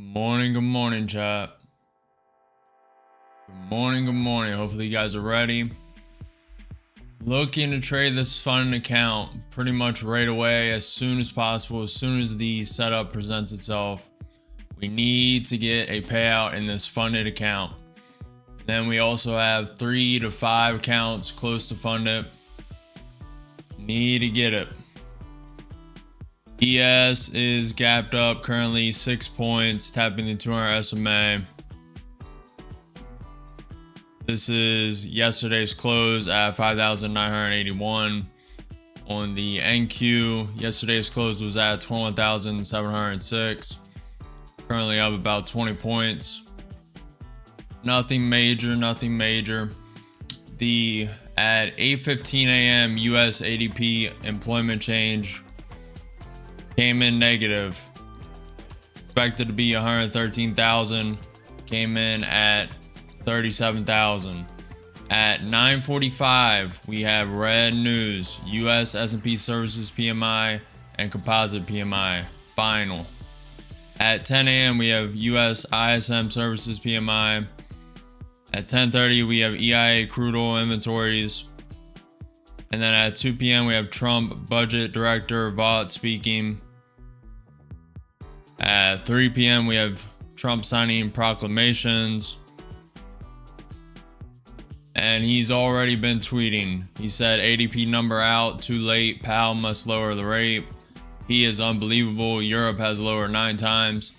Good morning, chat. Good morning. Hopefully you guys are ready. Looking to trade this funded account pretty much right away, as soon as possible, as soon as the setup presents itself. We need to get a payout in this funded account. Then we also have 3 to 5 accounts close to funded. Need to get it. ES is gapped up currently 6 points, tapping the 200 SMA. This is yesterday's close at 5,981. On the NQ, yesterday's close was at 21,706. Currently up about 20 points. Nothing major. At 8:15 a.m. US ADP employment change came in negative. Expected to be 113,000. Came in at 37,000. At 9:45, we have red news. US S&P Services PMI and Composite PMI final. At 10 a.m., we have US ISM Services PMI. At 10:30, we have EIA crude oil inventories. And then at 2 p.m., we have Trump Budget Director Vaught speaking. At 3 p.m., we have Trump signing proclamations. And he's already been tweeting. He said ADP number out, too late, Powell must lower the rate. He is unbelievable. Europe has lowered 9 times.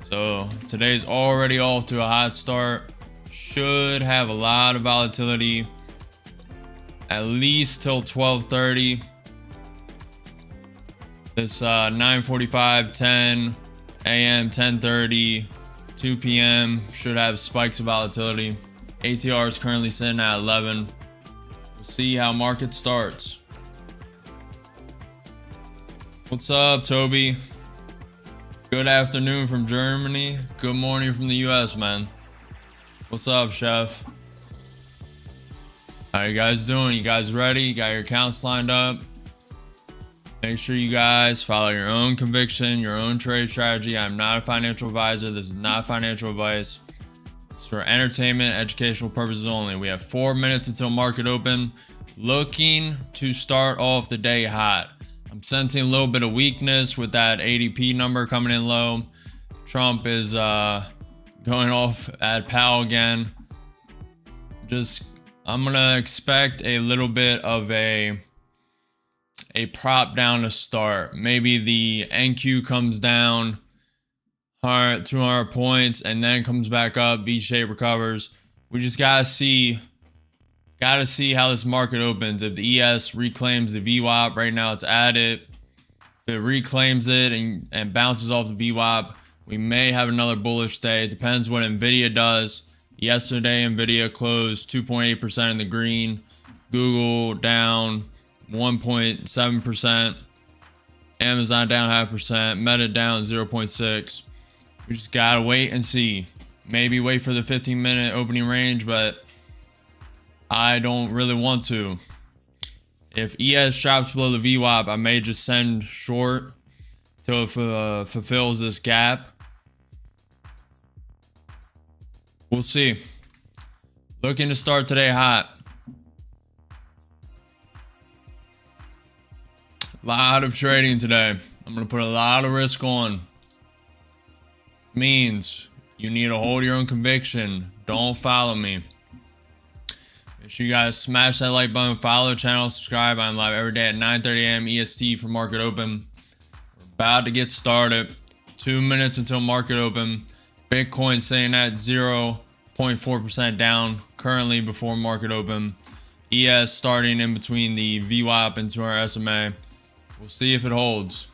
So today's already off to a hot start. Should have a lot of volatility at least till 12:30. This 9:45, 10 a.m., 10:30, 2 p.m. should have spikes of volatility. ATR is currently sitting at 11. We'll see how market starts. What's up, Toby? Good afternoon from Germany. Good morning from the US, man. What's up, Chef? How you guys doing? You guys ready? You got your accounts lined up? Make sure you guys follow your own conviction, your own trade strategy. I'm not a financial advisor. This is not financial advice. It's for entertainment, educational purposes only. We have 4 minutes until market open. Looking to start off the day hot. I'm sensing a little bit of weakness with that ADP number coming in low. Trump is going off at Powell again. I'm gonna expect a little bit of a prop down to start. Maybe the NQ comes down 200 points and then comes back up, V-shape recovers. We just gotta see how this market opens. If the ES reclaims the VWAP, right now it's at it. If it reclaims it and bounces off the VWAP, we may have another bullish day. It depends what Nvidia does. Yesterday, Nvidia closed 2.8% in the green. Google down 1.7%. Amazon down 0.5%. Meta down 0.6%. We just gotta wait and see. Maybe wait for the 15-minute opening range, but I don't really want to. If ES drops below the VWAP, I may just send short till it fulfills this gap. We'll see. Looking to start today hot. A lot of trading today. I'm going to put a lot of risk on. Means you need to hold your own conviction. Don't follow me. Make sure you guys smash that like button, follow the channel, subscribe. I'm live every day at 9:30 a.m. EST for market open. We're about to get started. 2 minutes until market open. Bitcoin staying at 0.4% down currently before market open. ES starting in between the VWAP and 200 SMA. We'll see if it holds.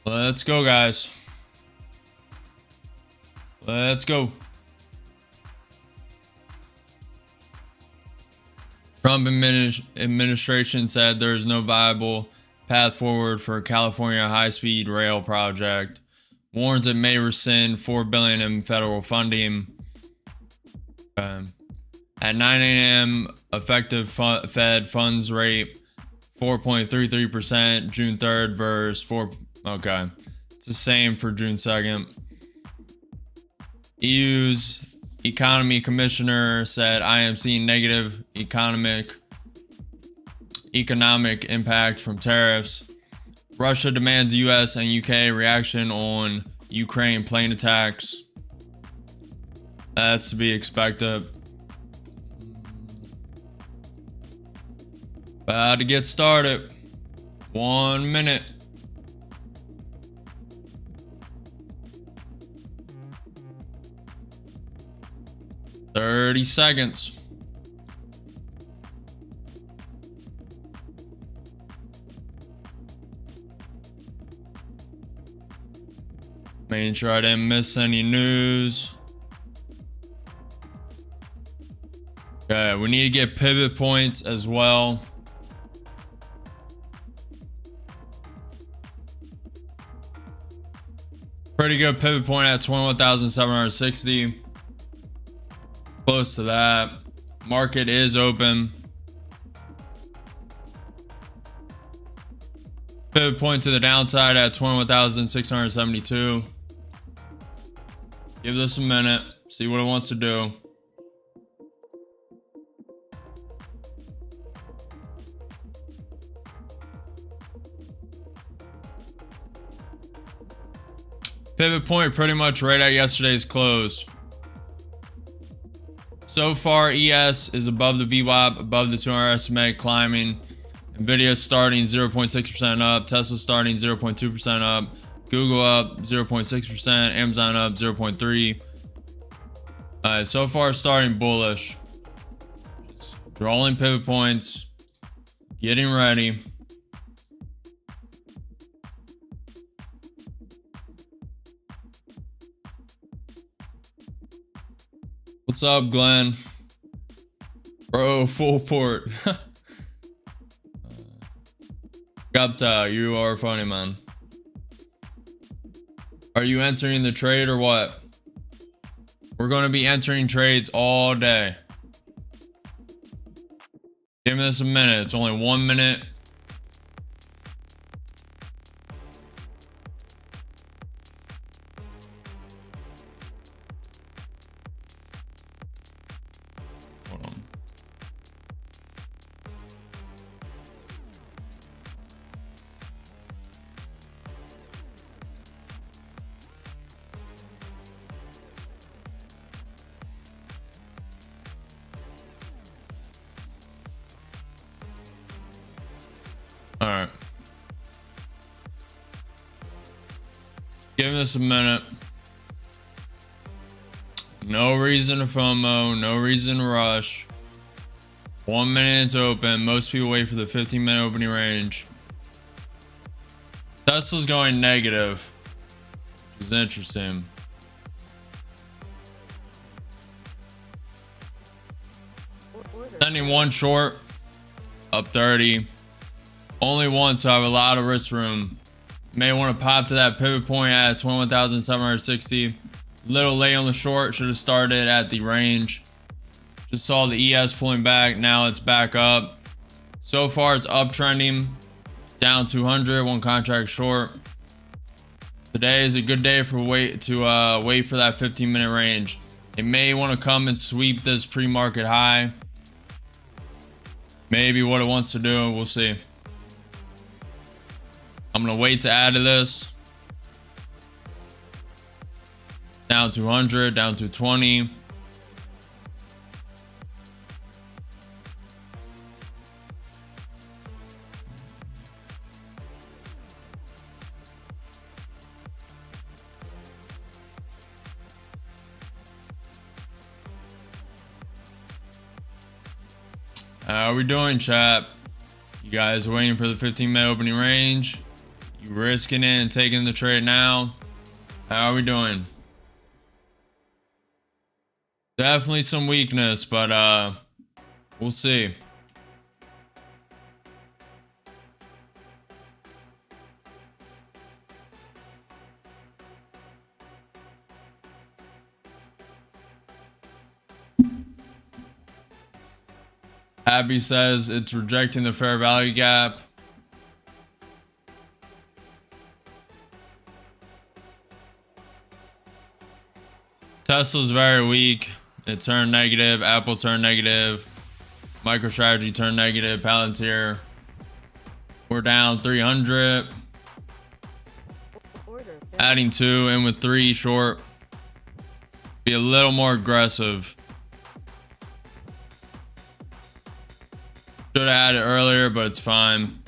Let's go, guys. Let's go. Trump administration said there is no viable path forward for California high-speed rail project. Warns it may rescind $4 billion in federal funding. At 9 a.m., effective Fed funds rate 4.33%. June 3rd versus 4. Okay, It's the same for June 2nd. EU's economy commissioner said, I am seeing negative economic impact from tariffs. Russia demands US and UK reaction on Ukraine plane attacks. That's to be expected. About to get started. 1 minute. Thirty seconds. Making sure I didn't miss any news. Okay, we need to get pivot points as well. Pretty good pivot point at 21,760. Close to that. Market is open. Pivot point to the downside at 21,672. Give this a minute. See what it wants to do. Pivot point pretty much right at yesterday's close. So far, ES is above the VWAP, above the 200 SMA, climbing. Nvidia starting 0.6% up. Tesla starting 0.2% up. Google up 0.6%. Amazon up 0.3%. So far, starting bullish. Just drawing pivot points. Getting ready. What's up, Glenn? Bro, full port. Gupta, you are funny, man. Are you entering the trade or what? We're going to be entering trades all day. Give me this a minute. It's only 1 minute. All right. Give this a minute. No reason to FOMO. No reason to rush. 1 minute to open. Most people wait for the 15-minute opening range. Tesla's going negative, which is interesting. Sending one short. Up 30. Only one, so I have a lot of risk room. May want to pop to that pivot point at 21,760. Little late on the short. Should have started at the range. Just saw the ES pulling back. Now it's back up. So far, it's uptrending. Down 200. One contract short. Today is a good day for wait for that 15-minute range. It may want to come and sweep this pre-market high. Maybe what it wants to do. We'll see. I'm going to wait to add to this. Down 200, down 220. How are we doing, chat? You guys waiting for the 15-minute opening range? You risking it and taking the trade now? How are we doing? Definitely some weakness, but we'll see. Abby says it's rejecting the fair value gap. Tesla's very weak. It turned negative. Apple turned negative. MicroStrategy turned negative. Palantir, we're down 300. Adding 2 in with 3 short. Be a little more aggressive. Should have added earlier, but it's fine.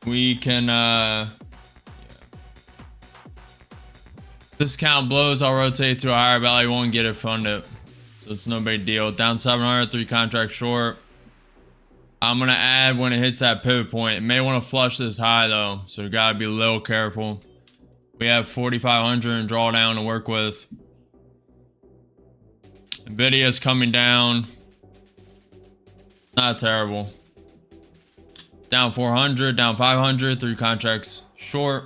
We can discount blows, I'll rotate to a higher value, won't get it funded, so it's no big deal. Down 700, 3 contracts short. I'm gonna add when it hits that pivot point. It may want to flush this high though, so you gotta be a little careful. We have 4,500 in drawdown to work with. Nvidia's coming down. Not terrible. Down 400, down 500, 3 contracts short.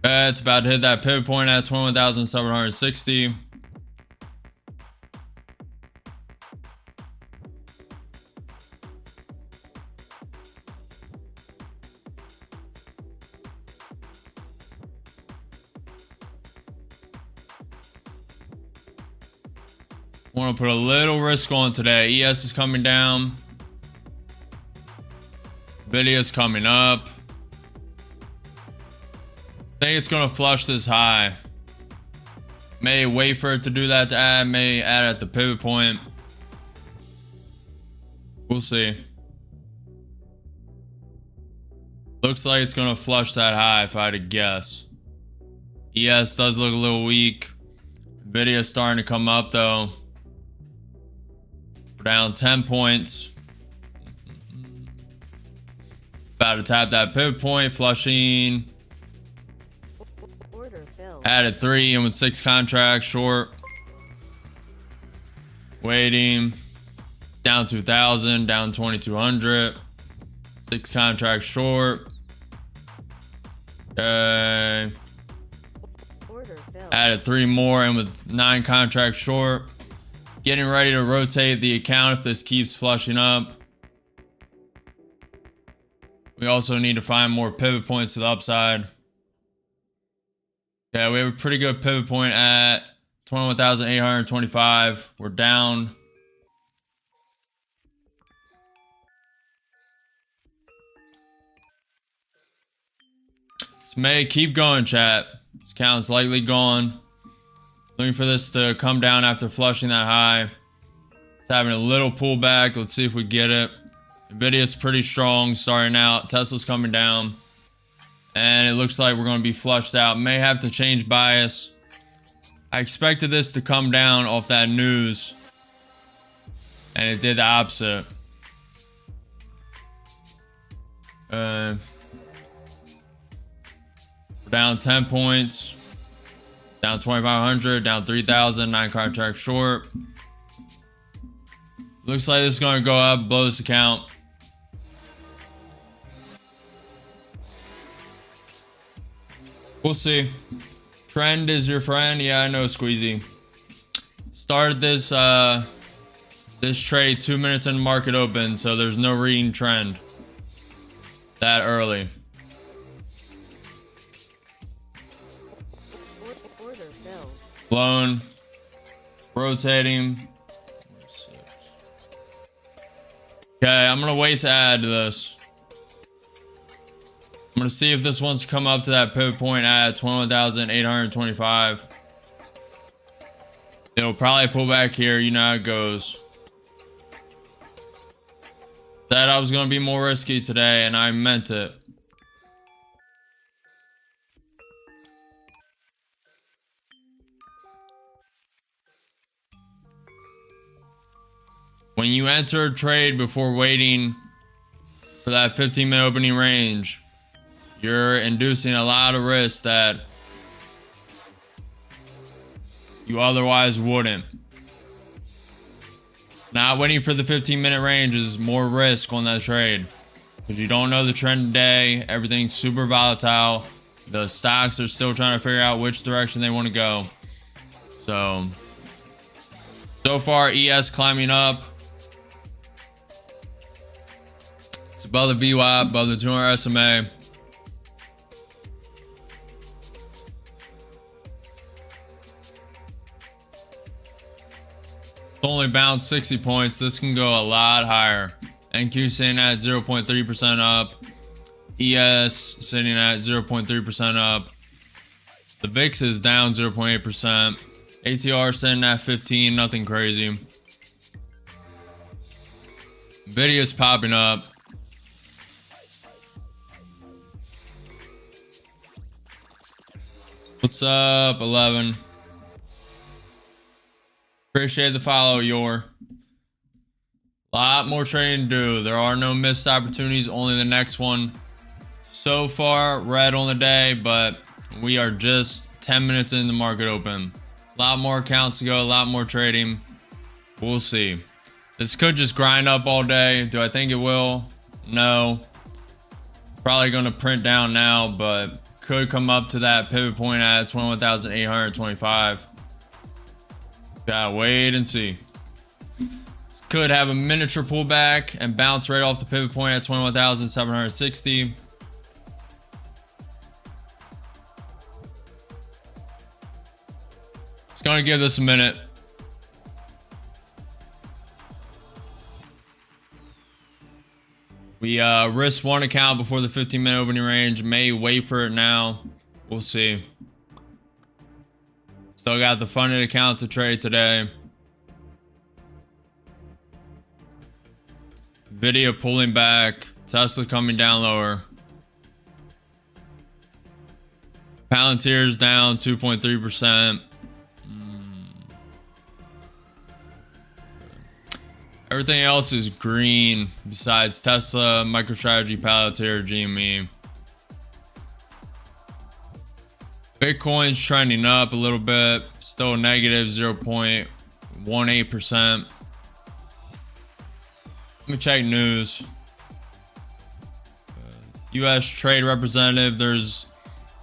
It's about to hit that pivot point at 21,760. Want to put a little risk on today. ES is coming down. Nvidia's coming up. I think it's gonna flush this high. May wait for it to do that to add. May add at the pivot point. We'll see. Looks like it's gonna flush that high if I had to guess. ES does look a little weak. Nvidia's starting to come up though. We're down 10 points. About to tap that pivot point, flushing. Added 3 and with 6 contracts short. Waiting. Down 2,000, down 2,200. 6 contracts short. Okay. Added 3 more and with 9 contracts short. Getting ready to rotate the account if this keeps flushing up. We also need to find more pivot points to the upside. Yeah, we have a pretty good pivot point at 21,825. We're down. This may keep going, chat. This count's likely gone. Looking for this to come down after flushing that high. It's having a little pullback. Let's see if we get it. Nvidia's pretty strong starting out. Tesla's coming down. And it looks like we're going to be flushed out. May have to change bias. I expected this to come down off that news. And it did the opposite. We're down 10 points. Down 2,500. Down 3,000. 9 contracts short. Looks like this is going to go up. Blow this account. We'll see. Trend is your friend. Yeah, I know, Squeezy. Started this this trade 2 minutes in market open, so there's no reading trend that early. Blown. Rotating. Okay, I'm gonna wait to add to this. I'm going to see if this wants to come up to that pivot point at 21,825. It'll probably pull back here. You know how it goes. Said I was going to be more risky today, and I meant it. When you enter a trade before waiting for that 15-minute opening range, you're inducing a lot of risk that you otherwise wouldn't. Not waiting for the 15-minute range is more risk on that trade because you don't know the trend today. Everything's super volatile. The stocks are still trying to figure out which direction they want to go. So So far, ES climbing up. It's above the VWAP, above the 200 SMA. It's only bounced 60 points. This can go a lot higher. NQ sitting at 0.3% up. ES sitting at 0.3% up. The VIX is down 0.8%. ATR sitting at 15, nothing crazy. Nvidia's popping up. What's up, 11? Appreciate the follow, DYOR. Lot more trading to do. There are no missed opportunities, only the next one. So far, red on the day, but we are just 10 minutes in the market open. A lot more accounts to go, a lot more trading. We'll see. This could just grind up all day. Do I think it will? No. Probably going to print down now, but could come up to that pivot point at 21,825. Gotta wait and see. This could have a miniature pullback and bounce right off the pivot point at 21,760. Just gonna give this a minute. We risked one account before the 15-minute opening range. May wait for it now. We'll see. Still got the funded account to trade today. Nvidia pulling back. Tesla coming down lower. Palantir's down 2.3%. Everything else is green besides Tesla, MicroStrategy, Palantir, GME. Bitcoin's trending up a little bit, still negative 0.18%. Let me check news. U.S. Trade Representative, there's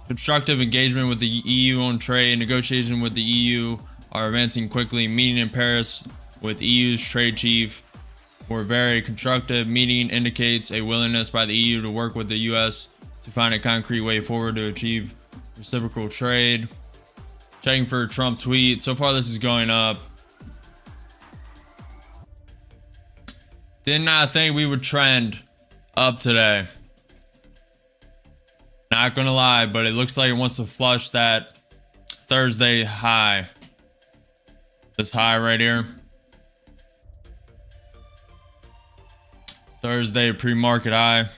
constructive engagement with the EU on trade. Negotiations with the EU are advancing quickly. Meeting in Paris with EU's trade chief were very constructive. Meeting indicates a willingness by the EU to work with the US to find a concrete way forward to achieve reciprocal trade. Checking for a Trump tweet. So far this is going up. Did not think we would trend up today. Not gonna lie, but it looks like it wants to flush that Thursday high. This high right here. Thursday pre-market high.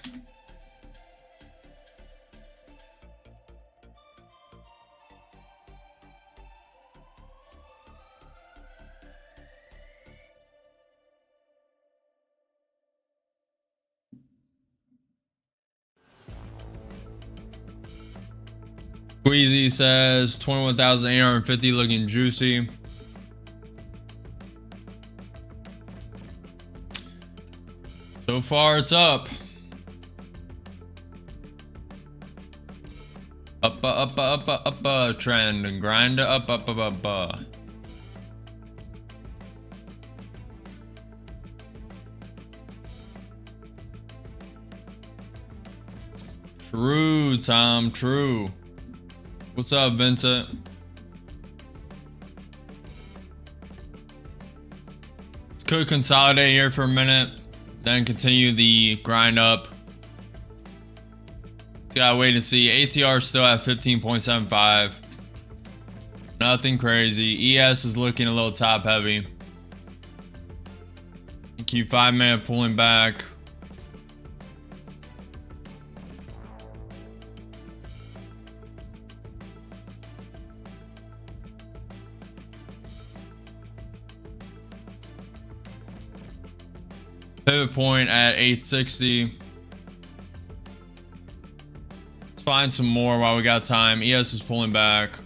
Squeezy says 21,850 looking juicy. So far, it's up. Up, trend and grind up. True, Tom, true. What's up, Vincent? Could consolidate here for a minute. Then continue the grind up. Gotta wait and see. ATR still at 15.75. Nothing crazy. ES is looking a little top heavy. EQ 5-minute pulling back. Pivot point at 860. Let's find some more while we got time. ES is pulling back.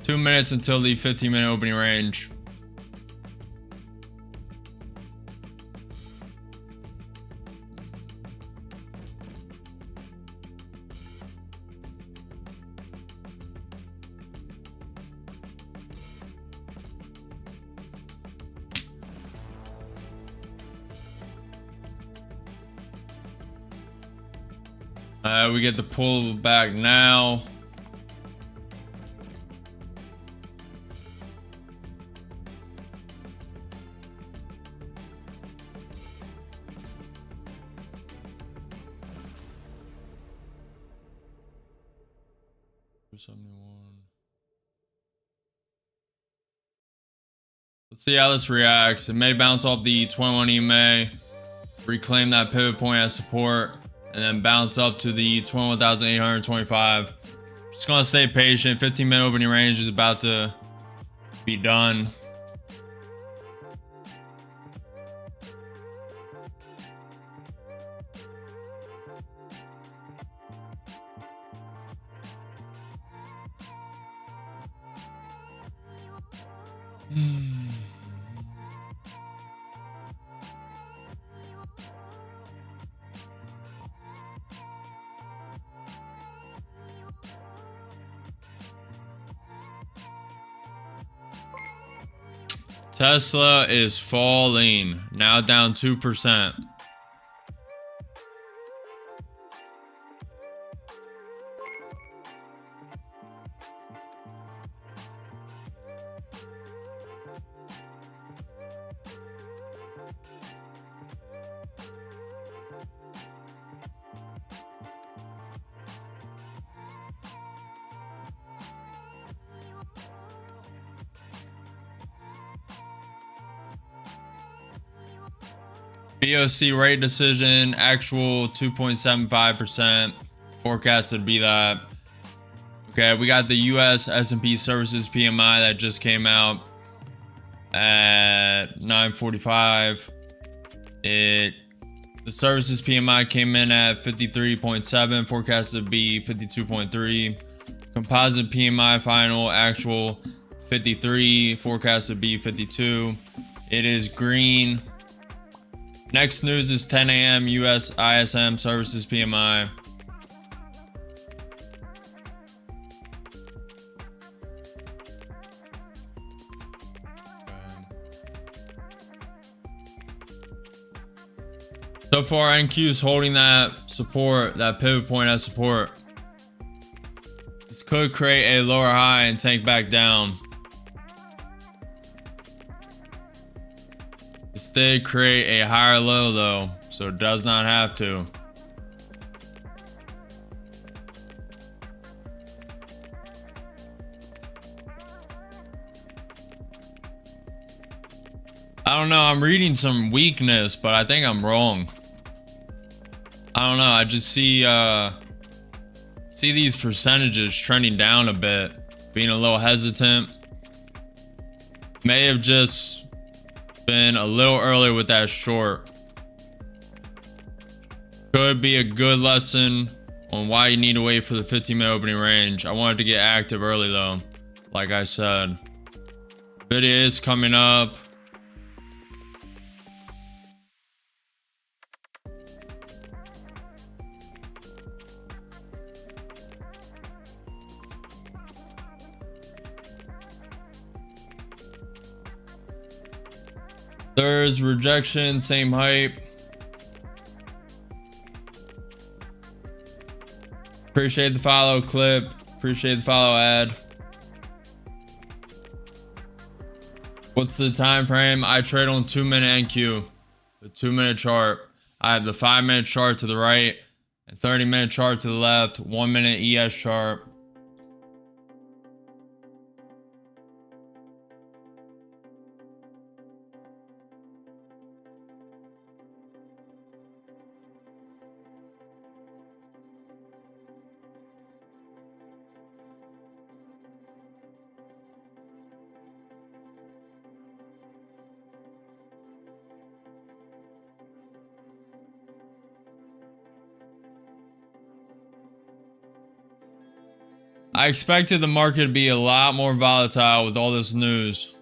2 minutes until the 15-minute opening range. We get the pull back now. Let's see how this reacts. It may bounce off the 21 EMA, reclaim that pivot point as support, and then bounce up to the 21,825. Just gonna stay patient. 15-minute opening range is about to be done. Tesla is falling, now down 2%. BOC rate decision, actual 2.75%. Forecasted to be that. Okay, we got the US S&P Services PMI that just came out at 9:45. The services PMI came in at 53.7, forecasted to be 52.3. Composite PMI final, actual 53, forecasted to be 52. It is green. Next news is 10 a.m. US ISM Services PMI. So far, NQ is holding that support, that pivot point as support. This could create a lower high and tank back down. This did create a higher low though, so it does not have to. I don't know, I'm reading some weakness, but I think I'm wrong. I don't know, I just see these percentages trending down a bit, being a little hesitant. May have just been a little early with that short. Could be a good lesson on why you need to wait for the 15-minute opening range. I wanted to get active early though, like I said. Video is coming up. There's rejection, same hype. Appreciate the follow clip. Appreciate the follow ad. What's the time frame? I trade on 2-minute NQ, the 2-minute chart. I have the 5-minute chart to the right and 30-minute chart to the left, 1-minute ES chart. I expected the market to be a lot more volatile with all this news.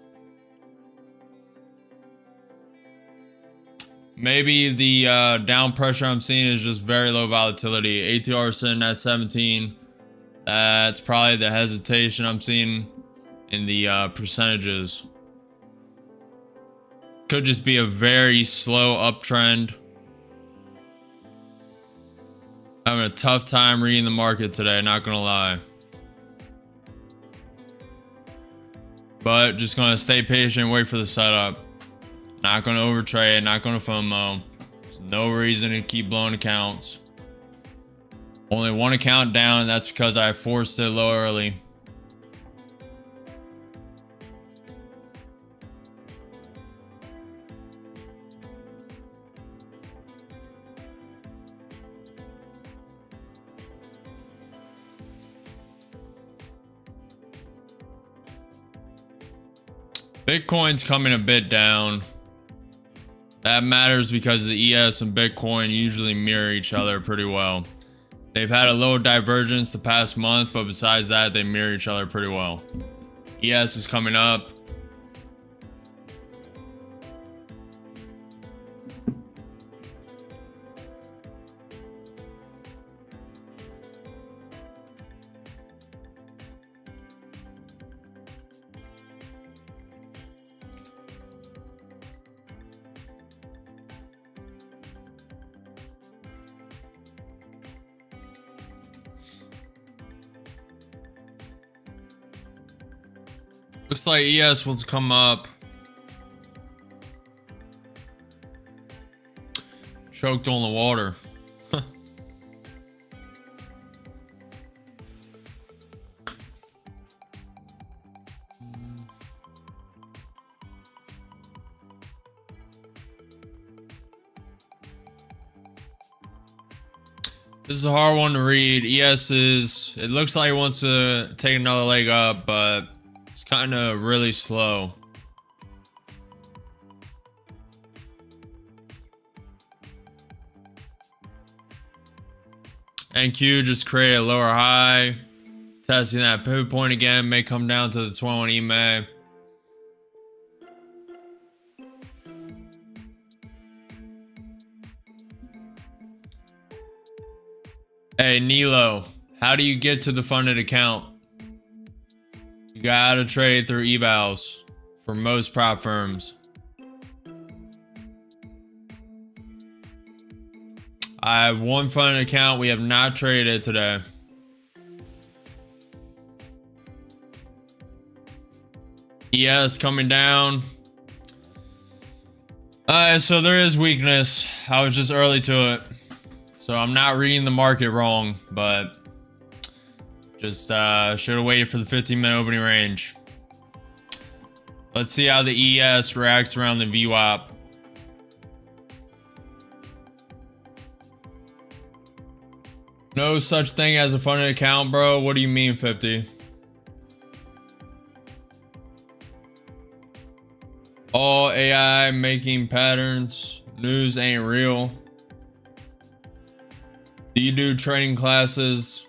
Maybe the down pressure I'm seeing is just very low volatility. ATR sitting at 17. That's probably the hesitation I'm seeing in the percentages. Could just be a very slow uptrend. Having a tough time reading the market today, not gonna lie. But just gonna stay patient, wait for the setup. Not gonna overtrade, not gonna FOMO. There's no reason to keep blowing accounts. Only one account down, and that's because I forced it low early. Bitcoin's coming a bit down. That matters because the ES and Bitcoin usually mirror each other pretty well. They've had a little divergence the past month, but besides that, they mirror each other pretty well. ES is coming up. Looks like ES wants to come up. Choked on the water. This is a hard one to read. ES is, it looks like it wants to take another leg up, but it's kind of really slow. NQ just created a lower high. Testing that pivot point again. May come down to the 21 EMA. Hey, Nilo, how do you get to the funded account? You gotta trade through evals for most prop firms. I have one funded account. We have not traded today. ES coming down. So there is weakness. I was just early to it. So I'm not reading the market wrong, but just should have waited for the 15-minute opening range. Let's see how the ES reacts around the VWAP. No such thing as a funded account, bro. What do you mean, 50? All AI making patterns. News ain't real. Do you do trading classes?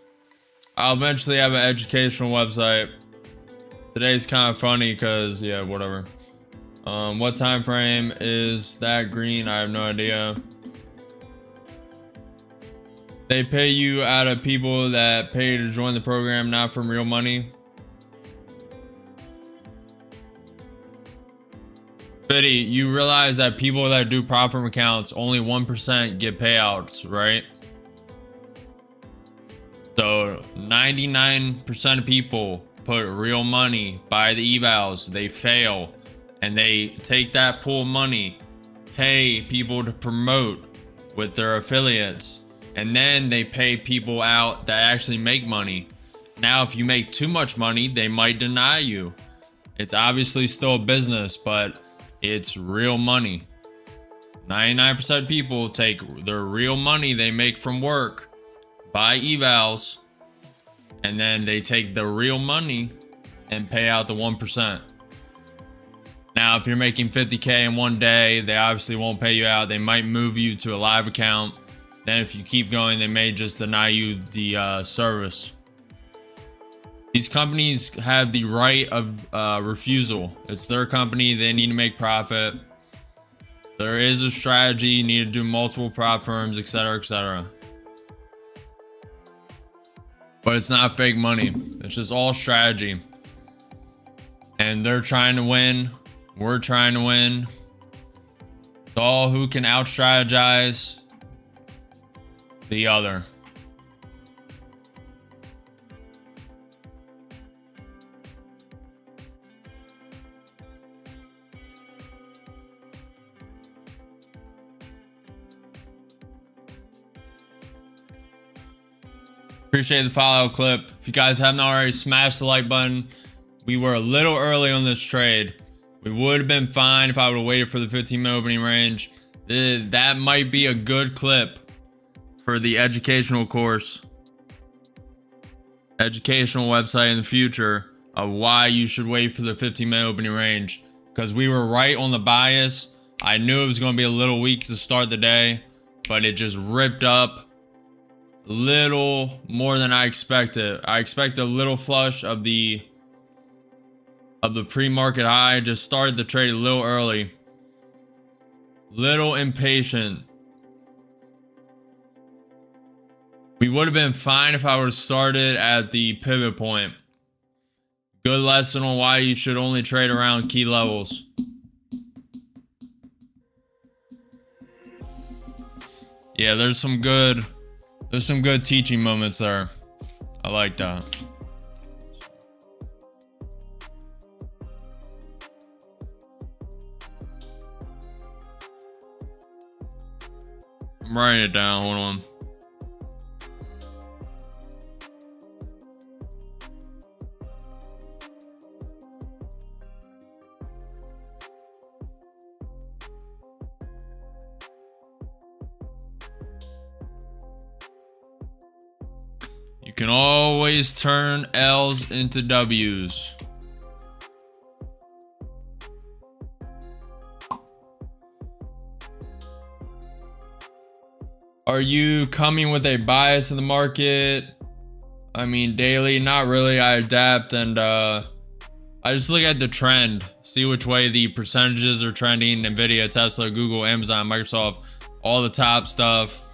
I'll eventually have an educational website. Today's kind of funny because, yeah, whatever. What time frame is that green? I have no idea. They pay you out of people that pay to join the program, not from real money. Biddy, you realize that people that do prop firm accounts, only 1% get payouts, right? So 99% of people put real money, buy the evals, they fail, and they take that pool of money, pay people to promote with their affiliates, and then they pay people out that actually make money. Now, if you make too much money, they might deny you. It's obviously still a business, but it's real money. 99% of people take their real money they make from work, buy evals, and then they take the real money and pay out the 1%. Now, if you're making 50K in one day, they obviously won't pay you out. They might move you to a live account. Then if you keep going, they may just deny you the service. These companies have the right of refusal. It's their company. They need to make profit. There is a strategy. You need to do multiple prop firms, etc., etc. But it's not fake money. It's just all strategy. And they're trying to win. We're trying to win. It's all who can out-strategize the other. Appreciate the follow clip. If you guys haven't already, smash the like button. We were a little early on this trade. We would have been fine if I would have waited for the 15-minute opening range. That might be a good clip for the educational course, educational website in the future of why you should wait for the 15-minute opening range, because we were right on the bias. I knew it was going to be a little weak to start the day, but it just ripped up a little more than I expected. I expected a little flush of the pre-market high. Just started the trade a little early, little impatient. We would have been fine if I would have started at the pivot point. Good lesson on why you should only trade around key levels. Yeah, there's some good teaching moments there. I like that. I'm writing it down. Hold on. You can always turn L's into W's. Are you coming with a bias in the market? I mean, daily, not really. I adapt and I just look at the trend, see which way the percentages are trending. Nvidia, Tesla, Google, Amazon, Microsoft, all the top stuff.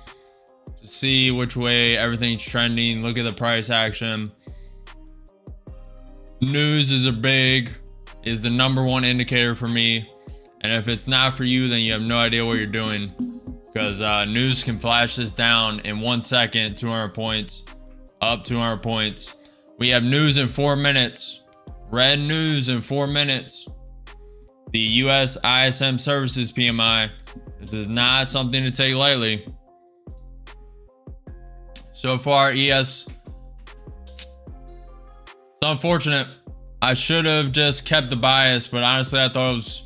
To see which way everything's trending. Look at the price action. News is the number one indicator for me. And if it's not for you, then you have no idea what you're doing. Because news can flash this down in 1 second, 200 points, up 200 points. We have news in 4 minutes. Red news in 4 minutes. The US ISM Services PMI. This is not something to take lightly. So far, ES, it's unfortunate. I should have just kept the bias, but honestly, I thought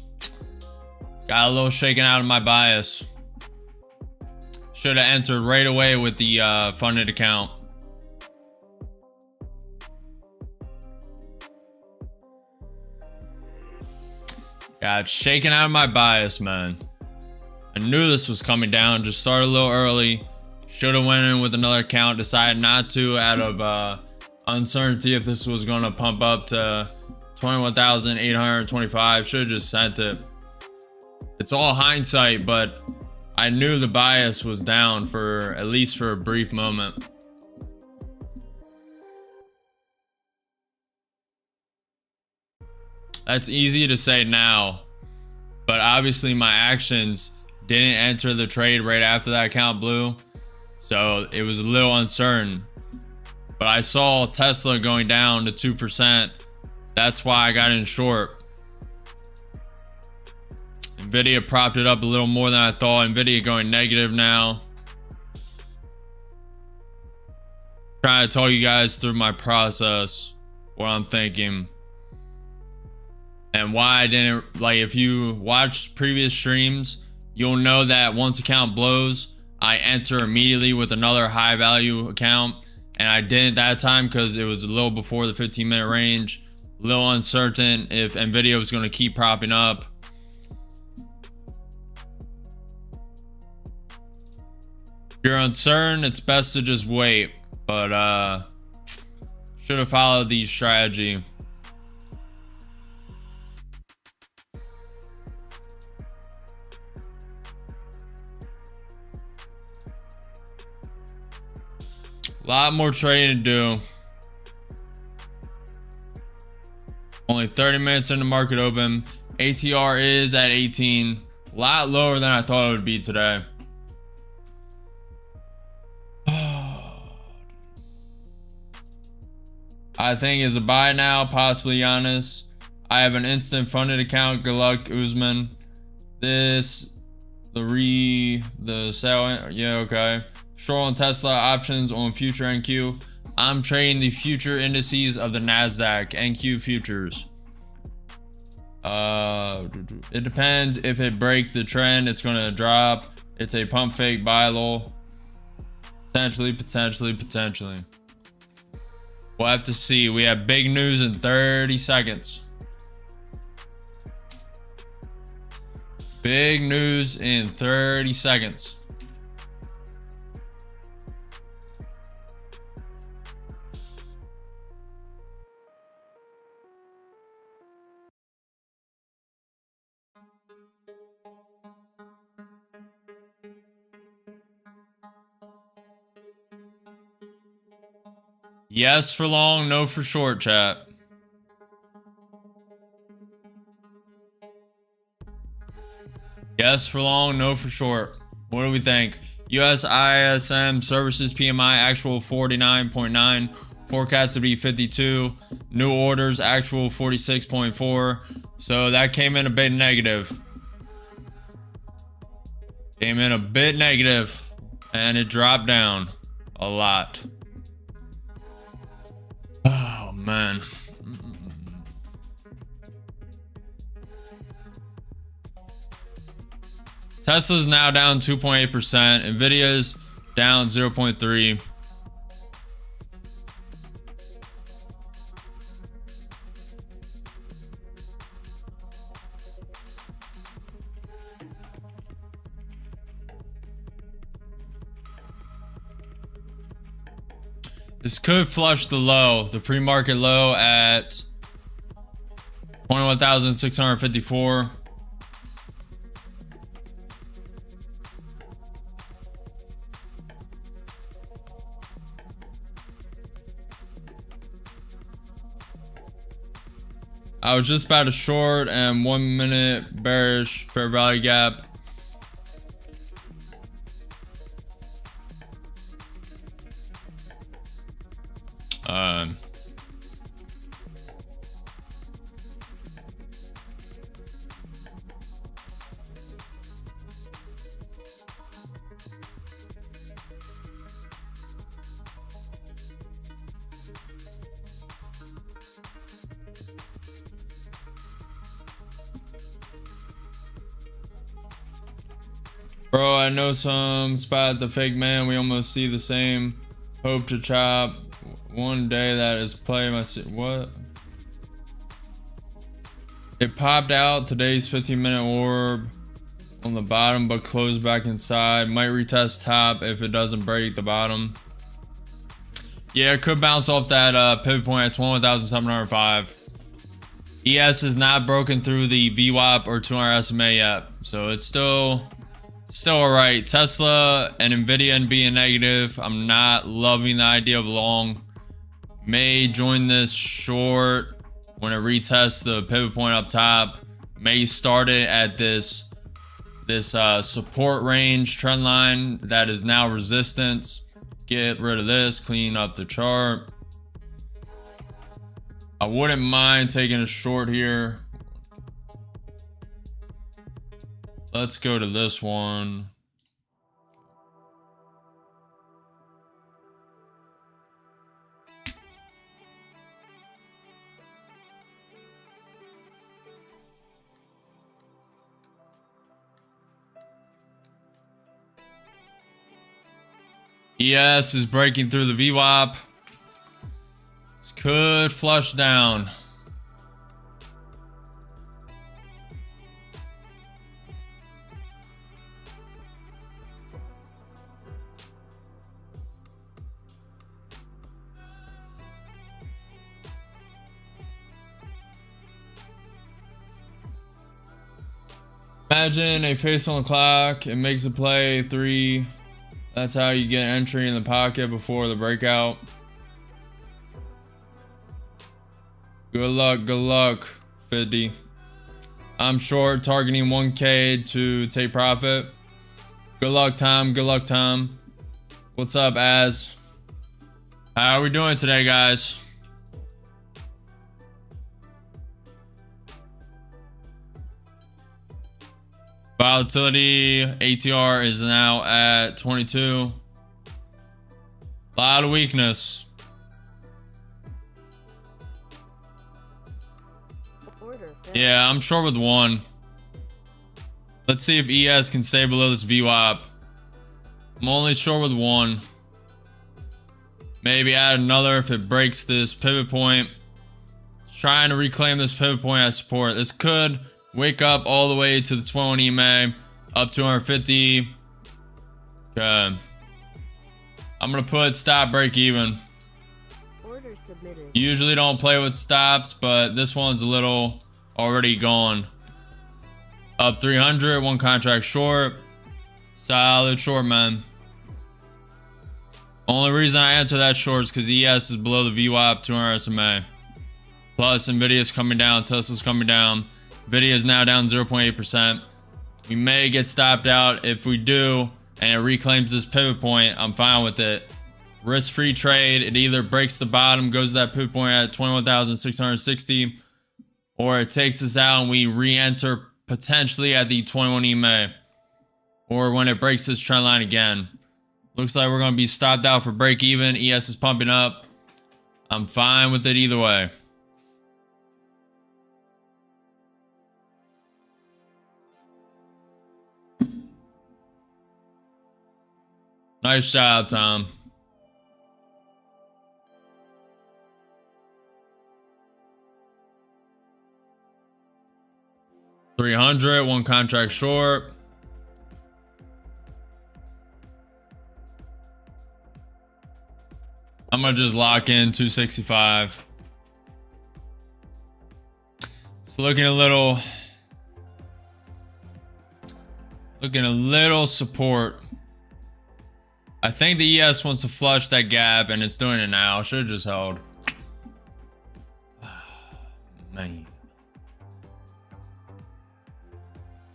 got a little shaken out of my bias. Should have entered right away with the funded account. Got shaken out of my bias, man. I knew this was coming down. Just started a little early. Should have went in with another account. Decided not to out of uncertainty if this was going to pump up to 21,825. Should have just sent it. It's all hindsight, but I knew the bias was down for at least for a brief moment. That's easy to say now, but obviously my actions didn't enter the trade right after that account blew. So it was a little uncertain, but I saw Tesla going down to 2%. That's why I got in short. Nvidia propped it up a little more than I thought. Nvidia going negative now. Trying to talk you guys through my process, what I'm thinking, and why I didn't, like, if you watch previous streams, you'll know that once account blows, I enter immediately with another high value account, and I didn't that time because it was a little before the 15-minute range, a little uncertain if Nvidia was going to keep propping up. If you're uncertain, it's best to just wait, but should have followed the strategy. A lot more trading to do. Only 30 minutes in the market open. ATR is at 18. A lot lower than I thought it would be today. I think is a buy now, possibly Giannis. I have an instant funded account. Good luck, Usman. The sell, yeah, okay. Short on Tesla, options on future NQ. I'm trading the future indices of the Nasdaq NQ futures. It depends. If it breaks the trend, it's going to drop. It's a pump fake buy low. Potentially. We'll have to see. We have big news in 30 seconds. Big news in 30 seconds. Yes for long, no for short, chat. Yes for long, no for short. What do we think? US ISM services PMI actual 49.9, forecast to be 52. New orders actual 46.4. So that came in a bit negative. Came in a bit negative, and it dropped down a lot. Oh man. Tesla's now down 2.8%. Nvidia's down 0.3%. This could flush the low, the pre-market low at 21,654. I was just about to short and 1 minute bearish fair value gap. Bro, I know some spot the fake man. We almost see the same. Hope to chop one day. That is play my what? It popped out today's 15-minute orb on the bottom, but closed back inside. Might retest top if it doesn't break the bottom. Yeah, it could bounce off that pivot point at 21,705. ES is not broken through the VWAP or 200 SMA yet, so it's still all right. Tesla and Nvidia and being negative. I'm not loving the idea of long. May join this short when it retests the pivot point up top. May start it at this support range trend line that is now resistance. Get rid of this, clean up the chart. I wouldn't mind taking a short here. Let's go to this one. ES is breaking through the VWAP. This could flush down. Imagine a face on the clock. It makes a play 3. That's how you get entry in the pocket before the breakout. Good luck, 50. I'm short, targeting 1K to take profit. Good luck, Tom. What's up, Az? How are we doing today, guys? Volatility ATR is now at 22. A lot of weakness. Yeah, I'm short with one. Let's see if ES can stay below this VWAP. I'm only short with one. Maybe add another if it breaks this pivot point. Trying to reclaim this pivot point as support. This could wake up all the way to the 21 EMA, up 250. Okay. I'm gonna put stop break even. Order submitted. Usually don't play with stops, but this one's a little already gone. Up 300, one contract short. Solid short, man. Only reason I enter that short is because ES is below the VWAP 200 SMA. Plus, Nvidia is coming down, Tesla's coming down. Nvidia is now down 0.8%. We may get stopped out. If we do, and it reclaims this pivot point, I'm fine with it. Risk-free trade. It either breaks the bottom, goes to that pivot point at 21,660, or it takes us out and we re-enter potentially at the 21 EMA, or when it breaks this trend line again. Looks like we're going to be stopped out for break even. ES is pumping up. I'm fine with it either way. Nice job, Tom. $300, one contract short. I'm gonna just lock in 265. It's looking a little support. I think the ES wants to flush that gap, and it's doing it now. Should have just held. Man.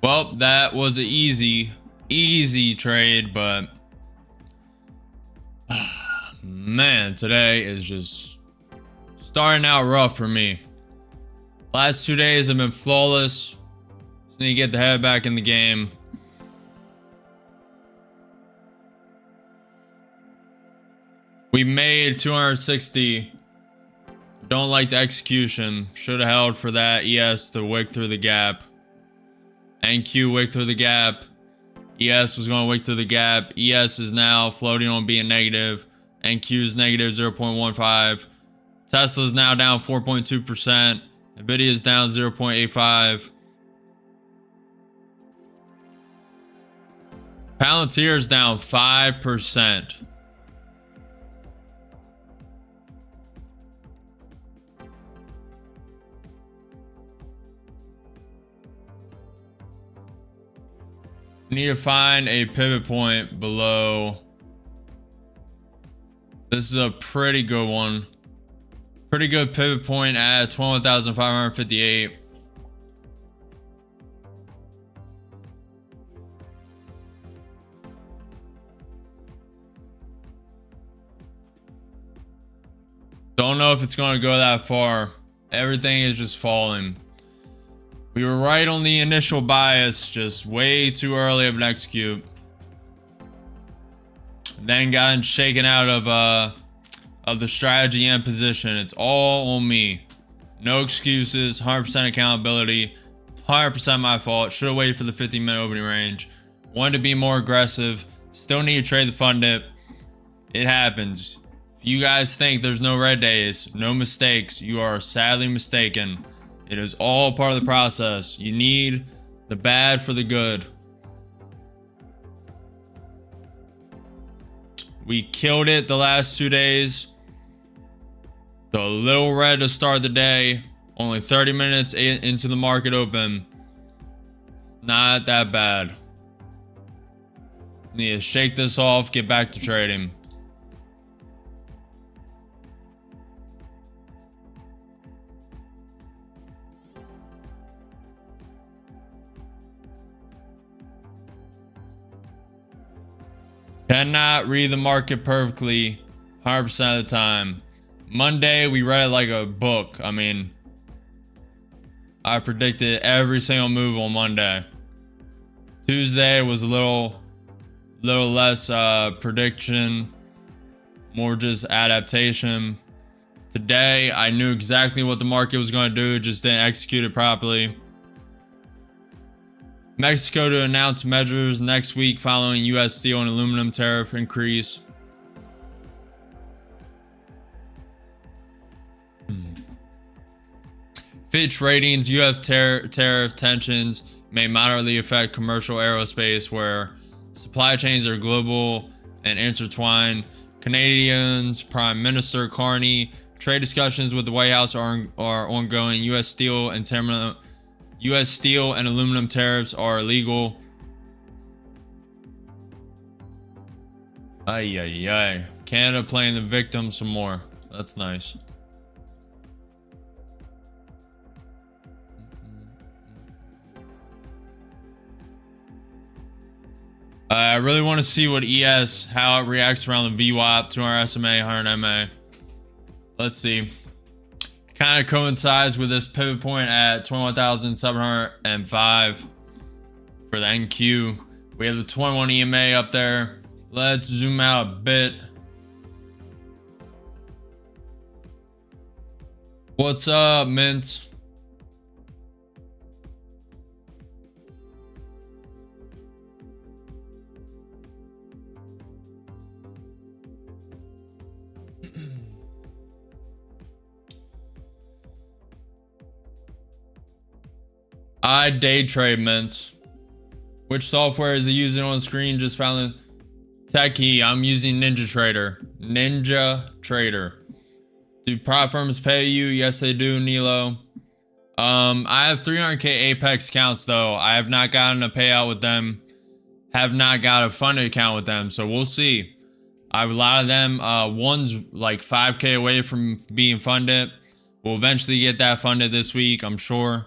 Well, that was an easy trade, but man, today is just starting out rough for me. Last 2 days have been flawless. Just need to get the head back in the game. We made 260. Don't like the execution. Should have held for that ES to wick through the gap. NQ wick through the gap. ES was going to wick through the gap. ES is now floating on being negative. NQ is negative 0.15. Tesla is now down 4.2%. Nvidia is down 0.85. Palantir is down 5%. Need to find a pivot point below. This is a pretty good one. Pretty good pivot point at 21,558. Don't know if it's going to go that far. Everything is just falling. We were right on the initial bias, just way too early of an execute. Then gotten shaken out of the strategy and position. It's all on me. No excuses, 100% accountability, 100% my fault. Should have waited for the 15-minute opening range. Wanted to be more aggressive. Still need to trade the fund dip. It happens. If you guys think there's no red days, no mistakes, you are sadly mistaken. It is all part of the process. You need the bad for the good. We killed it the last 2 days. So a little red to start the day. Only 30 minutes into the market open. Not that bad. Need to shake this off, get back to trading. Cannot read the market perfectly 100% of the time. Monday, we read it like a book. I mean, I predicted every single move on Monday. Tuesday was a little less prediction, more just adaptation. Today, I knew exactly what the market was going to do, just didn't execute it properly. Mexico to announce measures next week following U.S. steel and aluminum tariff increase. Fitch ratings, U.S. tariff tensions may moderately affect commercial aerospace, where supply chains are global and intertwined. Canadians, Prime Minister Carney, trade discussions with the White House are ongoing. U.S. steel and aluminum tariffs are illegal. Ay, ay, ay. Canada playing the victim some more. That's nice. I really want to see what how it reacts around the VWAP, 200 SMA, 100 MA. Let's see. Kind of coincides with this pivot point at 21,705 for the NQ. We have the 21 EMA up there. Let's zoom out a bit. What's up, Mint? I day trade, Mint. Which software is it using on screen? Just found it. Techie, I'm using Ninja Trader. Ninja Trader. Do prop firms pay you? Yes, they do, Nilo. I have 300k Apex accounts though. I have not gotten a payout with them. Have not got a funded account with them, so we'll see. I have a lot of them. One's like 5k away from being funded. We'll eventually get that funded this week, I'm sure.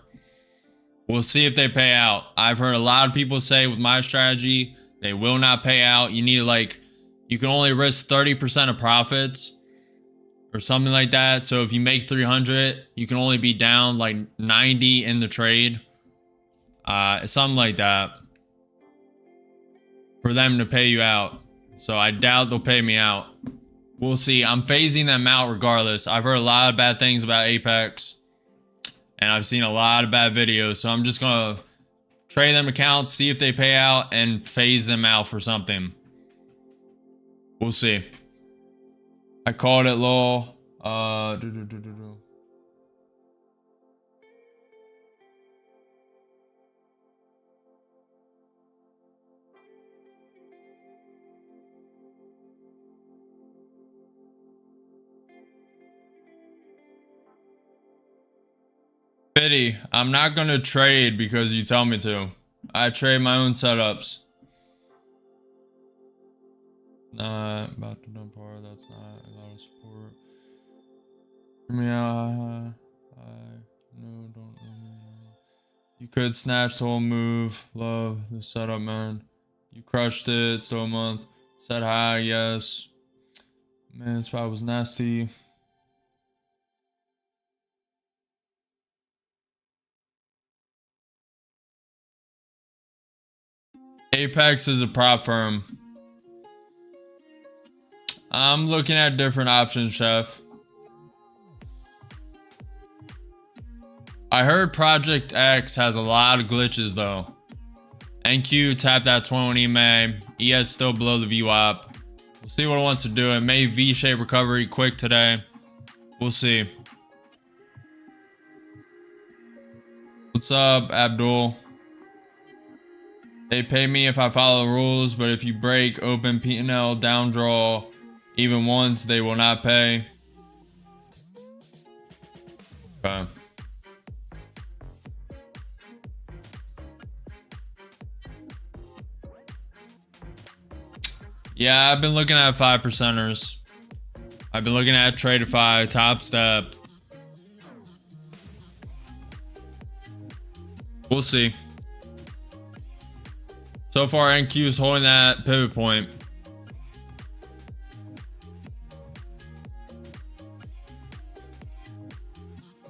We'll see if they pay out. I've heard a lot of people say with my strategy, they will not pay out. You need you can only risk 30% of profits or something like that. So if you make 300, you can only be down like 90 in the trade. Something like that for them to pay you out. So I doubt they'll pay me out. We'll see. I'm phasing them out regardless. I've heard a lot of bad things about Apex. And I've seen a lot of bad videos. So I'm just going to trade them accounts, see if they pay out, and phase them out for something. We'll see. I called it low. Biddy, I'm not going to trade because you tell me to. I trade my own setups. Not about to dump power. That's not a lot of support. Hear me out. No, don't. You could snatch the whole move. Love the setup, man. You crushed it. Still a month. Said hi, yes. Man, this fight was nasty. Apex is a prop firm. I'm looking at different options, Chef. I heard Project X has a lot of glitches though. NQ tapped that 21 EMA. ES still below the VWAP. We'll see what it wants to do. It may V-shape recovery quick today. We'll see. What's up, Abdul? They pay me if I follow the rules, but if you break open P&L down draw even once, they will not pay. Okay. Yeah, I've been looking at 5%ers. I've been looking at Tradeify, Top Step. We'll see. So far, NQ is holding that pivot point.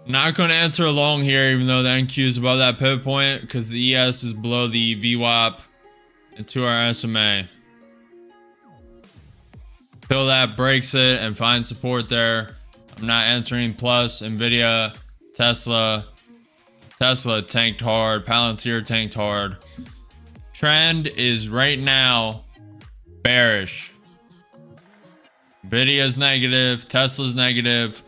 Not going to enter long here, even though the NQ is above that pivot point, because the ES is below the VWAP and 2R SMA. Till that breaks it and finds support there, I'm not entering plus Nvidia, Tesla tanked hard, Palantir tanked hard. Trend is right now bearish. Nvidia's negative, Tesla's negative.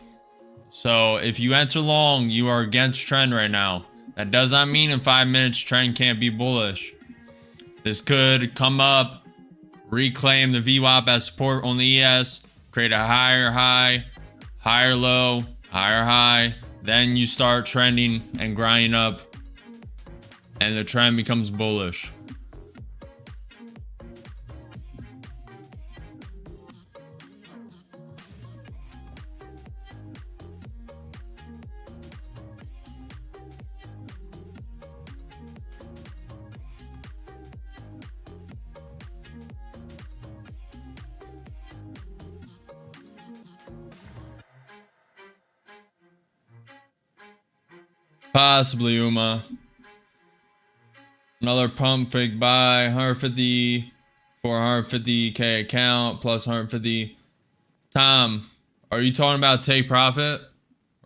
So if you enter long, you are against trend right now. That does not mean in 5 minutes trend can't be bullish. This could come up, reclaim the VWAP as support on the ES, create a higher high, higher low, higher high. Then you start trending and grinding up, and the trend becomes bullish. Possibly Uma. Another pump fake buy, 150 for 150k account plus 150. Tom, are you talking about take profit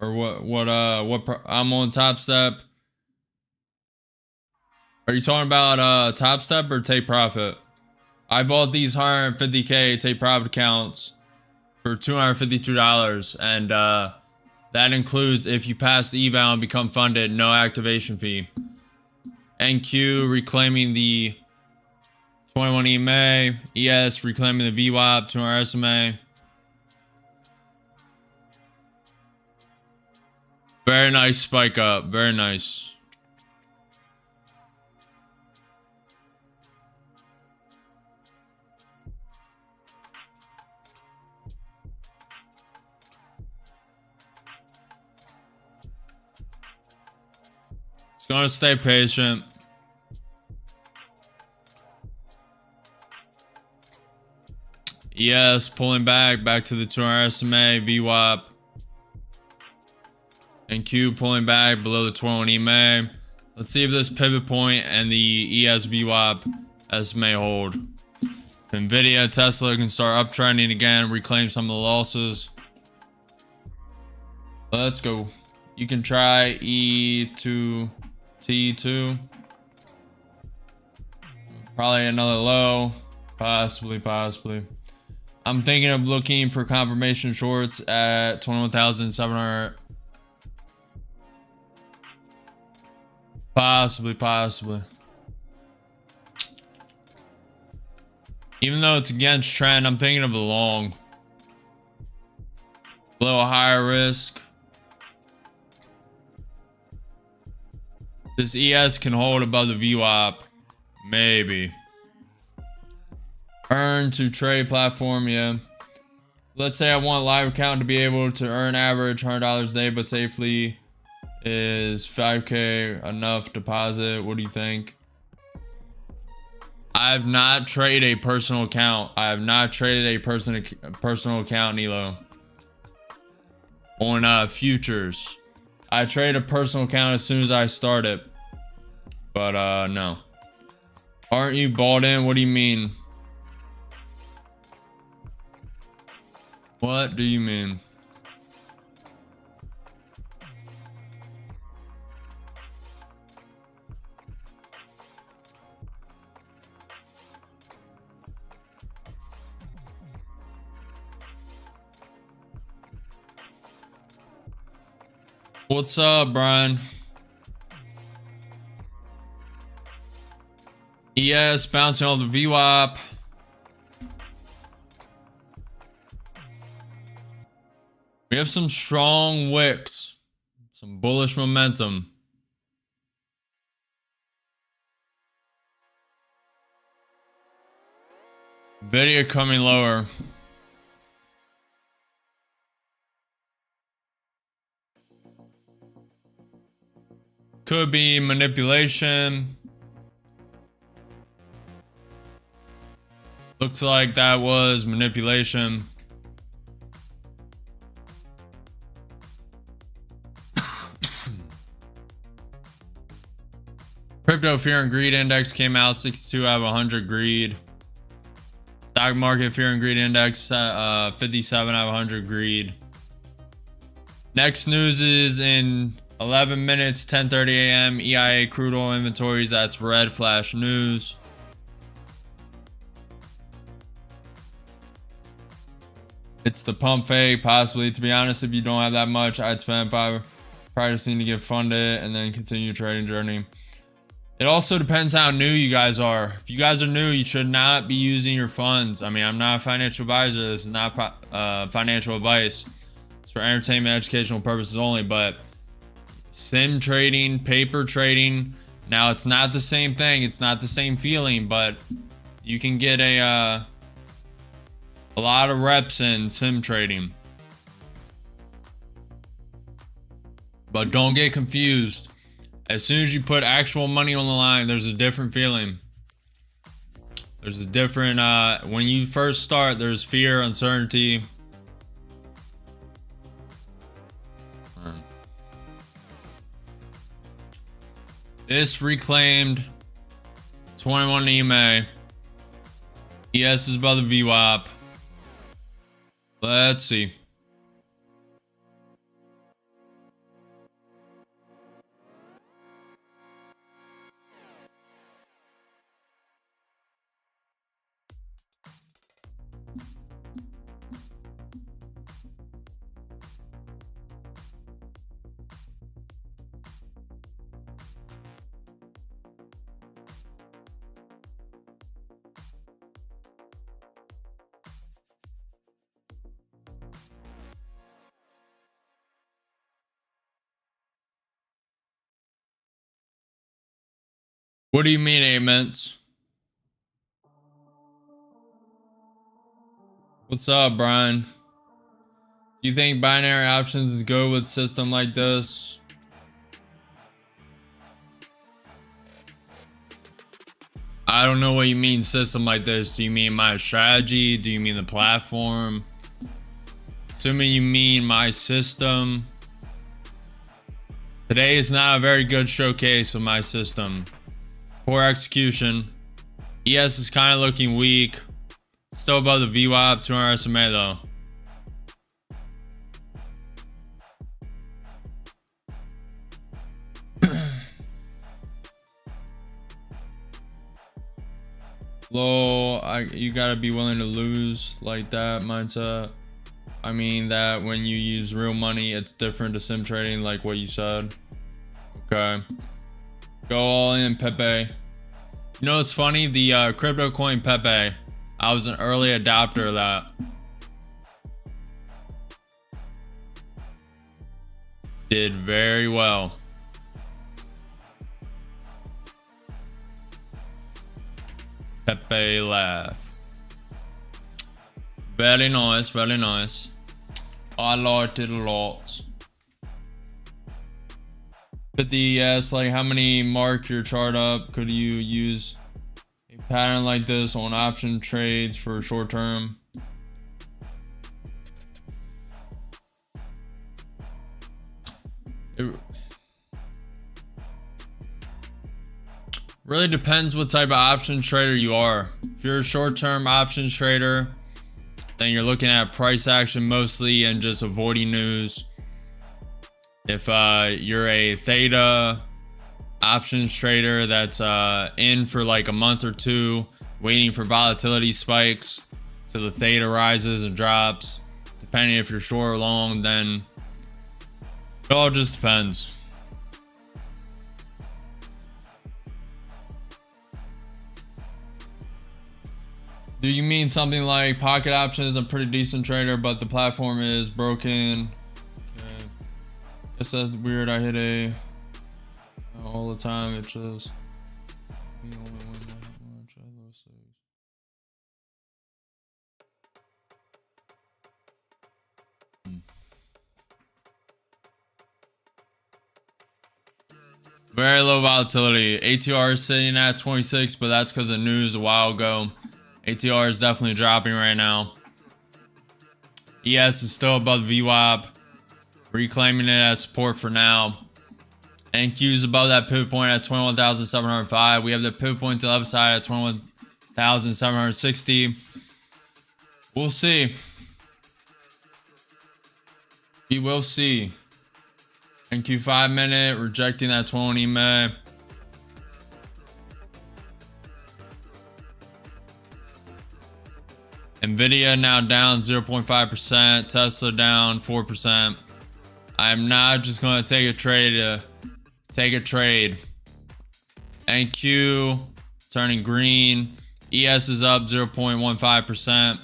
or what I'm on Top Step? Are you talking about Top Step or take profit? I bought these 150k take profit accounts for $252, and that includes if you pass the eval and become funded, no activation fee. NQ reclaiming the 21 EMA, ES reclaiming the VWAP, 200 SMA. Very nice spike up, very nice. It's gonna stay patient. ES pulling back to the 200 SMA, VWAP. And Q pulling back below the 21 EMA. Let's see if this pivot point and the ES VWAP SMA hold. Nvidia, Tesla can start uptrending again, reclaim some of the losses. Let's go. You can try E2, T2. Probably another low. Possibly. I'm thinking of looking for confirmation shorts at 21,700. Possibly. Even though it's against trend, I'm thinking of the long. A little higher risk. This ES can hold above the VWAP. Maybe. Earn to trade platform, yeah. Let's say I want live account to be able to earn average $100 a day, but safely. Is 5k enough deposit? What do you think? I have not traded a personal account. I have not traded a personal account, Nilo. On futures. I trade a personal account as soon as I start it. But no. Aren't you bought in? What do you mean? What do you mean? What's up, Brian? ES bouncing off the VWAP. We have some strong wicks, some bullish momentum. Video coming lower. Could be manipulation. Looks like that was manipulation. Crypto Fear and Greed Index came out 62 out of 100 greed. Stock Market Fear and Greed Index 57 out of 100 greed. Next news is in 11 minutes, 10:30 a.m. EIA crude oil inventories. That's red flash news. It's the pump fake, possibly. To be honest, if you don't have that much, I'd spend $5 practicing to get funded and then continue your trading journey. It also depends how new you guys are. If you guys are new, you should not be using your funds. I mean, I'm not a financial advisor. This is not financial advice. It's for entertainment, educational purposes only. But sim trading, paper trading, now it's not the same thing. It's not the same feeling, but you can get a lot of reps in sim trading. But don't get confused. As soon as you put actual money on the line, there's a different feeling. There's a different, when you first start, there's fear, uncertainty. This reclaimed 21 EMA. ES is above the VWAP. Let's see. What do you mean, 8 minutes? What's up, Brian? Do you think binary options is good with a system like this? I don't know what you mean system like this. Do you mean my strategy? Do you mean the platform? Assuming you mean my system. Today is not a very good showcase of my system. Poor execution. ES is kind of looking weak. Still above the VWAP, 200 SMA though. Low, you gotta be willing to lose like that mindset. I mean that when you use real money, it's different to sim trading, like what you said. Okay. Go all in, Pepe. You know, it's funny, the crypto coin Pepe, I was an early adopter of that. Did very well. Pepe laugh. Very nice, very nice. I liked it a lot. 50 ES, like how many mark your chart up? Could you use a pattern like this on option trades for short term? It really depends what type of options trader you are. If you're a short-term options trader, then you're looking at price action mostly and just avoiding news. If you're a theta options trader that's in for like a month or two, waiting for volatility spikes till the theta rises and drops, depending if you're short or long, then it all just depends. Do you mean something like pocket options is a pretty decent trader, but the platform is broken? Okay. Guess that's weird. I hit a all the time. It just we only win that much. I love saves. Very low volatility. ATR is sitting at 26, but that's because of news a while ago. ATR is definitely dropping right now. ES is still above VWAP, reclaiming it as support for now. NQ is above that pivot point at 21,705. We have the pivot point to the upside at 21,760. We'll see. We will see. NQ 5-minute rejecting that 20 EMA. Nvidia now down 0.5%. Tesla down 4%. I'm not just going to take a trade to take a trade. NQ turning green. ES is up 0.15%.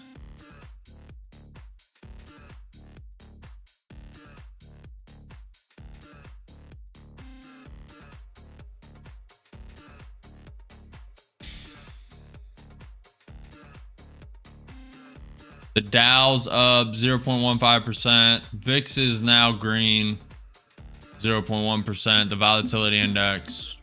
The Dow's up 0.15%. VIX is now green 0.1%. The volatility index.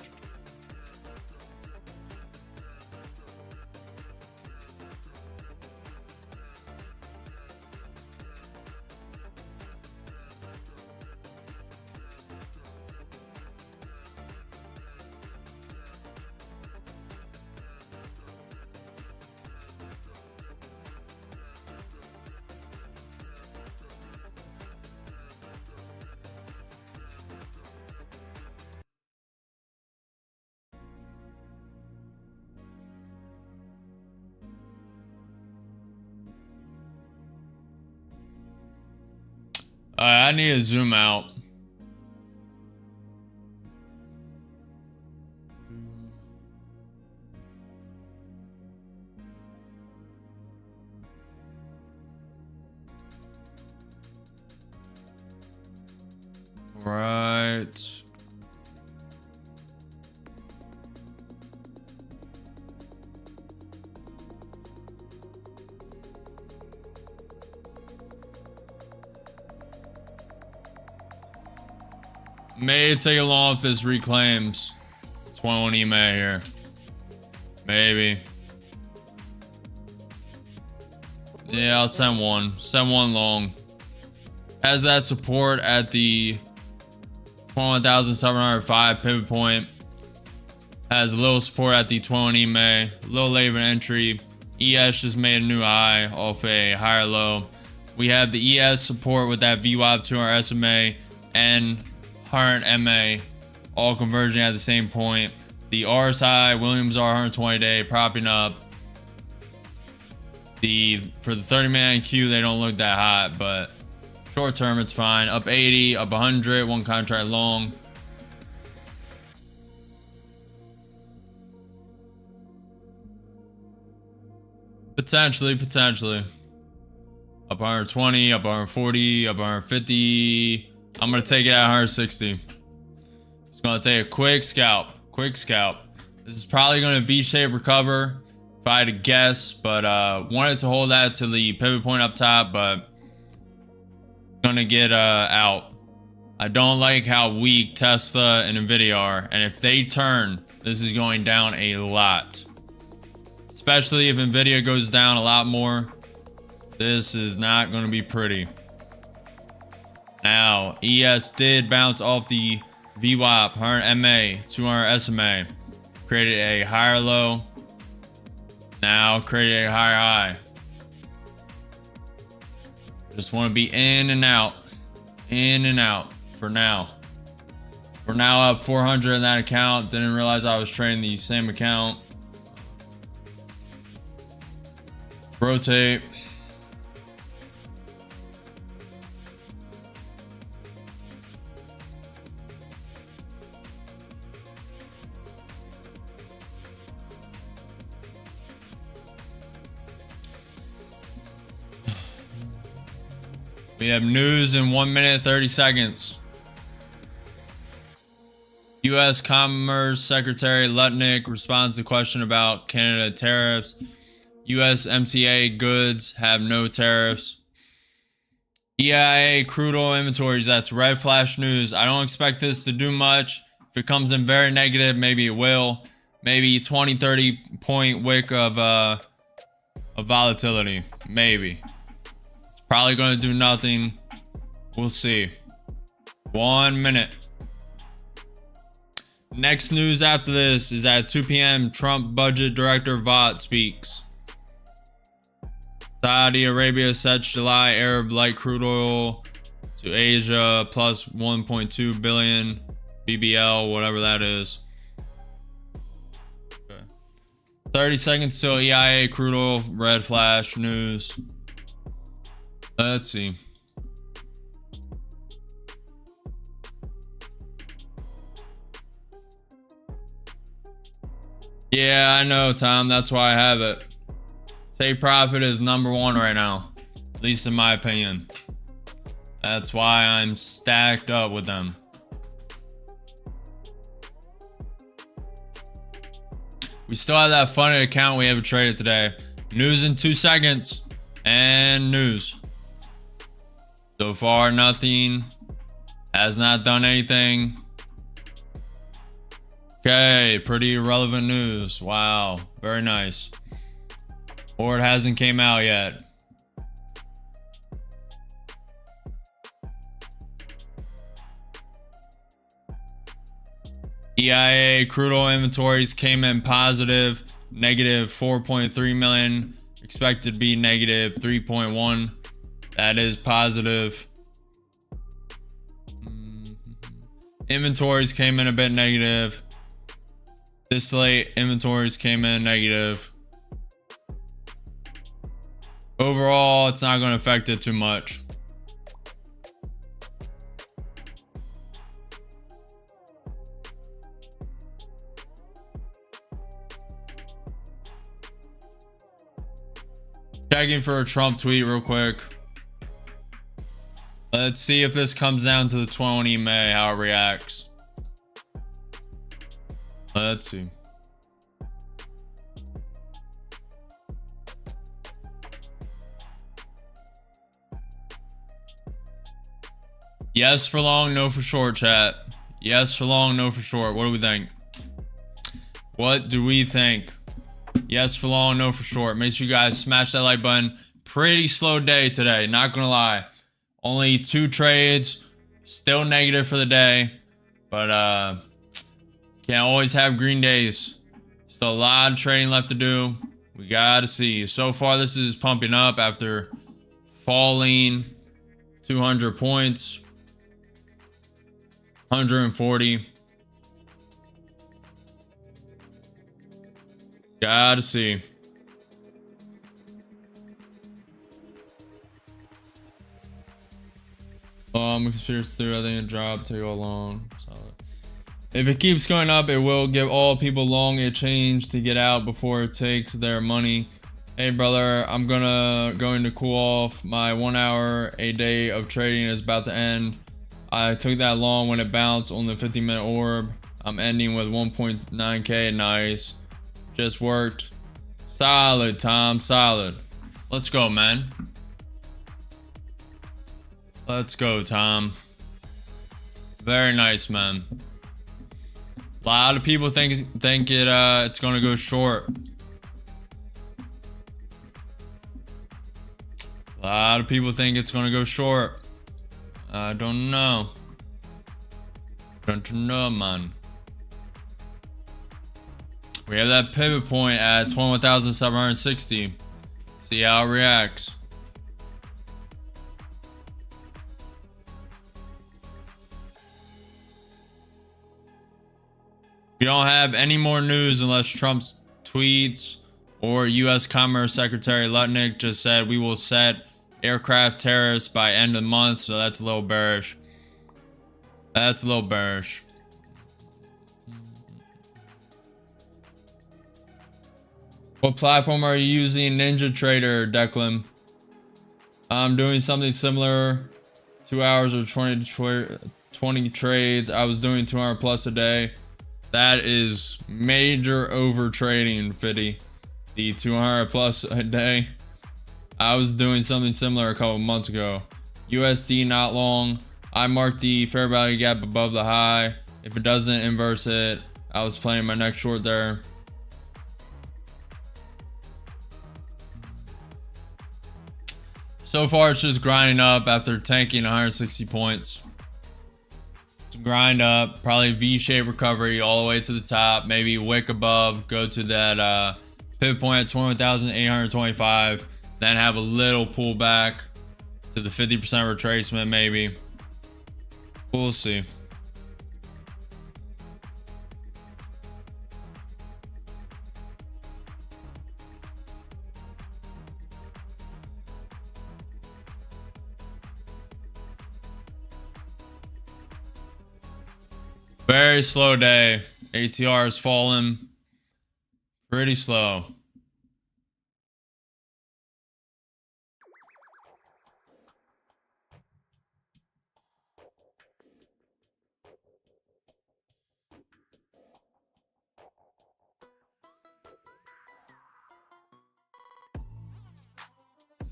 I need to zoom out. Right. May take a long if this reclaims 21 EMA here. Maybe. Yeah, I'll send one. Send one long. Has that support at the 21,705 pivot point. Has a little support at the 20 EMA. A little late of an entry. ES just made a new high off a higher low. We have the ES support with that VWAP to our SMA and current MA all converging at the same point. The RSI, Williams R 120 day propping up. For the 30-minute NQ, they don't look that hot, but short term it's fine. Up 80, up 100, one contract long. Potentially. Up 120, up 140, up 150. I'm going to take it at 160. Just going to take a quick scalp. This is probably going to V-shape recover if I had to guess, but wanted to hold that to the pivot point up top, but going to get out. I don't like how weak Tesla and Nvidia are, and if they turn, this is going down a lot. Especially if Nvidia goes down a lot more. This is not going to be pretty. Now, ES did bounce off the VWAP, 100 MA, 200 SMA. Created a higher low. Now created a higher high. Just want to be in and out for now. We're now up 400 in that account. Didn't realize I was trading the same account. Rotate. We have news in 1 minute 30 seconds. U.S. Commerce Secretary Lutnick responds to question about Canada tariffs. U.S. MCA goods have no tariffs. EIA crude oil inventories, that's red flash news. I don't expect this to do much. If it comes in very negative, maybe it will. Maybe 20-30 point wick of volatility. Maybe. Probably going to do nothing. We'll see. 1 minute. Next news after this is at 2 p.m. Trump Budget Director Vought speaks. Saudi Arabia sets July Arab light crude oil to Asia plus 1.2 billion BBL, whatever that is. Okay. 30 seconds till EIA crude oil red flash news. Let's see. Yeah, I know, Tom. That's why I have it. Take profit is #1 right now, at least in my opinion. That's why I'm stacked up with them. We still have that funded account we haven't traded today. News in 2 seconds. And news. So far, nothing. Has not done anything. Okay, pretty irrelevant news. Wow, very nice. Or it hasn't came out yet. EIA crude oil inventories came in positive, negative 4.3 million, expected to be negative 3.1. That is positive. Inventories came in a bit negative. Distillate inventories came in negative. Overall, it's not going to affect it too much. Checking for a Trump tweet real quick. Let's see if this comes down to the 20 May, how it reacts. Let's see. Yes for long, no for short, chat. Yes for long, no for short. What do we think? What do we think? Yes for long, no for short. Make sure you guys smash that like button. Pretty slow day today, not gonna lie. Only 2 trades, still negative for the day, but can't always have green days. Still a lot of trading left to do. We gotta see. So far, this is pumping up after falling 200 points, 140. Gotta see. Conspiracy theory, I think it dropped take all long. Solid. If it keeps going up, it will give all people long a change to get out before it takes their money. Hey brother, I'm going to cool off. My 1 hour a day of trading is about to end. I took that long when it bounced on the 50-minute orb. I'm ending with 1.9k. Nice. Just worked. Solid, Tom. Solid. Let's go, man. Let's go, Tom. Very nice, man. A lot of people think it's gonna go short. A lot of people think it's gonna go short. I don't know. Don't know, man. We have that pivot point at 21,760. See how it reacts. We don't have any more news unless Trump's tweets or U.S. Commerce Secretary Lutnick just said we will set aircraft tariffs by end of the month. So that's a little bearish. That's a little bearish. What platform are you using? Ninja Trader, Declan. I'm doing something similar. 2 hours or 20 trades. I was doing 200 plus a day. That is major over trading, Fitty. The 200 plus a day. I was doing something similar a couple months ago. USD not long. I marked the fair value gap above the high. If it doesn't inverse it, I was playing my next short there. So far, it's just grinding up after tanking 160 points. Grind up, probably V-shaped recovery all the way to the top, maybe wick above, go to that pivot point at 21,825, then have a little pullback to the 50% retracement maybe. We'll see. Very slow day. ATR is falling pretty slow.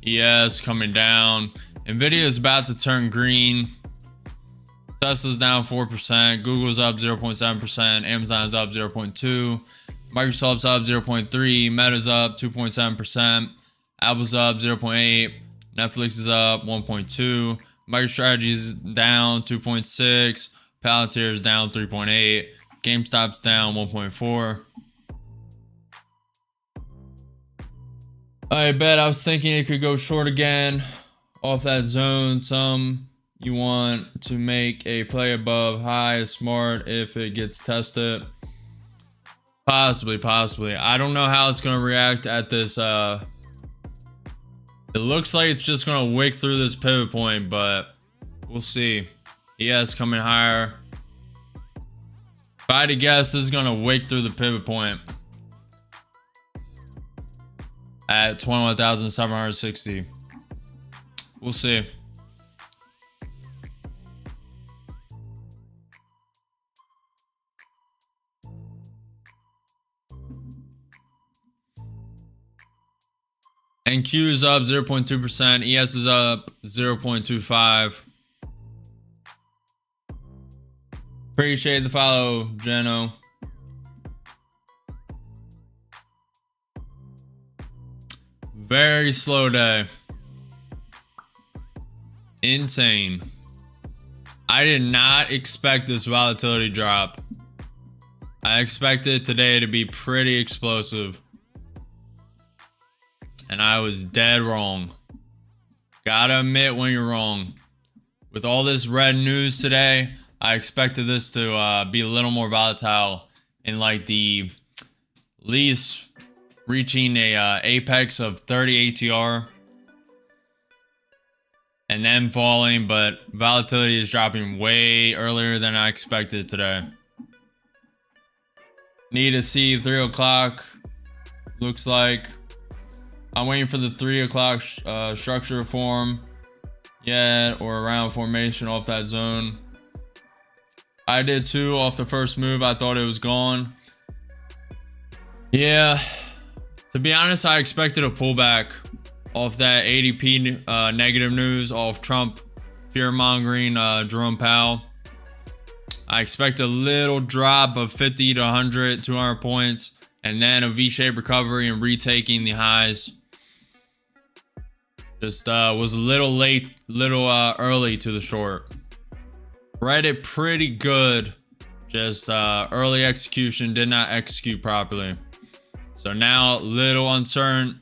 ES coming down. Nvidia is about to turn green. Tesla's down 4%. Google's up 0.7%. Amazon's up 0.2%. Microsoft's up 0.3%. Meta's up 2.7%. Apple's up 0.8%. Netflix is up 1.2%. MicroStrategy's down 2.6%. Palantir's down 3.8%. GameStop's down 1.4%. I bet I was thinking it could go short again off that zone. You want to make a play above high is smart if it gets tested. Possibly. I don't know how it's going to react at this. It looks like it's just going to wick through this pivot point, but we'll see. ES coming higher. If I had to guess, this is going to wick through the pivot point at 21,760. We'll see. NQ is up 0.2%. ES is up 0.25%. Appreciate the follow, Jeno. Very slow day. Insane. I did not expect this volatility drop. I expected today to be pretty explosive. And I was dead wrong. Gotta admit when you're wrong. With all this red news today, I expected this to be a little more volatile in like the least reaching a apex of 30 ATR and then falling, but volatility is dropping way earlier than I expected today. Need to see 3 o'clock. Looks like I'm waiting for the 3 o'clock structure form yet, or around formation off that zone. I did too off the first move. I thought it was gone. Yeah, to be honest, I expected a pullback off that ADP negative news off Trump fear-mongering Jerome Powell. I expect a little drop of 50 to 100, 200 points, and then a V-shaped recovery and retaking the highs. Just was a little late, early to the short. Read it pretty good. Just early execution, did not execute properly. So now, little uncertain.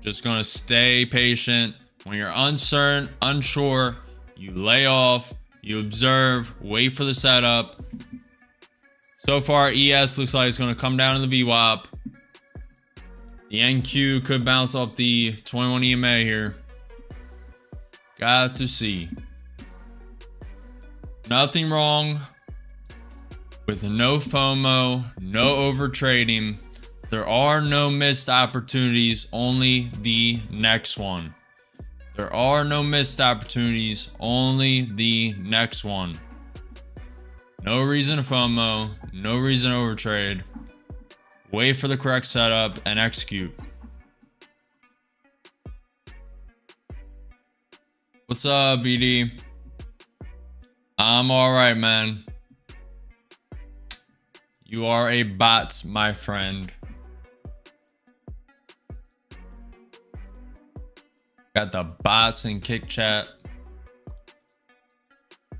Just gonna stay patient. When you're uncertain, unsure, you lay off, you observe, wait for the setup. So far, ES looks like it's gonna come down in the VWAP. The NQ could bounce off the 21 EMA here. Got to see. Nothing wrong with no FOMO, no over trading. There are no missed opportunities, only the next one. There are no missed opportunities, only the next one. No reason to FOMO, no reason to overtrade. Wait for the correct setup and execute. What's up, VD? I'm alright, man. You are a bot, my friend. Got the bots in kick chat.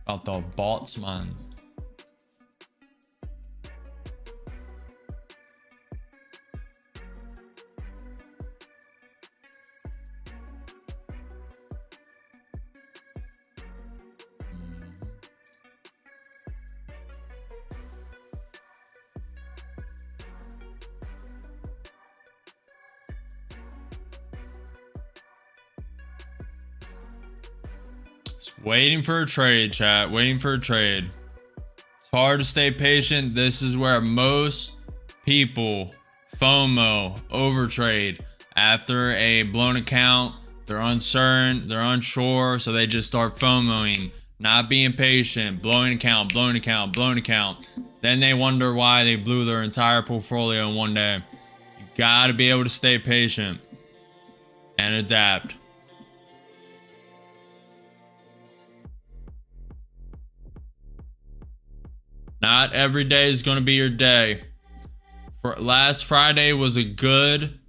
Got the bots, man. Just waiting for a trade, chat. Waiting for a trade. It's hard to stay patient. This is where most people FOMO, overtrade. After a blown account, they're uncertain, they're unsure, so they just start FOMOing, not being patient, blowing account, blowing account, blowing account. Then they wonder why they blew their entire portfolio in one day. You gotta be able to stay patient and adapt. Not every day is gonna be your day. Last Friday was a good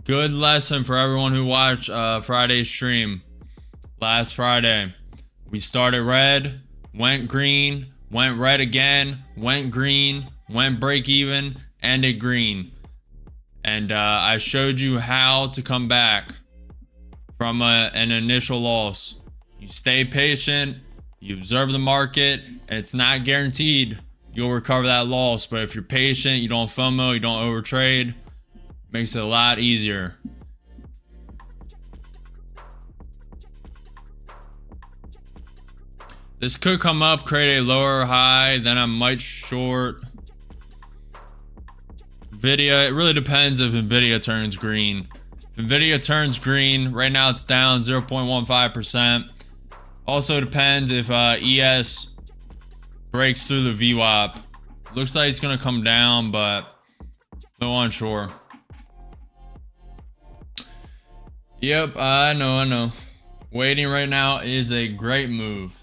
lesson for everyone who watched Friday's stream. Last Friday, we started red, went green, went red again, went green, went break even, ended green. And I showed you how to come back from an initial loss. You stay patient, you observe the market, and it's not guaranteed you'll recover that loss. But if you're patient, you don't FOMO, you don't overtrade, makes it a lot easier. This could come up, create a lower high, then I might short. Nvidia, it really depends if Nvidia turns green. If Nvidia turns green, right now it's down 0.15%. Also depends if ES breaks through the VWAP. Looks like it's gonna come down, but no unsure. Yep, I know. Waiting right now is a great move.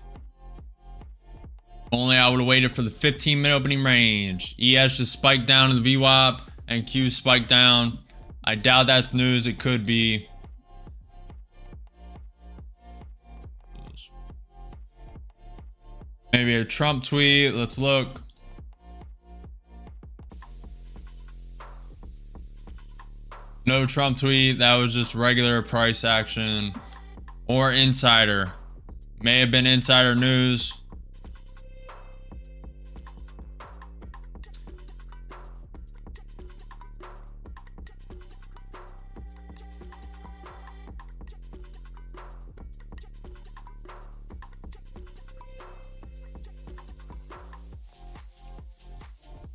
Only I would have waited for the 15-minute opening range. ES just spiked down to the VWAP and Q spiked down. I doubt that's news. It could be. Maybe a Trump tweet. Let's look. No Trump tweet. That was just regular price action or insider. May have been insider news.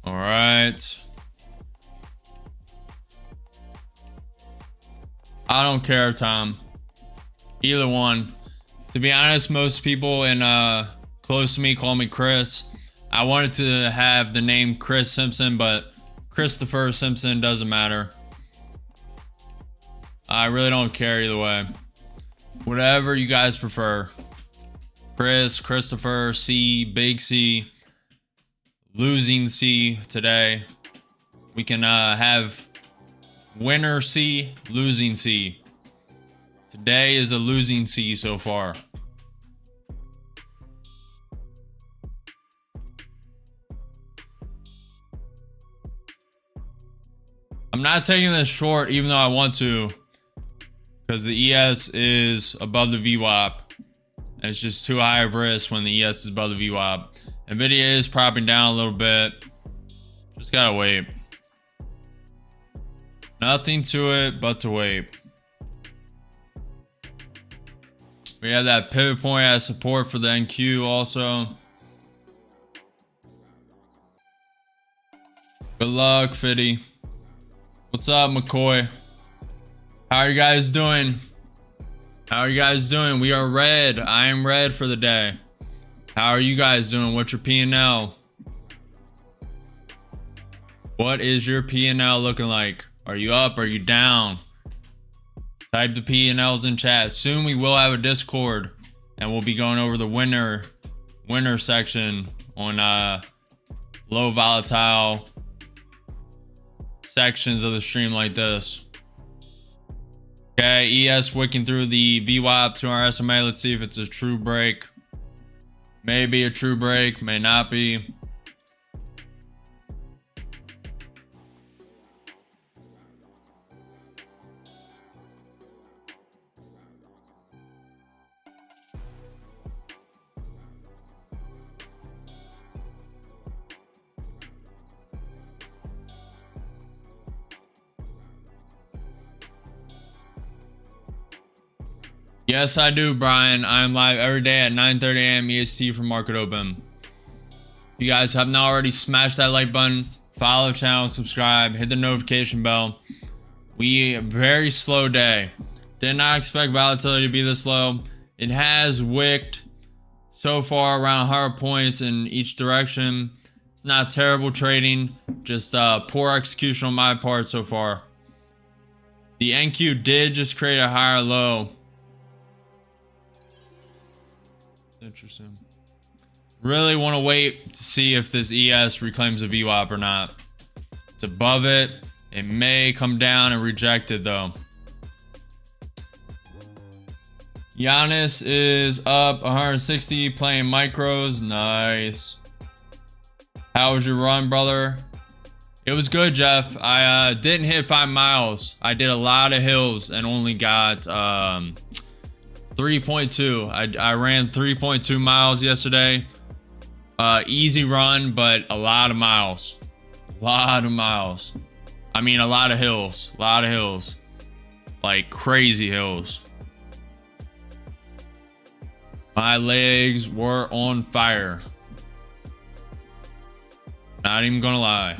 All right. I don't care, Tom. Either one. To be honest, most people in close to me call me Chris. I wanted to have the name Chris Simpson, but Christopher Simpson doesn't matter. I really don't care either way. Whatever you guys prefer. Chris, Christopher, C, Big C. Losing C today. We can have winner C, losing C. Today is a losing C so far. I'm not taking this short even though I want to, because the ES is above the VWAP. And it's just too high of risk when the ES is above the VWAP. Nvidia is propping down a little bit. Just gotta wait. Nothing to it but to wait. We have that pivot point as support for the NQ also. Good luck, Fitty. What's up, McCoy? How are you guys doing? How are you guys doing? We are red. I am red for the day. How are you guys doing? What's your P&L? What is your P&L looking like? Are you up? Are you down? Type the P&Ls in chat. Soon we will have a Discord and we'll be going over the winner section on low volatile sections of the stream like this. Okay, ES wicking through the VWAP to our SMA. Let's see if it's a true break. Maybe a true break, may not be. Yes, I do, Brian. I am live every day at 9:30 a.m. EST for Market Open. If you guys have not already, smash that like button, follow the channel, subscribe, hit the notification bell. Very slow day. Did not expect volatility to be this low. It has wicked so far around 100 points in each direction. It's not terrible trading, just poor execution on my part so far. The NQ did just create a higher low. Interesting. Really want to wait to see if this ES reclaims a VWAP or not. It's above it. It may come down and reject it though. Giannis is up 160 playing micros. Nice. How was your run, brother? It was good, Jeff. I didn't hit 5 miles. I did a lot of hills and only got 3.2. I ran 3.2 miles yesterday. Easy run, but a lot of miles. I mean, a lot of hills. Like crazy hills. My legs were on fire. Not even gonna lie.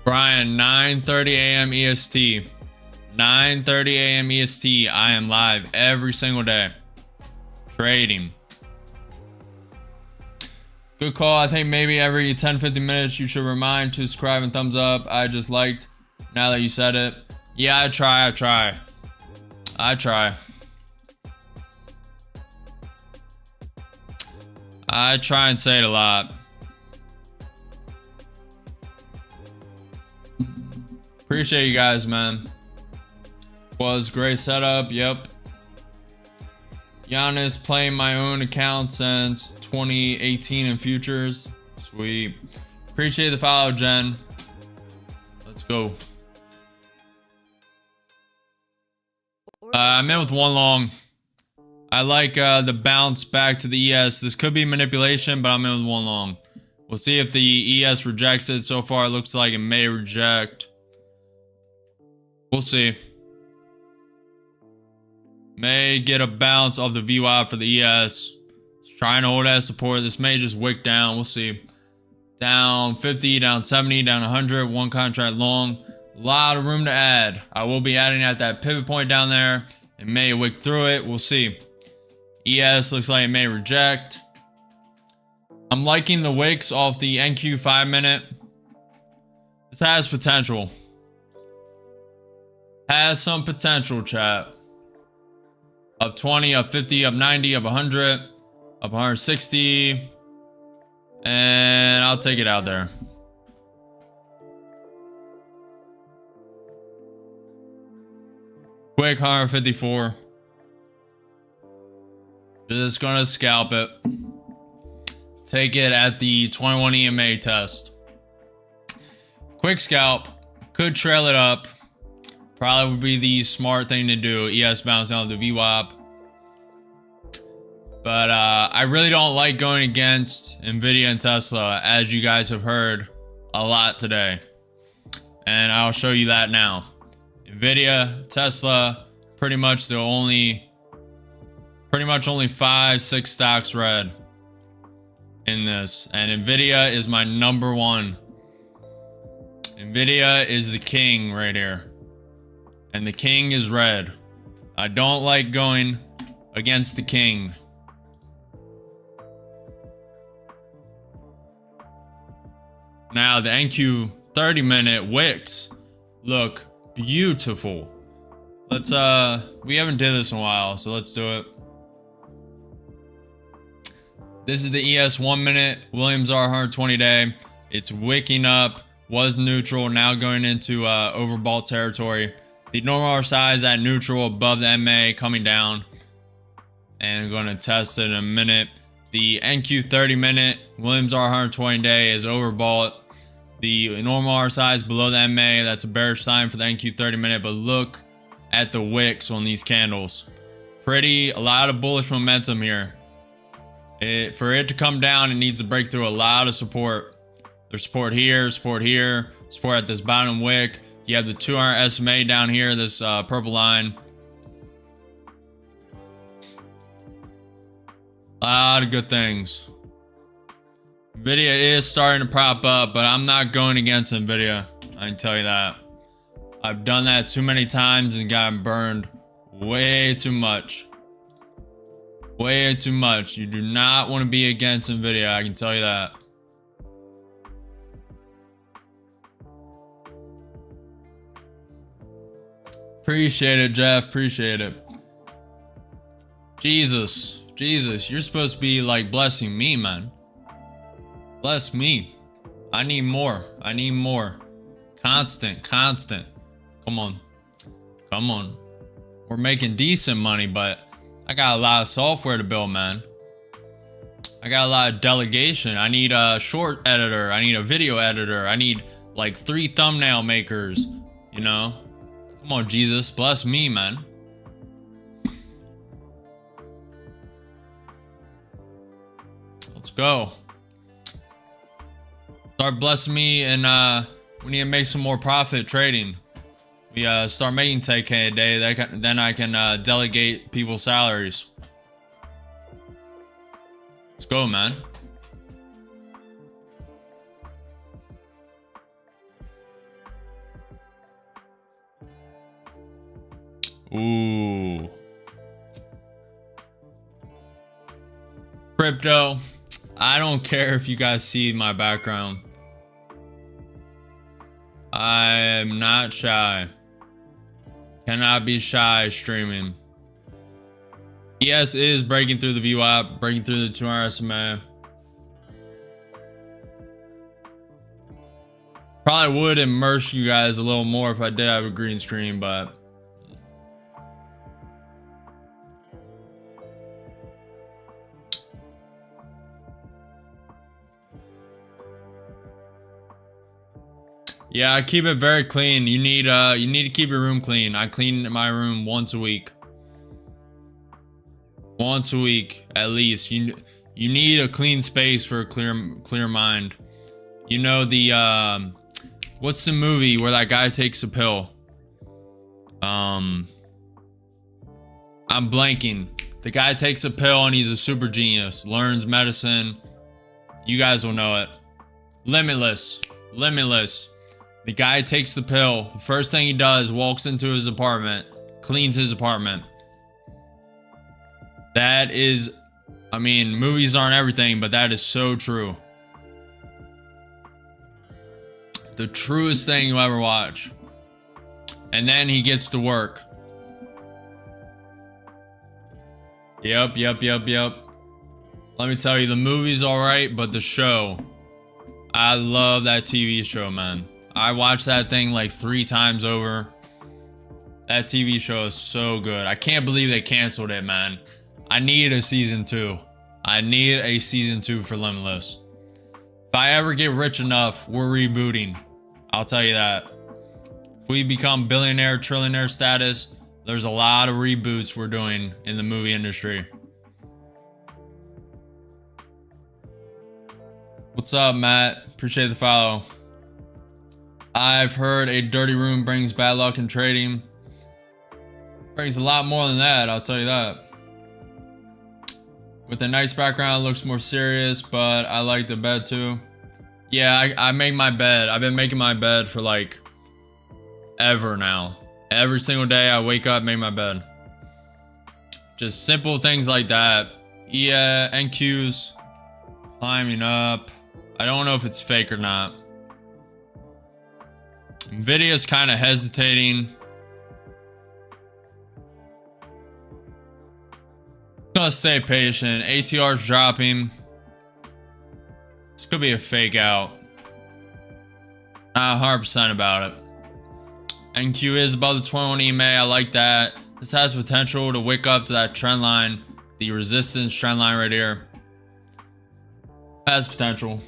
Brian, 9:30 a.m. EST. 9:30 a.m. EST. I am live every single day. Trading. Good call. I think maybe every 10-15 minutes you should remind to subscribe and thumbs up. I just liked now that you said it. Yeah, I try. I try and say it a lot. Appreciate you guys, man. Was great setup. Yep. Giannis playing my own account since 2018 in futures. Sweet. Appreciate the follow, Jen. Let's go. I'm in with one long. I like the bounce back to the ES. This could be manipulation, but I'm in with one long. We'll see if the ES rejects it. So far, it looks like it may reject. We'll see. May get a bounce off the VWAP for the ES. It's trying to hold as support. This may just wick down. We'll see. Down 50, down 70, down 100. One contract long. A lot of room to add. I will be adding at that pivot point down there. It may wick through it. We'll see. ES looks like it may reject. I'm liking the wicks off the NQ 5-minute. This has potential. Has some potential, chat. Up 20, up 50, up 90, up 100, up 160. And I'll take it out there. Quick 154. Just gonna scalp it. Take it at the 21 EMA test. Quick scalp. Could trail it up. Probably would be the smart thing to do. ES bouncing off the VWAP. But I really don't like going against Nvidia and Tesla, as you guys have heard a lot today. And I'll show you that now. Nvidia, Tesla, pretty much only 5-6 stocks red in this. And Nvidia is my number one. Nvidia is the king right here. And the king is red. I don't like going against the king. Now the NQ 30-minute wicks look beautiful. Let's we haven't did this in a while, so let's do it. This is the ES 1-minute Williams R 120 day. It's wicking up, was neutral, now going into overbought territory. The normal RSI is at neutral above the MA, coming down. And I'm going to test it in a minute. The NQ 30-minute Williams R 120 day is overbought. The normal RSI is below the MA. That's a bearish sign for the NQ 30-minute. But look at the wicks on these candles. A lot of bullish momentum here. For it to come down, it needs to break through a lot of support. There's support here, support at this bottom wick. You have the 200 SMA down here, this purple line. A lot of good things. Nvidia is starting to prop up, but I'm not going against Nvidia. I can tell you that. I've done that too many times and gotten burned way too much. Way too much. You do not want to be against Nvidia, I can tell you that. Appreciate it, Jeff. Appreciate it. Jesus, you're supposed to be like blessing me, man. Bless me. I need more. I need more. Constant. Come on. We're making decent money, but I got a lot of software to build, man. I got a lot of delegation. I need a short editor. I need a video editor. I need like 3 thumbnail makers, you know? Come on, Jesus. Bless me, man. Let's go. Start blessing me, and we need to make some more profit trading. We start making 10K a day. Then I can delegate people's salaries. Let's go, man. Ooh. Crypto. I don't care if you guys see my background. I am not shy. Cannot be shy streaming. ES is breaking through the view app, breaking through the 200 SMA. Probably would immerse you guys a little more if I did have a green screen, but yeah, I keep it very clean. You need to keep your room clean. I clean my room once a week. Once a week at least. You need a clean space for a clear mind. You know the what's the movie where that guy takes a pill? I'm blanking. The guy takes a pill and he's a super genius. Learns medicine. You guys will know it. Limitless. The guy takes the pill. The first thing he does, walks into his apartment, cleans his apartment. That is, I mean, movies aren't everything, but that is so true. The truest thing you ever watch. And then he gets to work. Yep. Let me tell you, the movie's alright, but the show, I love that TV show, man. I watched that thing like 3 times over. That TV show is so good. I can't believe they canceled it, man. I need a season 2. I need a season 2 for Limitless. If I ever get rich enough, we're rebooting. I'll tell you that. If we become billionaire, trillionaire status, there's a lot of reboots we're doing in the movie industry. What's up, Matt? Appreciate the follow. I've heard a dirty room brings bad luck in trading. Brings a lot more than that, I'll tell you that. With a nice background, it looks more serious, but I like the bed too. Yeah, I make my bed. I've been making my bed for like ever now. Every single day I wake up, make my bed. Just simple things like that. Yeah, NQs climbing up. I don't know if it's fake or not. Nvidia's kind of hesitating. Gonna stay patient. ATR's dropping. This could be a fake out. Not 100% about it. NQ is above the 21 EMA. I like that. This has potential to wick up to that trend line, the resistance trend line right here. Has potential.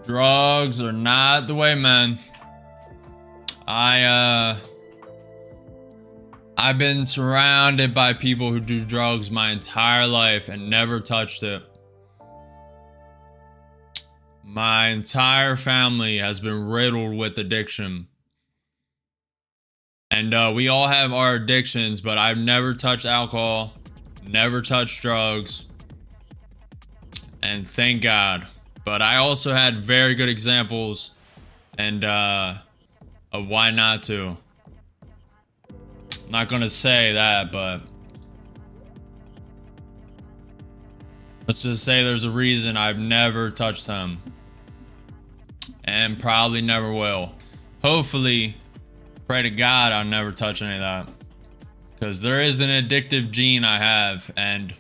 Drugs are not the way, man. I I've been surrounded by people who do drugs my entire life and never touched it. My entire family has been riddled with addiction. And we all have our addictions, but I've never touched alcohol, never touched drugs. And thank God. But I also had very good examples and of why not to. I'm not gonna say that, but let's just say there's a reason I've never touched them. And probably never will. Hopefully, pray to God I'll never touch any of that. Because there is an addictive gene I have, and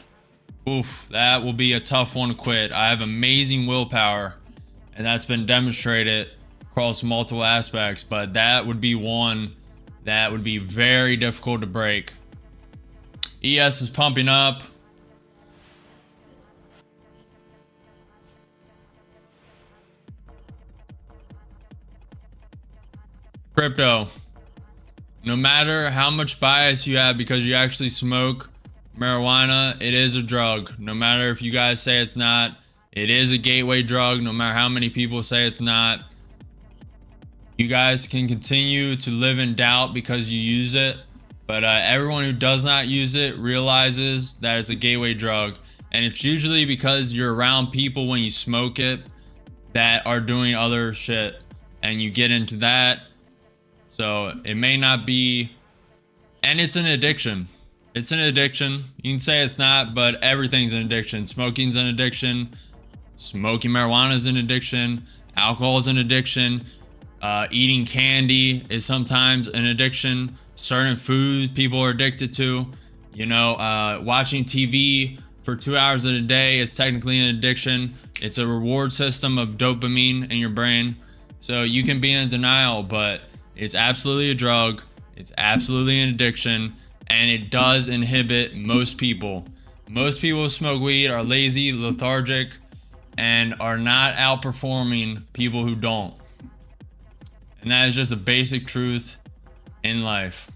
oof, that will be a tough one to quit. I have amazing willpower, and that's been demonstrated across multiple aspects, but that would be one that would be very difficult to break. ES is pumping up. Crypto. No matter how much bias you have because you actually smoke marijuana, it is a drug. No matter if you guys say it's not, it is a gateway drug. No matter how many people say it's not, you guys can continue to live in doubt because you use it. But everyone who does not use it realizes that it's a gateway drug. And it's usually because you're around people when you smoke it that are doing other shit. And you get into that. So it may not be, and it's an addiction. It's an addiction. You can say it's not, but everything's an addiction. Smoking's an addiction. Smoking marijuana is an addiction. Alcohol is an addiction. Eating candy is sometimes an addiction. Certain food people are addicted to. You know, watching TV for 2 hours a day is technically an addiction. It's a reward system of dopamine in your brain. So you can be in denial, but it's absolutely a drug. It's absolutely an addiction, and it does inhibit most people. Most people who smoke weed are lazy, lethargic, and are not outperforming people who don't. And that is just a basic truth in life.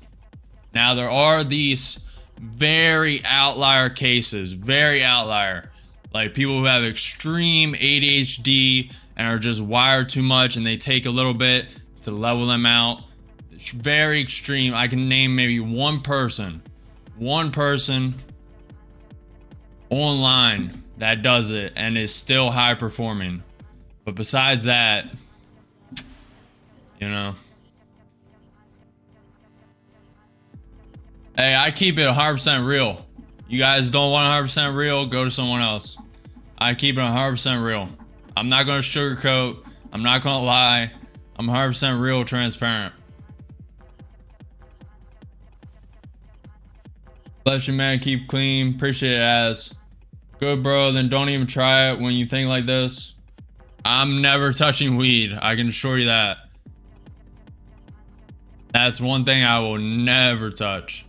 Now, there are these very outlier cases, very outlier, like people who have extreme ADHD and are just wired too much, and they take a little bit to level them out. It's very extreme. I can name maybe one person online that does it and is still high performing. But besides that, you know, hey, I keep it 100% real. You guys don't want 100% real, go to someone else. I keep it 100% real. I'm not going to sugarcoat. I'm not going to lie. I'm 100% real, transparent. Bless you, man. Keep clean. Appreciate it, as good, bro. Then don't even try it when you think like this. I'm never touching weed. I can assure you that. That's one thing I will never touch.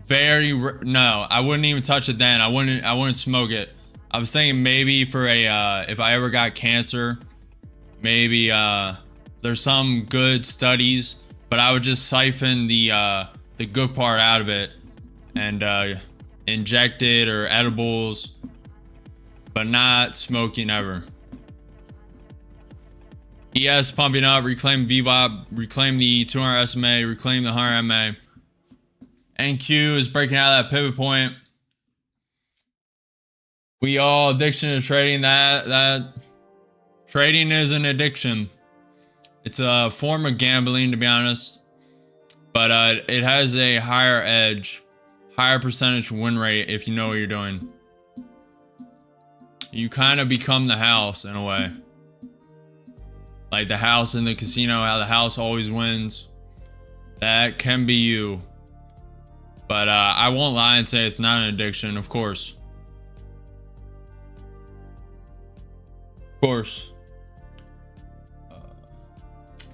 No, I wouldn't even touch it then. I wouldn't smoke it. I was thinking maybe for a if I ever got cancer, maybe there's some good studies, but I would just siphon the good part out of it and inject it or edibles, but not smoking ever. ES pumping up, reclaim VWAP, reclaim the 200 SMA, reclaim the 100 MA. NQ is breaking out of that pivot point. We all addiction to trading. That trading is an addiction. It's a form of gambling, to be honest, but it has a higher edge, higher percentage win rate if you know what you're doing. You kind of become the house in a way, like the house in the casino, how the house always wins. That can be you, but I won't lie and say it's not an addiction. Of course,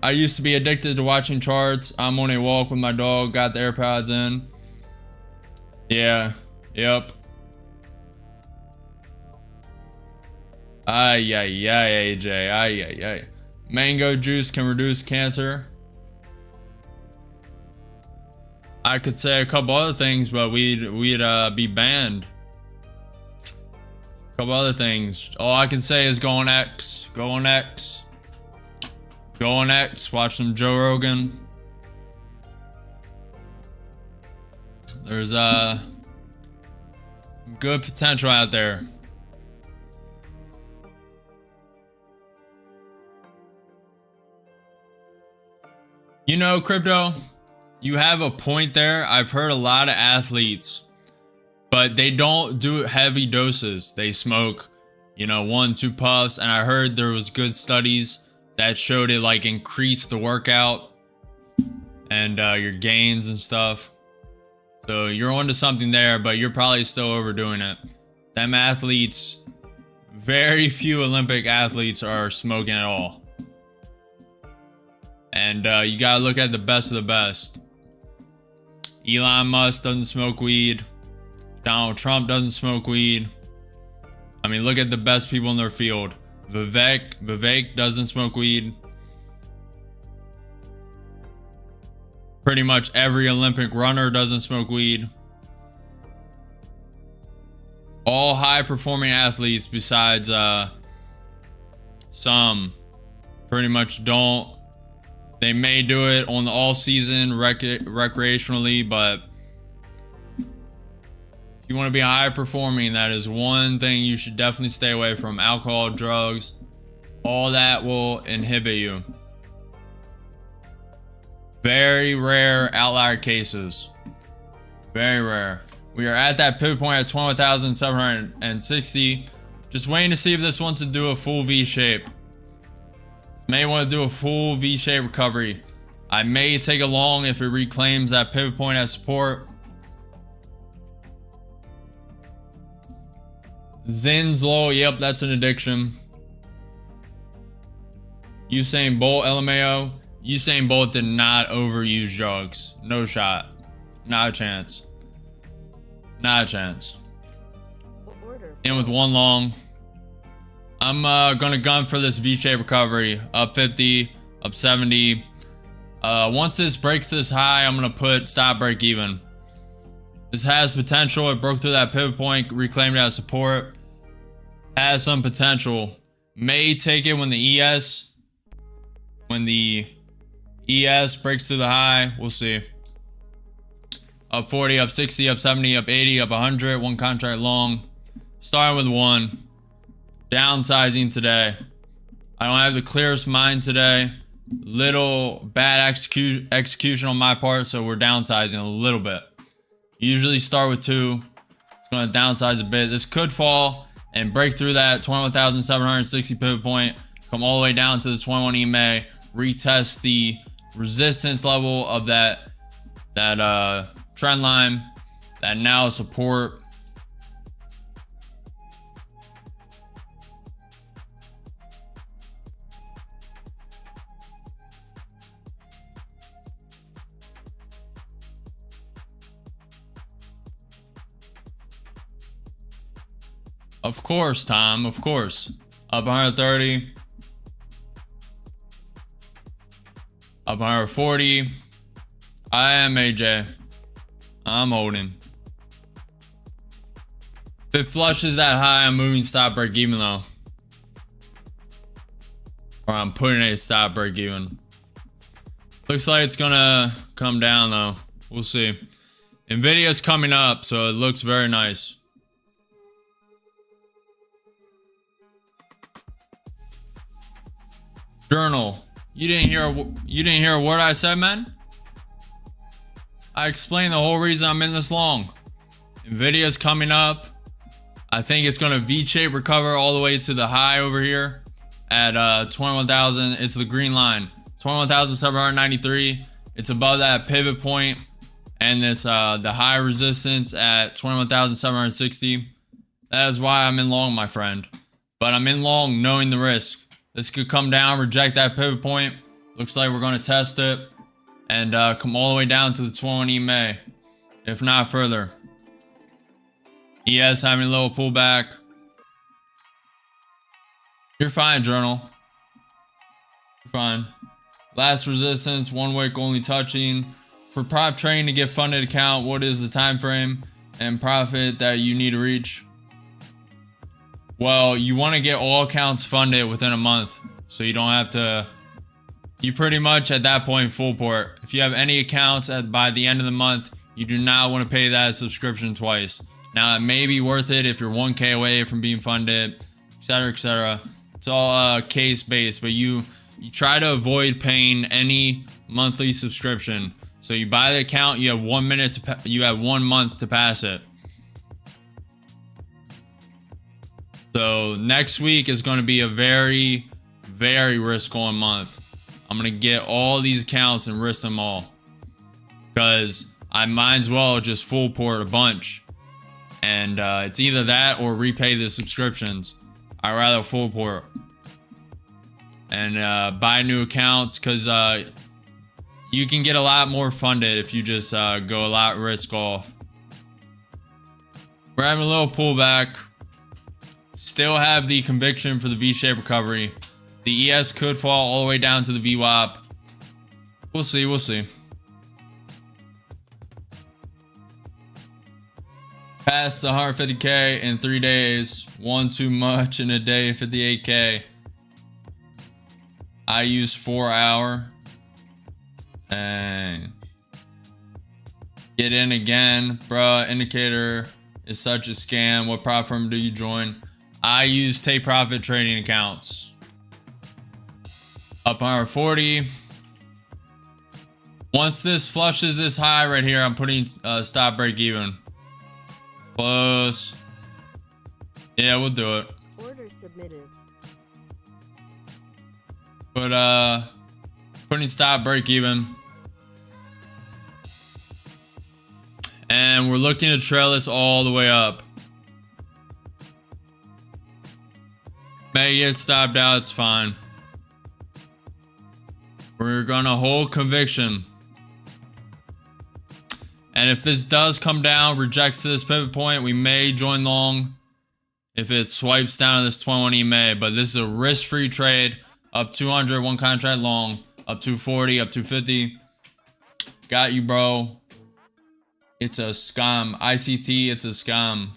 I used to be addicted to watching charts. I'm on a walk with my dog, got the AirPods in. Yeah, yep. Ay, AJ, ay. Mango juice can reduce cancer. I could say a couple other things, but we'd be banned. A couple other things. All I can say is go on X. Go on X. Go on X. Watch some Joe Rogan. There's good potential out there. You know, crypto, you have a point there. I've heard a lot of athletes, but they don't do heavy doses. They smoke, you know, 1-2 puffs. And I heard there was good studies that showed it like increased the workout and your gains and stuff. So you're onto something there, but you're probably still overdoing it. Them athletes, very few Olympic athletes are smoking at all. And you gotta look at the best of the best. Elon Musk doesn't smoke weed. Donald Trump doesn't smoke weed. I mean, look at the best people in their field. Vivek doesn't smoke weed. Pretty much every Olympic runner doesn't smoke weed. All high-performing athletes besides some pretty much don't. They may do it on the all-season recreationally, but if you want to be high-performing, that is one thing you should definitely stay away from. Alcohol, drugs, all that will inhibit you. Very rare outlier cases. Very rare. We are at that pivot point at 21,760. Just waiting to see if this wants to do a full V shape. May want to do a full V-shaped recovery. I may take a long if it reclaims that pivot point as support. Zin's low. Yep, that's an addiction. Usain Bolt, LMAO. Usain Bolt did not overuse drugs. No shot. Not a chance. Not a chance. In with one long. I'm gonna gun for this V-shaped recovery. Up 50, up 70. Once this breaks this high, I'm gonna put stop break even. This has potential. It broke through that pivot point, reclaimed it as support. Has some potential. May take it when the ES breaks through the high. We'll see. Up 40, up 60, up 70, up 80, up 100. One contract long. Starting with one. Downsizing today. I don't have the clearest mind today. Little bad execution on my part, so we're downsizing a little bit. Usually start with two. It's going to downsize a bit. This could fall and break through that 21,760 pivot point. Come all the way down to the 21 EMA. Retest the resistance level of that trend line. That now support. Of course, Tom, of course. Up 130. Up 140. I am AJ. I'm holding. If it flushes that high, I'm moving stop break even though. Or I'm putting a stop break even. Looks like it's gonna come down though. We'll see. Nvidia's coming up, so it looks very nice. Journal. You didn't hear a word I said, man? I explained the whole reason I'm in this long. Nvidia's coming up. I think it's gonna V-shape recover all the way to the high over here at 21,000. It's the green line. 21,793. It's above that pivot point and this the high resistance at 21,760. That is why I'm in long, my friend. But I'm in long knowing the risk. This could come down, reject that pivot point. Looks like we're going to test it and come all the way down to the 20 EMA, if not further. ES having a little pullback. You're fine, Journal. You're fine. Last resistance, 1 wick only touching for prop trading to get funded account, what is the time frame and profit that you need to reach? Well, you want to get all accounts funded within a month, so you don't have to. You pretty much at that point full port. If you have any accounts by the end of the month, you do not want to pay that subscription twice. Now, it may be worth it if you're 1K away from being funded, etc., etc. It's all case based, but you try to avoid paying any monthly subscription. So you buy the account, you have 1 minute you have 1 month to pass it. So next week is going to be a very, very risk-on month. I'm going to get all these accounts and risk them all, because I might as well just full port a bunch. And it's either that or repay the subscriptions. I'd rather full port and buy new accounts, because you can get a lot more funded if you just go a lot risk off. We're having a little pullback. Still have the conviction for the V-shaped recovery. The ES could fall all the way down to the VWAP. We'll see, we'll see. Past the 150K in 3 days. One too much in a day, 58K. I use 4 hour. And get in again. Bruh, indicator is such a scam. What prop firm do you join? I use take profit trading accounts. Up 140. Once this flushes this high right here, I'm putting stop break even. Close. Yeah, we'll do it. Order submitted. But putting stop break even. And we're looking to trail this all the way up. May get stopped out, it's fine. We're gonna hold conviction. And if this does come down, rejects this pivot point, we may join long. If it swipes down to this 21 EMA, but this is a risk-free trade. Up 200, one contract long. Up 240, up 250. Got you, bro. It's a scam. ICT, it's a scam.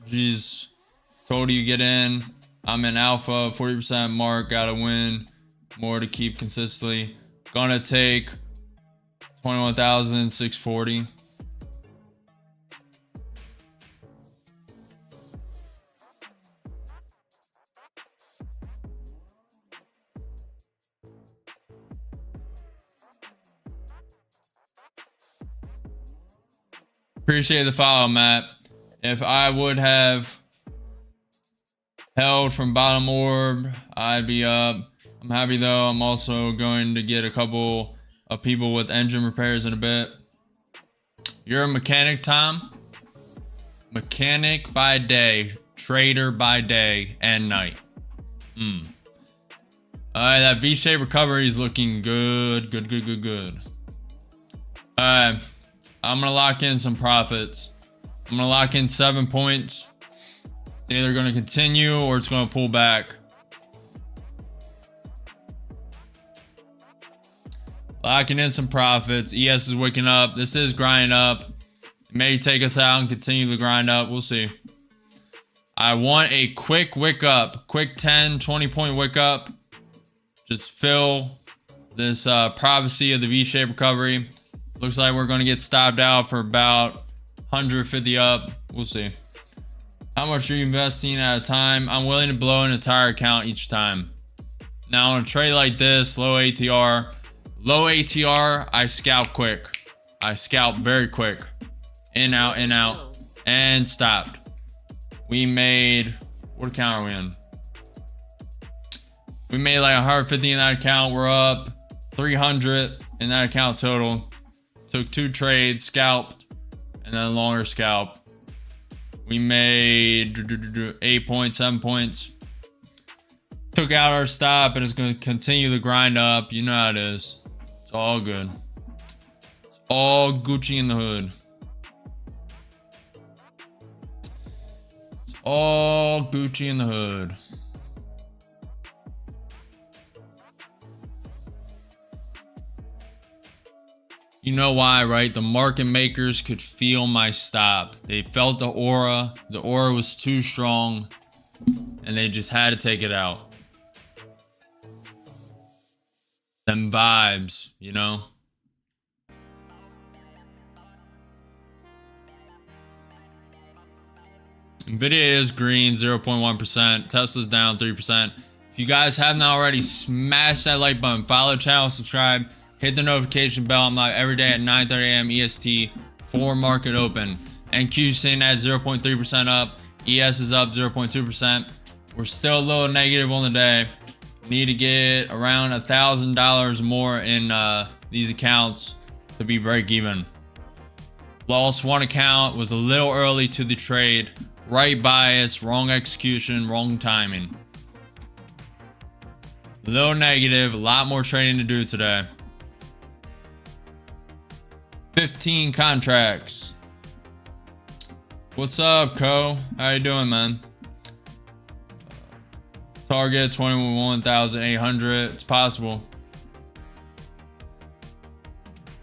Jeez. Cody, you get in. I'm in alpha, 40% mark, gotta win. More to keep consistently. Gonna take 21,640. Appreciate the follow, Matt. If I would have held from bottom orb, I'd be up. I'm happy though. I'm also going to get a couple of people with engine repairs in a bit. You're a mechanic, Tom? Mechanic by day, trader by day and night. Alright, that V-shaped recovery is looking good. Good. Alright, I'm gonna lock in some profits. I'm gonna lock in 7 points. It's either gonna continue or it's gonna pull back. Locking in some profits. ES is waking up. This is grinding up. It may take us out and continue to grind up. We'll see. I want a quick wick up. Quick 10, 20 point wick up. Just fill this prophecy of the V-shaped recovery. Looks like we're going to get stopped out for about 150 up. We'll see. How much are you investing at a time? I'm willing to blow an entire account each time. Now on a trade like this, low ATR. Low ATR, I scalp quick. I scalp very quick. In, out, and stopped. We made, what account are we in? We made like 150 in that account. We're up 300 in that account total. Took 2 trades, scalped, and then a longer scalp. We made 8 points, 7 points. Took out our stop and it's going to continue to grind up. You know how it is. It's all good. It's all Gucci in the hood. It's all Gucci in the hood. You know why, right? The market makers could feel my stop. They felt the aura. The aura was too strong, and they just had to take it out. Them vibes, you know? Nvidia is green, 0.1%. Tesla's down 3%. If you guys haven't already, smash that like button, follow the channel, subscribe, hit the notification bell. I'm live every day at 9:30 a.m. EST for market open. NQ sitting at 0.3% up. ES is up 0.2%. We're still a little negative on the day. Need to get around $1,000 more in these accounts to be break even. Lost one account, was a little early to the trade. Right bias, wrong execution, wrong timing. A little negative, a lot more trading to do today. 15 contracts. What's up, Co? How you doing, man? Target 21,800. It's possible.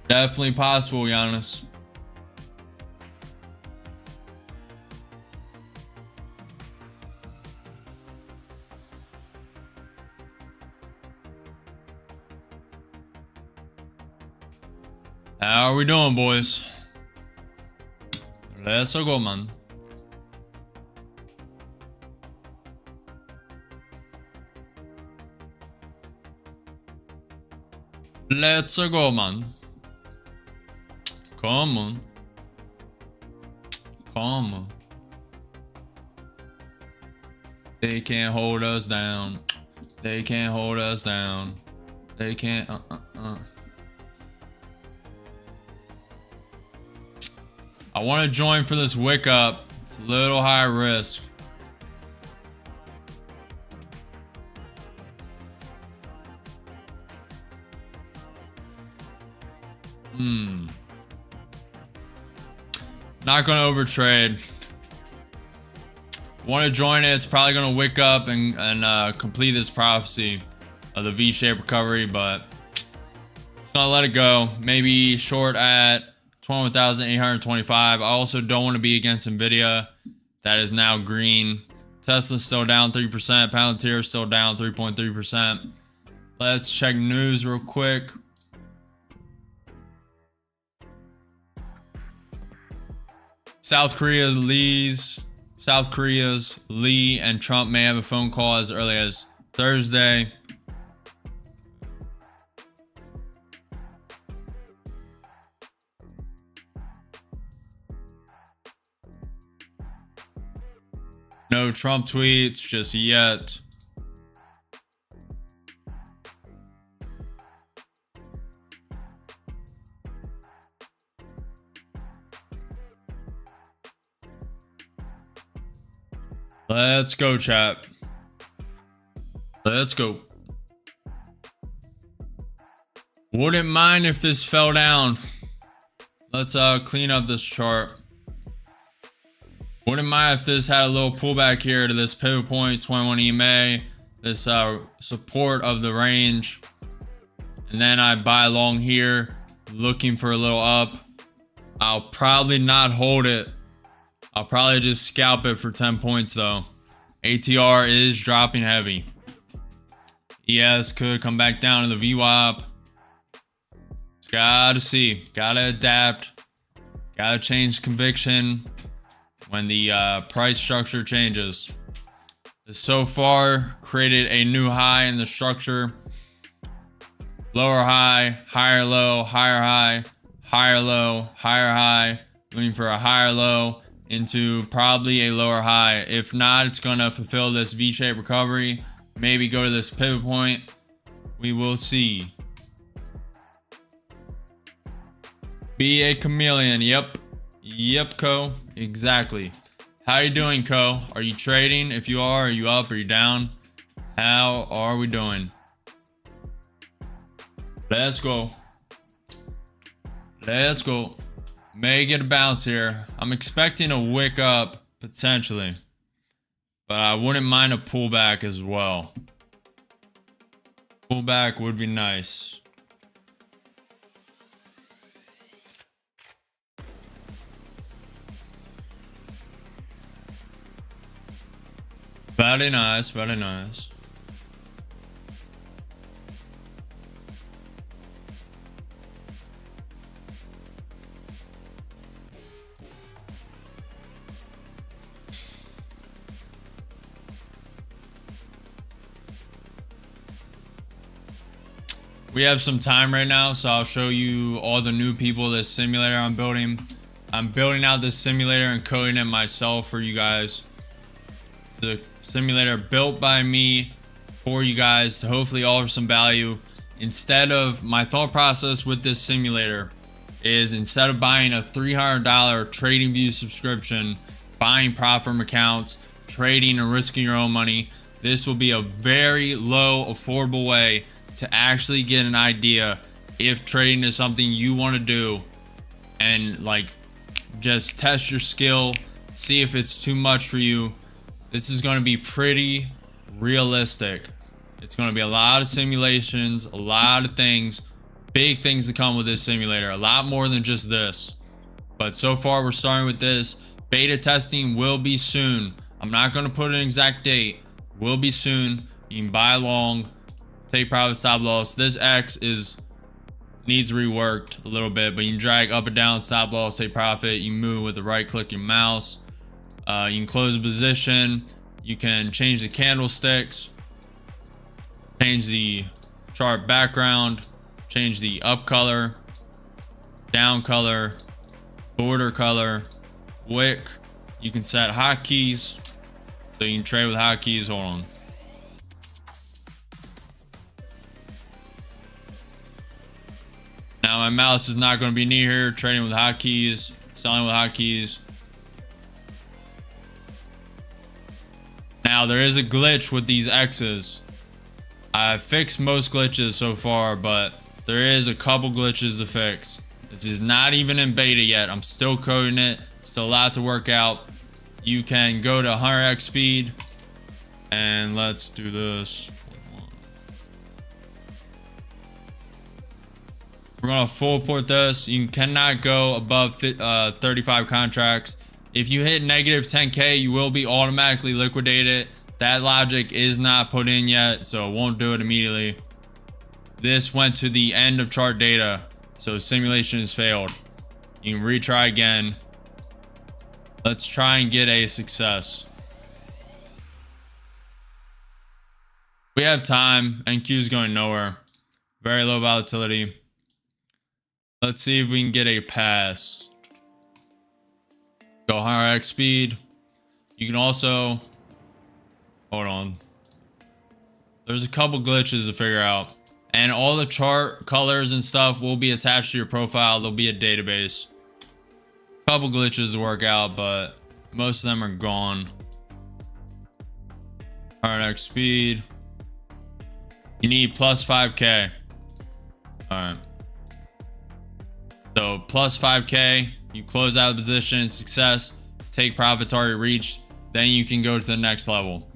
Definitely possible, Giannis. How are we doing, boys? Let's go, man. Let's go, man. Come on. Come on. They can't hold us down. They can't hold us down. They can't. I want to join for this wick up. It's a little high risk. Not gonna overtrade. Want to join it? It's probably gonna wick up and complete this prophecy of the V-shaped recovery, but just gonna let it go. Maybe short at 21,825. I also don't want to be against Nvidia. That is now green. Tesla's still down 3%. Palantir still down 3.3%. Let's check news real quick. South Korea's Lee and Trump may have a phone call as early as Thursday. No Trump tweets just yet. Let's go, chat. Let's go. Wouldn't mind if this fell down. Let's clean up this chart. Wouldn't mind if this had a little pullback here to this pivot point, 21 EMA, this support of the range. And then I buy long here, looking for a little up. I'll probably not hold it. I'll probably just scalp it for 10 points though. ATR is dropping heavy. ES could come back down to the VWAP. Just gotta see, gotta adapt, gotta change conviction when the price structure changes. This so far created a new high in the structure. Lower high, higher low, higher high, higher low, higher high. Looking for a higher low into probably a lower high. If not, it's gonna fulfill this V-shaped recovery. Maybe go to this pivot point. We will see. Be a chameleon. Yep. Yep, Co. Exactly. How you doing, Co? Are you trading? If you are you up? Are you down? How are we doing? Let's go. Let's go. May get a bounce here. I'm expecting a wick up potentially, but I wouldn't mind a pullback as well. Pullback would be nice. Very nice, very nice. We have some time right now, so I'll show you all the new people this simulator I'm building. I'm building out this simulator and coding it myself for you guys. The simulator built by me for you guys to hopefully offer some value. Instead of my thought process with this simulator is, instead of buying a $300 TradingView subscription, buying prop firm accounts, trading and risking your own money, this will be a very low, affordable way to actually get an idea if trading is something you want to do, and like just test your skill, see if it's too much for you. This is going to be pretty realistic. It's going to be a lot of simulations, a lot of things, big things to come with this simulator, a lot more than just this. But so far we're starting with this. Beta testing will be soon. I'm not going to put an exact date. Will be soon. You can buy along, take profit, stop loss. This X needs reworked a little bit, but you can drag up and down, stop loss, take profit. You move with the right click your mouse. You can close a position. You can change the candlesticks, change the chart background, change the up color, down color, border color, wick. You can set hotkeys, so you can trade with hotkeys. Hold on. Now my mouse is not going to be near here. Trading with hotkeys, selling with hotkeys. Now there is a glitch with these X's. I've fixed most glitches so far, but there is a couple glitches to fix. This is not even in beta yet. I'm still coding it. Still a lot to work out. You can go to 100x speed, and let's do this. We're going to full port this. You cannot go above 35 contracts. If you hit negative 10K, you will be automatically liquidated. That logic is not put in yet, so it won't do it immediately. This went to the end of chart data, so simulation has failed. You can retry again. Let's try and get a success. We have time. NQ is going nowhere. Very low volatility. Let's see if we can get a pass. Go 100x speed. You can also, hold on. There's a couple glitches to figure out. And all the chart colors and stuff will be attached to your profile. There'll be a database. Couple glitches to work out, but most of them are gone. 100x speed. You need plus 5K. Alright. So plus 5K. You close out the position, success, take profit, target reached, then you can go to the next level.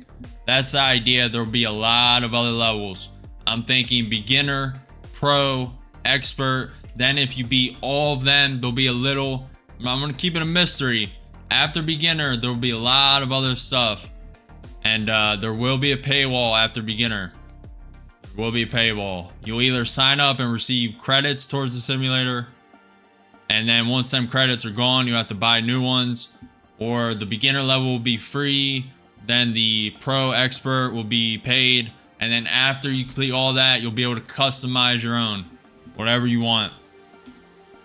That's the idea. There'll be a lot of other levels. I'm thinking beginner, pro, expert. Then if you beat all of them, there'll be a little, I'm going to keep it a mystery. After beginner, there'll be a lot of other stuff. And there will be a paywall after beginner. There will be a paywall. You'll either sign up and receive credits towards the simulator, and then once them credits are gone, you have to buy new ones, or the beginner level will be free, then the pro expert will be paid, and then after you complete all that, you'll be able to customize your own, whatever you want.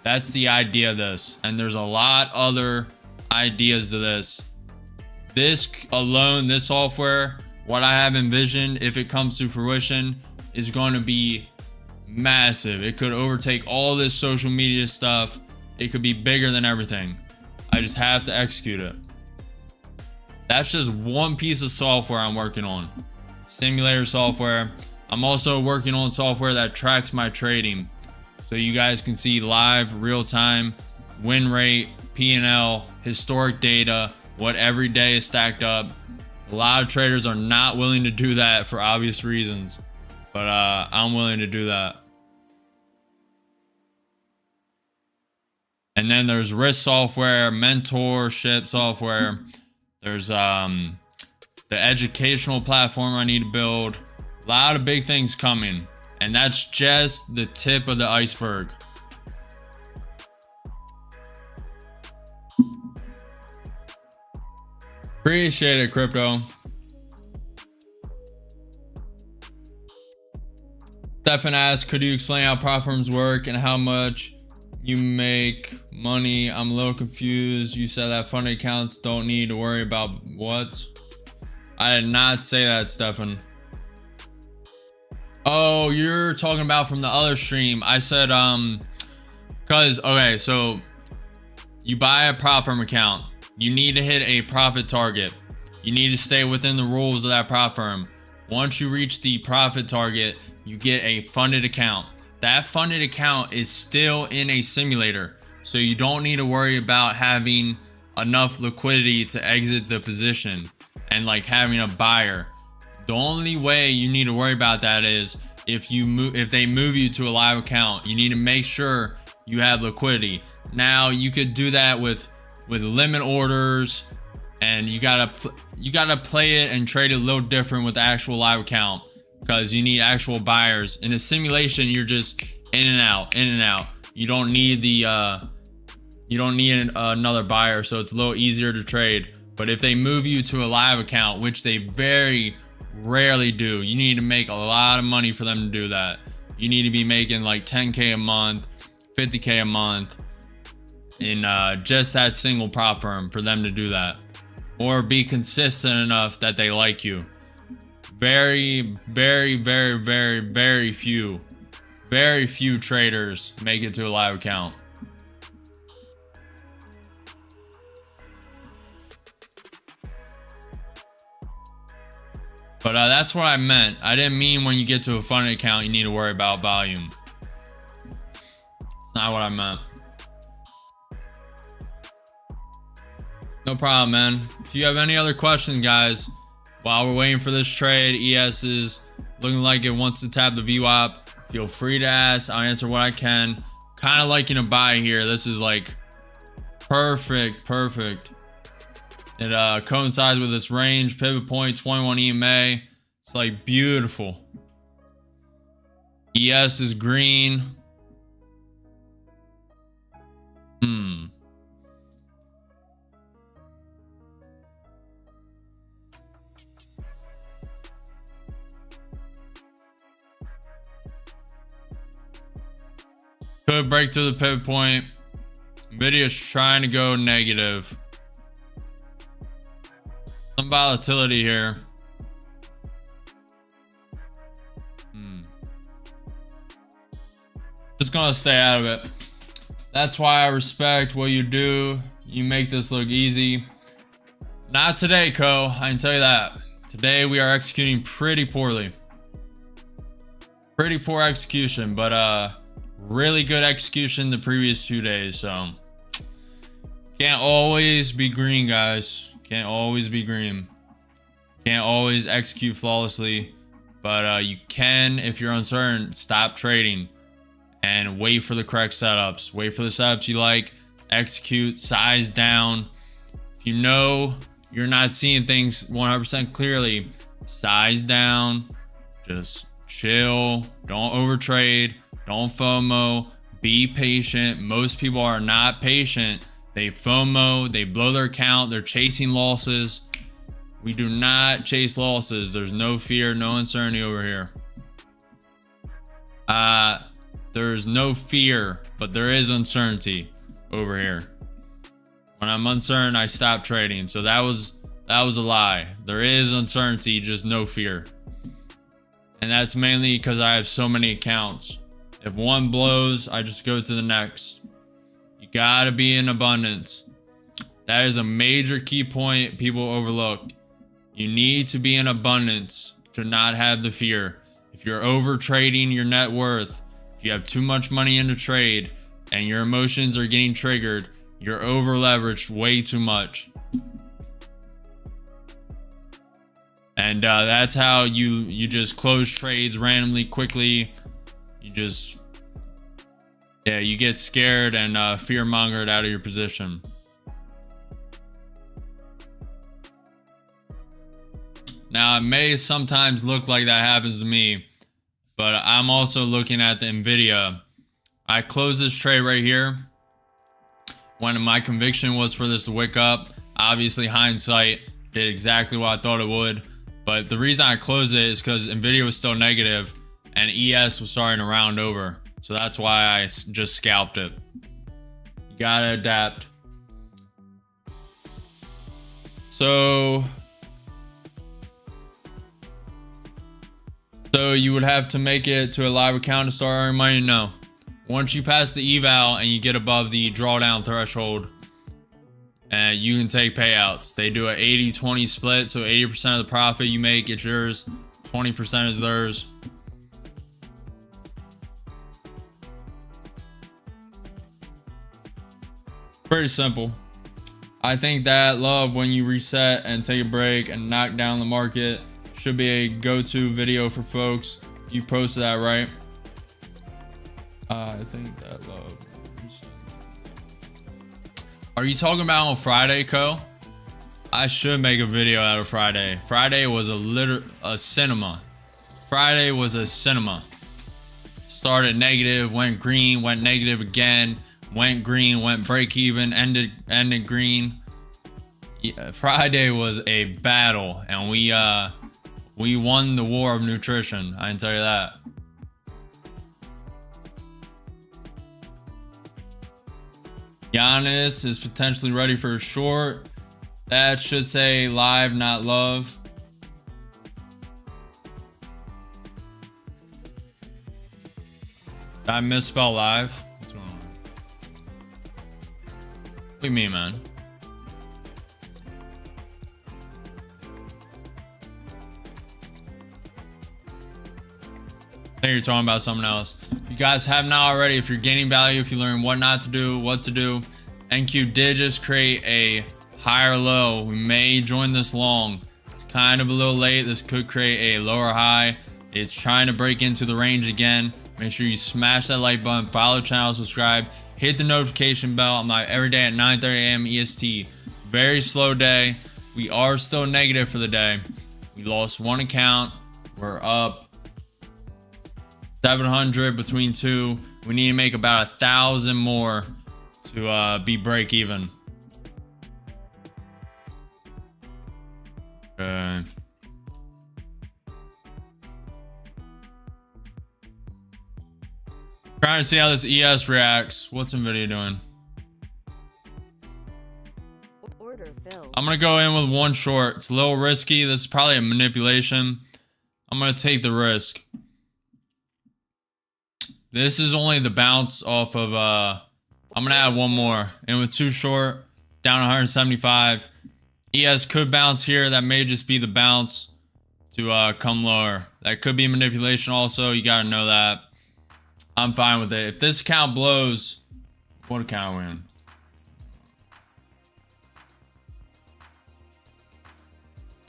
That's the idea of this, and there's a lot other ideas to this. This alone, this software, what I have envisioned, if it comes to fruition, is going to be massive. It could overtake all this social media stuff. It could be bigger than everything. I just have to execute it. That's just one piece of software I'm working on. Simulator software. I'm also working on software that tracks my trading, so you guys can see live, real-time, win rate, P&L, historic data, what every day is stacked up. A lot of traders are not willing to do that for obvious reasons, but I'm willing to do that. And then there's risk software, mentorship software. There's the educational platform I need to build. A lot of big things coming, and that's just the tip of the iceberg. Appreciate it, crypto. Stefan asks, could you explain how prop firms work and how much you make money? I'm a little confused. You said that funded accounts don't need to worry about what? I did not say that, Stefan. Oh, you're talking about from the other stream. I said, okay, so you buy a prop firm account. You need to hit a profit target. You need to stay within the rules of that prop firm. Once you reach the profit target, you get a funded account. That funded account is still in a simulator, so you don't need to worry about having enough liquidity to exit the position and like having a buyer. The only way you need to worry about that is if they move you to a live account. You need to make sure you have liquidity. Now you could do that with limit orders, and you gotta play it and trade it a little different with the actual live account, because you need actual buyers. In a simulation, you're just in and out. You don't need another buyer, so it's a little easier to trade. But if they move you to a live account, which they very rarely do, you need to make a lot of money for them to do that. You need to be making like 10K a month, 50K a month in just that single prop firm for them to do that, or be consistent enough that they like you. Very few traders make it to a live account. But that's what I meant. I didn't mean when you get to a funded account you need to worry about volume. It's not what I meant. No problem, man. If you have any other questions, guys, while we're waiting for this trade, ES is looking like it wants to tap the VWAP. Feel free to ask. I'll answer what I can. Kind of liking a buy here. This is like perfect. It coincides with this range, pivot point, 21 EMA. It's like beautiful. ES is green. Could break through the pivot point. Nvidia's trying to go negative. Some volatility here. Just gonna stay out of it. That's why I respect what you do. You make this look easy. Not today, Co. I can tell you that. Today we are executing pretty poorly. Pretty poor execution, but really good execution the previous 2 days. So can't always be green, guys. Can't always be green. Can't always execute flawlessly, but you can, if you're uncertain, stop trading and wait for the correct setups. Wait for the setups you like, execute, size down. If you know you're not seeing things 100% clearly, size down, just chill, don't overtrade, don't FOMO, be patient. Most people are not patient. They FOMO, they blow their account, they're chasing losses. We do not chase losses. There's no fear, no uncertainty over here. There's no fear, but there is uncertainty over here. When I'm uncertain, I stop trading. So that was a lie. There is uncertainty, just no fear. And that's mainly because I have so many accounts. If one blows, I just go to the next. You gotta be in abundance. That is a major key point people overlook. You need to be in abundance to not have the fear. If you're over trading your net worth, if you have too much money in the trade and your emotions are getting triggered, you're over leveraged way too much. And that's how you just close trades randomly, quickly. You just, you get scared and fear mongered out of your position. Now, it may sometimes look like that happens to me, but I'm also looking at the Nvidia. I closed this trade right here when my conviction was for this to wick up. Obviously, hindsight did exactly what I thought it would. But the reason I closed it is because Nvidia was still negative and ES was starting to round over. So that's why I just scalped it. You gotta adapt. So you would have to make it to a live account to start earning money? No. Once you pass the eval and you get above the drawdown threshold, you can take payouts. They do an 80-20 split, so 80% of the profit you make is yours, 20% is theirs. Pretty simple. I think that love when you reset and take a break and knock down the market should be a go-to video for folks. You posted that, right? I think that love. Are you talking about on Friday, Co? I should make a video out of Friday. Friday was a cinema. Friday was a cinema. Started negative, went green, went negative again, went green, went break even, ended green. Yeah, Friday was a battle, and we won the war of nutrition. I can tell you that. Giannis is potentially ready for a short. That should say live, not love. Did I misspell live? What's going on? What do you mean, man? I think you're talking about something else. If you guys have not already, if you're gaining value, if you learn what not to do, what to do, NQ did just create a higher low. We may join this long. It's kind of a little late. This could create a lower high. It's trying to break into the range again. Make sure you smash that like button, follow the channel, subscribe, hit the notification bell. I'm live every day at 9:30 a.m. EST. Very slow day. We are still negative for the day. We lost one account. We're up 700 between two. We need to make about 1,000 more to be break even. Okay. Trying to see how this ES reacts. What's Nvidia doing? Order filled. I'm gonna go in with one short. It's a little risky. This is probably a manipulation. I'm gonna take the risk. This is only the bounce off of I'm gonna add one more. And with two short, down 175. ES could bounce here. That may just be the bounce to come lower. That could be manipulation also. You gotta know that. I'm fine with it. If this account blows, what account are we in?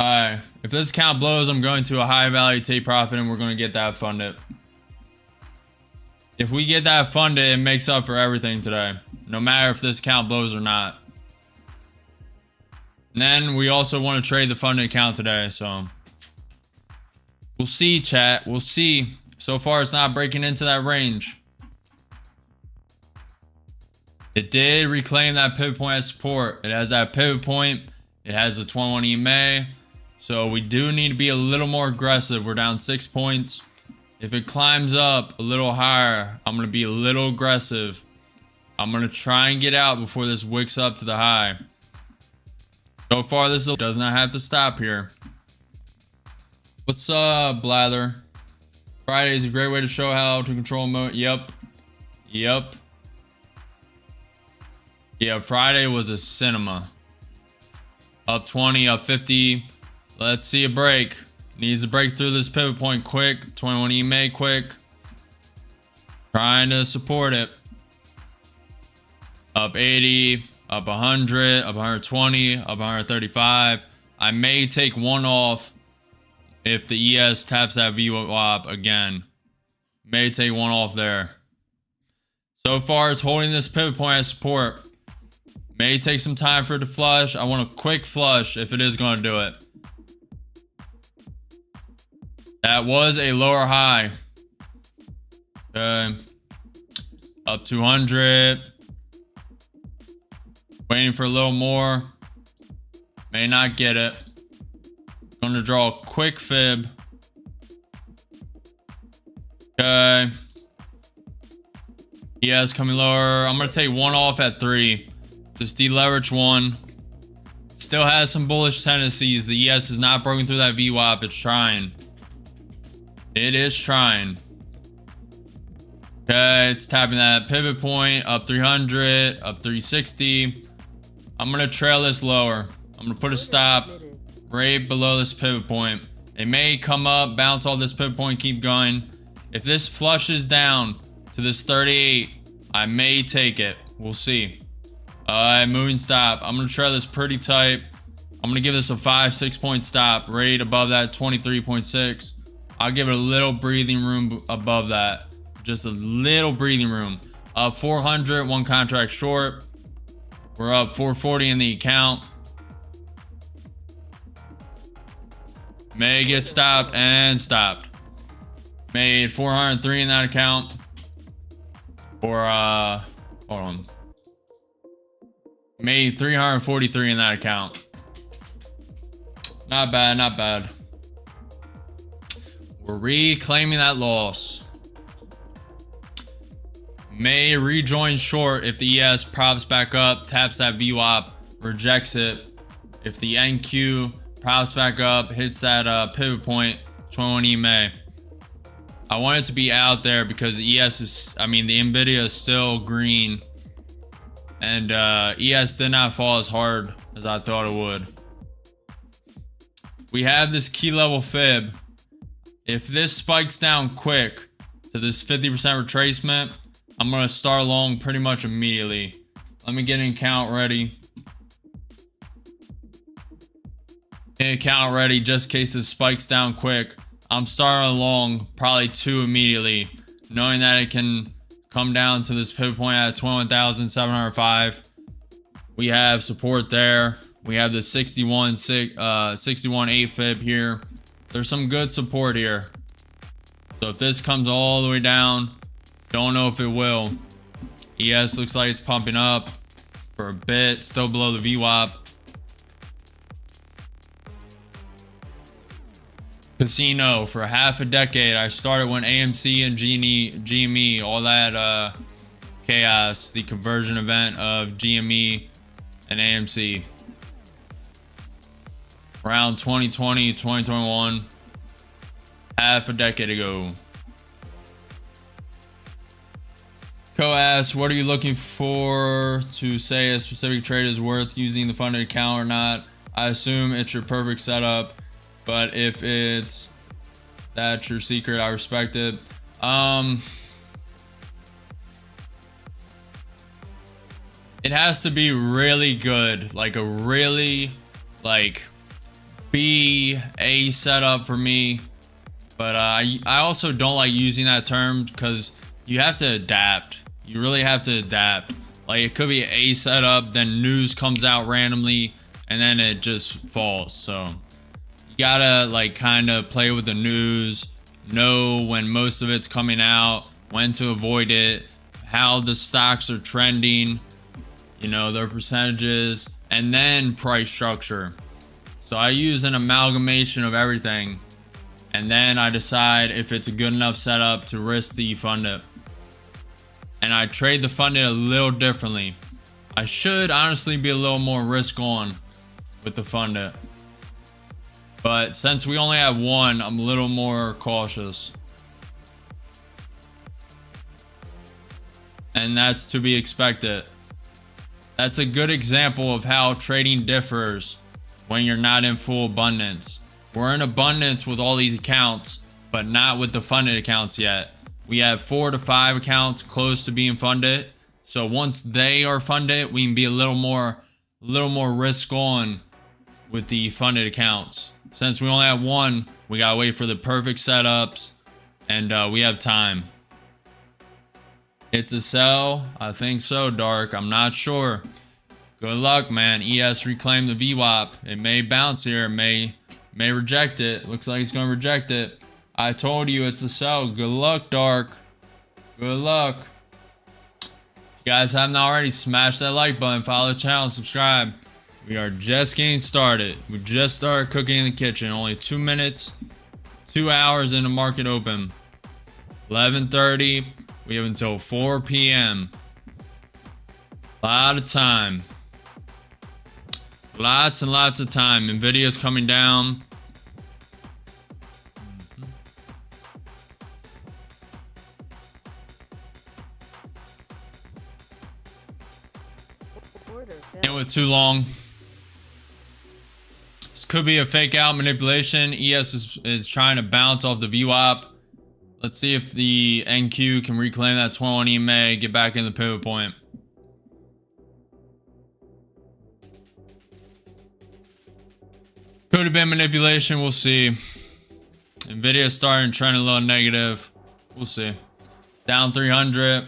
Alright, if this account blows, I'm going to a high value take profit and we're going to get that funded. If we get that funded, it makes up for everything today, no matter if this account blows or not. And then we also want to trade the funded account today, so we'll see, chat. We'll see. So far, it's not breaking into that range. It did reclaim that pivot point as support. It has that pivot point. It has the 21 EMA. So we do need to be a little more aggressive. We're down 6 points. If it climbs up a little higher, I'm going to be a little aggressive. I'm going to try and get out before this wicks up to the high. So far, this does not have to stop here. What's up, Blather? Friday is a great way to show how to control mode. Yep. Yeah, Friday was a cinema. Up 20, up 50. Let's see a break. Needs to break through this pivot point quick. 21 EMA quick. Trying to support it. Up 80, up 100, up 120, up 135. I may take one off if the ES taps that VWAP again. May take one off there. So far, it's holding this pivot point as support. May take some time for it to flush. I want a quick flush if it is going to do it. That was a lower high. Okay. Up 200. Waiting for a little more. May not get it. Gonna draw a quick fib. Okay. ES coming lower. I'm gonna take one off at 3. Just deleverage one. Still has some bullish tendencies. The ES is not broken through that VWAP. It's trying. It is trying. Okay, it's tapping that pivot point. Up 300. Up 360. I'm gonna trail this lower. I'm gonna put a stop right below this pivot point. It may come up, bounce off this pivot point, keep going. If this flushes down to this 38, I may take it. We'll see. Moving stop. I'm gonna trail this pretty tight. I'm gonna give this a 5-6 point stop right above that 23.6. I'll give it a little breathing room above that. Just a little breathing room. Up 400, one contract short. We're up 440 in the account. May get stopped and stopped. Made 403 in that account. Or hold on. Made 343 in that account. Not bad, not bad. We're reclaiming that loss. May rejoin short if the ES props back up, taps that VWAP, rejects it. If the NQ props back up, hits that pivot point, 21 EMA. I want it to be out there because the ES is, I mean, the NVIDIA is still green. And ES did not fall as hard as I thought it would. We have this key level fib. If this spikes down quick to this 50% retracement, I'm going to start long pretty much immediately. Let me get an account ready. Get an account ready just in case this spikes down quick. I'm starting long, probably 2 immediately, knowing that it can come down to this pivot point at 21,705. We have support there. We have the 61.8 fib here. There's some good support here. So if this comes all the way down, don't know if it will. ES looks like it's pumping up for a bit, still below the VWAP. Casino for half a decade. I started when AMC and GME, all that chaos, the conversion event of GME and AMC. Around 2020, 2021, half a decade ago. Co asks, what are you looking for to say a specific trade is worth using the funded account or not? I assume it's your perfect setup, but if that's your secret, I respect it. It has to be really good, like a really A setup for me. But I also don't like using that term because you have to adapt. You really have to adapt. Like it could be an A setup, then news comes out randomly and then it just falls. So you gotta like kind of play with the news, know when most of it's coming out, when to avoid it, how the stocks are trending, you know, their percentages, and then price structure. So I use an amalgamation of everything, and then I decide if it's a good enough setup to risk the funded. And I trade the funded a little differently. I should honestly be a little more risk on with the funded. But since we only have one, I'm a little more cautious. And that's to be expected. That's a good example of how trading differs when you're not in full abundance. We're in abundance with all these accounts, but not with the funded accounts yet. We have 4 to 5 accounts close to being funded. So once they are funded, we can be a little more risk on with the funded accounts. Since we only have one, we gotta wait for the perfect setups, and we have time. It's a sell? I think so, Dark. I'm not sure. Good luck, man. ES reclaimed the VWAP. It may bounce here. It may reject it. Looks like it's gonna reject it. I told you it's a sell. Good luck, Dark. Good luck. If you guys haven't already, smash that like button, follow the channel, and subscribe. We are just getting started. We just started cooking in the kitchen. Only 2 minutes, 2 hours in the market open. 11:30. We have until 4 p.m. A lot of time. Lots and lots of time. Nvidia's coming down. Order It filled. was too long. This could be a fake out manipulation. ES is trying to bounce off the VWAP. Let's see if the NQ can reclaim that 21 EMA, get back in the pivot point. Could have been manipulation. We'll see. Nvidia starting trending a little negative. We'll see. Down 300.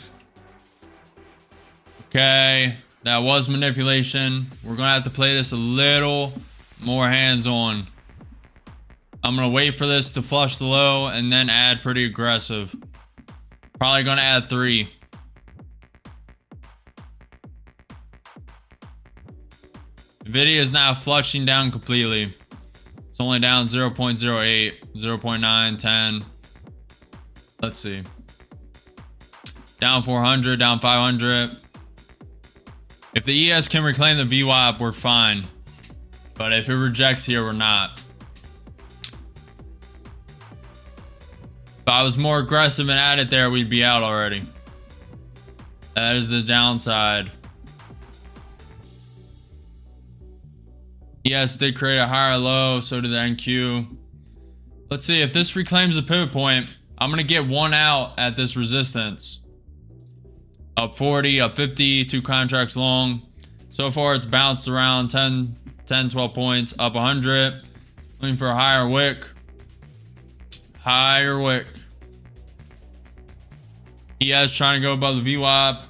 Okay. That was manipulation. We're going to have to play this a little more hands-on. I'm going to wait for this to flush the low and then add pretty aggressive. Probably going to add 3. Nvidia is now flushing down completely. It's only down 0.08, 0.9, 10. Let's see. Down 400, down 500. If the ES can reclaim the VWAP, we're fine. But if it rejects here, we're not. If I was more aggressive and at it there, we'd be out already. That is the downside. ES did create a higher low, so did the NQ. Let's see, if this reclaims the pivot point, I'm going to get one out at this resistance. Up 40, up 50, 2 contracts long. So far, it's bounced around 10, 12 points, up 100. Looking for a higher wick. Higher wick. ES trying to go above the VWAP.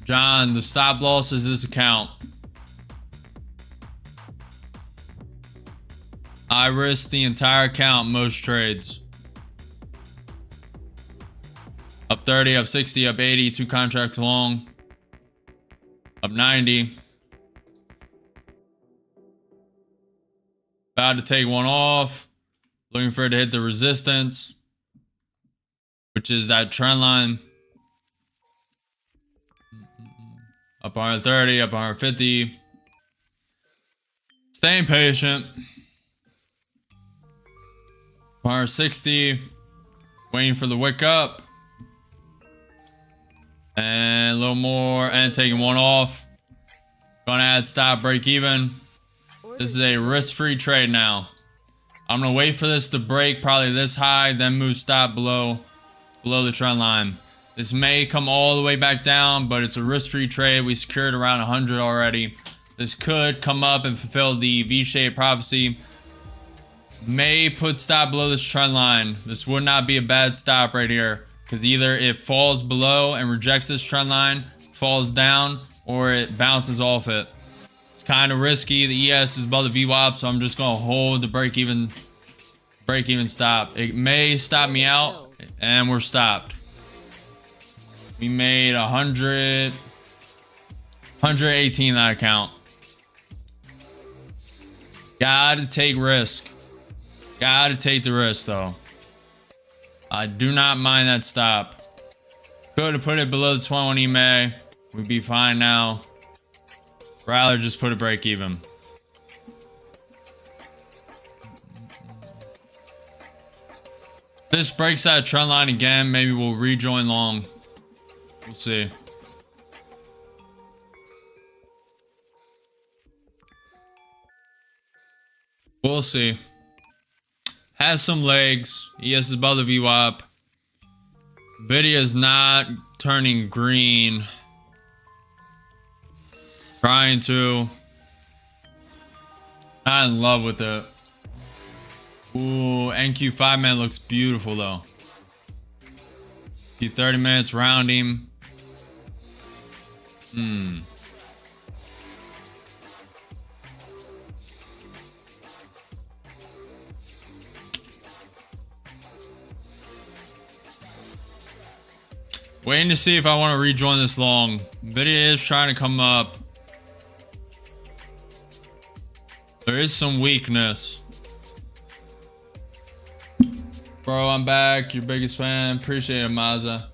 John, the stop loss is this account. I risk the entire account most trades. Up 30, up 60, up 80, 2 contracts long. Up 90. About to take one off. Looking for it to hit the resistance, which is that trend line. Up 130, up 150. Staying patient. 160. Waiting for the wick up. And a little more. And taking one off. Gonna add stop break even. This is a risk-free trade now. I'm gonna wait for this to break probably this high, then move stop below the trend line. This may come all the way back down, but it's a risk-free trade. We secured around 100 already. This could come up and fulfill the V-shaped prophecy. May put stop below this trend line. This would not be a bad stop right here, because either it falls below and rejects this trend line, falls down, or it bounces off it. It's kind of risky. The ES is above the VWAP, so I'm just gonna hold the break even stop. It may stop me out, and we're stopped. We made 118 that account. Gotta take risk. Gotta take the risk though. I do not mind that stop. Could have put it below the 21 EMA. We'd be fine now. Rather just put a break even. If this breaks that trend line again, maybe we'll rejoin long. We'll see. We'll see. Has some legs. ES is above the VWAP. Nvidia is not turning green. Trying to. Not in love with it. Ooh, NQ 5-man looks beautiful though. 30 minutes rounding. Waiting to see if I want to rejoin this long. Video is trying to come up. There is some weakness. Bro, I'm back. Your biggest fan. Appreciate it, Mazza.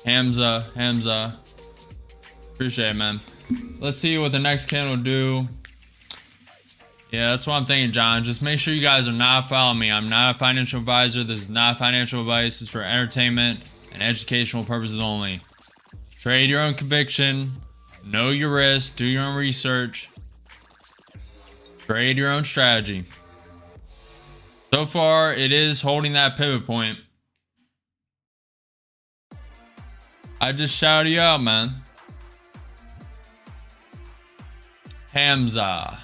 Hamza. Appreciate it, man. Let's see what the next candle will do. Yeah, that's what I'm thinking, John. Just make sure you guys are not following me. I'm not a financial advisor. This is not financial advice. It's for entertainment and educational purposes only. Trade your own conviction. Know your risk. Do your own research. Trade your own strategy. So far, it is holding that pivot point. I just shouted you out, man. Hamza.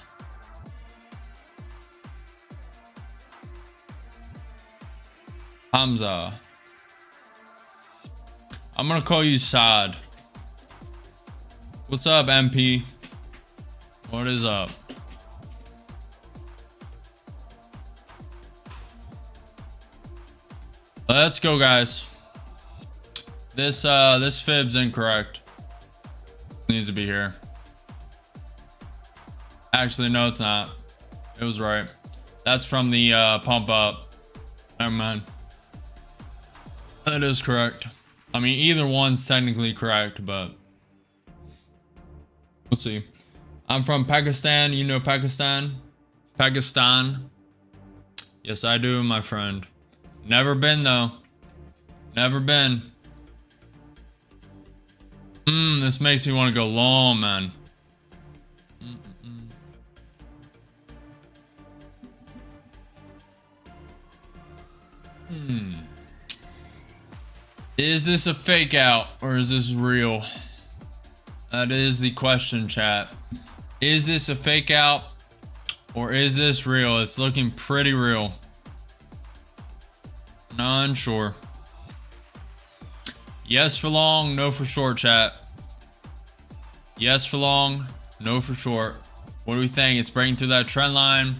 I'm gonna call you Saad. What's up, MP? What is up? Let's go, guys. This fib's incorrect. Needs to be here. Actually, no, it's not. It was right. That's from the pump up. Never mind. That is correct. I mean, either one's technically correct, but we'll see. I'm from Pakistan. You know Pakistan? Pakistan. Yes, I do, my friend. Never been, though. Never been. This makes me want to go long, man. Is this a fake out or is this real? That is the question, chat. Is this a fake out or is this real? It's looking pretty real. Not unsure. Yes for long, no for short, chat. Yes for long, no for short. What do we think? It's breaking through that trend line.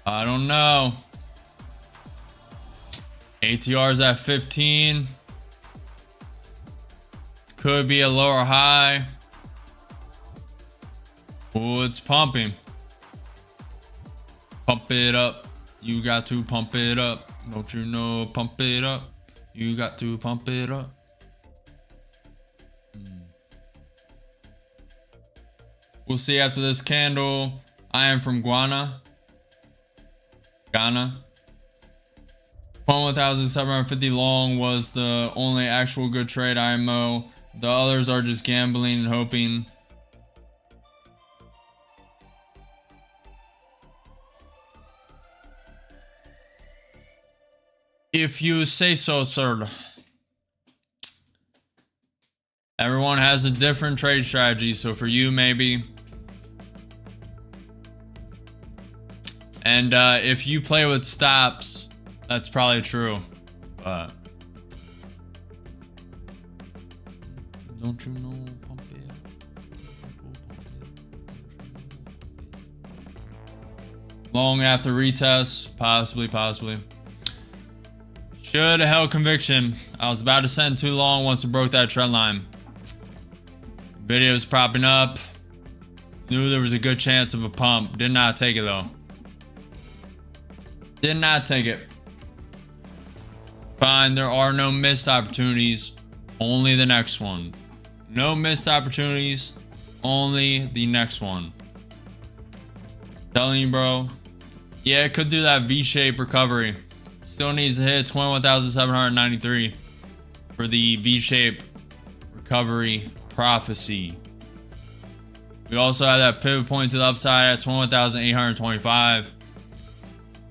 I don't know. ATR's at 15. Could be a lower high. Oh, it's pumping. Pump it up. You got to pump it up. Don't you know? Pump it up. You got to pump it up. We'll see after this candle. I am from Ghana. 1,750 long was the only actual good trade IMO. The others are just gambling and hoping. If you say so, sir. Everyone has a different trade strategy, so for you, maybe. And if you play with stops, that's probably true. But don't you know? Pump it. Long after retest, possibly. Should have held conviction. I was about to send too long once it broke that trend line. Video's propping up. Knew there was a good chance of a pump. Did not take it though. Did not take it. Fine, there are no missed opportunities. Only the next one. No missed opportunities. Only the next one. Telling you, bro. Yeah, it could do that V-shaped recovery. Still needs to hit 21,793 for the V-shaped recovery prophecy. We also have that pivot point to the upside at 21,825.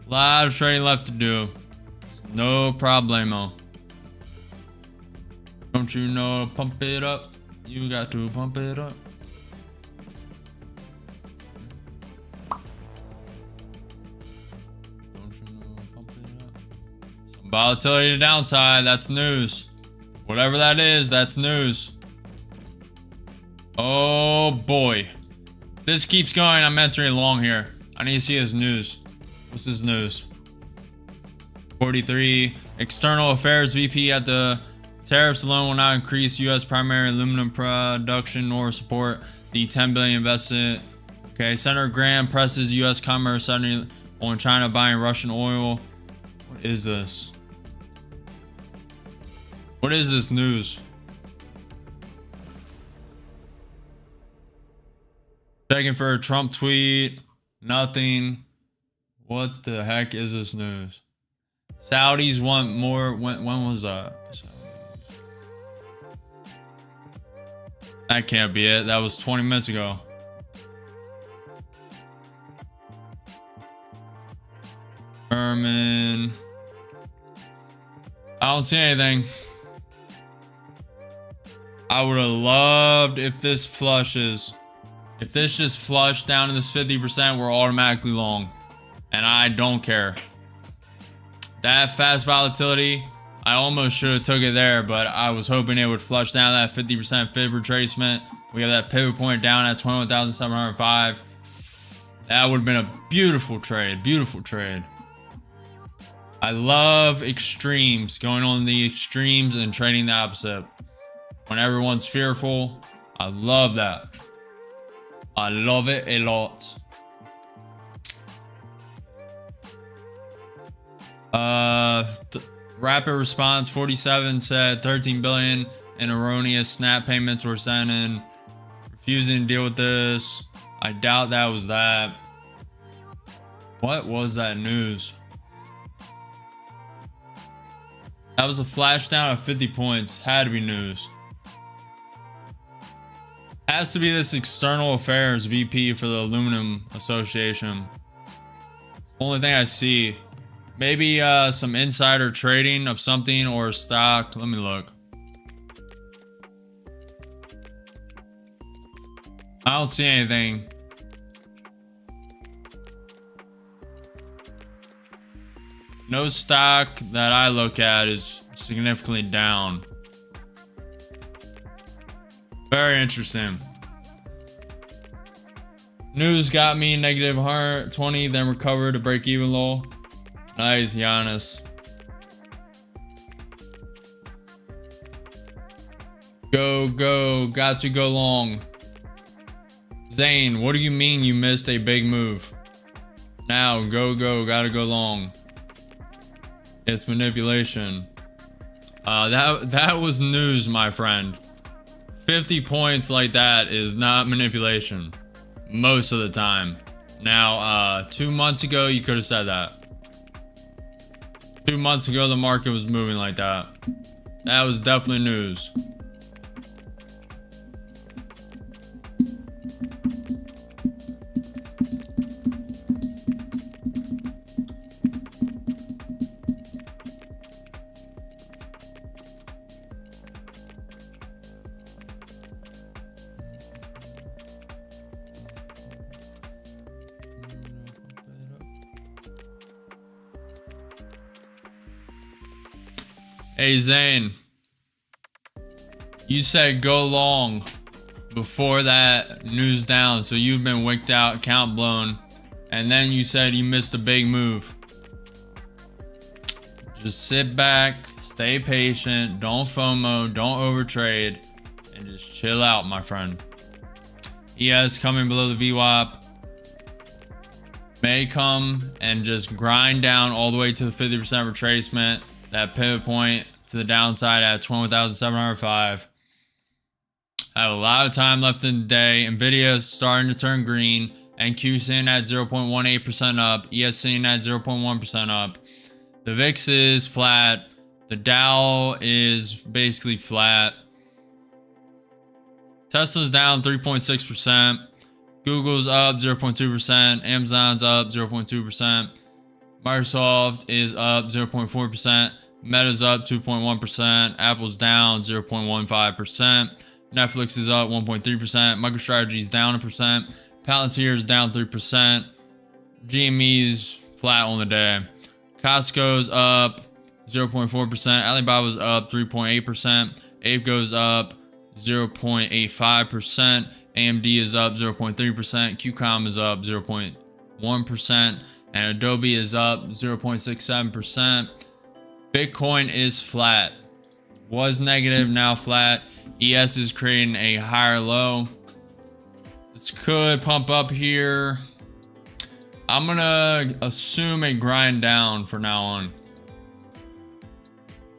A lot of trading left to do. No problemo. Don't you know? Pump it up. You got to pump it up. Don't you know? Pump it up. Some volatility to downside. That's news. Whatever that is, that's news. Oh boy. If this keeps going, I'm entering long here. I need to see his news. What's his news? 43. External Affairs VP at the tariffs alone will not increase U.S. primary aluminum production nor support the $10 billion investment. Okay, Senator Graham presses U.S. Commerce suddenly on China buying Russian oil. What is this? What is this news? Checking for a Trump tweet. Nothing. What the heck is this news? Saudis want more. When was that? That can't be it. That was 20 minutes ago. Herman. I don't see anything. I would have loved if this flushes. If this just flushed down to this 50%, we're automatically long. And I don't care. That fast volatility, I almost should have took it there, but I was hoping it would flush down that 50% fib retracement. We have that pivot point down at 21,705. That would have been a beautiful trade. Beautiful trade. I love extremes, going on the extremes and trading the opposite. When everyone's fearful, I love that. I love it a lot. Rapid response 47 said 13 billion in erroneous snap payments were sent in, refusing to deal with this. I doubt that was that. What was that news? That was a flash down of 50 points. Had to be news. Has to be this external affairs VP for the Aluminum Association. Only thing I see. Maybe some insider trading of something or stock. Let me look. I don't see anything. No stock that I look at is significantly down. Very interesting. News got me negative 120, then recovered to break even low. Nice, Giannis. Go, go. Got to go long. Zane, what do you mean you missed a big move? Now, go, go. Gotta go long. It's manipulation. That was news, my friend. 50 points like that is not manipulation. Most of the time. Now, 2 months ago, you could have said that. 2 months ago, the market was moving like that. That was definitely news. Hey Zane, you said go long before that news down, so you've been wicked out, count blown, and then you said you missed a big move. Just sit back, stay patient, don't FOMO, don't overtrade, and just chill out, my friend. ES coming below the VWAP. May come and just grind down all the way to the 50% retracement. That pivot point to the downside at 21,705. I have a lot of time left in the day. Nvidia is starting to turn green. NQ sitting at 0.18% up. ES sitting at 0.1% up. The VIX is flat. The Dow is basically flat. Tesla's down 3.6%. Google's up 0.2%. Amazon's up 0.2%. Microsoft is up 0.4%. Meta's up 2.1%. Apple's down 0.15%. Netflix is up 1.3%. MicroStrategy is down 1%. Palantir is down 3%. GME's flat on the day. Costco's up 0.4%. Alibaba's up 3.8%. Ape goes up 0.85%. AMD is up 0.3%. QCOM is up 0.1%. And Adobe is up 0.67%. Bitcoin is flat. Was negative, now flat. ES is creating a higher low. This could pump up here. I'm gonna assume a grind down for now on.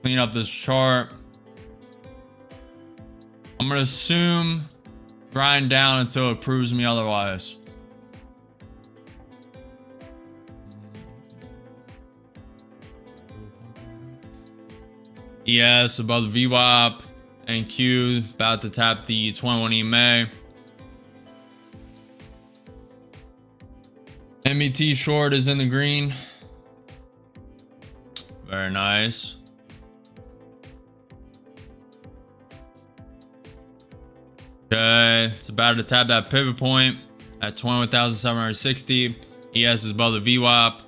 Clean up this chart. I'm gonna assume grind down until it proves me otherwise. ES above the VWAP and Q about to tap the 21 EMA. MET short is in the green. Very nice. Okay, it's about to tap that pivot point at 21,760. ES is above the VWAP.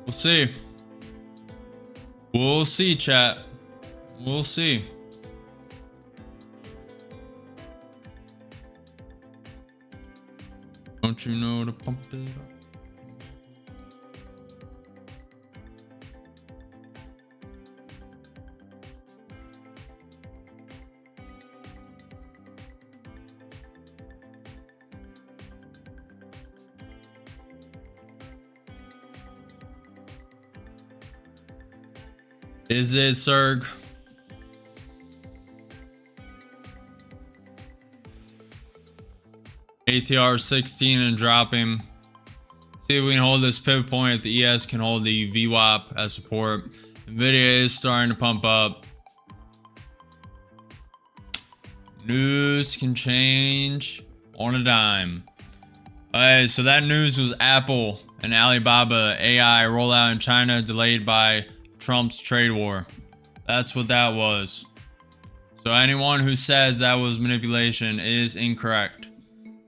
We'll see. We'll see, chat. We'll see. Don't you know to pump it up? Is it, Serg? ATR 16 and dropping. See if we can hold this pivot point. If the ES can hold the VWAP as support. Nvidia is starting to pump up. News can change on a dime. Alright, so that news was Apple and Alibaba AI rollout in China delayed by Trump's trade war. That's what that was. So anyone who says that was manipulation is incorrect.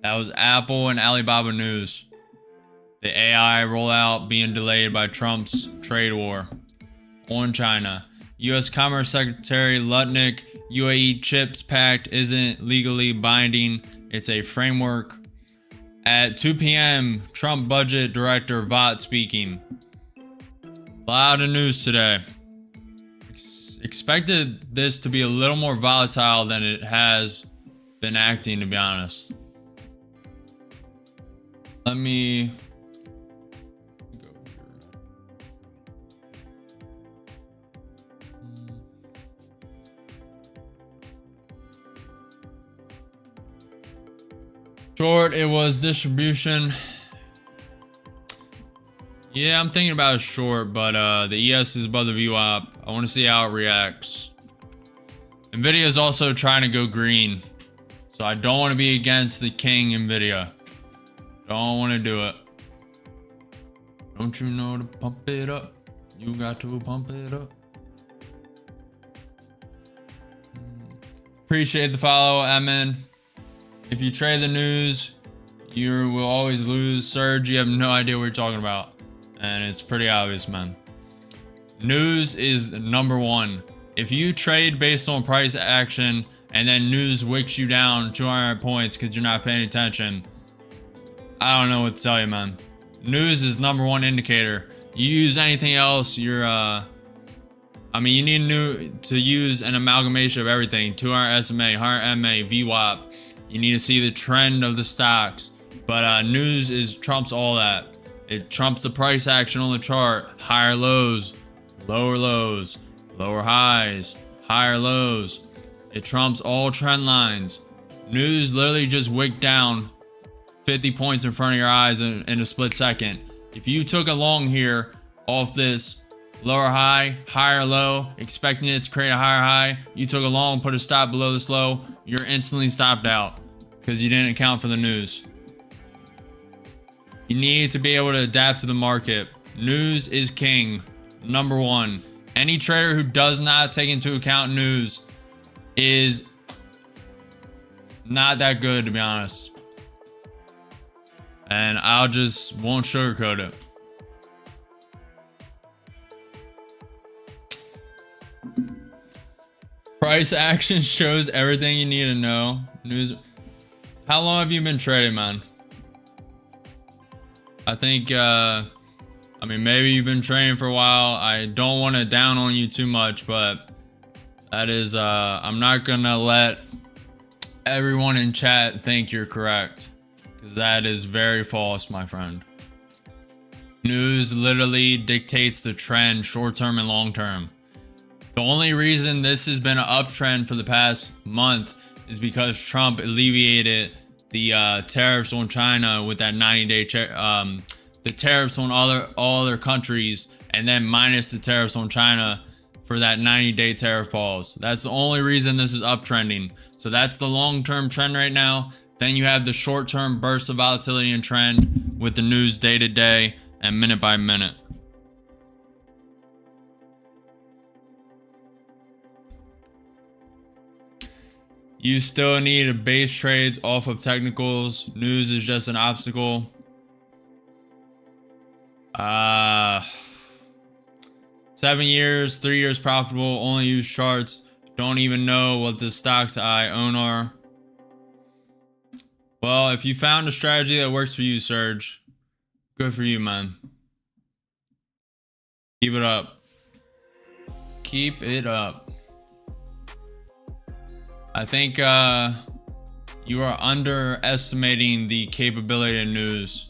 That was Apple and Alibaba news. The AI rollout being delayed by Trump's trade war on China. U.S. Commerce Secretary Lutnick, UAE CHIPS Pact isn't legally binding. It's a framework. At 2 p.m., Trump Budget Director Vought speaking. A lot of news today. Expected this to be a little more volatile than it has been acting, to be honest. Let me go here. Short, it was distribution. Yeah, I'm thinking about a short, but the ES is above the VWAP. I want to see how it reacts. Nvidia is also trying to go green, so I don't want to be against the king Nvidia. Don't want to do it. Don't you know to pump it up? You got to pump it up. Appreciate the follow, Emin. If you trade the news, you will always lose. Surge, you have no idea what you're talking about. And it's pretty obvious, man. News is number one. If you trade based on price action and then news wicks you down 200 points because you're not paying attention, I don't know what to tell you, man. News is number one indicator. You use anything else, you're you need to use an amalgamation of everything. 200 SMA, 100 MA, VWAP. You need to see the trend of the stocks. But news trumps all that. It trumps the price action on the chart. Higher lows, lower highs, higher lows. It trumps all trend lines. News literally just wicked down 50 points in front of your eyes in a split second. If you took a long here off this lower high, higher low, expecting it to create a higher high, you took a long, put a stop below this low, you're instantly stopped out because you didn't account for the news. You need to be able to adapt to the market. News is king. Number one. Any trader who does not take into account news is not that good, to be honest. And I'll just won't sugarcoat it. Price action shows everything you need to know. News. How long have you been trading, man? I think I mean, maybe you've been trading for a while. I don't want to down on you too much, but that is, I'm not gonna let everyone in chat think you're correct, because that is very false, my friend. News literally dictates the trend, short-term and long-term. The only reason this has been an uptrend for the past month is because Trump alleviated the tariffs on China with that 90-day the tariffs on all other countries, and then minus the tariffs on China for that 90-day tariff pause. That's the only reason this is uptrending. So that's the long-term trend right now. Then you have the short-term bursts of volatility and trend with the news day to day and minute by minute. You still need base trades off of technicals. News is just an obstacle. 7 years, 3 years profitable, only use charts. Don't even know what the stocks I own are. Well, if you found a strategy that works for you, Serge, good for you, man. Keep it up. Keep it up. I think you are underestimating the capability of news.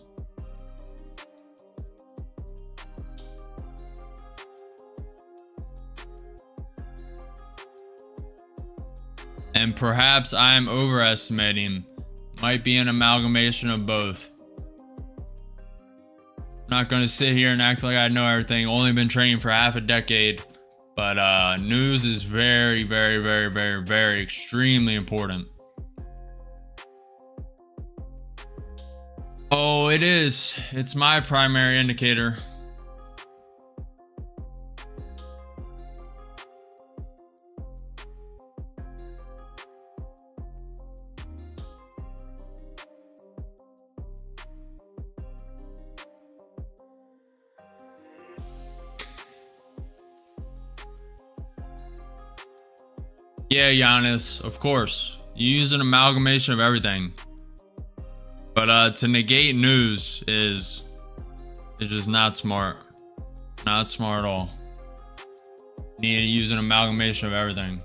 And perhaps I am overestimating. Might be an amalgamation of both. I'm not going to sit here and act like I know everything. Only been trading for half a decade. But news is very, very, very, very, very extremely important. Oh, it is. It's my primary indicator. Yeah, Giannis, of course. You use an amalgamation of everything. But to negate news is just not smart. Not smart at all. You need to use an amalgamation of everything.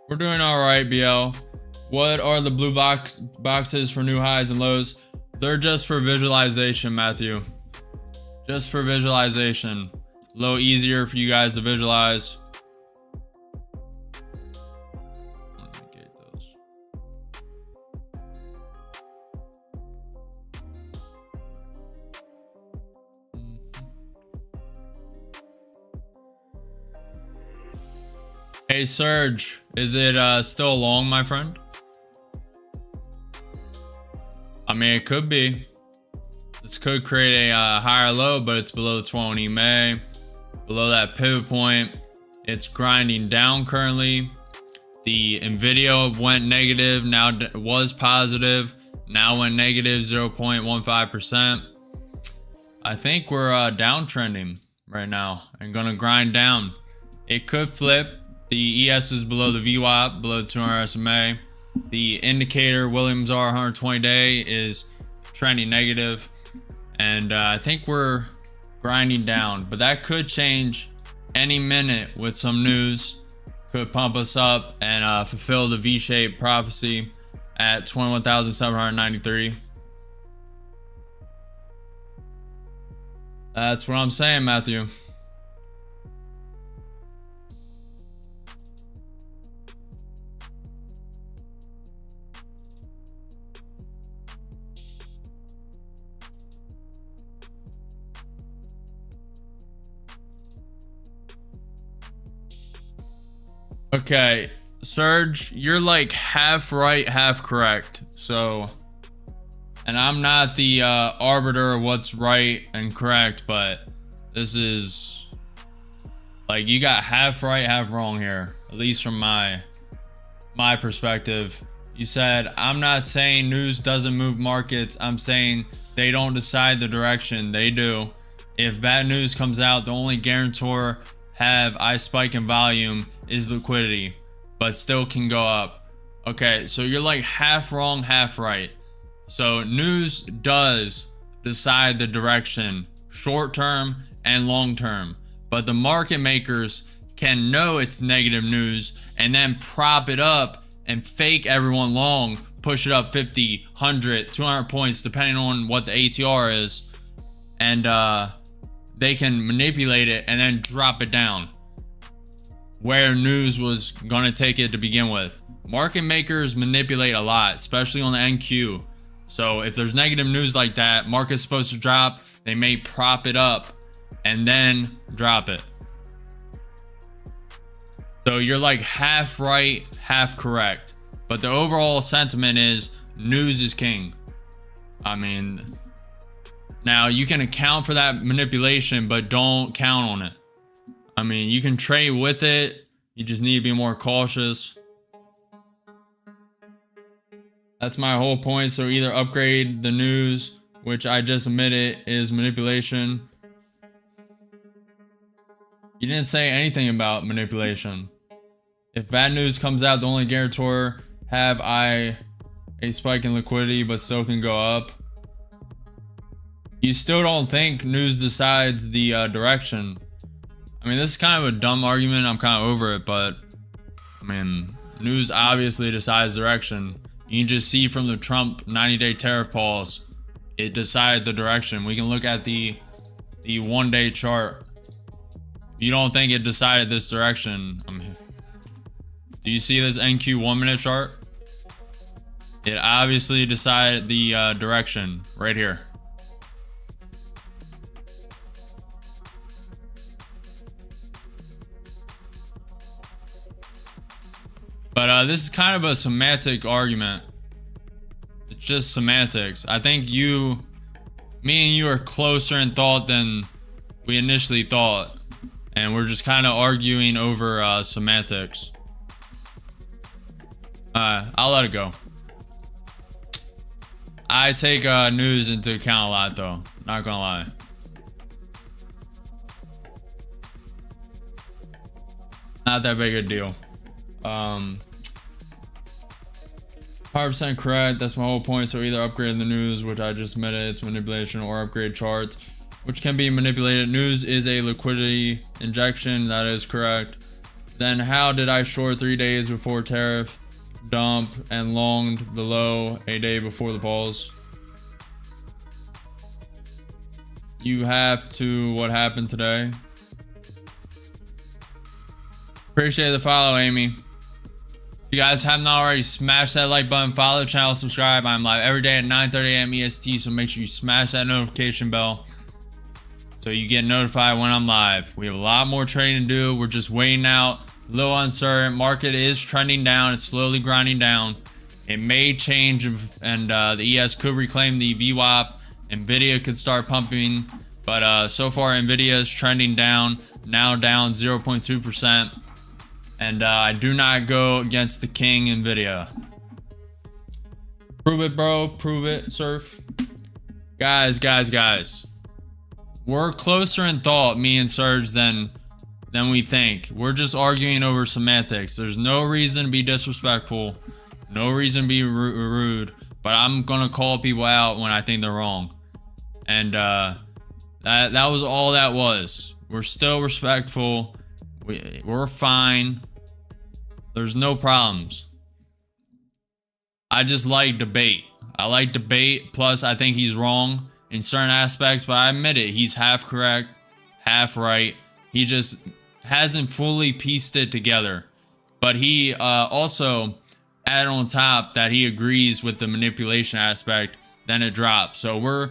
We're doing all right, BL. What are the blue boxes for new highs and lows? They're just for visualization, Matthew. Just for visualization. A little easier for you guys to visualize. Negate those. Hey, Serge, is it still long, my friend? I mean, it could be. This could create a higher low, but it's below 20 EMA. Below that pivot point. It's grinding down currently. The Nvidia went negative, now was positive. Now went negative 0.15%. I think we're downtrending right now and gonna grind down. It could flip. The ES is below the VWAP, below 200 SMA. The indicator Williams R 120 day is trending negative, and I think we're grinding down, but that could change any minute with some news. Could pump us up and fulfill the V-shaped prophecy at 21,793. That's what I'm saying, Matthew. Okay, Serge, you're like half right, half correct. So, and I'm not the arbiter of what's right and correct, but this is like you got half right, half wrong here, at least from my perspective. You said, I'm not saying news doesn't move markets. I'm saying they don't decide the direction. They do. If bad news comes out, the only guarantor have I spike in volume is liquidity. but still can go up. Okay, so you're like half wrong, half right. So news does decide the direction, short term and long term, but the market makers can know it's negative news and then prop it up and fake everyone long, push it up 50, 100, 200 points depending on what the ATR is, and they can manipulate it and then drop it down where news was gonna take it to begin with. Market makers manipulate a lot, especially on the NQ. So if there's negative news like that, market's supposed to drop, they may prop it up and then drop it. So you're like half right, half correct. But the overall sentiment is news is king. I mean, now you can account for that manipulation, but don't count on it. I mean, you can trade with it. You just need to be more cautious. That's my whole point. So either upgrade the news, which I just admitted is manipulation. You didn't say anything about manipulation. If bad news comes out, the only guarantor have a spike in liquidity, but still can go up. You still don't think news decides the direction. I mean, this is kind of a dumb argument. I'm kind of over it, but I mean, news obviously decides direction. You can just see from the Trump 90-day tariff pause, it decided the direction. We can look at the 1-day chart. If you don't think it decided this direction, do you see this NQ 1-minute chart? It obviously decided the direction right here. But this is kind of a semantic argument. It's just semantics. I think me and you are closer in thought than we initially thought. And we're just kind of arguing over semantics. I'll let it go. I take news into account a lot though. Not gonna lie. Not that big a deal. 100% correct. That's my whole point. So either upgrade the news, which I just admitted it's manipulation, or upgrade charts, which can be manipulated. News is a liquidity injection. That is correct. Then how did I short 3 days before tariff dump and longed the low a day before the pause? You have to what happened today. Appreciate the follow, Amy. If you guys haven't already, smash that like button, follow the channel, subscribe. I'm live every day at 9:30 a.m. EST, so make sure you smash that notification bell so you get notified when I'm live. We have a lot more trading to do. We're just waiting out. A little uncertain. Market is trending down. It's slowly grinding down. It may change, and the ES could reclaim the VWAP. Nvidia could start pumping, but so far Nvidia is trending down, now down 0.2%. And I do not go against the king Nvidia. Prove it, bro. Prove it, Surf. Guys. We're closer in thought, me and Serge, than we think. We're just arguing over semantics. There's no reason to be disrespectful. No reason to be rude. But I'm going to call people out when I think they're wrong. And that was all that was. We're still respectful. We're fine. There's no problems. I just like debate. I like debate. Plus, I think he's wrong in certain aspects, but I admit it. He's half correct, half right. He just hasn't fully pieced it together. But he also added on top that he agrees with the manipulation aspect. Then it drops. So we're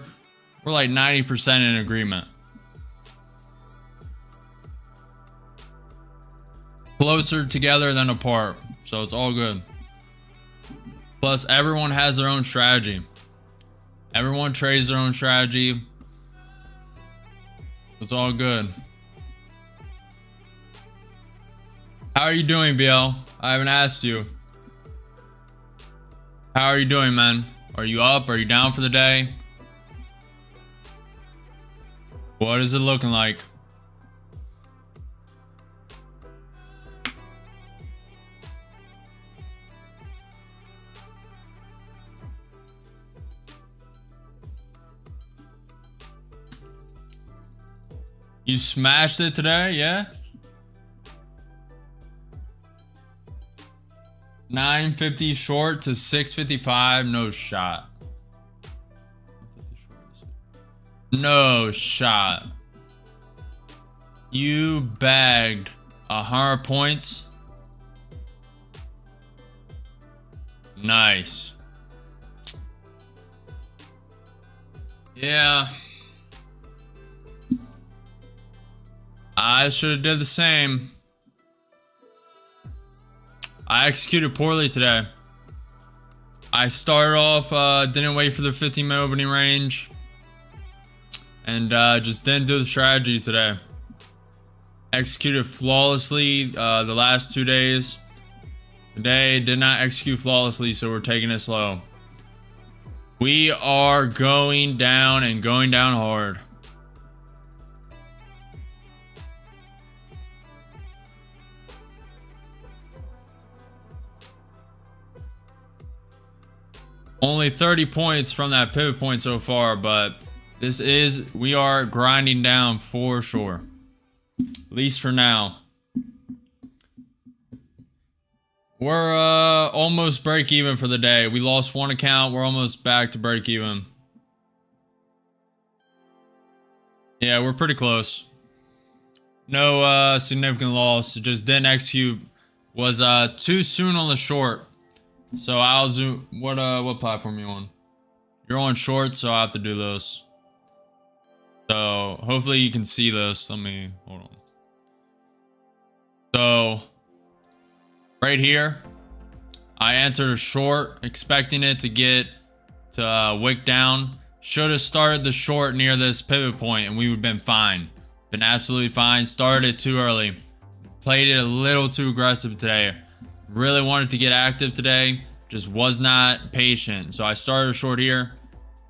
like 90% in agreement. Closer together than apart, so it's all good. Plus, everyone has their own strategy. Everyone trades their own strategy. It's all good. How are you doing, BL? I haven't asked you. How are you doing, man? Are you up? Are you down for the day? What is it looking like? You smashed it today, yeah? 950 short to 655, no shot. No shot. You bagged 100 points. Nice. Yeah. I should have did the same. I executed poorly today. I started off, didn't wait for the 15-minute opening range. And just didn't do the strategy today. Executed flawlessly the last 2 days. Today did not execute flawlessly, so we're taking it slow. We are going down and going down hard. Only 30 points from that pivot point so far, but we are grinding down for sure. At least for now. We're almost break even for the day. We lost one account. We're almost back to break even. Yeah, we're pretty close. No significant loss. Just didn't execute. Was too soon on the short. So I'll zoom. What platform you on? You're on short, so I have to do this. So hopefully you can see this. Let me hold on. So right here, I entered a short, expecting it to get to wick down. Should have started the short near this pivot point, and we would have been fine. Been absolutely fine. Started it too early. Played it a little too aggressive today. Really wanted to get active today. Just was not patient. So I started a short here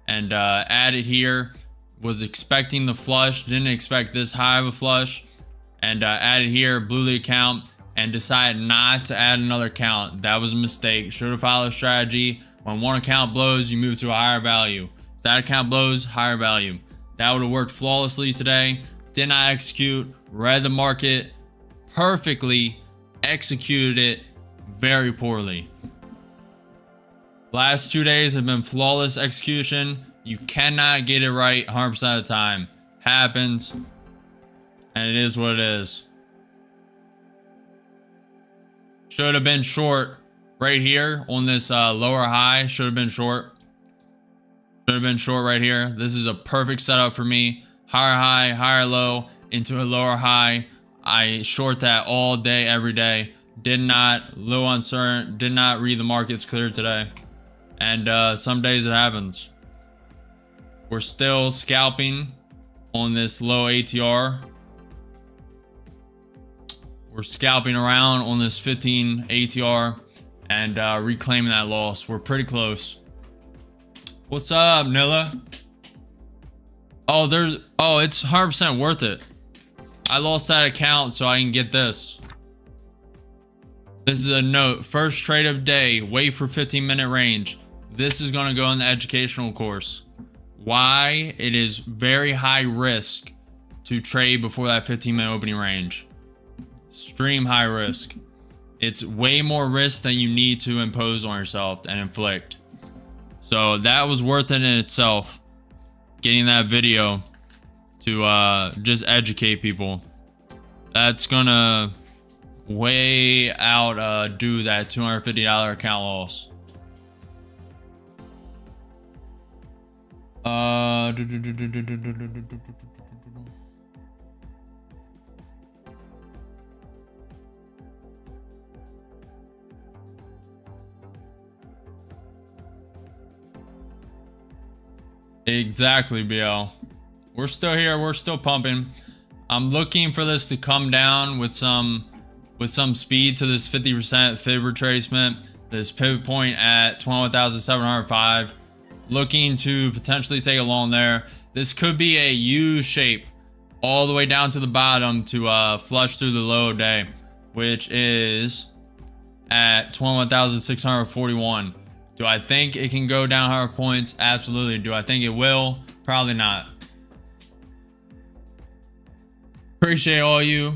and added here. Was expecting the flush. Didn't expect this high of a flush. And added here, blew the account, and decided not to add another account. That was a mistake. Should have followed strategy. When one account blows, you move to a higher value. If that account blows, higher value. That would have worked flawlessly today. Did not execute. Read the market perfectly. Executed it very poorly. Last 2 days have been flawless execution. You cannot get it right 100% of the time. Happens. And it is what it is. Should have been short right here on this lower high. Should have been short. Should have been short right here. This is a perfect setup for me. Higher high, higher low, into a lower high. I short that all day, every day. Did not, low uncertain, did not read the markets clear today. And some days it happens. We're still scalping on this low ATR. We're scalping around on this 15 ATR and reclaiming that loss. We're pretty close. What's up, Nilla? Oh, it's 100% worth it. I lost that account so I can get this. This is a note. First trade of day. Wait for 15-minute range. This is going to go in the educational course. Why it is very high risk to trade before that 15-minute opening range. Extreme high risk. It's way more risk than you need to impose on yourself and inflict. So that was worth it in itself. Getting that video to just educate people. That's gonna way outdo that $250 account loss. Exactly, BL. We're still here. We're still pumping. I'm looking for this to come down with some speed to this 50% fib retracement. This pivot point at 21,705. Looking to potentially take a long there. This could be a U shape all the way down to the bottom to flush through the low day, which is at 21,641. Do I think it can go down 100 points? Absolutely. Do I think it will? Probably not. Appreciate all you.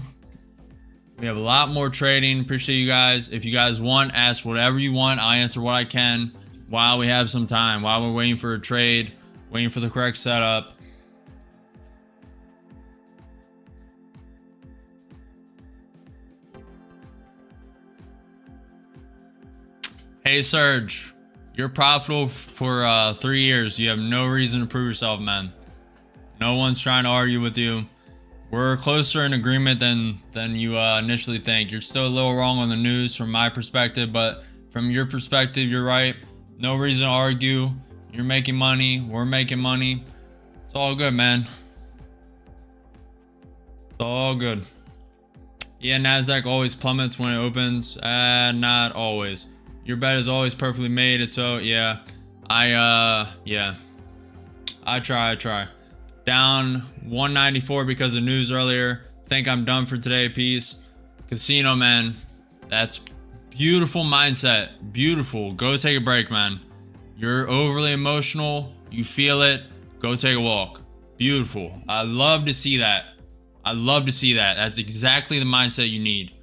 We have a lot more trading. Appreciate you guys. If you guys want, ask whatever you want. I'll answer what I can while we have some time, while we're waiting for a trade, waiting for the correct setup. Hey Serge, you're profitable for 3 years. You have no reason to prove yourself, man. No one's trying to argue with you. We're closer in agreement than you initially think. You're still a little wrong on the news from my perspective, but from your perspective, you're right. No reason to argue. You're making money. We're making money. It's all good, man. It's all good. Yeah, Nasdaq always plummets when it opens. Not always. Your bet is always perfectly made. It's so yeah. Yeah. I try. Down 194 because of news earlier. Think I'm done for today. Peace. Casino, man. That's beautiful mindset. Beautiful. Go take a break, man. You're overly emotional. You feel it. Go take a walk. Beautiful. I love to see that. I love to see that. That's exactly the mindset you need.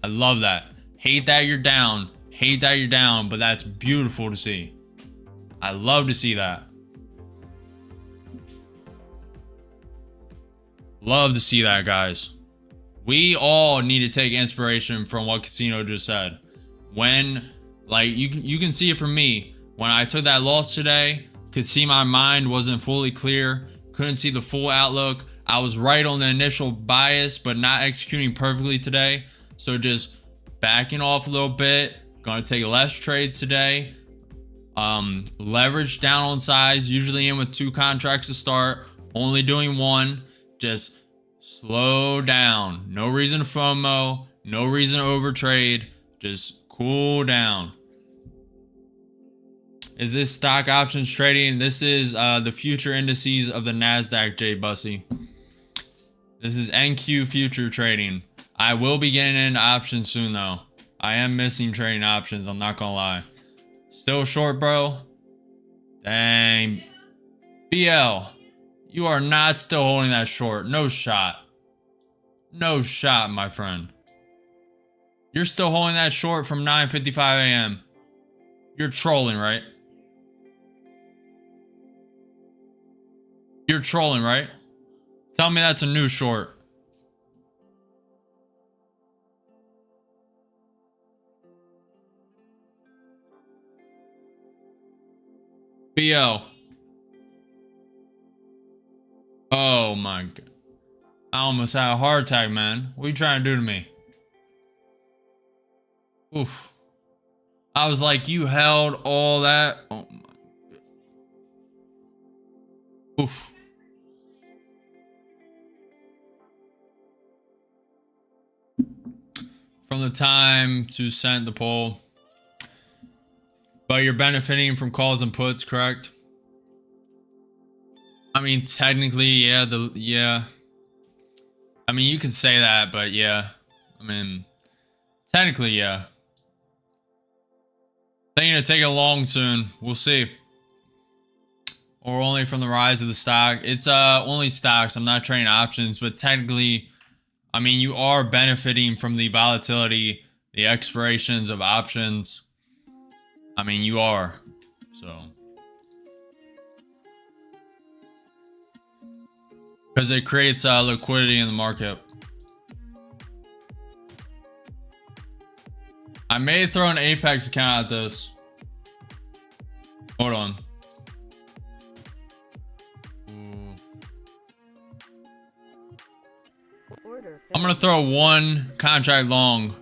I love that. Hate that you're down. Hate that you're down, but that's beautiful to see. I love to see that. Love to see that, guys. We all need to take inspiration from what Casino just said. When, like, you can see it from me. When I took that loss today, could see my mind wasn't fully clear. Couldn't see the full outlook. I was right on the initial bias, but not executing perfectly today. So just backing off a little bit. Gonna take less trades today. Leverage down on size. Usually in with 2 contracts to start. Only doing 1. Just slow down. No reason to FOMO. No reason to overtrade. Just cool down. Is this stock options trading? This is the future indices of the Nasdaq, J Bussy. This is NQ future trading. I will be getting into options soon though. I am missing trading options. I'm not gonna lie. Still short, bro. Dang. BL. You are not still holding that short. No shot. No shot, my friend. You're still holding that short from 9:55 a.m. You're trolling, right? You're trolling, right? Tell me that's a new short. BL. Oh my God. I almost had a heart attack, man. What are you trying to do to me? Oof. I was like, you held all that. Oh my God. Oof. From the time to send the poll. But you're benefiting from calls and puts, correct? I mean, technically, yeah, yeah. I mean, you could say that, but yeah. I mean, technically, yeah. Thinking to take it long soon. We'll see. Or only from the rise of the stock. It's only stocks. I'm not trading options, but technically, I mean, you are benefiting from the volatility, the expirations of options. I mean, you are. So. Because it creates liquidity in the market. I may throw an Apex account at this. Hold on. I'm gonna throw 1 contract long.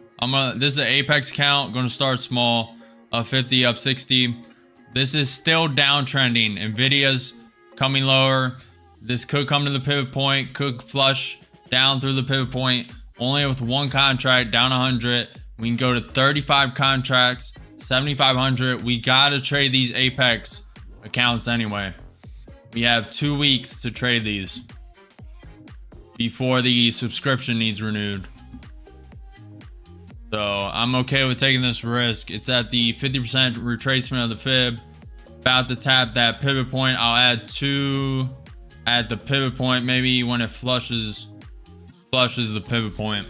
This is an Apex account. Gonna start small. Up 50, up 60. This is still downtrending. Nvidia's coming lower. This could come to the pivot point, could flush down through the pivot point. Only with 1 contract, down 100. We can go to 35 contracts, 7,500. We gotta trade these Apex accounts anyway. We have 2 weeks to trade these before the subscription needs renewed. So I'm okay with taking this risk. It's at the 50% retracement of the fib. About to tap that pivot point. I'll add 2 at the pivot point, maybe when it flushes flushes the pivot point.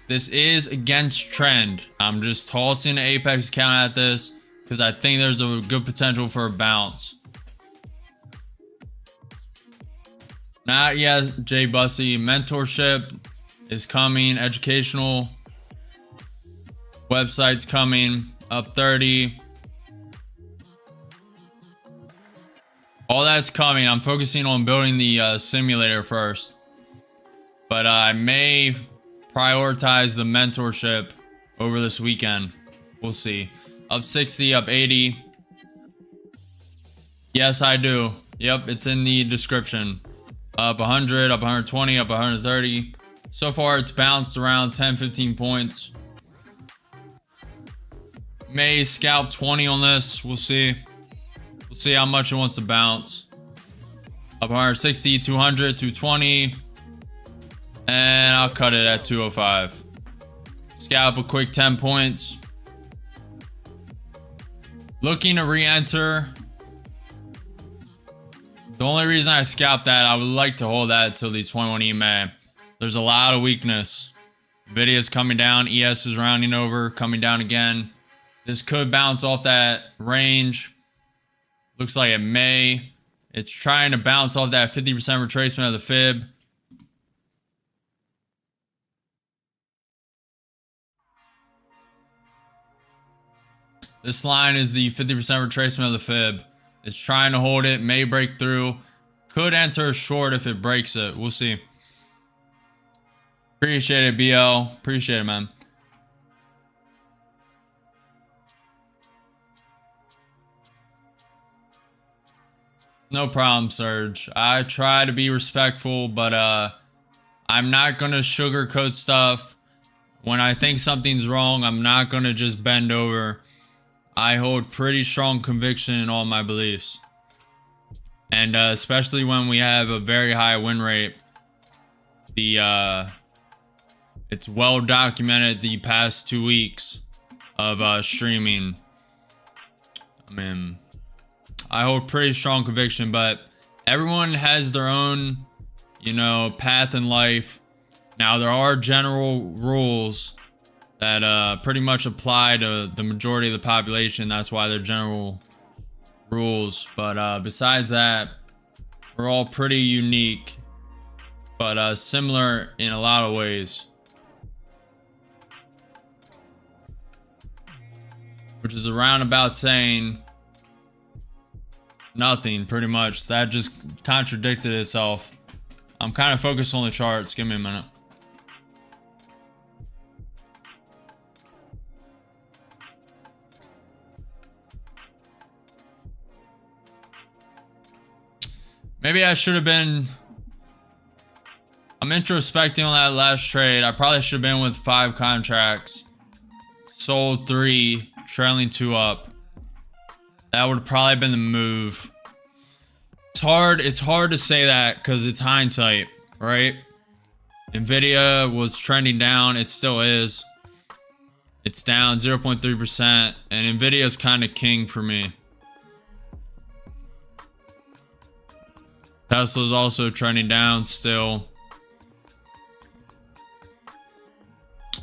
This is against trend. I'm just tossing the Apex account at this because I think there's a good potential for a bounce. Not yet, Jay Bussy. Mentorship is coming. Educational website's coming. Up 30. All that's coming. I'm focusing on building the simulator first. But I may prioritize the mentorship over this weekend. We'll see. Up 60, up 80. Yes, I do. Yep, it's in the description. Up 100, up 120, up 130. So far, it's bounced around 10, 15 points. May scalp 20 on this. We'll see. We'll see how much it wants to bounce. Up 160, 200, 220. And I'll cut it at 205. Scalp a quick 10 points. Looking to re-enter. The only reason I scalped that, I would like to hold that until these 21 EMA. There's a lot of weakness. Nvidia's coming down. ES is rounding over, coming down again. This could bounce off that range. Looks like it may. It's trying to bounce off that 50% retracement of the fib. This line is the 50% retracement of the fib. It's trying to hold it, may break through. Could enter a short if it breaks it. We'll see. Appreciate it, BL. Appreciate it, man. No problem, Serge. I try to be respectful, but I'm not going to sugarcoat stuff. When I think something's wrong, I'm not going to just bend over. I hold pretty strong conviction in all my beliefs. And especially when we have a very high win rate. It's well documented the past 2 weeks of streaming. I mean, I hold pretty strong conviction, but everyone has their own, you know, path in life. Now, there are general rules that pretty much apply to the majority of the population. That's why they're general rules. But besides that, we're all pretty unique, but similar in a lot of ways. Which is a roundabout saying nothing, pretty much. That just contradicted itself. I'm kind of focused on the charts. Give me a minute. Maybe I should have been... I'm introspecting on that last trade. I probably should have been with 5 contracts. Sold 3, trailing 2 up. That would have probably been the move. It's hard to say that because it's hindsight, right? Nvidia was trending down. It still is. It's down 0.3%. And Nvidia is kind of king for me. Tesla's also trending down still.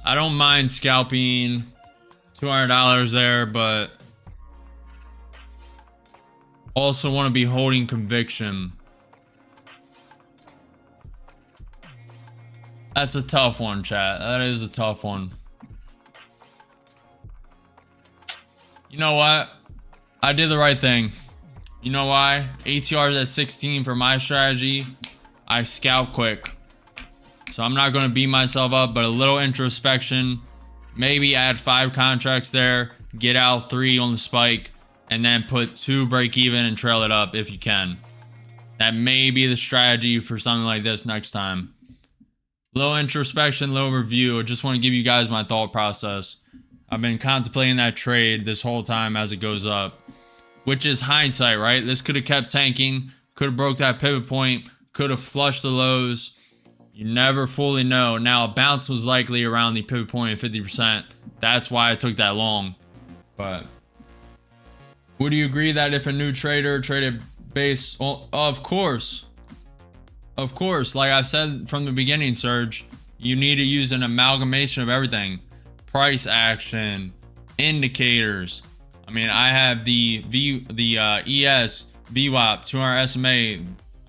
I don't mind scalping $200 there, but also want to be holding conviction. That's a tough one, chat. That is a tough one. You know what? I did the right thing. You know why? ATR is at 16 for my strategy. I scalp quick. So I'm not going to beat myself up, but a little introspection. Maybe add 5 contracts there. Get out 3 on the spike. And then put 2 break even and trail it up if you can. That may be the strategy for something like this next time. Little introspection, little review. I just want to give you guys my thought process. I've been contemplating that trade this whole time as it goes up. Which is hindsight, right? This could have kept tanking. Could have broke that pivot point. Could have flushed the lows. You never fully know. Now, a bounce was likely around the pivot point of 50%. That's why I took that long. But would you agree that if a new trader traded base... Well, of course. of course, like I've said from the beginning, Serge, you need to use an amalgamation of everything. Price action, indicators. I mean, I have the ES, VWAP, 200 SMA,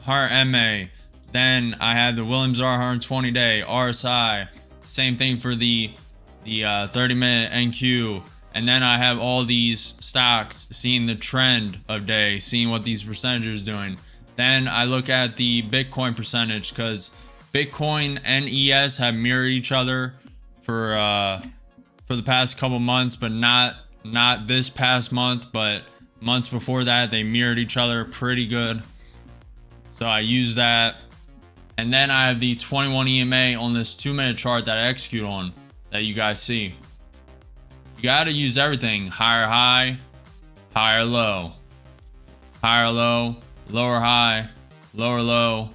100 MA. Then I have the Williams R 120 day, RSI. Same thing for the 30-minute NQ. And then I have all these stocks, seeing the trend of day, seeing what these percentages are doing. Then I look at the Bitcoin percentage, because Bitcoin and ES have mirrored each other for the past couple months, but not this past month, but months before that they mirrored each other pretty good. So I use that. And then I have the 21 EMA on this 2-minute chart that I execute on, that you guys see. You got to use everything. Higher high, higher low, higher low, lower high, lower low,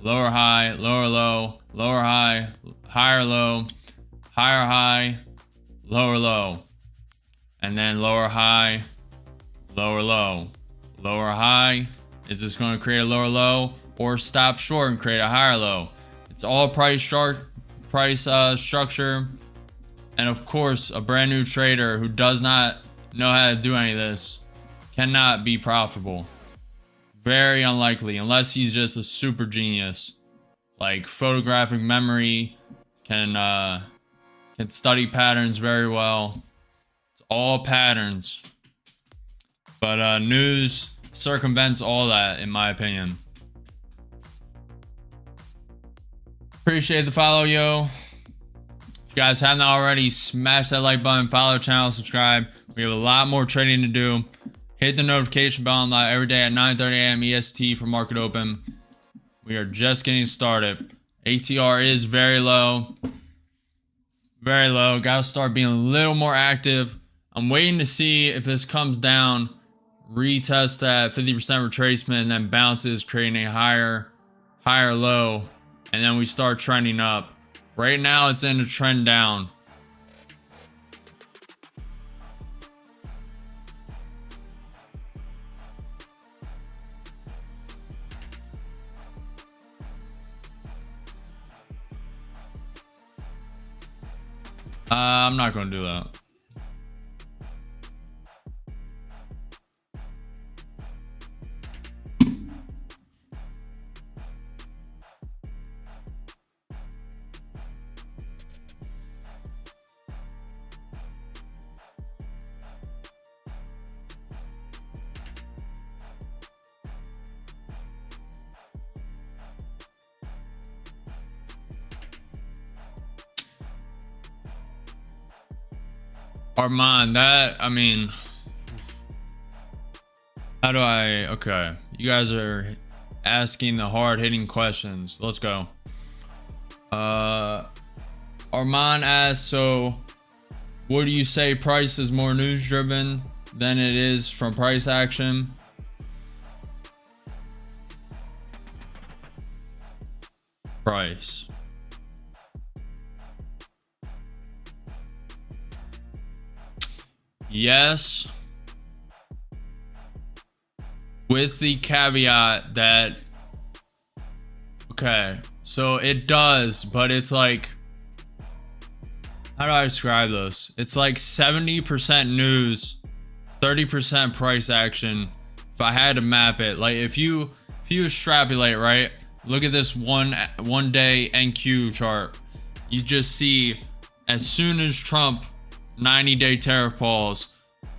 lower high, lower low, lower high, higher low, higher high, lower low, and then lower high, lower low. Lower high, is this going to create a lower low, or stop short and create a higher low? It's all price structure. And of course, a brand new trader who does not know how to do any of this cannot be profitable. Very unlikely, unless he's just a super genius, like photographic memory, can study patterns very well. It's all patterns. But news circumvents all that, in my opinion. Appreciate the follow, yo. If you guys haven't already, smash that like button, follow the channel, subscribe. We have a lot more trading to do. Hit the notification bell on live every day at 9:30 a.m. EST for market open. We are just getting started. ATR is very low. Very low. Gotta start being a little more active. I'm waiting to see if this comes down, retest that 50% retracement, and then bounces, creating a higher low, and then we start trending up. Right now it's in a trend down. I'm not going to do that. Armand, that, I mean, how do I, okay, you guys are asking the hard-hitting questions. Let's go. Armand asks, so what do you say price is more news-driven than it is from price action? Price. Yes, with the caveat that, okay, so it does, but it's like, how do I describe this? It's like 70% news, 30% price action. If I had to map it, like if you extrapolate, right? Look at this one day NQ chart. You just see, as soon as Trump 90-day tariff pause,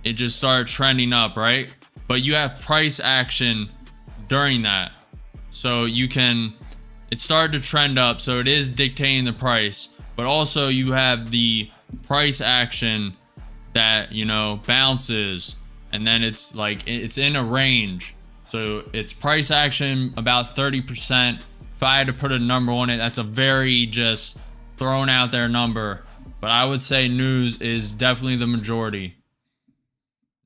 it just started trending up, right? But you have price action during that, so it started to trend up, so it is dictating the price, but also you have the price action that, you know, bounces, and then it's like it's in a range, so it's price action about 30%. If I had to put a number on it, that's a very just thrown out there number, but I would say news is definitely the majority.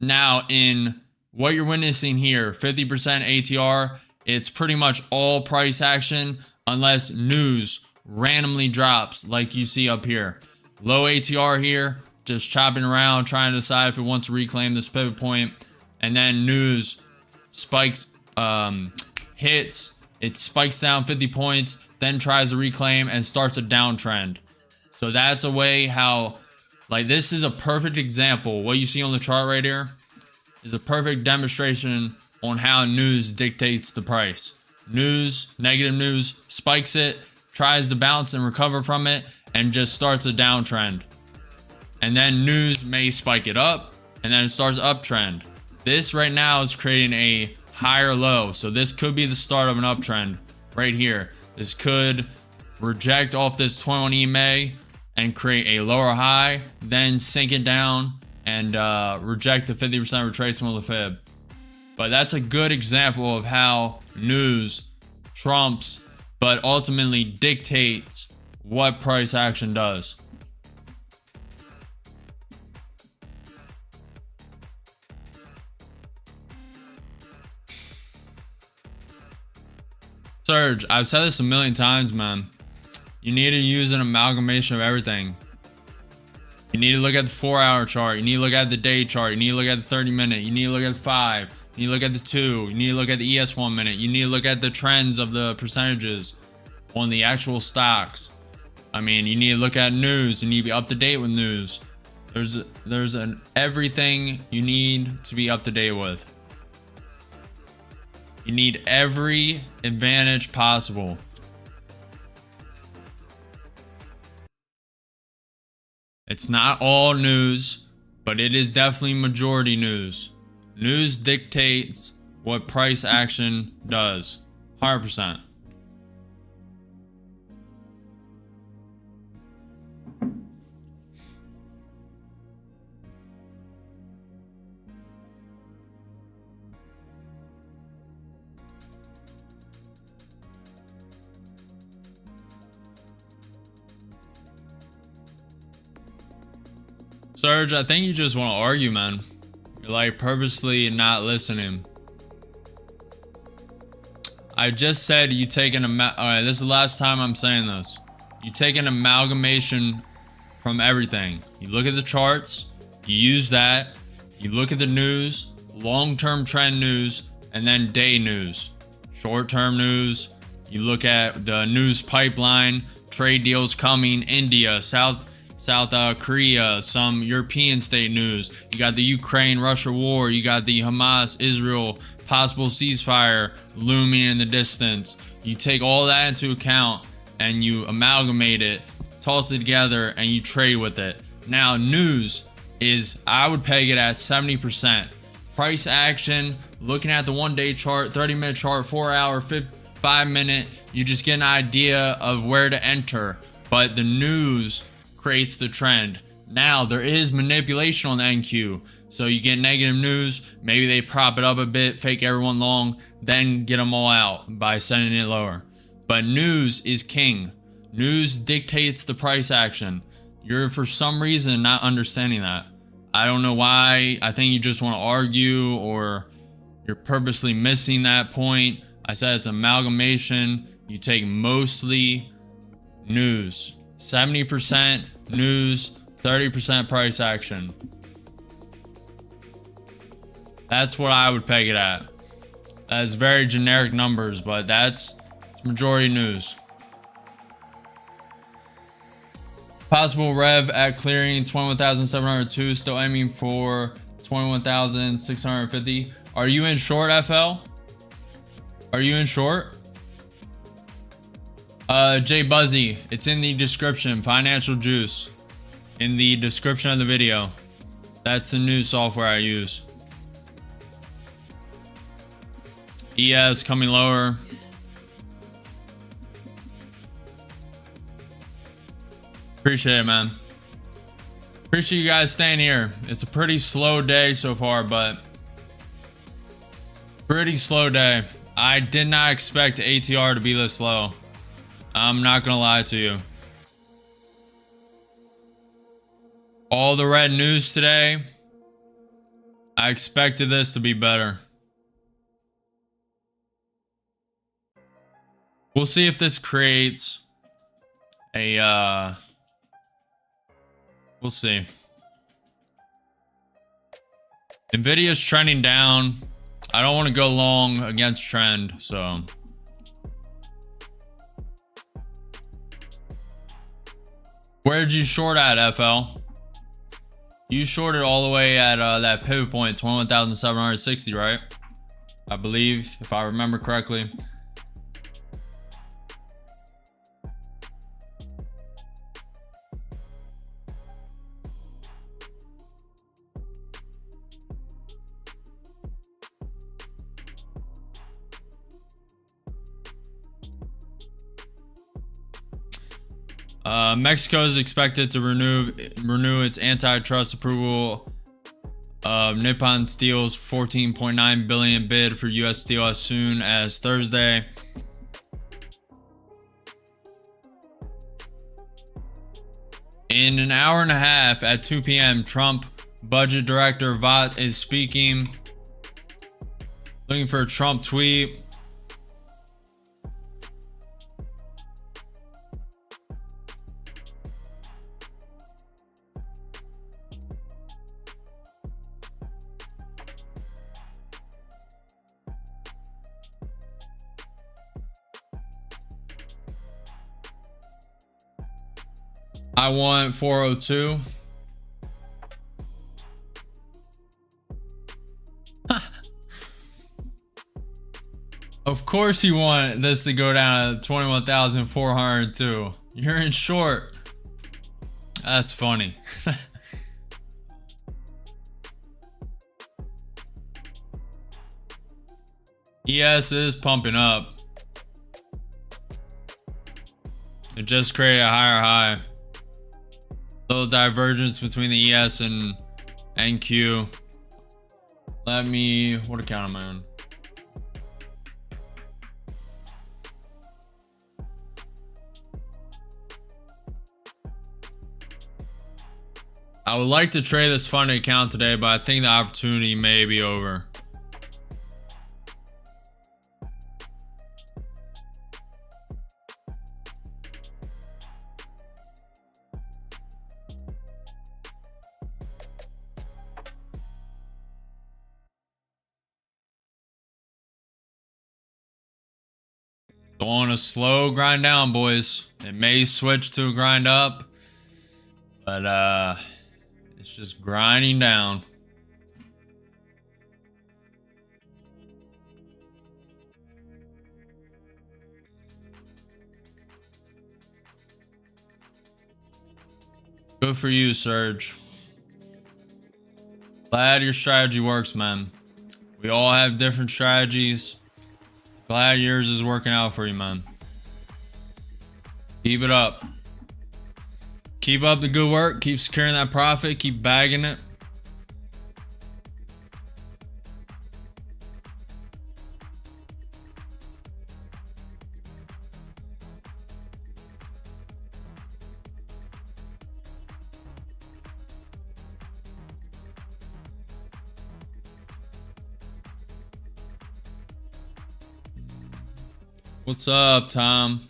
Now, in what you're witnessing here, 50% ATR, it's pretty much all price action unless news randomly drops like you see up here. Low ATR here, just chopping around, trying to decide if it wants to reclaim this pivot point. And then news spikes, hits, it spikes down 50 points, then tries to reclaim and starts a downtrend. So that's a way how, like, this is a perfect example. What you see on the chart right here is a perfect demonstration on how news dictates the price. News, negative news, spikes it, tries to bounce and recover from it, and just starts a downtrend. And then news may spike it up, and then it starts uptrend. This right now is creating a higher low. So this could be the start of an uptrend right here. This could reject off this 21 EMA and create a lower high, then sink it down and reject the 50% retracement of the fib. But that's a good example of how news trumps, but ultimately dictates what price action does. Serge, I've said this a million times, man. You need to use an amalgamation of everything. You need to look at the 4-hour chart. You need to look at the day chart. You need to look at the 30-minute. You need to look at the 5. You need to look at the 2. You need to look at the ES1 minute. You need to look at the trends of the percentages on the actual stocks. I mean, you need to look at news. You need to be up to date with news. There's everything you need to be up to date with. You need every advantage possible. It's not all news, but it is definitely majority news. News dictates what price action does. 100%. Serge, I think you just want to argue, man. You're like purposely not listening. I just said you take an alright, this is the last time I'm saying this. You take an amalgamation from everything. You look at the charts, you use that, you look at the news, long-term trend news, and then day news. Short-term news, you look at the news pipeline, trade deals coming, India, South Korea, some European state news. You got the Ukraine-Russia war. You got the Hamas-Israel possible ceasefire looming in the distance. You take all that into account and you amalgamate it, toss it together, and you trade with it. Now, news is, I would peg it at 70%. Price action, looking at the 1-day chart, 30-minute chart, 4-hour, 5-minute, you just get an idea of where to enter. But the news creates the trend. Now there is manipulation on the NQ, so you get negative news, maybe they prop it up a bit, fake everyone long, then get them all out by sending it lower. But news is king. News dictates the price action. You're for some reason not understanding that. I don't know why. I think you just want to argue, or you're purposely missing that point. I said it's amalgamation. You take mostly news. 70% news, 30% price action. That's what I would peg it at. That's very generic numbers, but it's majority news. Possible rev at clearing 21,702, still aiming for 21,650. Are you in short, FL? Are you in short? Jay Buzzy, it's in the description. FinancialJuice in the description of the video. That's the new software I use. ES coming lower. Appreciate it, man. Appreciate you guys staying here. It's a pretty slow day so far, but pretty slow day. I did not expect ATR to be this low. I'm not gonna lie to you. All the red news today, I expected this to be better. We'll see if this creates a we'll see. Nvidia's trending down. I don't want to go long against trend, so Where'd you short at, FL? You shorted all the way at that pivot point, 21,760, right? I believe, if I remember correctly. Mexico is expected to renew its antitrust approval of Nippon Steel's $14.9 billion bid for U.S. Steel as soon as Thursday. In an hour and a half at 2 p.m., Trump budget director Vought is speaking. Looking for a Trump tweet. I want 402. Of course you want this to go down to 21,402. You're in short. That's funny. ES is pumping up. It just created a higher high. Little divergence between the ES and NQ. Let me, what account am I on? I would like to trade this funded account today, but I think the opportunity may be over. On a slow grind down, boys. It may switch to a grind up, but it's just grinding down. Good for you, Serge. Glad your strategy works, man. We all have different strategies. Glad yours is working out for you, man. Keep it up. Keep up the good work. Keep securing that profit. Keep bagging it. What's up, Tom?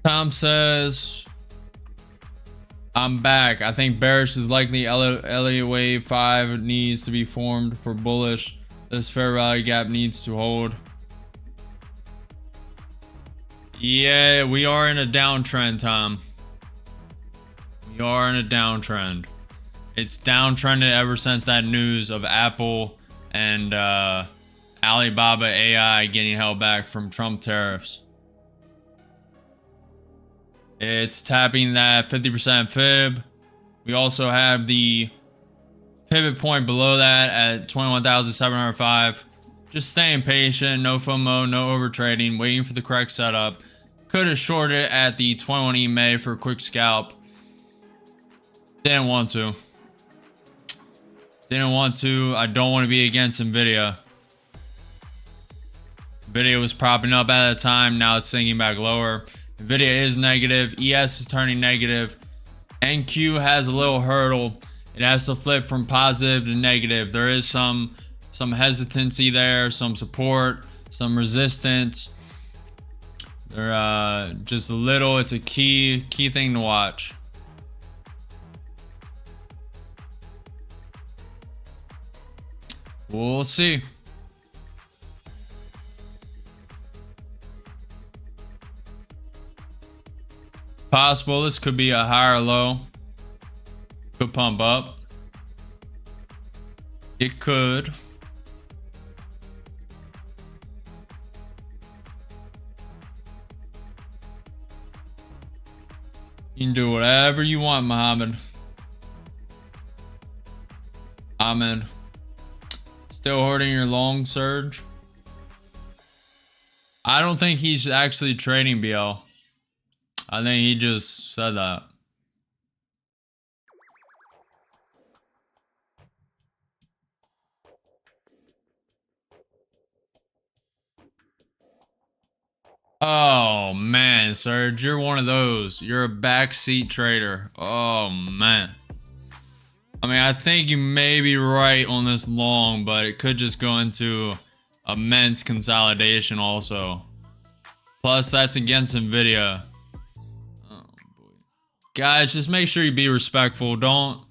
Tom says, I'm back. I think bearish is likely. Elliott wave 5 needs to be formed for bullish. This fair value gap needs to hold. Yeah, we are in a downtrend, Tom. We are in a downtrend. It's downtrended ever since that news of Apple and Alibaba AI getting held back from Trump tariffs. It's tapping that 50% fib. We also have the pivot point below that at 21,705. Just staying patient, no FOMO, no overtrading, waiting for the correct setup. Could have shorted at the 21 EMA for a quick scalp. Didn't want to. Didn't want to. I don't want to be against Nvidia. Nvidia was propping up at the time. Now it's sinking back lower. Nvidia is negative. ES is turning negative. NQ has a little hurdle. It has to flip from positive to negative. There is some hesitancy there, some support, some resistance. There just a little. It's a key thing to watch. We'll see. Possible this could be a higher low. Could pump up. It could. You can do whatever you want, Muhammad. Ahmed. Still holding your long surge? I don't think he's actually trading BL. I think he just said that. Oh man, Serge, you're one of those. You're a backseat trader. Oh man. I mean, I think you may be right on this long, but it could just go into immense consolidation also. Plus, that's against Nvidia. Oh boy. Guys, just make sure you be respectful. Don't.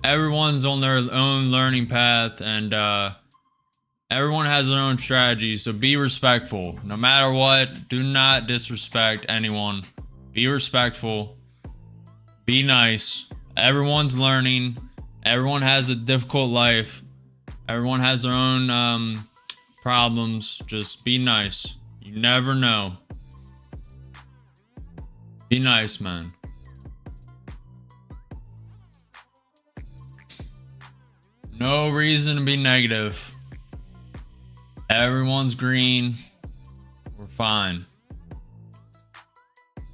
Everyone's on their own learning path, and everyone has their own strategy, so be respectful. No matter what, do not disrespect anyone. Be respectful. Be nice. Everyone's learning. Everyone has a difficult life. Everyone has their own problems. Just be nice. You never know. Be nice, man. No reason to be negative. Everyone's green. We're fine.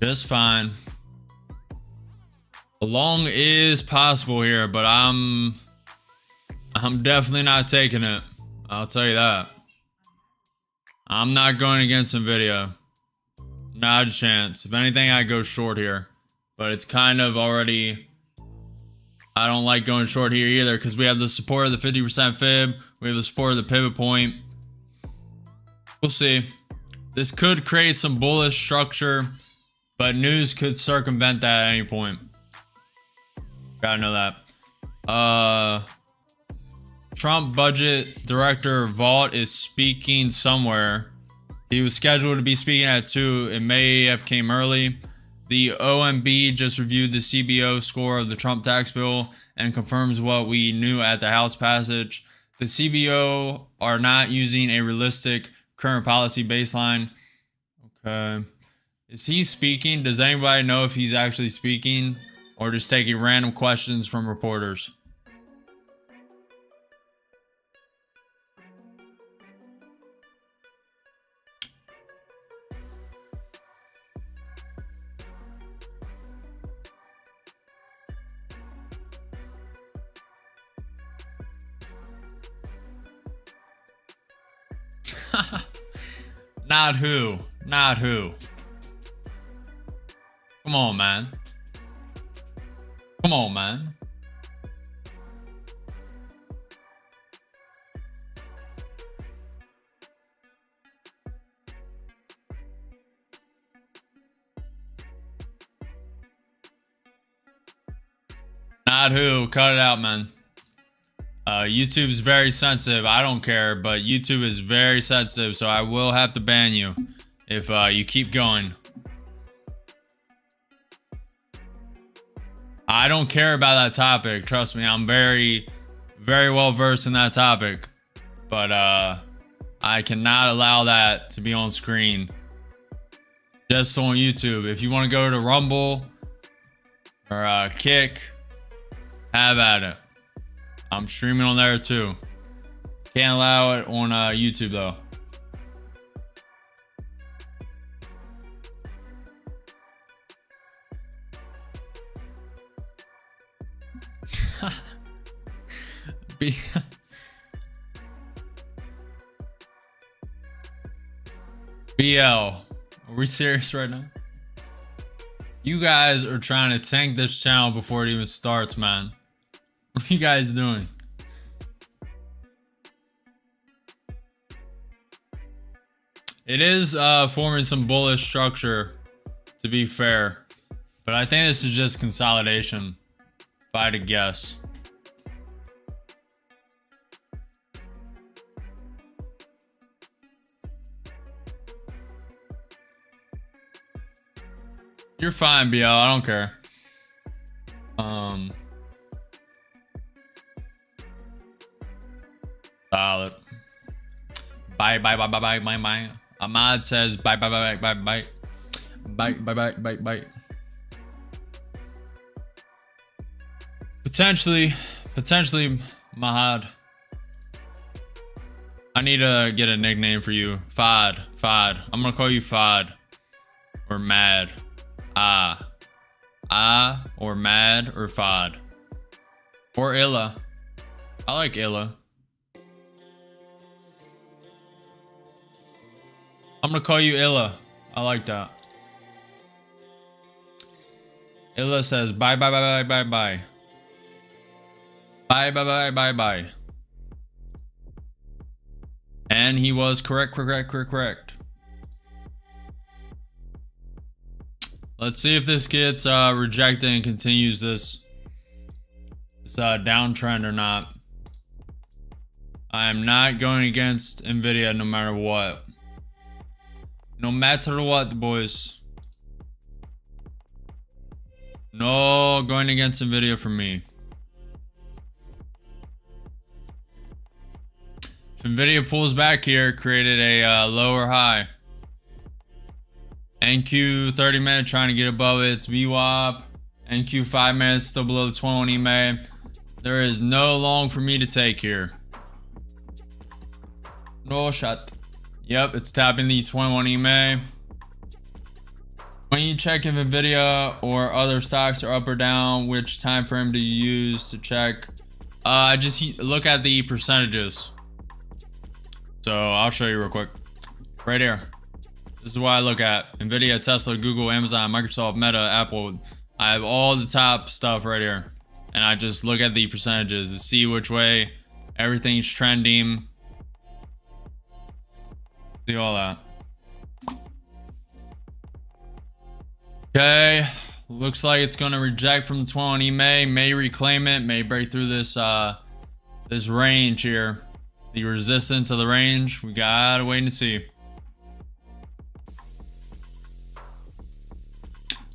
Just fine. A long is possible here, but I'm definitely not taking it. I'll tell you that. I'm not going against Nvidia. Not a chance. If anything, I go short here. But it's kind of already... I don't like going short here either because we have the support of the 50% fib. We have the support of the pivot point. We'll see. This could create some bullish structure, but news could circumvent that at any point. Gotta know that. Trump budget director Vaught is speaking somewhere. He was scheduled to be speaking at 2. It may have came early. The OMB just reviewed the CBO score of the Trump tax bill and confirms what we knew at the House passage. The CBO are not using a realistic current policy baseline. Okay. Is he speaking? Does anybody know if he's actually speaking or just taking random questions from reporters? Not who. Not who. Come on, man. Come on, man. Not who. Cut it out, man. YouTube's very sensitive. I don't care, but YouTube is very sensitive, so I will have to ban you if you keep going. I don't care about that topic. Trust me, I'm very, very well versed in that topic. But I cannot allow that to be on screen. Just on YouTube. If you want to go to Rumble or Kick, have at it. I'm streaming on there too. Can't allow it on YouTube though. BL, are we serious right now? You guys are trying to tank this channel before it even starts, man. What are you guys doing? It is forming some bullish structure, to be fair. But I think this is just consolidation, if I had to guess. You're fine, BL. I don't care. Solid. Bye, bye, bye, bye, bye, bye, bye. Ahmad says bye, bye, bye, bye, bye, bye, bye, bye, bye, bye. Potentially, Mahad. I need to get a nickname for you. Fad. I'm gonna call you Fad. Or Mad. Or Mad or Fad. Or Illa. I like Illa. I'm gonna call you Illa. I like that. Illa says bye, bye, bye, bye, bye, bye. Bye, bye, bye, bye, bye. And he was correct. Let's see if this gets rejected and continues this downtrend or not. I am not going against Nvidia no matter what. No matter what, boys. No going against Nvidia for me. If Nvidia pulls back here, created a lower high. NQ 30 minute trying to get above its VWAP. NQ 5 minutes still below the 21 EMA. There is no long for me to take here. No shot. Yep, it's tapping the 21 EMA. When you check if Nvidia or other stocks are up or down, which time frame do you use to check? Just look at the percentages. So I'll show you real quick. Right here. This is what I look at. Nvidia, Tesla, Google, Amazon, Microsoft, Meta, Apple. I have all the top stuff right here. And I just look at the percentages to see which way everything's trending. See all that. Okay. Looks like it's going to reject from the 21 EMA. May reclaim it. May break through this this range here. The resistance of the range. We gotta wait and see.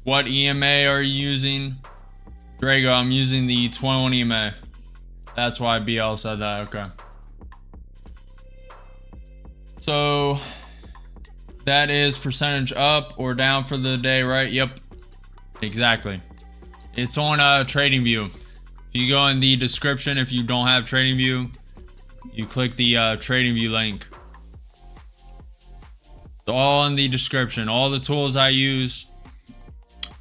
What EMA are you using? Drago, I'm using the 21 EMA. That's why BL said that. Okay. So that is percentage up or down for the day, right? Yep. Exactly. It's on TradingView. If you go in the description, if you don't have TradingView, you click the TradingView link. It's all in the description. All the tools I use,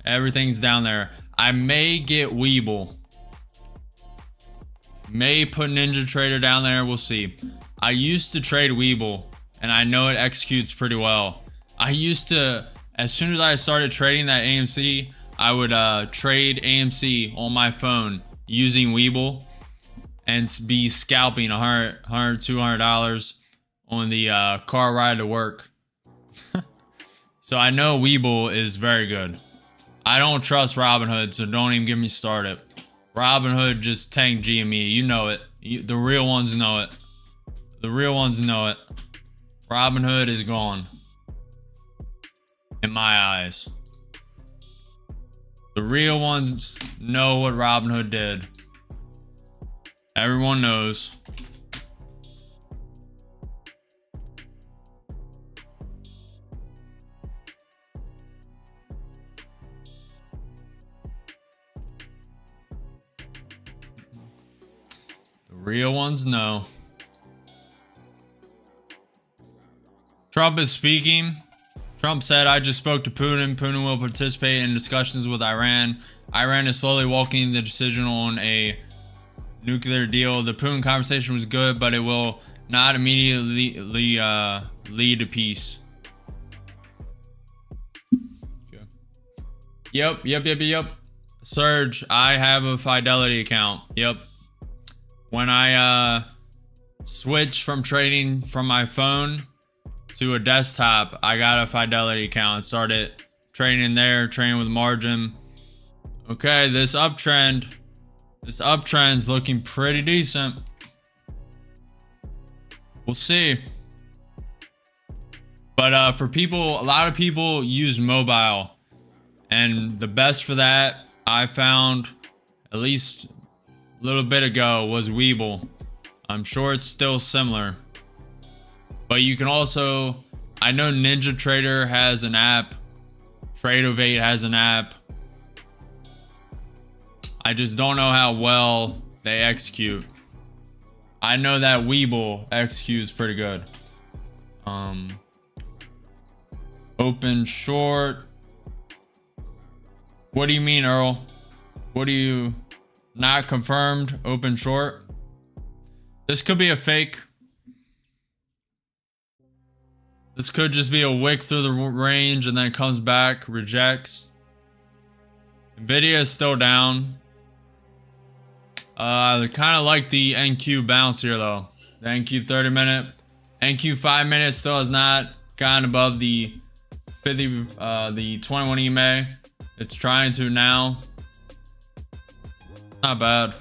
everything's down there. I may get Weeble. May put NinjaTrader down there. We'll see. I used to trade Weeble, and I know it executes pretty well. I used to, as soon as I started trading that AMC, I would trade AMC on my phone using Weeble and be scalping $100, $200 on the car ride to work. So I know Weeble is very good. I don't trust Robinhood, so don't even get me started. Robinhood just tanked GME. You know it. The real ones know it. The real ones know it. Robinhood is gone. In my eyes. The real ones know what Robinhood did. Everyone knows. The real ones know. Trump is speaking. Trump said, I just spoke to Putin. Putin will participate in discussions with Iran. Iran is slowly walking the decision on a nuclear deal. The Putin conversation was good, but it will not immediately lead to peace. Okay. Yep. Serge, I have a Fidelity account. Yep. When I switched from trading from my phone to a desktop, I got a Fidelity account. Started trading there, trading with margin. Okay, this uptrend's looking pretty decent. We'll see. But for people, a lot of people use mobile, And the best for that I found at least a little bit ago was Webull. I'm sure it's still similar. But you can also, I know Ninja Trader has an app. Tradeovate has an app. I just don't know how well they execute. I know that Webull executes pretty good. Open short. What do you mean, Earl? What do you not confirmed? Open short. This could be a fake. This could just be a wick through the range and then comes back, rejects. Nvidia is still down. I kind of like the NQ bounce here though. The NQ 30 minute. NQ 5 minutes still has not gotten above the 50, the 21 EMA. It's trying to now. Not bad.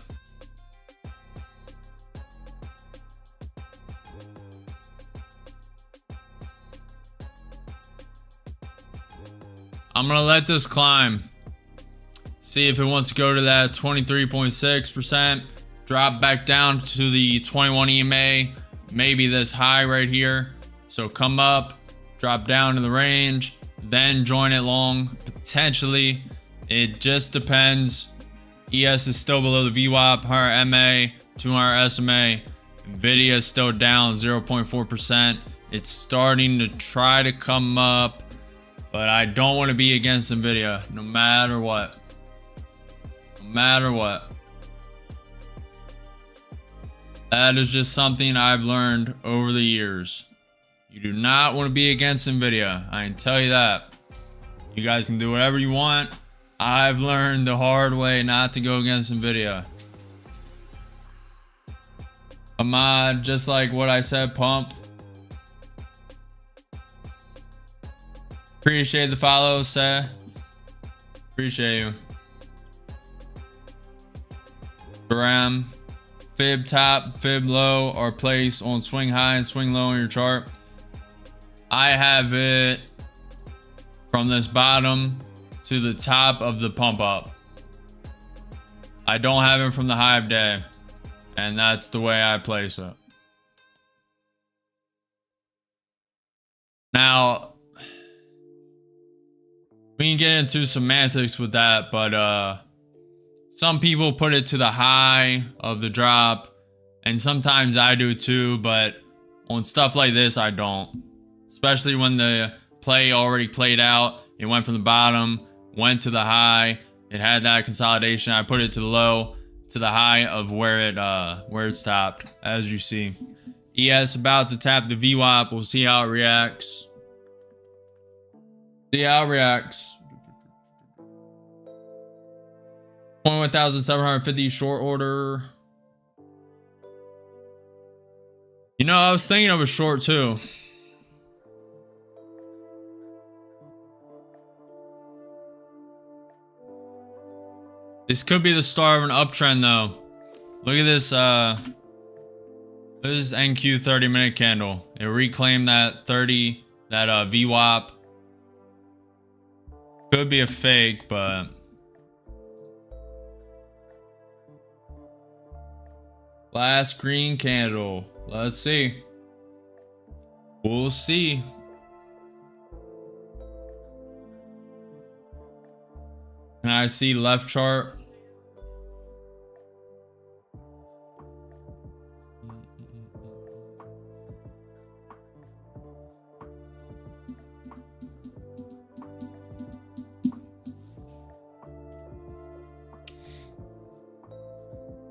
I'm gonna let this climb. See if it wants to go to that 23.6%. Drop back down to the 21 EMA. Maybe this high right here. So come up, drop down to the range, then join it long. Potentially. It just depends. ES is still below the VWAP, 100 MA, 200 SMA. Nvidia is still down 0.4%. It's starting to try to come up, but I don't want to be against Nvidia no matter what. No matter what. That is just something I've learned over the years. You do not want to be against Nvidia. I can tell you that. You guys can do whatever you want. I've learned the hard way not to go against Nvidia. Ahmad, just like what I said, pump. Appreciate the follow, Seth. Appreciate you. Ram. Fib top, fib low are placed on swing high and swing low on your chart. I have it from this bottom to the top of the pump up. I don't have it from the high of day, and that's the way I place it. Now, we can get into semantics with that, but some people put it to the high of the drop, and sometimes I do too, but on stuff like this, I don't. Especially when the play already played out. It went from the bottom, went to the high. It had that consolidation. I put it to the low, to the high of where it stopped, as you see. ES about to tap the VWAP. We'll see how it reacts. See how it reacts. 21,750 short order. You know, I was thinking of a short too. This could be the start of an uptrend though. Look at this this is NQ 30-minute candle. It reclaimed that 30, that VWAP. Could be a fake, but last green candle. Let's see. We'll see. Can I see left chart?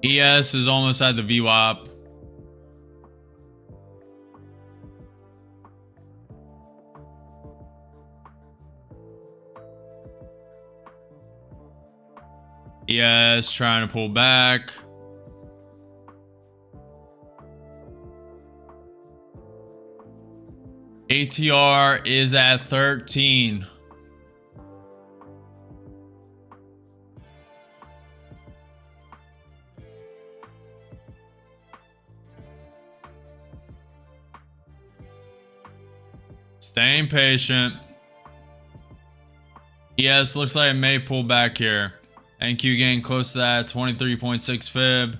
ES is almost at the VWAP. ES trying to pull back. ATR is at 13. Staying patient. Yes, looks like it may pull back here. NQ getting close to that 23.6 fib.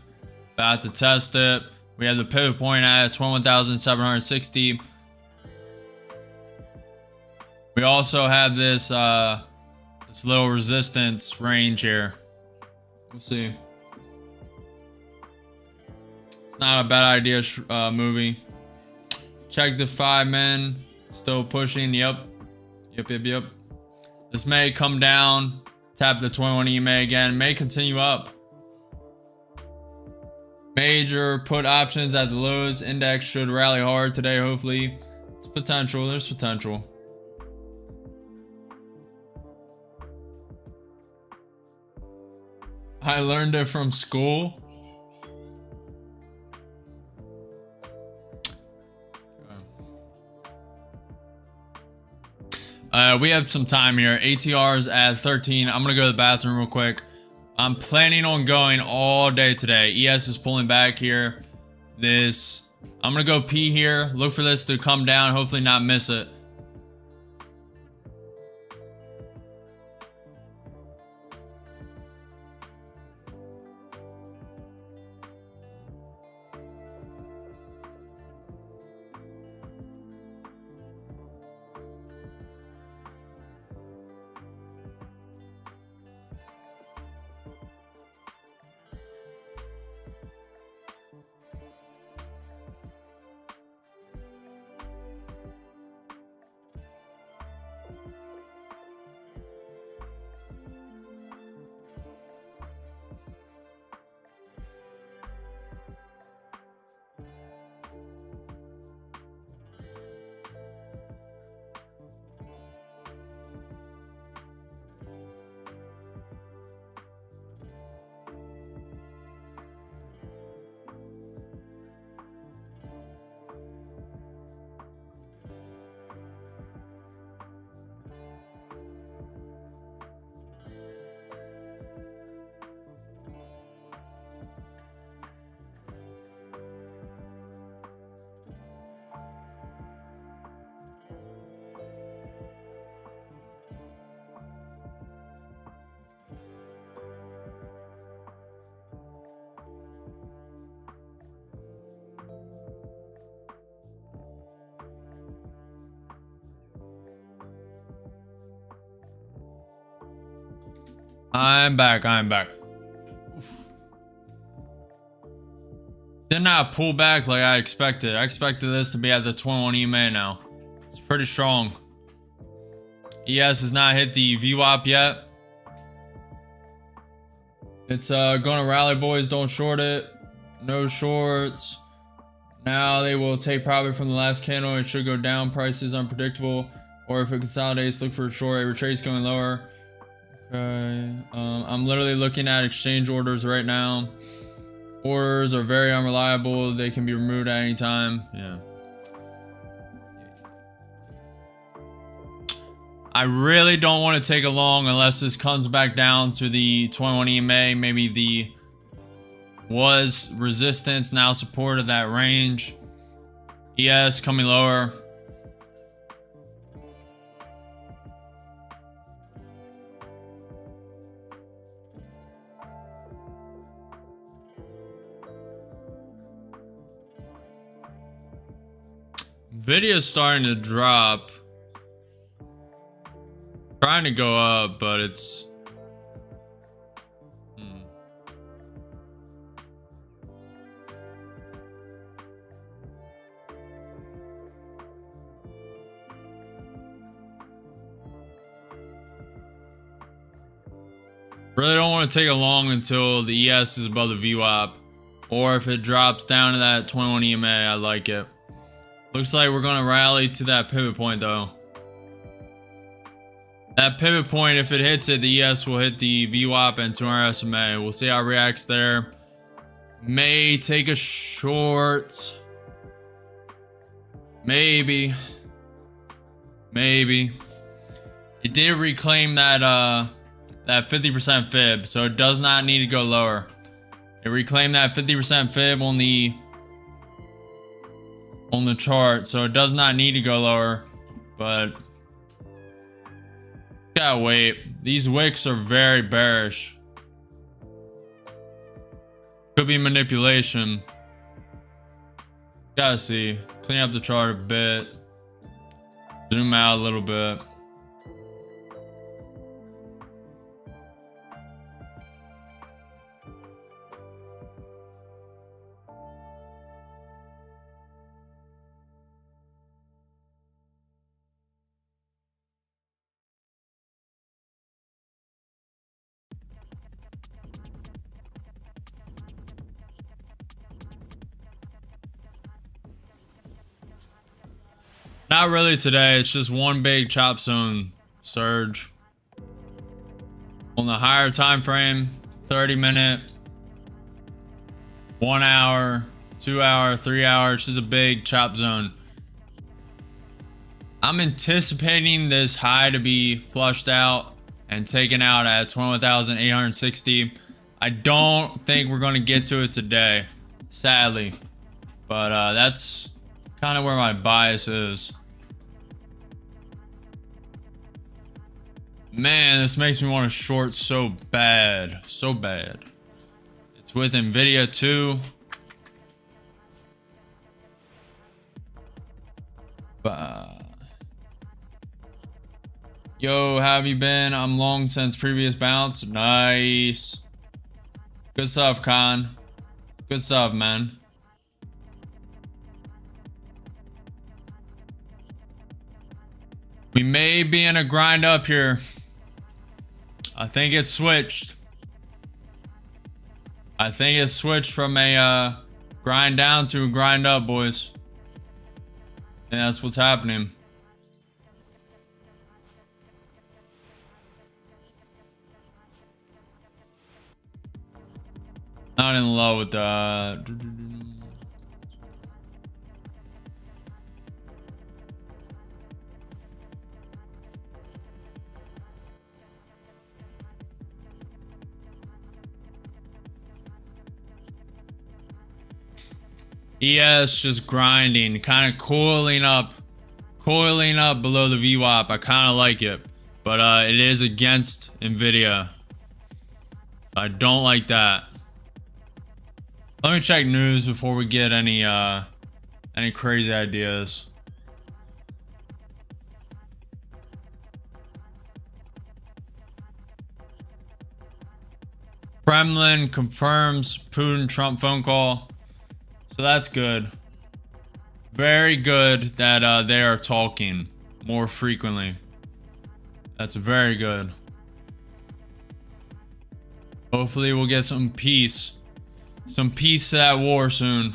About to test it. We have the pivot point at 21,760. We also have this this little resistance range here. We'll see. It's not a bad idea movie. Check the 5 min. Still pushing. Yep. This may come down. Tap the 21 EMA again. May continue up. Major put options at the lows. Index should rally hard today, hopefully. It's potential. There's potential. I learned it from school. We have some time here. ATR is at 13. I'm gonna go to the bathroom real quick. I'm planning on going all day today. ES is pulling back here. I'm gonna go pee here. Look for this to come down. Hopefully not miss it. I'm back. Did not pull back like I expected. I expected this to be at the 21 EMA now. It's pretty strong. ES has not hit the VWAP yet. It's gonna rally, boys. Don't short it. No shorts. Now they will take profit from the last candle. It should go down. Price is unpredictable. Or if it consolidates, look for a short. A retrace going lower. Okay. I'm literally looking at exchange orders right now. Orders are very unreliable. They can be removed at any time. Yeah. I really don't want to take a long unless this comes back down to the 21 EMA. Maybe the was resistance, now support of that range. ES coming lower. Video's starting to drop. Trying to go up, but it's really don't want to take a long until the ES is above the VWAP, or if it drops down to that 21 EMA. I like it. Looks like we're gonna rally to that pivot point though. That pivot point, if it hits it, the ES will hit the VWAP and 200 SMA. We'll see how it reacts there. May take a short. Maybe. It did reclaim that that 50% fib, so it does not need to go lower. It reclaimed that 50% fib on the chart, so it does not need to go lower, but Gotta wait. These wicks are very bearish. Could be manipulation. Gotta see. Clean up the chart a bit. Zoom out a little bit. Not really today. It's just one big chop zone surge. On the higher time frame, 30-minute, 1 hour, 2 hour, 3 hours. It's just a big chop zone. I'm anticipating this high to be flushed out and taken out at 21,860. I don't think we're going to get to it today, sadly. But that's kind of where my bias is. Man, this makes me want to short so bad. So bad. It's with Nvidia too. Yo, how have you been? I'm long since previous bounce. Nice. Good stuff, Khan. Good stuff, man. We may be in a grind up here. I think it's switched. I think it's switched from a grind down to a grind up, boys. And that's what's happening. Not in love with that. ES just grinding, kind of coiling up below the VWAP. I kind of like it, but it is against Nvidia. I don't like that. Let me check news before we get any crazy ideas. Kremlin confirms Putin-Trump phone call. So that's good. Very good that they are talking more frequently. That's very good. Hopefully we'll get some peace. Some peace to that war soon.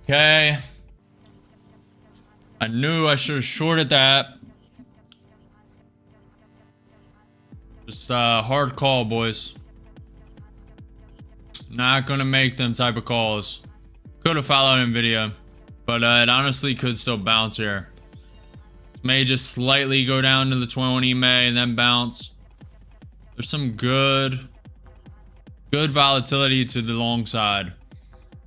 Okay. I knew I should have shorted that. Just hard call, boys. Not gonna make them type of calls. Could have followed Nvidia, but it honestly could still bounce here. This may just slightly go down to the 21 EMA and then bounce. There's some good volatility to the long side.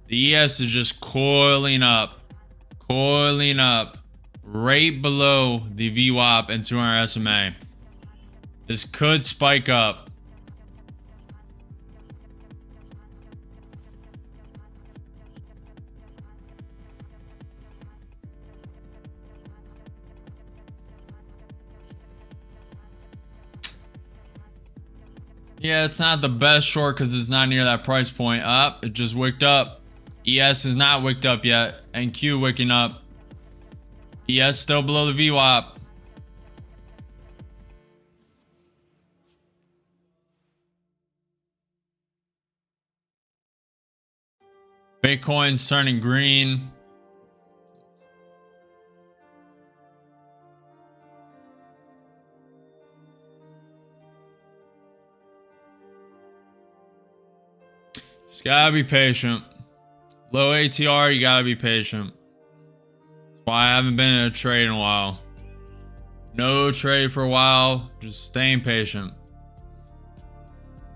The ES is just coiling up right below the VWAP and 200 SMA. This could spike up. Yeah, it's not the best short because it's not near that price point. Up, it just wicked up. ES is not wicked up yet. NQ wicking up. ES still below the VWAP. Bitcoin's turning green. Just gotta be patient. Low ATR, you gotta be patient. That's why I haven't been in a trade in a while. No trade for a while, just staying patient.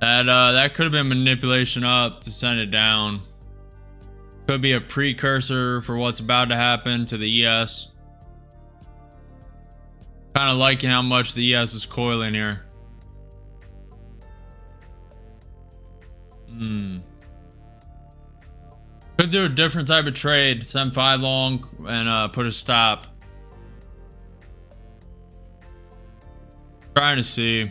That could have been manipulation up to send it down. Could be a precursor for what's about to happen to the ES. Kind of liking how much the ES is coiling here. Could do a different type of trade. Send 5 long and put a stop. Trying to see.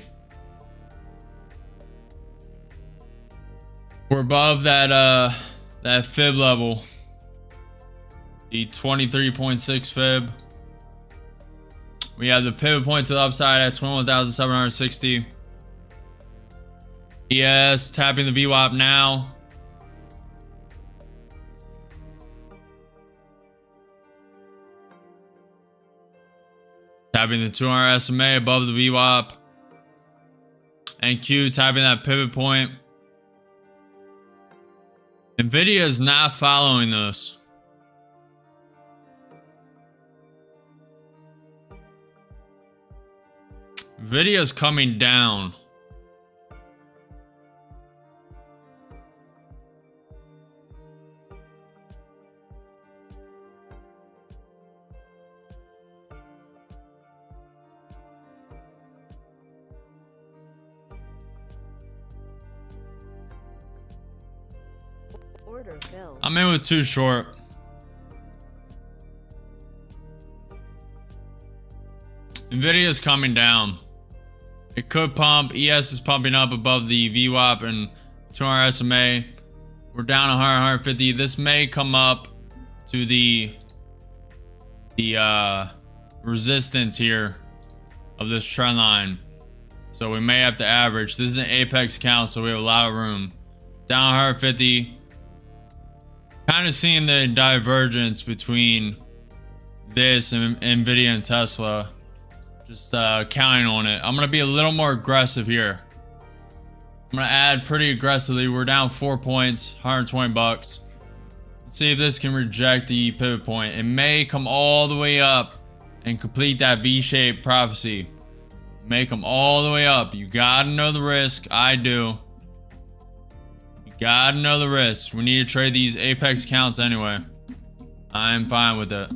We're above that that fib level. The 23.6 fib. We have the pivot point to the upside at 21,760. Yes, tapping the VWAP now. Tapping the 200 SMA above the VWAP. And Q tapping that pivot point. Nvidia is not following this. Nvidia is coming down. Order filled. I'm in with too short. Nvidia is coming down. It could pump. ES is pumping up above the VWAP and 200 SMA. We're down 100, 150. This may come up to the resistance here of this trend line. So we may have to average. This is an apex count, so we have a lot of room. Down 150. Kind of seeing the divergence between this and Nvidia and Tesla. Just counting on it. I'm going to be a little more aggressive here. I'm going to add pretty aggressively. We're down 4 points, 120 bucks. Let's see if this can reject the pivot point. It may come all the way up and complete that V-shaped prophecy. Make them all the way up. You got to know the risk. I do. You got to know the risk. We need to trade these apex counts anyway. I'm fine with it.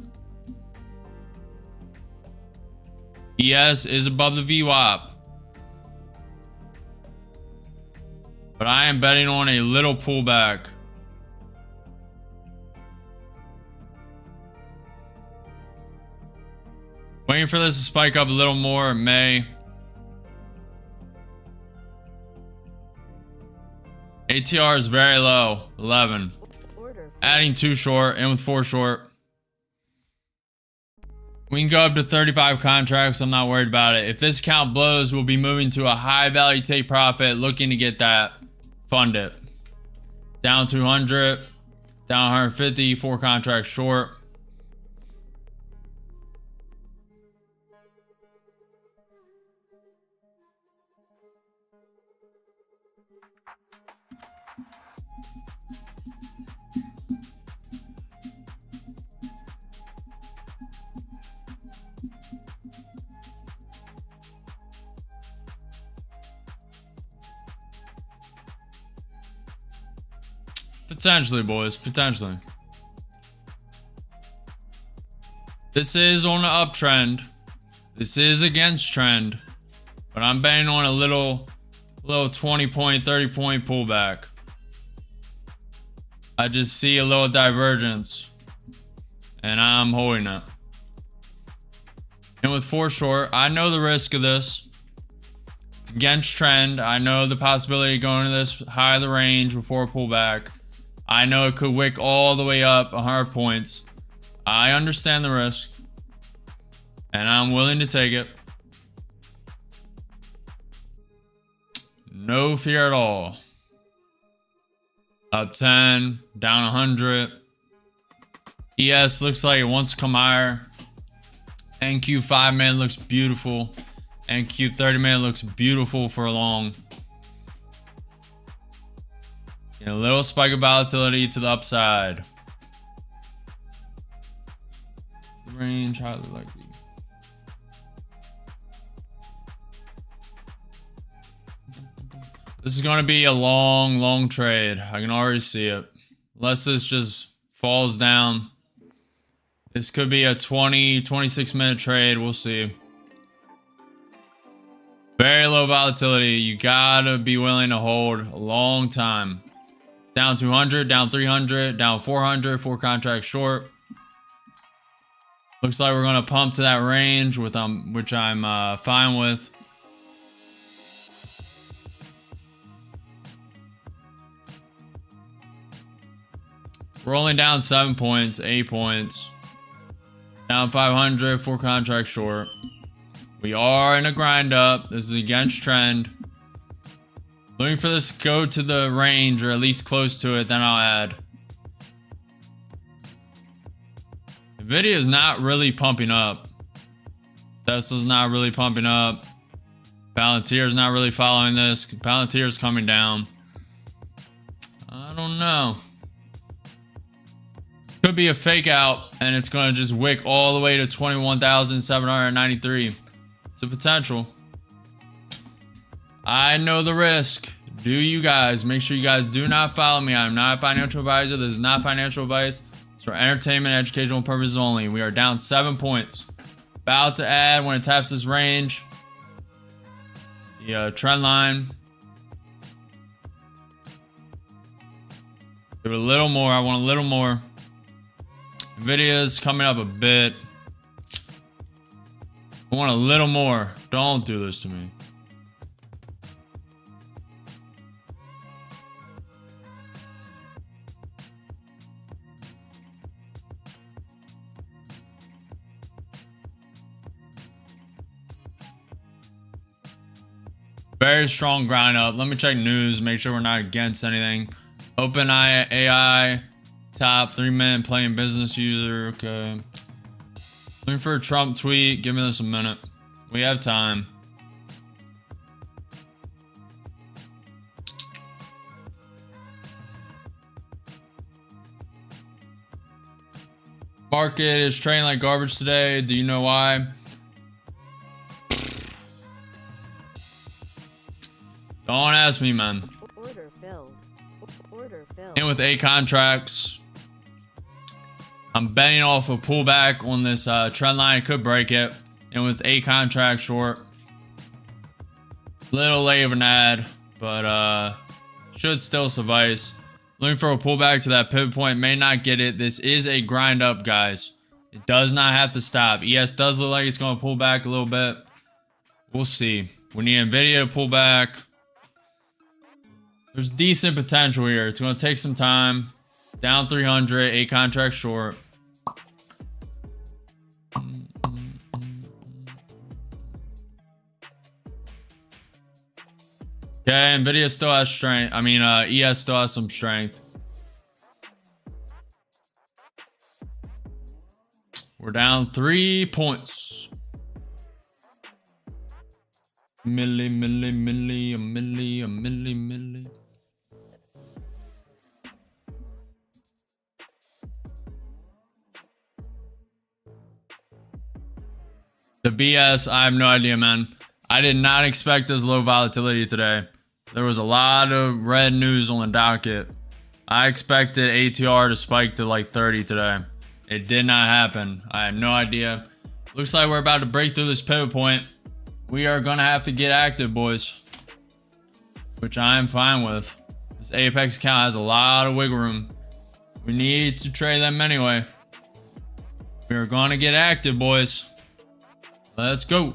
ES is above the VWAP. But I am betting on a little pullback. Waiting for this to spike up a little more. It may. ATR is very low. 11. Adding 2 short and with 4 short. We can go up to 35 contracts. I'm not worried about it. If this count blows, we'll be moving to a high value take profit, looking to get that funded. Down 200, down 150, 4 contracts short. Potentially, boys. Potentially. This is on an uptrend. This is against trend. But I'm betting on a little 20 point, 30 point pullback. I just see a little divergence. And I'm holding it. And with 4 short, I know the risk of this. It's against trend. I know the possibility of going to this high of the range before a pullback. I know it could wick all the way up 100 points. I understand the risk. And I'm willing to take it. No fear at all. Up 10, down 100. ES looks like it wants to come higher. NQ 5-man looks beautiful. NQ 30-man looks beautiful for a long. And a little spike of volatility to the upside. Range highly likely. This is going to be a long trade. I can already see it. Unless this just falls down. This could be a 26 minute trade. We'll see. Very low volatility. You gotta be willing to hold a long time. Down 200, down 300, down 400, 4 contracts short. Looks like we're gonna pump to that range with which I'm fine with. We're only down 7 points, 8 points. Down 500, 4 contracts short. We are in a grind up. This is against trend. Looking for this to go to the range or at least close to it, then I'll add. Nvidia is not really pumping up. Tesla's not really pumping up. Palantir's not really following this. Palantir's coming down. I don't know. Could be a fake out and it's going to just wick all the way to 21,793. It's a potential. I know the risk. Do you guys? Make sure you guys do not follow me. I'm not a financial advisor. This is not financial advice. It's for entertainment, educational purposes only. We are down 7 points. About to add when it taps this range. The trend line. Give it a little more. I want a little more. Nvidia's coming up a bit. I want a little more. Don't do this to me. Very strong grind up. Let me check news. Make sure we're not against anything. OpenAI AI top 3-minute playing business user. Okay. Looking for a Trump tweet. Give me this a minute. We have time. Market is trading like garbage today. Do you know why? Don't ask me, man. Order filled. Order filled. And with 8 contracts, I'm betting off a pullback on this trend line. It could break it. And with 8 contracts short, little late of an ad, but should still suffice. Looking for a pullback to that pivot point. May not get it. This is a grind up, guys. It does not have to stop. ES does look like it's going to pull back a little bit. We'll see. We need Nvidia to pull back. There's decent potential here. It's going to take some time. Down 300, 8 contracts short. Okay, Nvidia still has strength. I mean, ES still has some strength. We're down 3 points. Milli. The BS, I have no idea, man. I did not expect this low volatility today. There was a lot of red news on the docket. I expected ATR to spike to like 30 today. It did not happen. I have no idea. Looks like we're about to break through this pivot point. We are going to have to get active, boys. Which I am fine with. This Apex account has a lot of wiggle room. We need to trade them anyway. We are going to get active, boys. Let's go.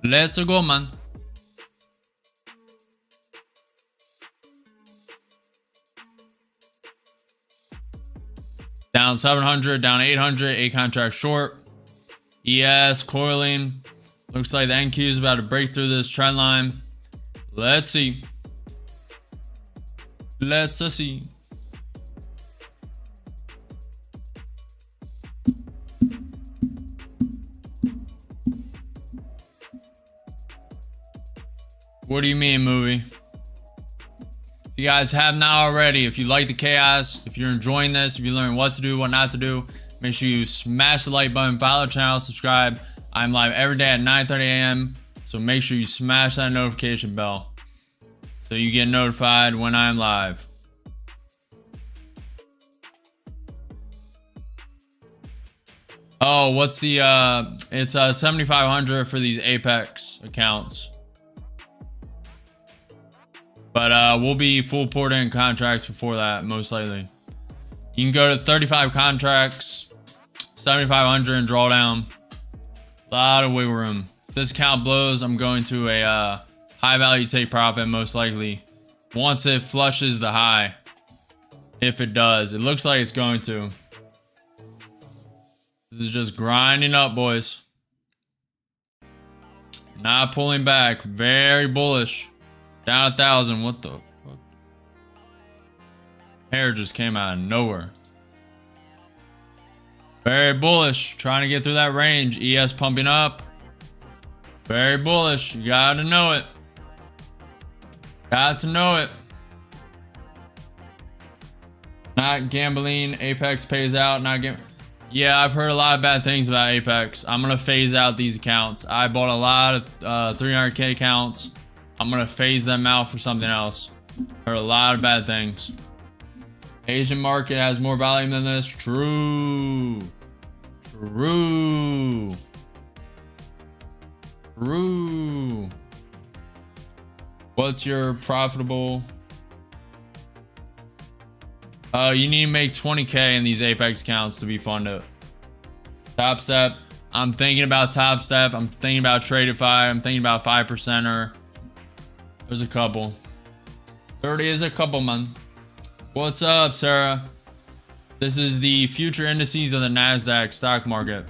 Let's go, man. Down 700, down 800, 8 contracts short. ES coiling. Looks like the NQ is about to break through this trend line. Let's see. Let's see. What do you mean, movie? If you guys have not already, if you like the chaos, if you're enjoying this, if you learn what to do, what not to do, make sure you smash the like button, follow the channel, subscribe. I'm live every day at 9:30 a.m. So make sure you smash that notification bell so you get notified when I'm live. Oh, what's the it's 7,500 for these Apex accounts. But we'll be full port in contracts before that, most likely. You can go to 35 contracts, 7,500 and draw down. A lot of wiggle room. If this account blows, I'm going to a high value take profit, most likely. Once it flushes the high. If it does. It looks like it's going to. This is just grinding up, boys. Not pulling back. Very bullish. Down 1,000. What the fuck? Hair just came out of nowhere. Very bullish. Trying to get through that range. ES pumping up. Very bullish. You gotta know it. Got to know it. Not gambling. Apex pays out. Not gambling. Yeah, I've heard a lot of bad things about Apex. I'm going to phase out these accounts. I bought a lot of 300K accounts. I'm going to phase them out for something else. Heard a lot of bad things. Asian market has more volume than this. True. True. True. What's your profitable? You need to make 20K in these Apex accounts to be fun to Top Step. I'm thinking about Top Step. I'm thinking about Tradify. I'm thinking about 5%er. There's a couple. 30 is a couple, man. What's up, Sarah? This is the future indices of the Nasdaq stock market.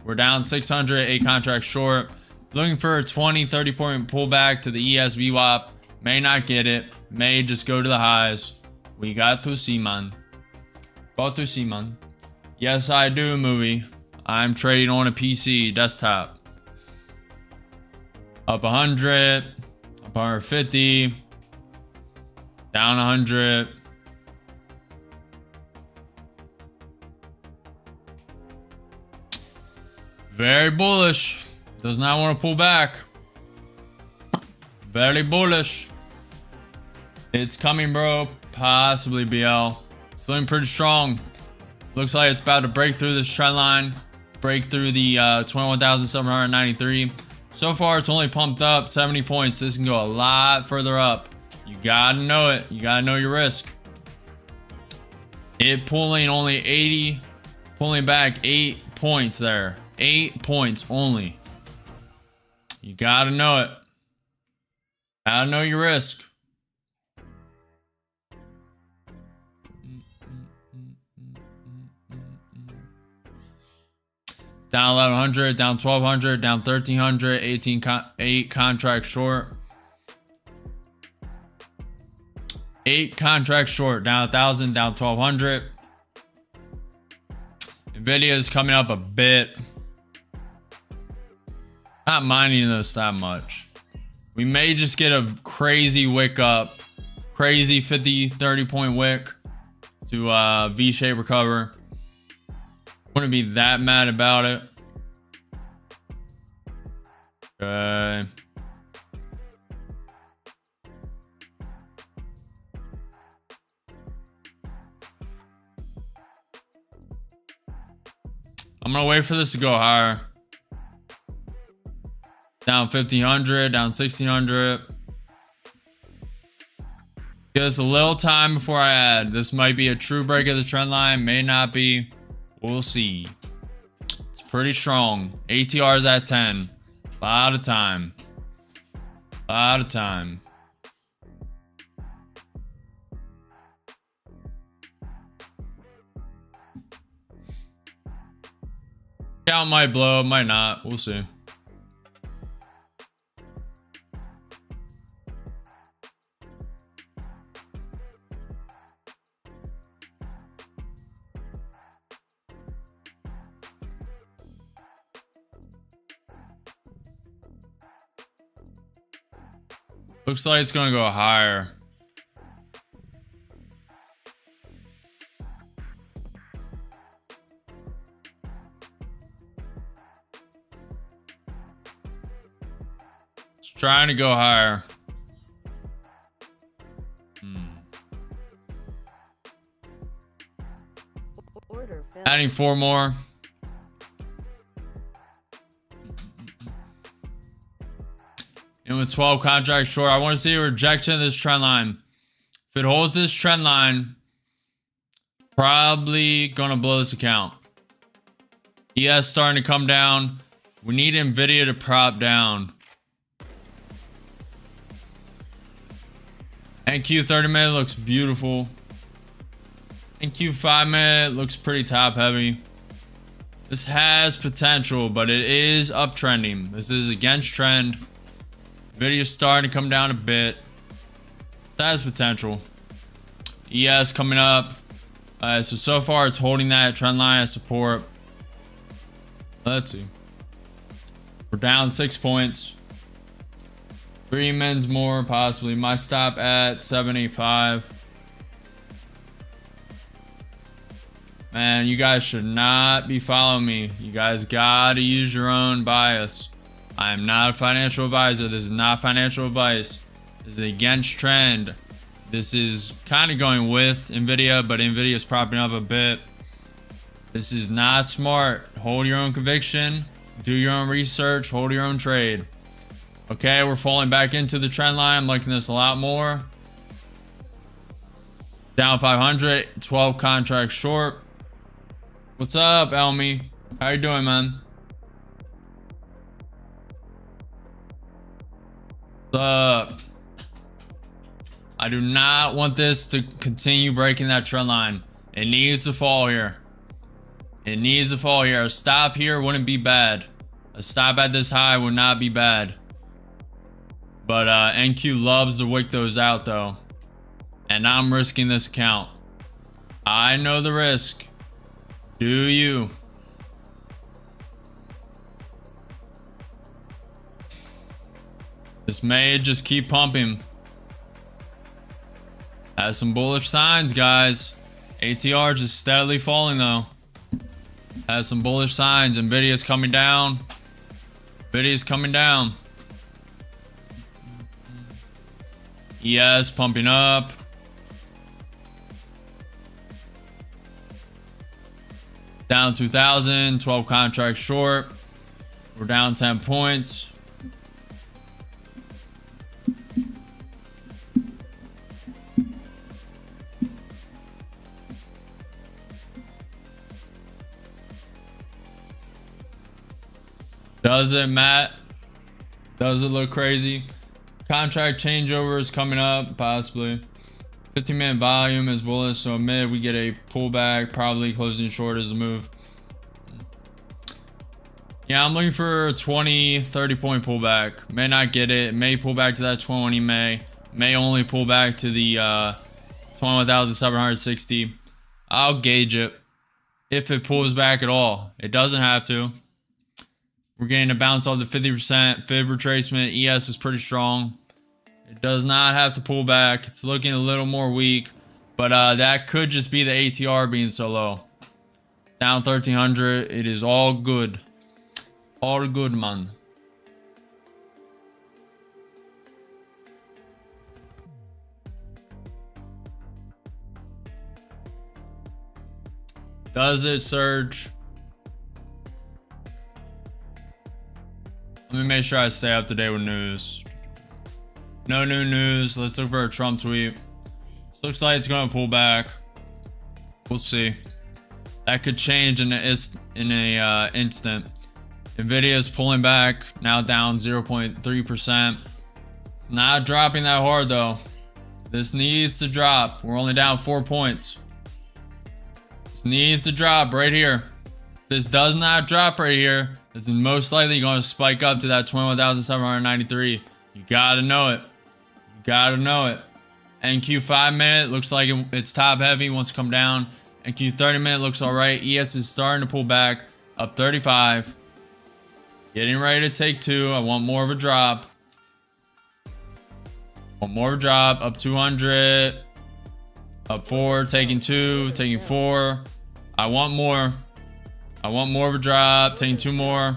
We're down 600, 8 contracts short. Looking for a 20, 30 point pullback to the ES VWAP. May not get it. May just go to the highs. We got to see, man. Got to see, man. Yes, I do, movie. I'm trading on a PC desktop. Up 100. Up 150. Down 100. Very bullish. Does not want to pull back. Very bullish. It's coming, bro. Possibly BL. It's looking pretty strong. Looks like it's about to break through this trend line. Break through the 21,793. So far, it's only pumped up 70 points. This can go a lot further up. You gotta know it. You gotta know your risk. It pulling only 80. Pulling back 8 points there. 8 points only. You gotta know it. Gotta know your risk. Down 1,100, down 1,200, down 1,300, 8 contracts short. 8 contracts short, down 1,000, down 1,200. Nvidia is coming up a bit. Not minding this that much. We may just get a crazy wick up. Crazy 50, 30 point wick to V-shape recover. Wouldn't be that mad about it. Okay. I'm gonna wait for this to go higher. Down 1,500, down 1,600. Give us a little time before I add. This might be a true break of the trend line, may not be. We'll see. It's pretty strong. ATR is at 10. A lot of time. A lot of time. Count might blow, might not. We'll see. Looks like it's gonna go higher. It's trying to go higher. Order filled. Adding 4 more. in with 12 contracts short. I want to see a rejection of this trend line. If it holds this trend line, probably gonna blow this account. ES starting to come down. We need Nvidia to prop down. NQ 30 minute looks beautiful. NQ 5 minute looks pretty top heavy. This has potential, but it is uptrending. This is against trend. Nvidia's starting to come down a bit. That has potential. ES coming up. So far it's holding that trend line as support. Let's see. We're down 6 points. 3 mins more possibly. My stop at 785. Man, you guys should not be following me. You guys gotta use your own bias. I am not a financial advisor. This is not financial advice. This is against trend. This is kind of going with Nvidia, but Nvidia is propping up a bit. This is not smart. Hold your own conviction. Do your own research. Hold your own trade. Okay, we're falling back into the trend line. I'm liking this a lot more. Down 500. 12 contracts short. What's up, Elmi? How you doing, man? What's up? I do not want this to continue breaking that trend line. It needs to fall here. It needs to fall here. A stop here wouldn't be bad. A stop at this high would not be bad. But NQ loves to wick those out though. And I'm risking this account. I know the risk. Do you? This may just keep pumping. Has some bullish signs, guys. ATR just steadily falling though. Has some bullish signs. Nvidia's coming down. Nvidia's coming down. ES pumping up. Down 2,000. 12 contracts short. We're down 10 points. Does it, Matt? Does it look crazy? Contract changeover is coming up, possibly. 15-minute volume is bullish, so mid we get a pullback, probably closing short as a move. Yeah, I'm looking for a 20, 30 point pullback. May not get it. May pull back to that 20, may only pull back to the 21,760. I'll gauge it if it pulls back at all. It doesn't have to. We're getting a bounce off the 50% fib retracement. ES is pretty strong. It does not have to pull back. It's looking a little more weak, but that could just be the ATR being so low. Down 1,300. It is all good. All good, man. Does it surge? Let me make sure I stay up to date with news. No new news. Let's look for a Trump tweet. This looks like it's going to pull back. We'll see. That could change in an instant. Nvidia is pulling back, now down 0.3%. It's not dropping that hard though. This needs to drop. We're only down 4 points. This needs to drop right here. If this does not drop right here, this is most likely going to spike up to that 21,793. You gotta know it. You gotta know it. NQ 5 minute looks like it's top heavy, wants to come down. NQ 30 minute looks alright. ES is starting to pull back, up 35. Getting ready to take 2. I want more of a drop. Want more of a drop, up 200. Up 4, taking 2, taking 4. I want more. I want more of a drop, taking 2 more.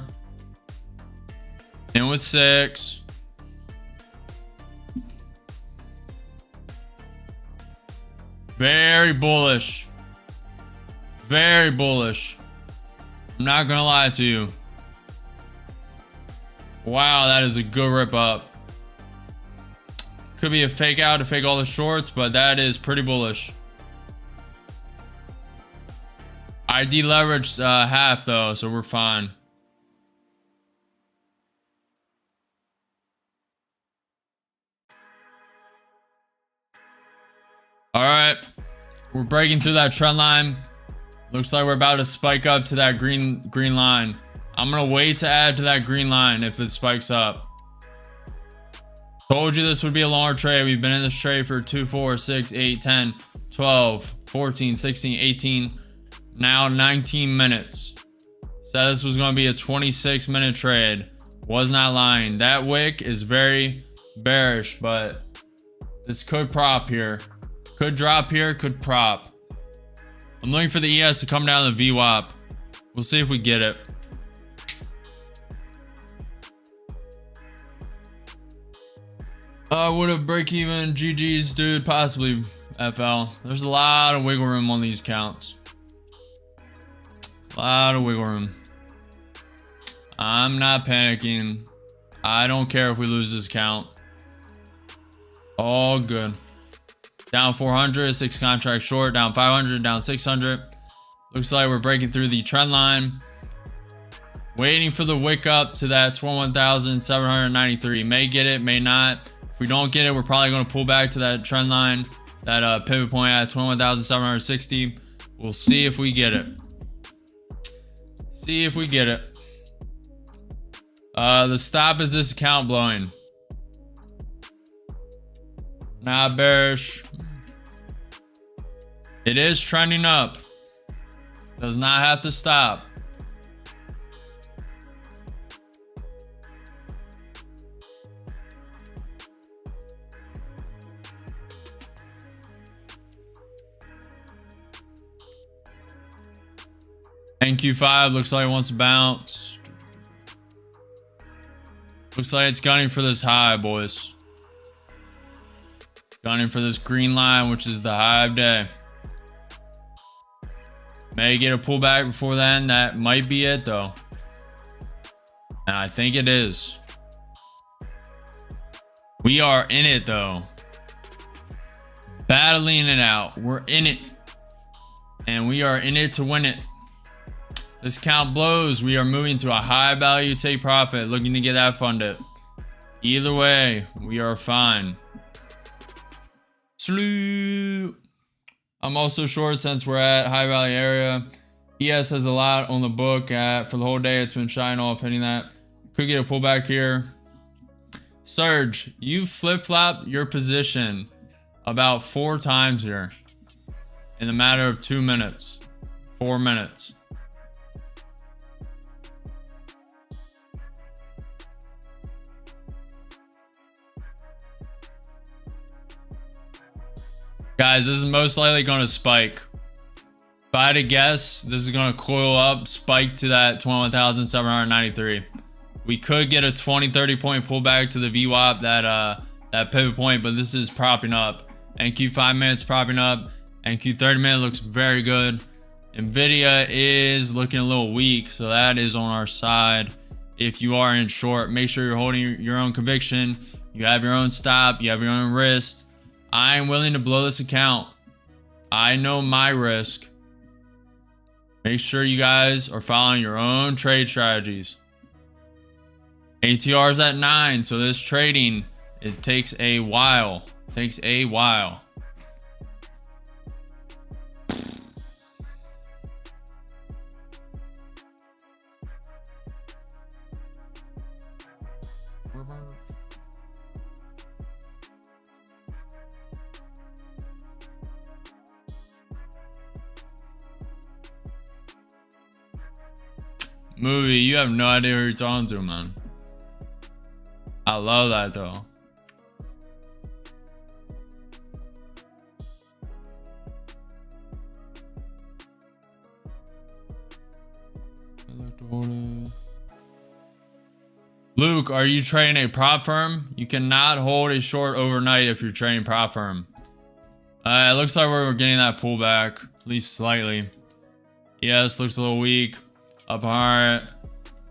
In with 6. Very bullish. Very bullish. I'm not gonna lie to you. Wow, that is a good rip up. Could be a fake out to fake all the shorts, but that is pretty bullish. I deleveraged half though, so we're fine. All right, we're breaking through that trend line. Looks like we're about to spike up to that green line. I'm gonna wait to add to that green line if it spikes up. Told you this would be a longer trade. We've been in this trade for 2, 4, 6, 8, 10, 12, 14, 16, 18, now 19 minutes. Said this was gonna be a 26-minute trade. Was not lying. That wick is very bearish, but this could prop here. Could drop here, could prop. I'm looking for the ES to come down the VWAP. We'll see if we get it. Would have break even. GG's, dude. Possibly FL. There's a lot of wiggle room on these counts. A lot of wiggle room. I'm not panicking. I don't care if we lose this count. All good. Down 400, 6 contracts short, down 500, down 600. Looks like we're breaking through the trend line. Waiting for the wick up to that 21,793. May get it, may not. If we don't get it, we're probably going to pull back to that trend line, that pivot point at 21,760. We'll see if we get it. See if we get it. The stop is this account blowing. Not bearish. It is trending up. Does not have to stop. NQ5 looks like it wants to bounce. Looks like it's gunning for this high, boys. Gunning for this green line, which is the high of day. May get a pullback before then. That might be it though. And I think it is. We are in it though. Battling it out. We're in it. And we are in it to win it. This count blows. We are moving to a high value take profit. Looking to get that funded. Either way, we are fine. Salute. I'm also short since we're at high value area. ES has a lot on the book for the whole day. It's been shying off hitting that. Could get a pullback here. Surge, you flip-flopped your position about 4 times here in the matter of 2 minutes, 4 minutes. Guys, this is most likely going to spike. If I had to guess, this is going to coil up, spike to that 21,793. We could get a 20-30 point pullback to the VWAP, that pivot point, but this is propping up. NQ 5 minutes propping up. NQ 30 minute looks very good. Nvidia is looking a little weak, so that is on our side. If you are in short, make sure you're holding your own conviction. You have your own stop. You have your own risk. I am willing to blow this account. I know my risk. Make sure you guys are following your own trade strategies. ATR is at 9, so this trading, it takes a while. It takes a while. Movie, you have no idea who you're talking to, man. I love that though. Luke, are you trading a prop firm? You cannot hold a short overnight if you're trading prop firm. It looks like we're getting that pullback, at least slightly. Yes, looks a little weak. Up 100,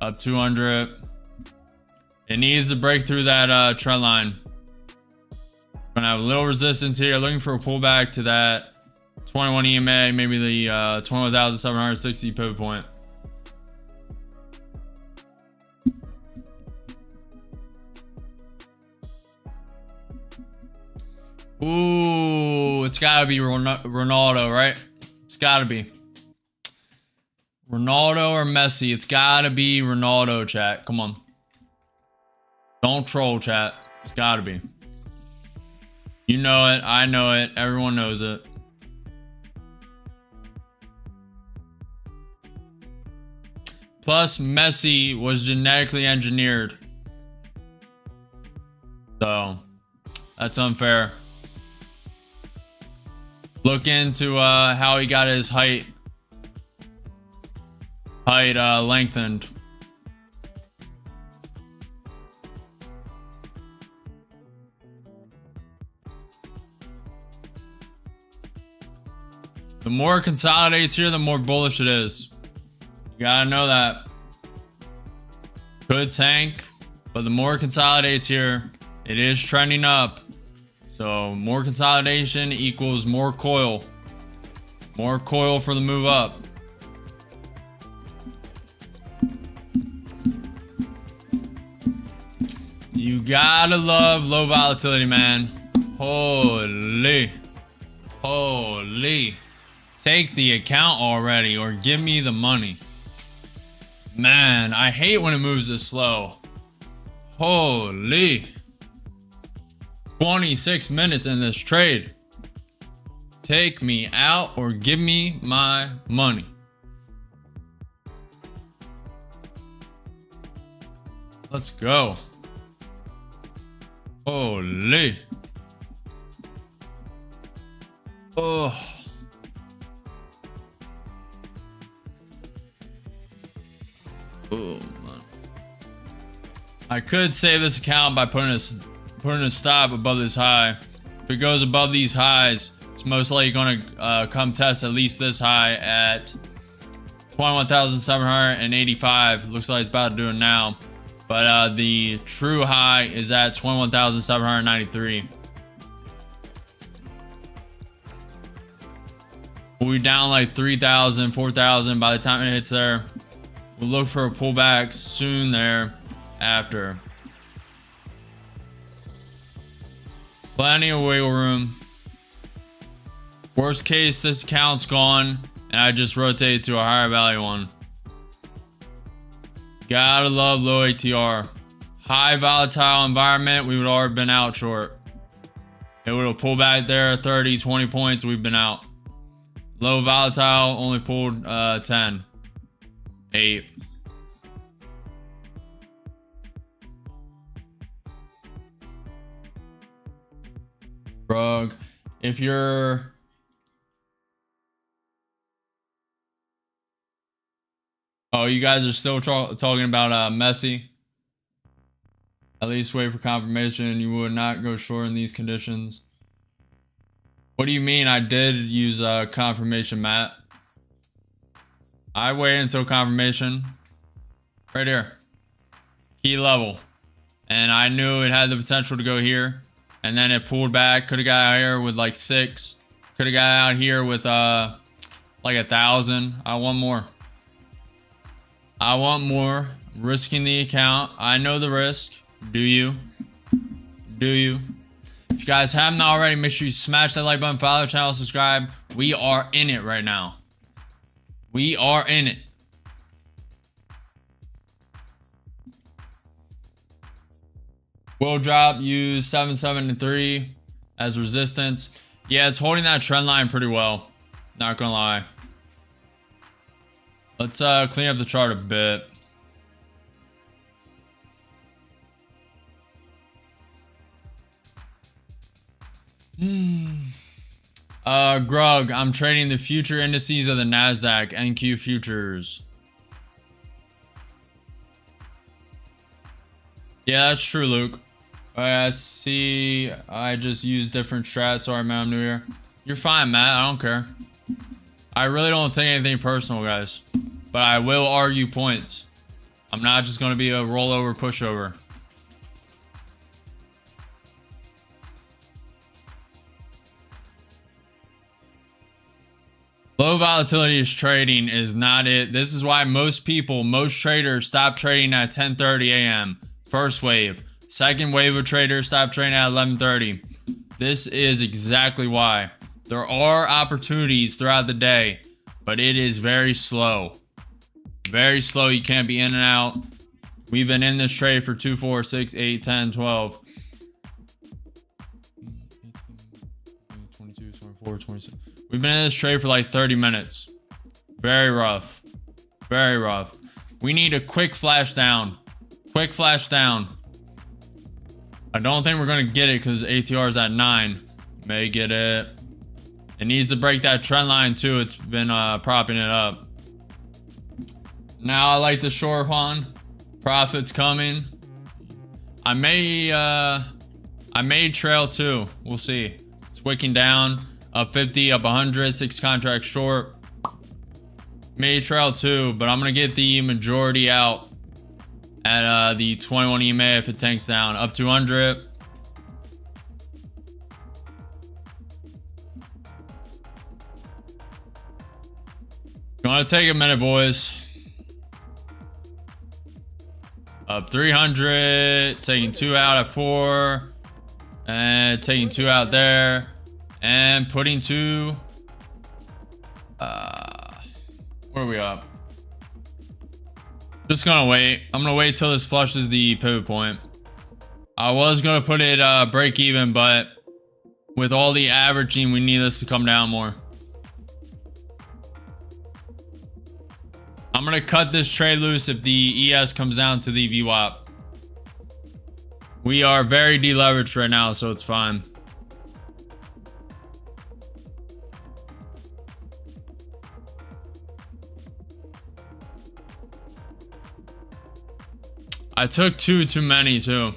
up 200. It needs to break through that trend line. Gonna have a little resistance here. Looking for a pullback to that 21 EMA, maybe the 21,760 pivot point. Ooh, it's gotta be Ronaldo, right? It's gotta be Ronaldo or Messi. It's gotta be Ronaldo, chat. Come on. Don't troll, chat. It's gotta be. You know it. I know it. Everyone knows it. Plus, Messi was genetically engineered. So, that's unfair. Look into how he got his height lengthened. The more it consolidates here, the more bullish it is. You gotta know that. Could tank, but the more it consolidates here, it is trending up. So more consolidation equals more coil. More coil for the move up. You gotta love low volatility, man. Holy. Holy. Take the account already or give me the money. Man, I hate when it moves this slow. Holy. 26 minutes in this trade. Take me out or give me my money. Let's go. Holy. Oh. Oh man. I could save this account by putting a stop above this high. If it goes above these highs, it's most likely going to come test at least this high at 21,785. Looks like it's about to do it now. But the true high is at 21,793. We'll be down like 3,000, 4,000 by the time it hits there. We'll look for a pullback soon thereafter. Plenty of wiggle room. Worst case, this account's gone and I just rotate to a higher value one. Gotta love low ATR. High volatile environment, we would already been out short. It would have pulled back there 30, 20 points, we've been out. Low volatile, only pulled 10. 8. Rug. If you're you guys are still talking about Messi. At least wait for confirmation. You would not go short in these conditions. What do you mean? I did use confirmation, Matt. I waited until confirmation. Right here. Key level. And I knew it had the potential to go here. And then it pulled back. Could have got out here with like 6. Could have got out here with like 1,000. I want more. I want more. Risking the account. I know the risk. Do you? Do you? If you guys haven't already, make sure you smash that like button, follow the channel, subscribe. We are in it right now. We are in it. Will drop, use 773 as resistance. Yeah, it's holding that trend line pretty well. Not gonna lie. Let's clean up the chart a bit. Grug, I'm trading the future indices of the Nasdaq NQ futures. Yeah, that's true, Luke. I see. I just use different strats. Sorry, man, I'm new here. You're fine, Matt. I don't care. I really don't take anything personal, guys. But I will argue points. I'm not just going to be a rollover pushover. Low volatility trading is not it. This is why most traders stop trading at 10:30 a.m. First wave. Second wave of traders stop trading at 11:30. This is exactly why. There are opportunities throughout the day, but it is very slow. Very slow. You can't be in and out. We've been in this trade for 2, 4, 6, 8, 10, 12. 22, 24, 26. We've been in this trade for like 30 minutes. Very rough. Very rough. We need a quick flash down. Quick flash down. I don't think we're going to get it because ATR is at 9. May get it. It needs to break that trend line too. It's been propping it up. Now I like the short one. Profits coming. I may trail too. We'll see. It's wicking down. Up 50, up 100, 6 contracts short. May trail too, but I'm going to get the majority out at the 21 EMA if it tanks down. Up 200. Gonna take a minute, boys. Up 300, taking 2 out at 4, and taking 2 out there, and putting 2. Where are we up? Just gonna wait. I'm gonna wait till this flushes the pivot point. I was gonna put it break even, but with all the averaging, we need this to come down more. I'm gonna cut this trade loose if the ES comes down to the VWAP. We are very deleveraged right now, so it's fine. I took 2 too many too.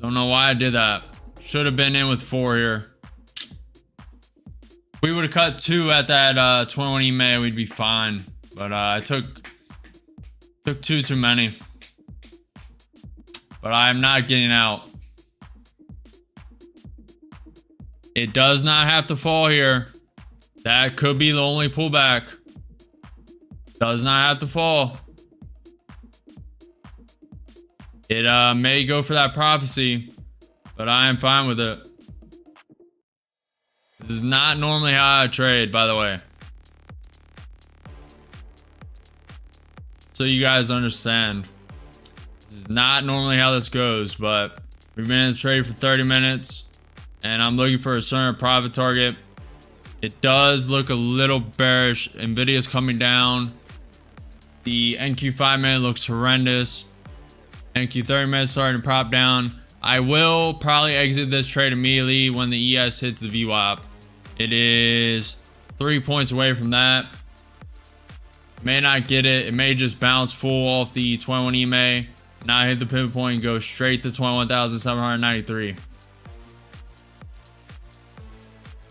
Don't know why I did that. Should have been in with 4 here. If we would have cut 2 at that 21 EMA, we'd be fine. But I took 2 too many. But I am not getting out. It does not have to fall here. That could be the only pullback. Does not have to fall. It may go for that prophecy, but I am fine with it. This is not normally how I trade, by the way. So you guys understand. This is not normally how this goes, but we've been in the trade for 30 minutes, and I'm looking for a certain profit target. It does look a little bearish. Nvidia's coming down. The NQ 5-minute looks horrendous. NQ 30 minutes starting to prop down. I will probably exit this trade immediately when the ES hits the VWAP. It is 3 points away from that. May not get it. It may just bounce full off the 21 EMA. Not hit the pivot point and go straight to 21,793.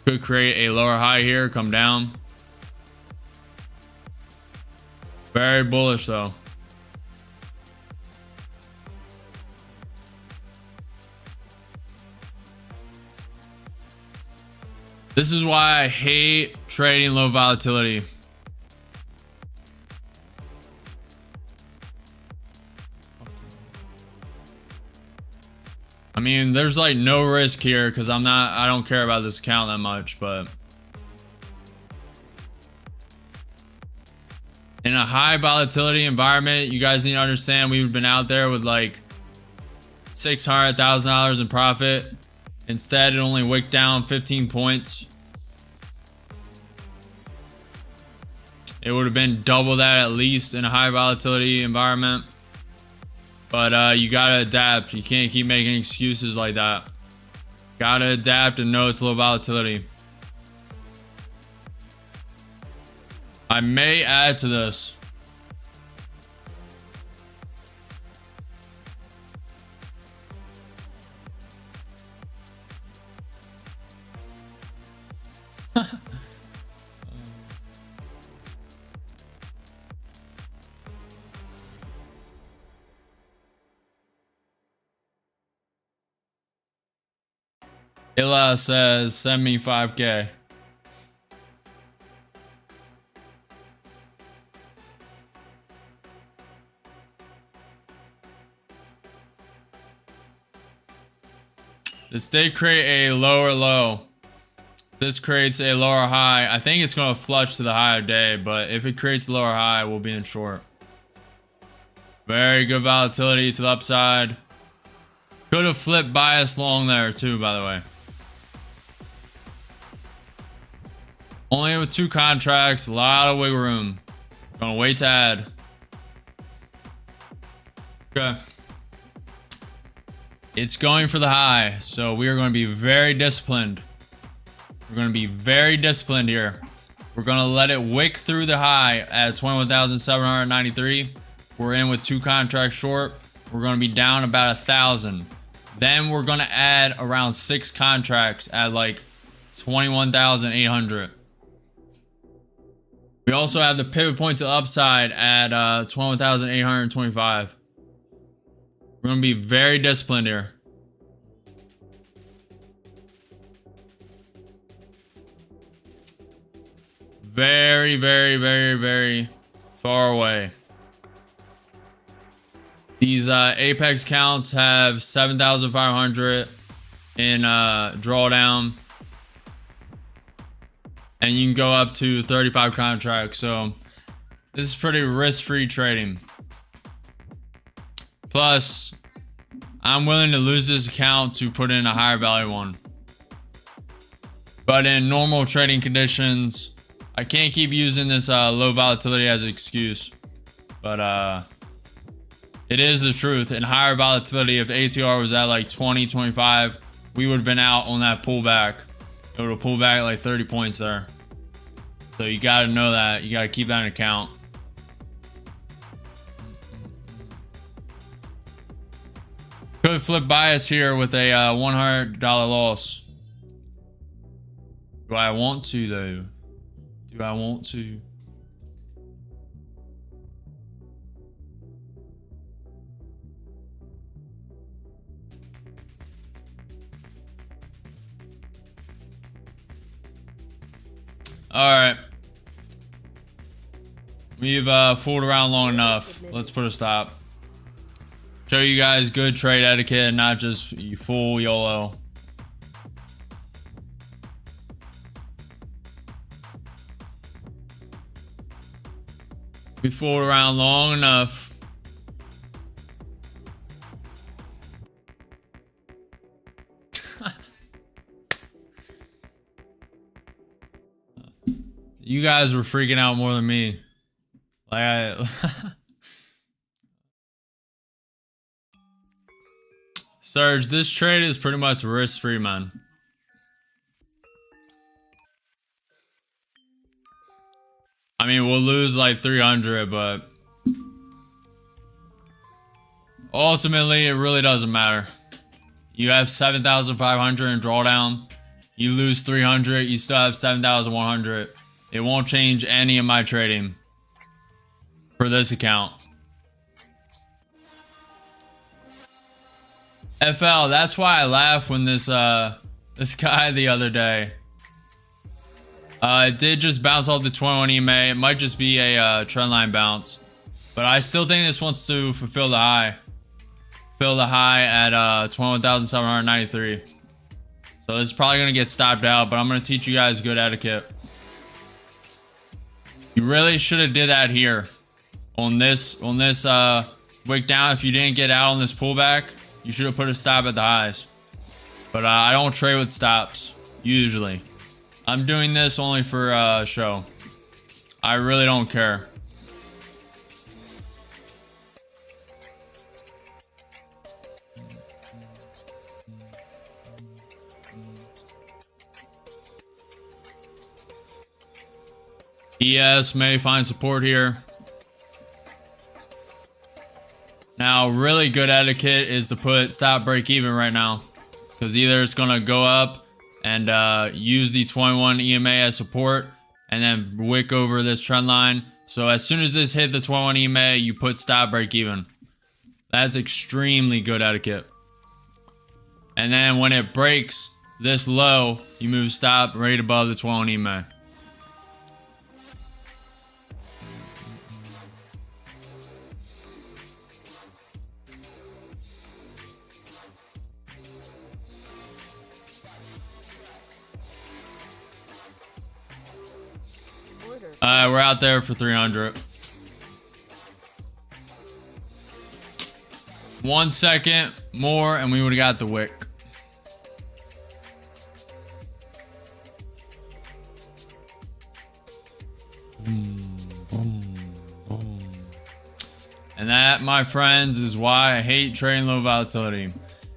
Could create a lower high here, come down. Very bullish though. This is why I hate trading low volatility. I mean, there's like no risk here because I don't care about this account that much, but in a high volatility environment, you guys need to understand we've been out there with like $600,000 in profit. Instead, it only wicked down 15 points. It would have been double that at least in a high volatility environment. But you gotta adapt. You can't keep making excuses like that. Gotta adapt and know it's low volatility. I may add to this. Illa says, send me 5K. This did create a lower low. This creates a lower high. I think it's going to flush to the high of day, but if it creates a lower high, we'll be in short. Very good volatility to the upside. Could have flipped bias long there too, by the way. Only with 2 contracts, a lot of wiggle room. Gonna wait to add. Okay. It's going for the high, so we are going to be very disciplined. We're going to be very disciplined here. We're going to let it wick through the high at 21,793. We're in with 2 contracts short. We're going to be down about 1,000. Then we're going to add around 6 contracts at like 21,800. We also have the pivot point to the upside at 21,825. We're going to be very disciplined here. Very, very, very, very far away. These apex counts have 7,500 in drawdown. And you can go up to 35 contracts. So this is pretty risk-free trading. Plus, I'm willing to lose this account to put in a higher value one. But in normal trading conditions, I can't keep using this low volatility as an excuse. But it is the truth. In higher volatility, if ATR was at like 20, 25, we would have been out on that pullback. It would have pulled back like 30 points there. So you got to know that. You got to keep that in account. Could flip bias here with a $100 loss. Do I want to though? Do I want to? All right. We've fooled around long enough. Let's put a stop. Show you guys good trade etiquette, not just you full YOLO. We fooled around long enough. You guys were freaking out more than me. Like Serge, this trade is pretty much risk-free, man. I mean, we'll lose like 300, but ultimately, it really doesn't matter. You have 7,500 in drawdown. You lose 300, you still have 7,100. It won't change any of my trading for this account. FL, that's why I laughed when this guy the other day. It did just bounce off the 21 EMA. It might just be a trendline bounce. But I still think this wants to fulfill the high. Fill the high at 21,793. So this is probably going to get stopped out, but I'm going to teach you guys good etiquette. You really should have did that here. On this wick down, if you didn't get out on this pullback, you should have put a stop at the highs. But I don't trade with stops, usually. I'm doing this only for show. I really don't care. ES may find support here. Now, really good etiquette is to put stop break even right now. Because either it's going to go up and use the 21 EMA as support and then wick over this trend line. So as soon as this hit the 21 EMA, you put stop break even. That's extremely good etiquette. And then when it breaks this low, you move stop right above the 21 EMA. right, we're out there for 300. 1 second more and we would have got the wick. And that, my friends, is why I hate trading low volatility.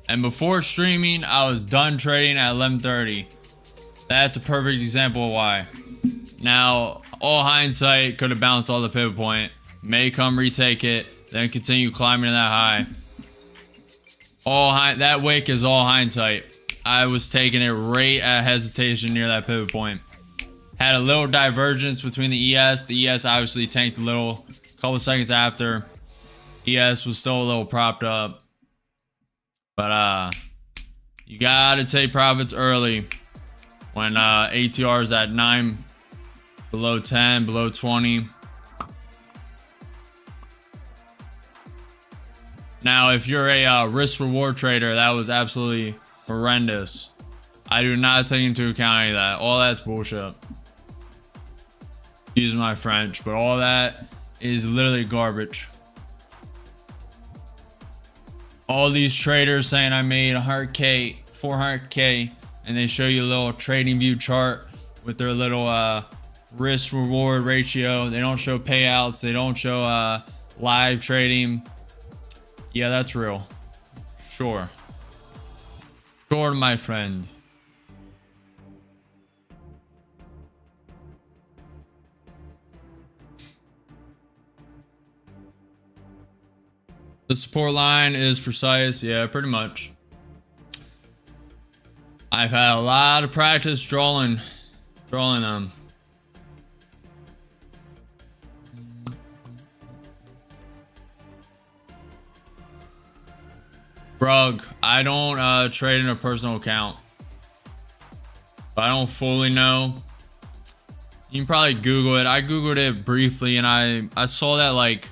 And before streaming, I was done trading at 11:30. That's a perfect example of why. Now, all hindsight, could have bounced all the pivot point. May come retake it, then continue climbing to that high. That wick is all hindsight. I was taking it right at hesitation near that pivot point. Had a little divergence between the ES. The ES obviously tanked a little. A couple seconds after, ES was still a little propped up. But you gotta take profits early when ATR is at 9, below 10, below 20. Now, if you're a risk reward trader, that was absolutely horrendous. I do not take into account any of that. All that's bullshit. Excuse my French, but all that is literally garbage. All these traders saying I made 100K, 400K, and they show you a little TradingView chart with their little risk reward ratio. They don't show payouts. They don't show live trading. Yeah, that's real. Sure. Sure, my friend. The support line is precise. Yeah, pretty much. I've had a lot of practice drawing them. Brug, I don't trade in a personal account. I don't fully know. You can probably Google it. I Googled it briefly and I saw that like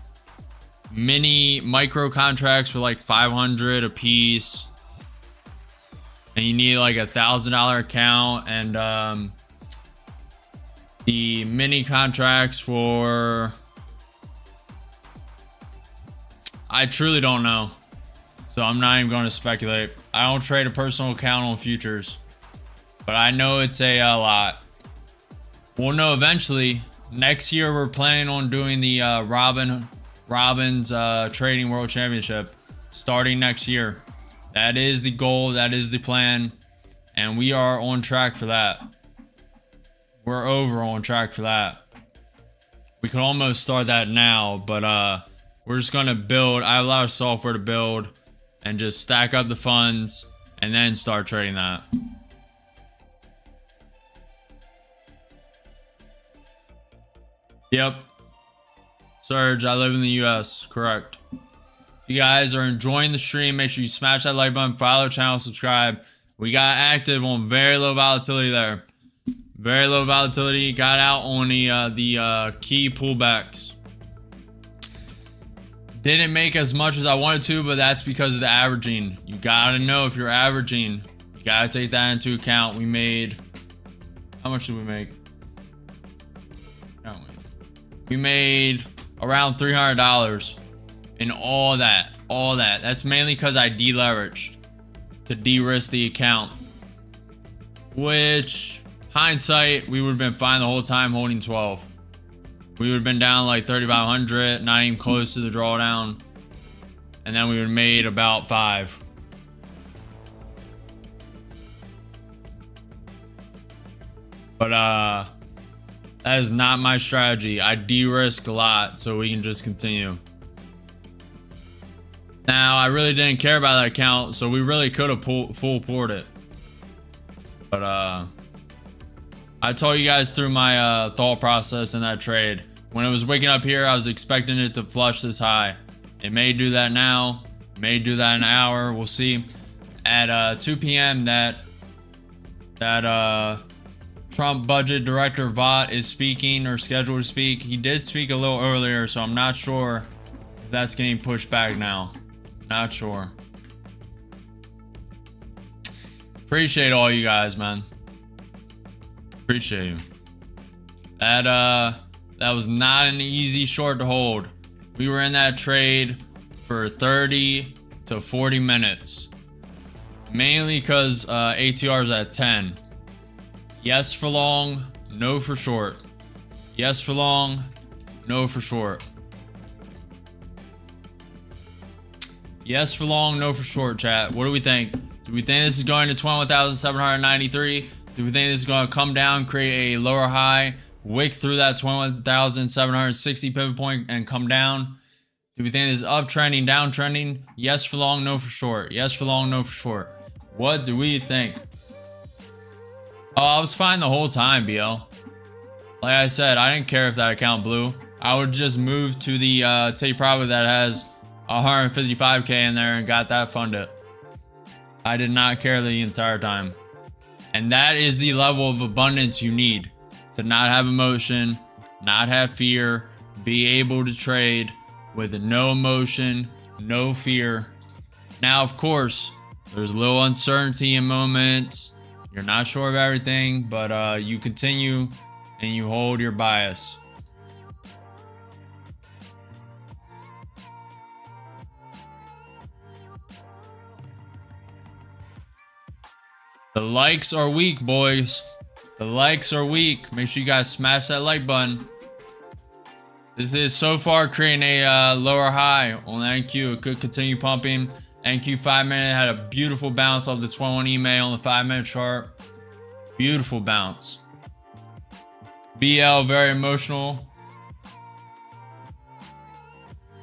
mini micro contracts for like 500 a piece. And you need like $1,000 account, and the mini contracts for, I truly don't know. So I'm not even going to speculate. I don't trade a personal account on futures, but I know it's a lot. We'll know eventually. Next year, we're planning on doing the Robin's Trading World Championship starting next year. That is the goal. That is the plan. And we are on track for that. We're over on track for that. We could almost start that now, but we're just going to build. I have a lot of software to build and just stack up the funds and then start trading that. Yep. Serge, I live in the US. Correct. If you guys are enjoying the stream, make sure you smash that like button, follow the channel, subscribe. We got active on very low volatility there. Very low volatility. Got out on the key pullbacks. Didn't make as much as I wanted to, but that's because of the averaging. You gotta know if you're averaging. You gotta take that into account. We made, how much did we make? We made around $300 in all that. That's mainly because I deleveraged to de-risk the account, which hindsight, we would have been fine the whole time holding 12. We would have been down like 3,500, not even close to the drawdown. And then we would have made about 5. But that is not my strategy. I de-risked a lot so we can just continue. Now, I really didn't care about that account, so we really could have full poured it. But I told you guys through my thought process in that trade. When it was waking up here, I was expecting it to flush this high. It may do that now. It may do that in an hour. We'll see. At 2 p.m. that Trump budget director Vought is speaking or scheduled to speak. He did speak a little earlier, so I'm not sure if that's getting pushed back now. Not sure. Appreciate all you guys, man. Appreciate you. That That was not an easy short to hold. We were in that trade for 30 to 40 minutes. Mainly because ATR is at 10. Yes for long, no for short. Yes for long, no for short. Yes for long, no for short, chat. What do we think? Do we think this is going to 21,793? Do we think this is going to come down, create a lower high, wick through that 21,760 pivot point and come down? Do we think this is uptrending, downtrending? Yes for long, no for short. Yes for long, no for short. What do we think? Oh, I was fine the whole time, BL. Like I said, I didn't care if that account blew. I would just move to the take profit that has 155K in there and got that funded. I did not care the entire time. And that is the level of abundance you need to not have emotion, not have fear, be able to trade with no emotion, no fear. Now, of course, there's a little uncertainty in moments. You're not sure of everything, but you continue and you hold your bias. The likes are weak, boys. The likes are weak. Make sure you guys smash that like button. This is so far creating a lower high on NQ. It could continue pumping. NQ 5-minute had a beautiful bounce off the 21 EMA on the 5-minute chart. Beautiful bounce. BL very emotional.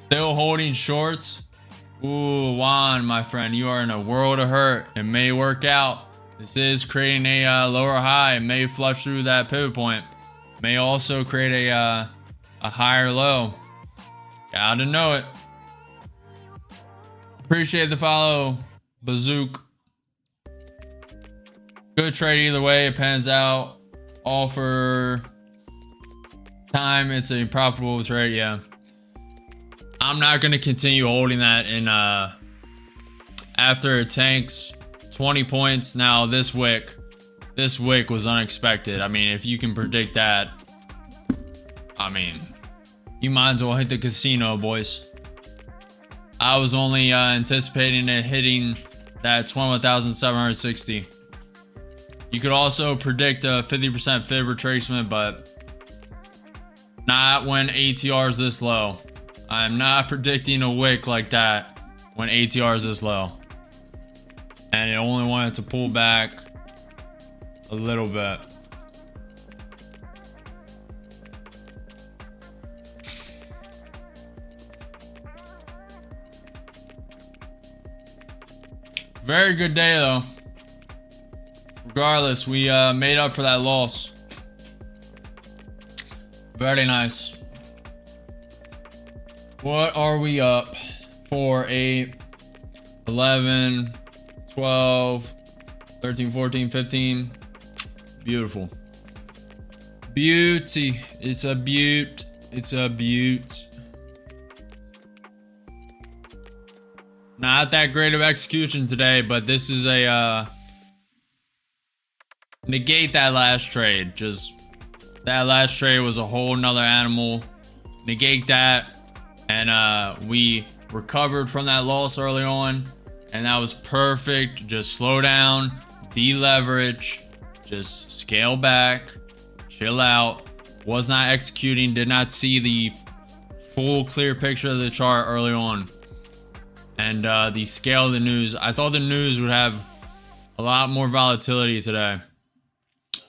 Still holding shorts. Ooh, Juan, my friend, you are in a world of hurt. It may work out. This is creating a lower high. It may flush through that pivot point. May also create a higher low. Gotta know it. Appreciate the follow, Bazook. Good trade either way. It pans out. All for time. It's a profitable trade. Yeah. I'm not going to continue holding that in after it tanks 20 points. Now this wick was unexpected. I mean, if you can predict that, I mean, you might as well hit the casino, boys. I was only anticipating it hitting that 21,760. You could also predict a 50% fib retracement, but not when ATR is this low. I'm not predicting a wick like that when ATR is this low. And it only wanted to pull back a little bit. Very good day though. Regardless, we made up for that loss. Very nice. What are we up? 4, 8, 11, 12, 13, 14, 15. Beautiful. Beauty. It's a beaut. It's a beaut. Not that great of execution today, but this is a negate that last trade. Just that last trade was a whole nother animal. Negate that, and we recovered from that loss early on, and that was perfect. Just slow down, deleverage, just scale back, chill out. Was not executing, did not see the full clear picture of the chart early on. And the scale of the news, I thought the news would have a lot more volatility today.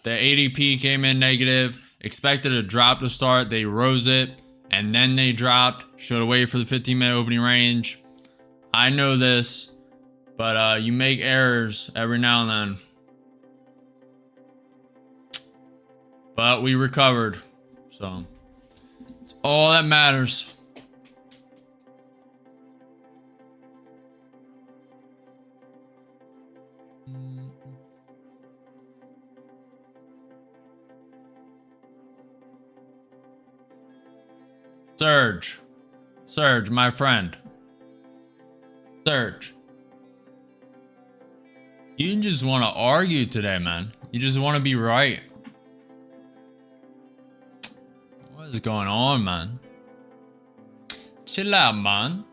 The ADP came in negative, expected a drop to start. They rose it, and then they dropped. Should have waited for the 15-minute opening range. I know this, but you make errors every now and then. But we recovered, so it's all that matters. Surge, my friend. Surge. You just want to argue today, man. You just want to be right. What is going on, man? Chill out, man.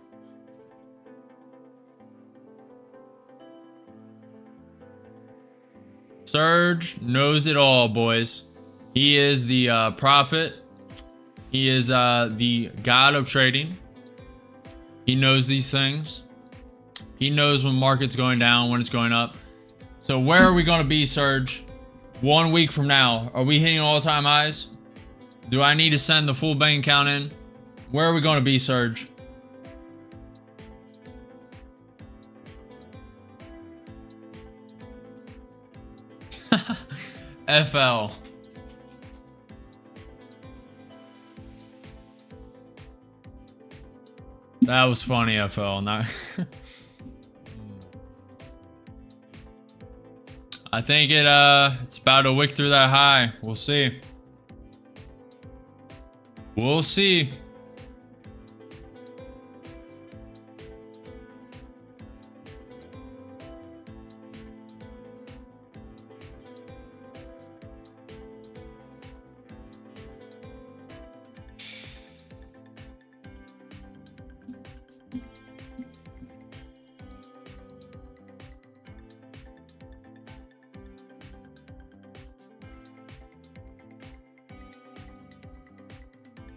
Surge knows it all, boys. He is the prophet. He is the god of trading. He knows these things. He knows when market's going down, when it's going up. So where are we going to be, Surge? 1 week from now, are we hitting all-time highs? Do I need to send the full bank account in? Where are we going to be, Surge? FL. That was funny, FL. Not I think it's about to wick through that high. We'll see. We'll see.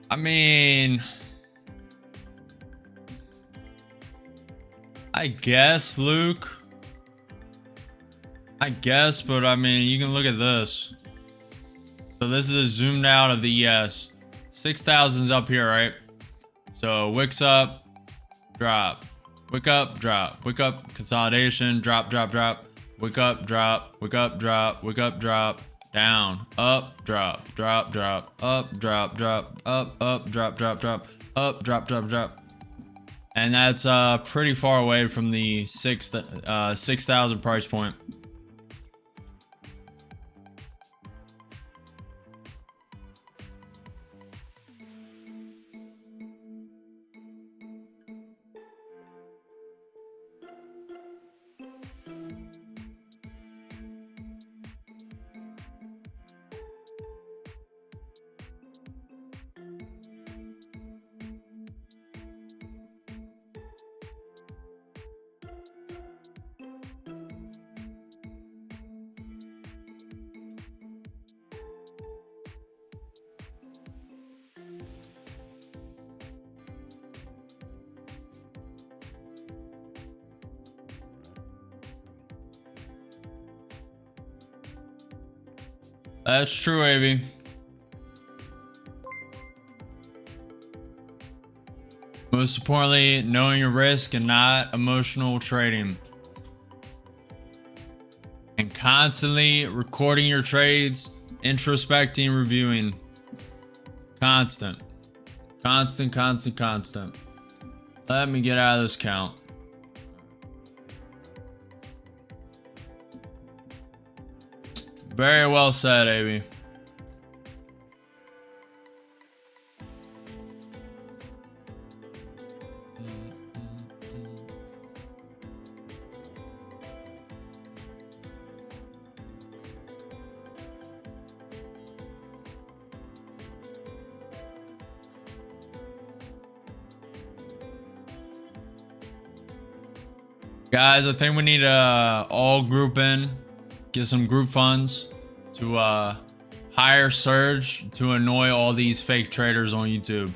I mean, I guess, Luke. I guess, but I mean, you can look at this. So this is a zoomed out of the ES. 6,000's up here, right? So wicks up, drop, wick up, drop, wick up, consolidation, drop, drop, drop, wick up, drop, wick up, drop, wick up, drop. Down, up, drop, drop, drop, up, drop, drop, up, drop, drop, drop, up, drop, drop, drop. And that's pretty far away from the 6,000 price point. That's true, Avi. Most importantly, knowing your risk and not emotional trading. And constantly recording your trades, introspecting, reviewing. Constant. Constant, constant, constant. Let me get out of this count. Very well said, Avi. Guys, I think we need to all group in, get some group funds to hire Surge to annoy all these fake traders on YouTube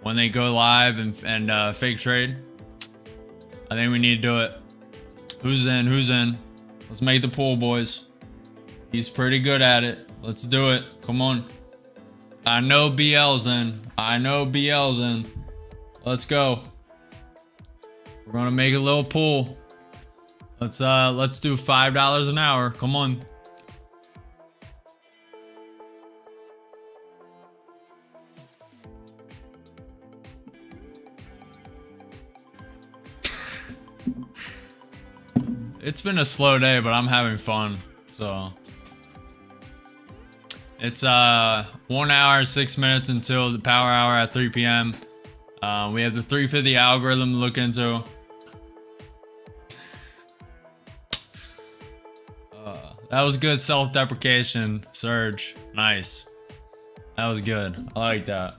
when they go live and fake trade. I think we need to do it. Who's in? Who's in? Let's make the pool, boys. He's pretty good at it. Let's do it. Come on. I know BL's in. I know BL's in. Let's go. We're gonna make a little pool. Let's do $5 an hour. Come on. It's been a slow day, but I'm having fun. So it's 1 hour 6 minutes until the power hour at 3 p.m. We have the 350 algorithm to look into. That was good self-deprecation, Surge. Nice. That was good. I like that.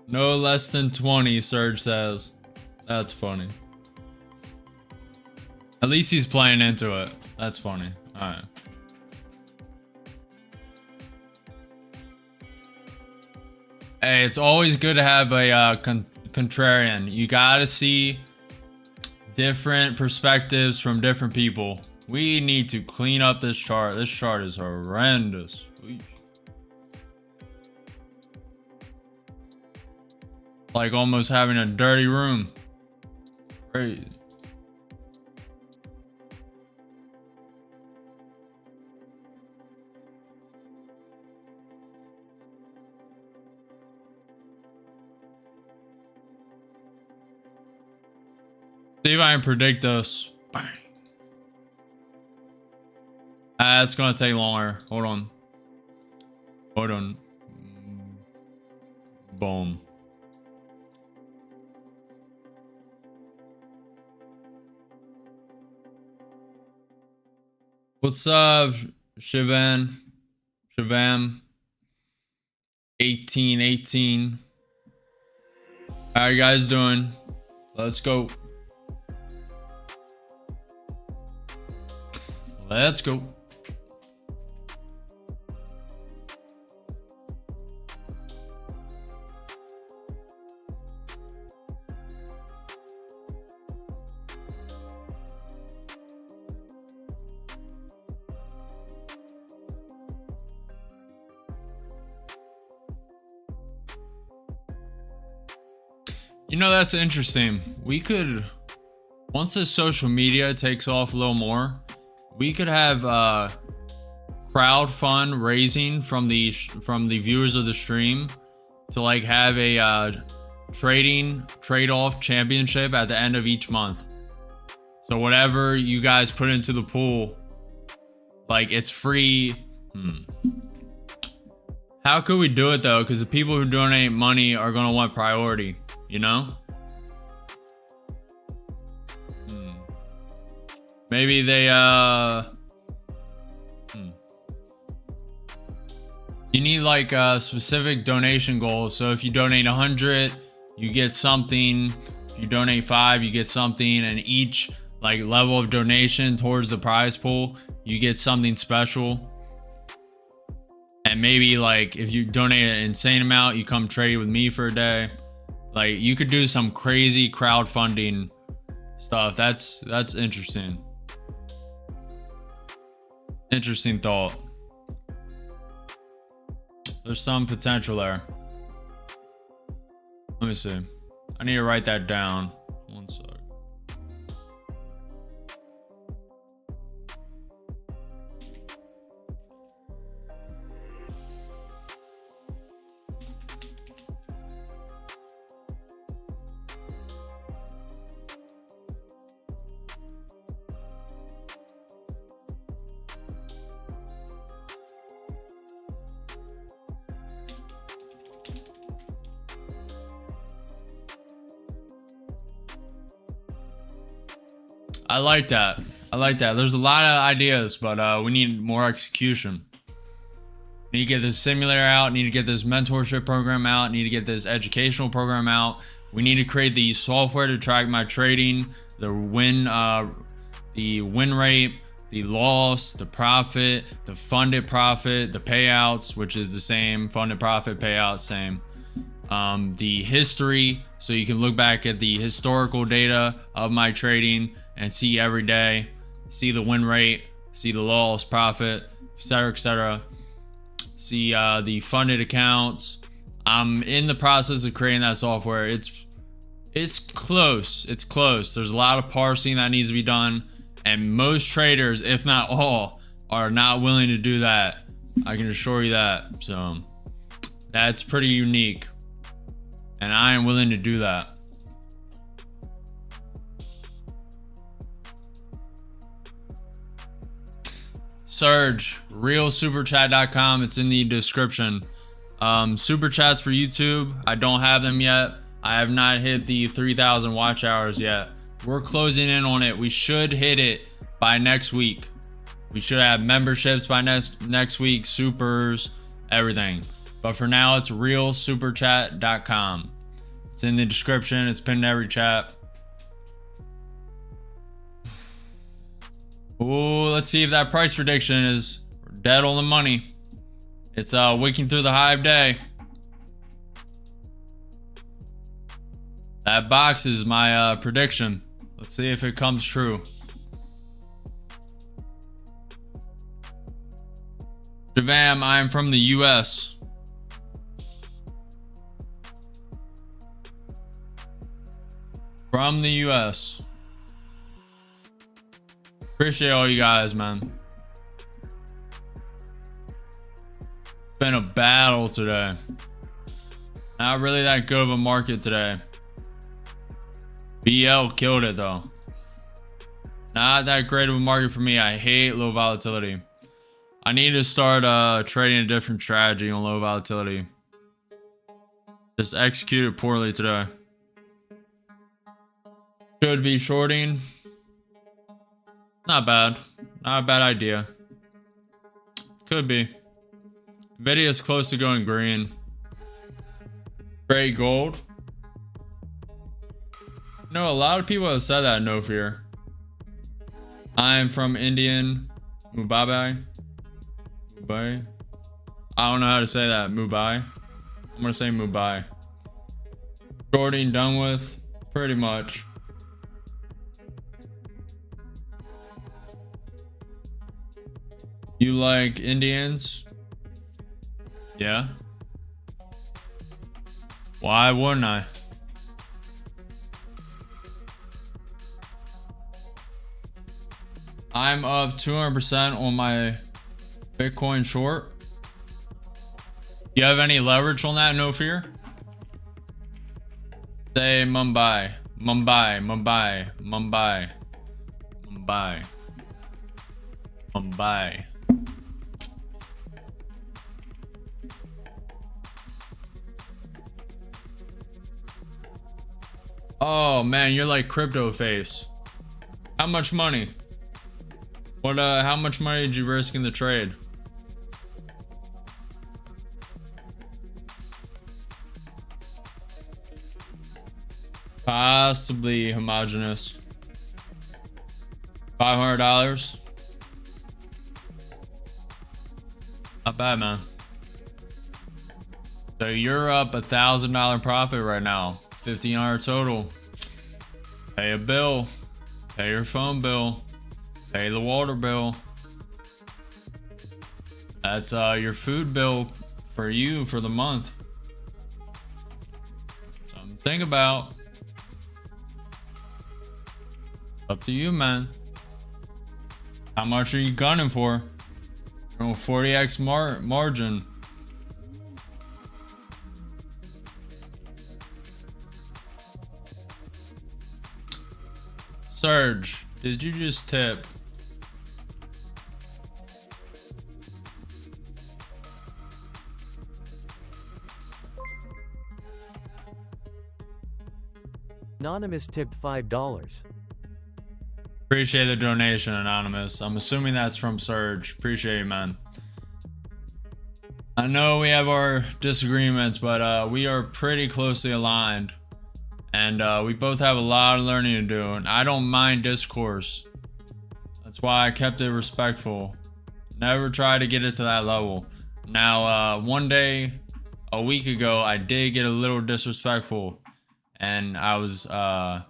No less than 20, Serge says. That's funny. At least he's playing into it. That's funny. All right. Hey, it's always good to have a contrarian. You gotta see different perspectives from different people. We need to clean up this chart. This chart is horrendous. Like almost having a dirty room. Crazy. See if I can predict this. Bang. It's gonna take longer. Hold on. Hold on. Boom. What's up, Shivan? 1818. How you guys doing? Let's go. Let's go. You know, that's interesting. We could, once this social media takes off a little more, we could have crowd fund raising from the viewers of the stream to like have a trade-off championship at the end of each month. So whatever you guys put into the pool, like it's free. How could we do it though? Because the people who donate money are gonna want priority, you know? Maybe they you need like a specific donation goal. So if you donate 100, you get something. If you donate 5, you get something, and each like level of donation towards the prize pool, you get something special. And maybe like if you donate an insane amount, you come trade with me for a day. Like you could do some crazy crowdfunding stuff. That's interesting. Interesting thought. There's some potential there. Let me see. I need to write that down. One sec. I like that. I like that. There's a lot of ideas, but we need more execution. Need to get this simulator out. Need to get this mentorship program out. Need to get this educational program out. We need to create the software to track my trading, the win rate, the loss, the profit, the funded profit, the payouts, which is the same. Funded profit, payouts, same. The history, so you can look back at the historical data of my trading and see every day, see the win rate, see the loss, profit, etc., etc. See the funded accounts. I'm in the process of creating that software. It's close. It's close. There's a lot of parsing that needs to be done, and most traders, if not all, are not willing to do that. I can assure you that. So that's pretty unique, and I am willing to do that. Surge, realsuperchat.com. It's in the description. Super chats for YouTube, I don't have them yet. I have not hit the 3,000 watch hours yet. We're closing in on it. We should hit it by next week. We should have memberships by next week, supers, everything. But for now, it's realsuperchat.com. It's in the description. It's pinned to every chat. Ooh, let's see if that price prediction is dead on the money. It's wicking through the high of day. That box is my prediction. Let's see if it comes true. Javam, I'm from the US. From the US. Appreciate all you guys, man. It's been a battle today. Not really that good of a market today. BL killed it though. Not that great of a market for me. I hate low volatility. I need to start trading a different strategy on low volatility. Just executed poorly today. Should be shorting. Not bad. Not a bad idea. Could be. Nvidia is close to going green. Trade gold. No, a lot of people have said that, no fear. I'm from Indian Mumbai. Mumbai. I don't know how to say that. Mumbai. I'm gonna say Mumbai. Shorting done with. Pretty much. You like Indians? Yeah. Why wouldn't I? I'm up 200% on my Bitcoin short. Do you have any leverage on that? No fear. Say Mumbai. Mumbai. Mumbai. Mumbai. Mumbai. Mumbai. Oh man, you're like crypto face. How much money? What how much money did you risk in the trade? Possibly homogeneous. $500. Not bad, man. So you're up $1,000 profit right now. $1,500 total. Pay a bill. Pay your phone bill. Pay the water bill. That's your food bill for you for the month. Something to think about. Up to you, man. How much are you gunning for? You're on 40x margin. Surge, did you just tip? Anonymous tipped $5. Appreciate the donation, Anonymous. I'm assuming that's from Surge. Appreciate it, man. I know we have our disagreements, but we are pretty closely aligned. And we both have a lot of learning to do. And I don't mind discourse. That's why I kept it respectful. Never try to get it to that level. Now, one day, a week ago, I did get a little disrespectful. And I was, I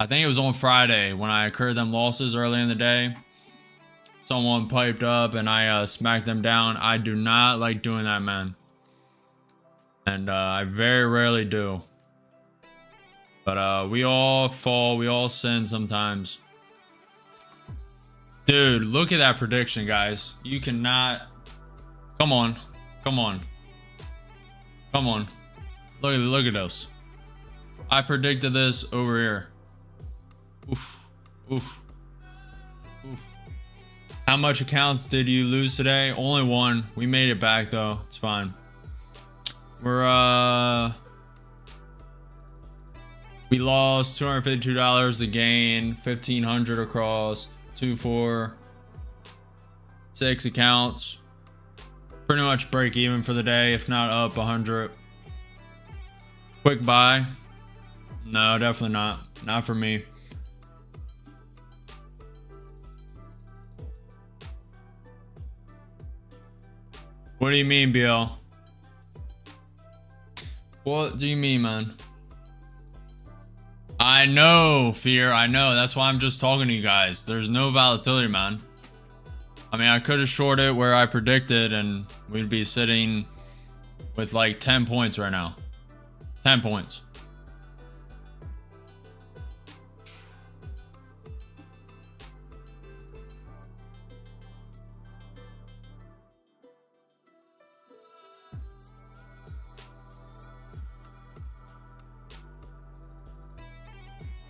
think it was on Friday when I incurred them losses early in the day. Someone piped up and I smacked them down. I do not like doing that, man. And I very rarely do. But we all fall, we all sin sometimes. Dude, look at that prediction, guys. You cannot. Come on. Come on. Come on. Look at this. I predicted this over here. Oof. Oof. Oof. How much accounts did you lose today? Only one. We made it back though. It's fine. We're We lost $252 to gain, 1,500 across 2, 4, 6 accounts. Pretty much break even for the day, if not up 100. Quick buy? No, definitely not. Not for me. What do you mean, BL? What do you mean, man? I know, Fear. I know. That's why I'm just talking to you guys. There's no volatility, man. I mean, I could have shorted where I predicted and we'd be sitting with like 10 points right now. 10 points.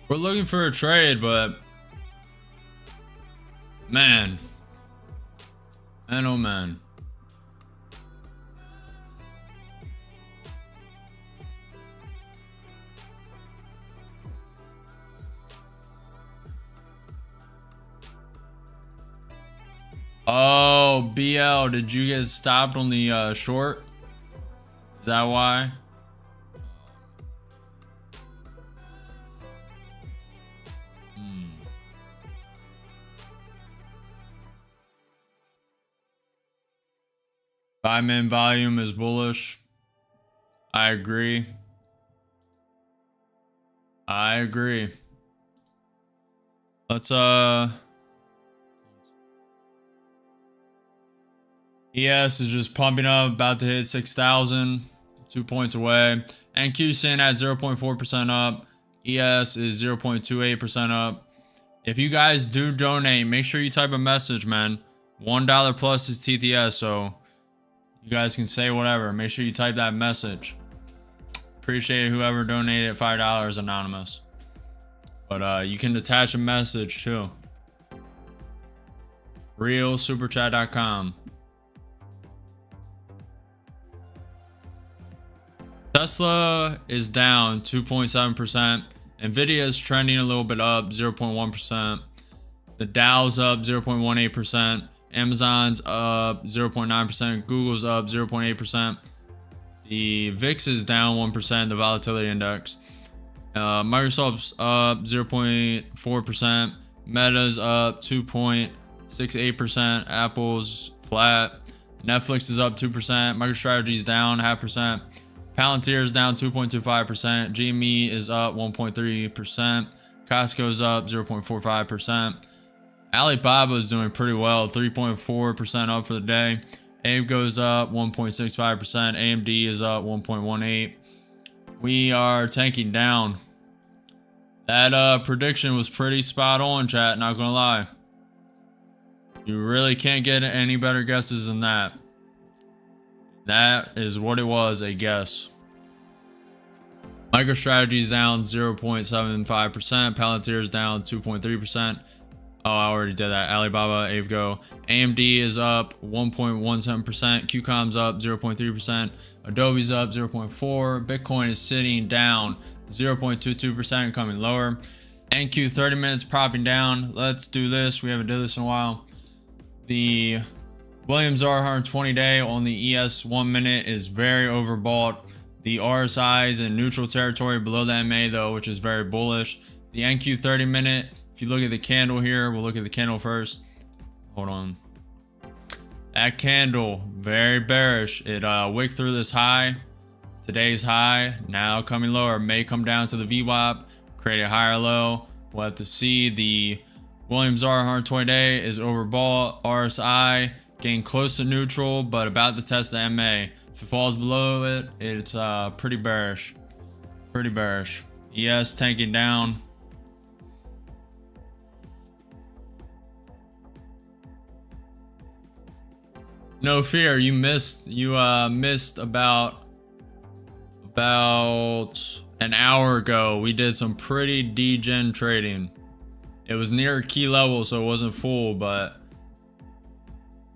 We're looking for a trade, but man, oh man. Oh, BL, did you get stopped on the short? Is that why? Buy-min volume is bullish. I agree. I agree. Let's ES is just pumping up, about to hit 6,000, 2 points away. NQ sitting at 0.4% up. ES is 0.28% up. If you guys do donate, make sure you type a message, man. $1 plus is TTS, so you guys can say whatever. Make sure you type that message. Appreciate whoever donated $5 anonymous. But you can attach a message too. realsuperchat.com. Tesla is down 2.7%. Nvidia is trending a little bit up 0.1%. The Dow's up 0.18%. Amazon's up 0.9%. Google's up 0.8%. The VIX is down 1%, the volatility index. Microsoft's up 0.4%. Meta's up 2.68%. Apple's flat. Netflix is up 2%. MicroStrategy's down 0.5%. Palantir is down 2.25%. GME is up 1.3%. Costco's up 0.45%. Alibaba is doing pretty well, 3.4% up for the day. AIM goes up 1.65%. AMD is up 1.18%. We are tanking down. That prediction was pretty spot on, chat, not gonna lie. You really can't get any better guesses than that. That is what it was, a guess. MicroStrategy is down 0.75%. Palantir is down 2.3%. Oh, I already did that. Alibaba, Avgo. AMD is up 1.17%. QCOM's up 0.3%. Adobe's up 0.4%. Bitcoin is sitting down 0.22%, coming lower. NQ 30 minutes propping down. Let's do this. We haven't done this in a while. The Williams R 120 day on the ES 1 minute is very overbought. The RSI is in neutral territory below the MA though, which is very bullish. The NQ 30 minute, if you look at the candle here, we'll look at the candle first. Hold on. That candle, very bearish. It wicked through this high. Today's high, now coming lower. May come down to the VWAP, create a higher low. We'll have to see. The Williams R 120 day is overbought. RSI getting close to neutral, but about to test the MA. If it falls below it, it's pretty bearish. Pretty bearish. ES tanking down. No fear, you missed about an hour ago. We did some pretty degen trading. It was near a key level, so it wasn't full, but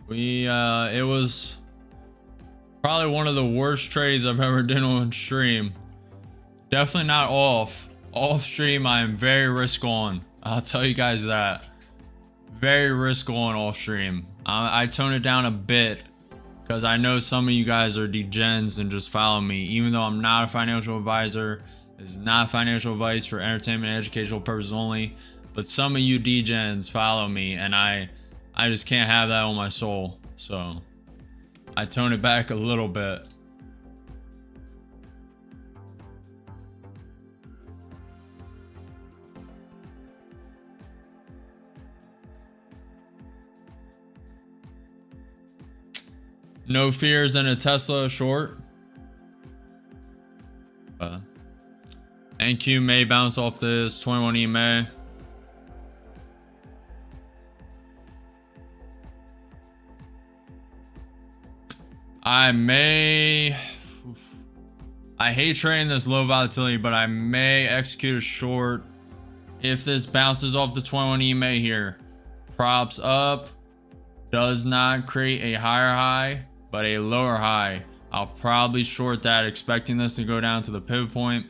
it was probably one of the worst trades I've ever done on stream. Definitely not off. Off stream, I am very risk on. I'll tell you guys that. Very risk on off stream. I tone it down a bit because I know some of you guys are degens and just follow me. Even though I'm not a financial advisor, this is not financial advice for entertainment and educational purposes only. But some of you degens follow me, and I just can't have that on my soul. So I tone it back a little bit. No fears in a Tesla short. NQ may bounce off this 21 EMA. I hate trading this low volatility, but I may execute a short if this bounces off the 21 EMA here. Props up, does not create a higher high, but a lower high. I'll probably short that, expecting this to go down to the pivot point,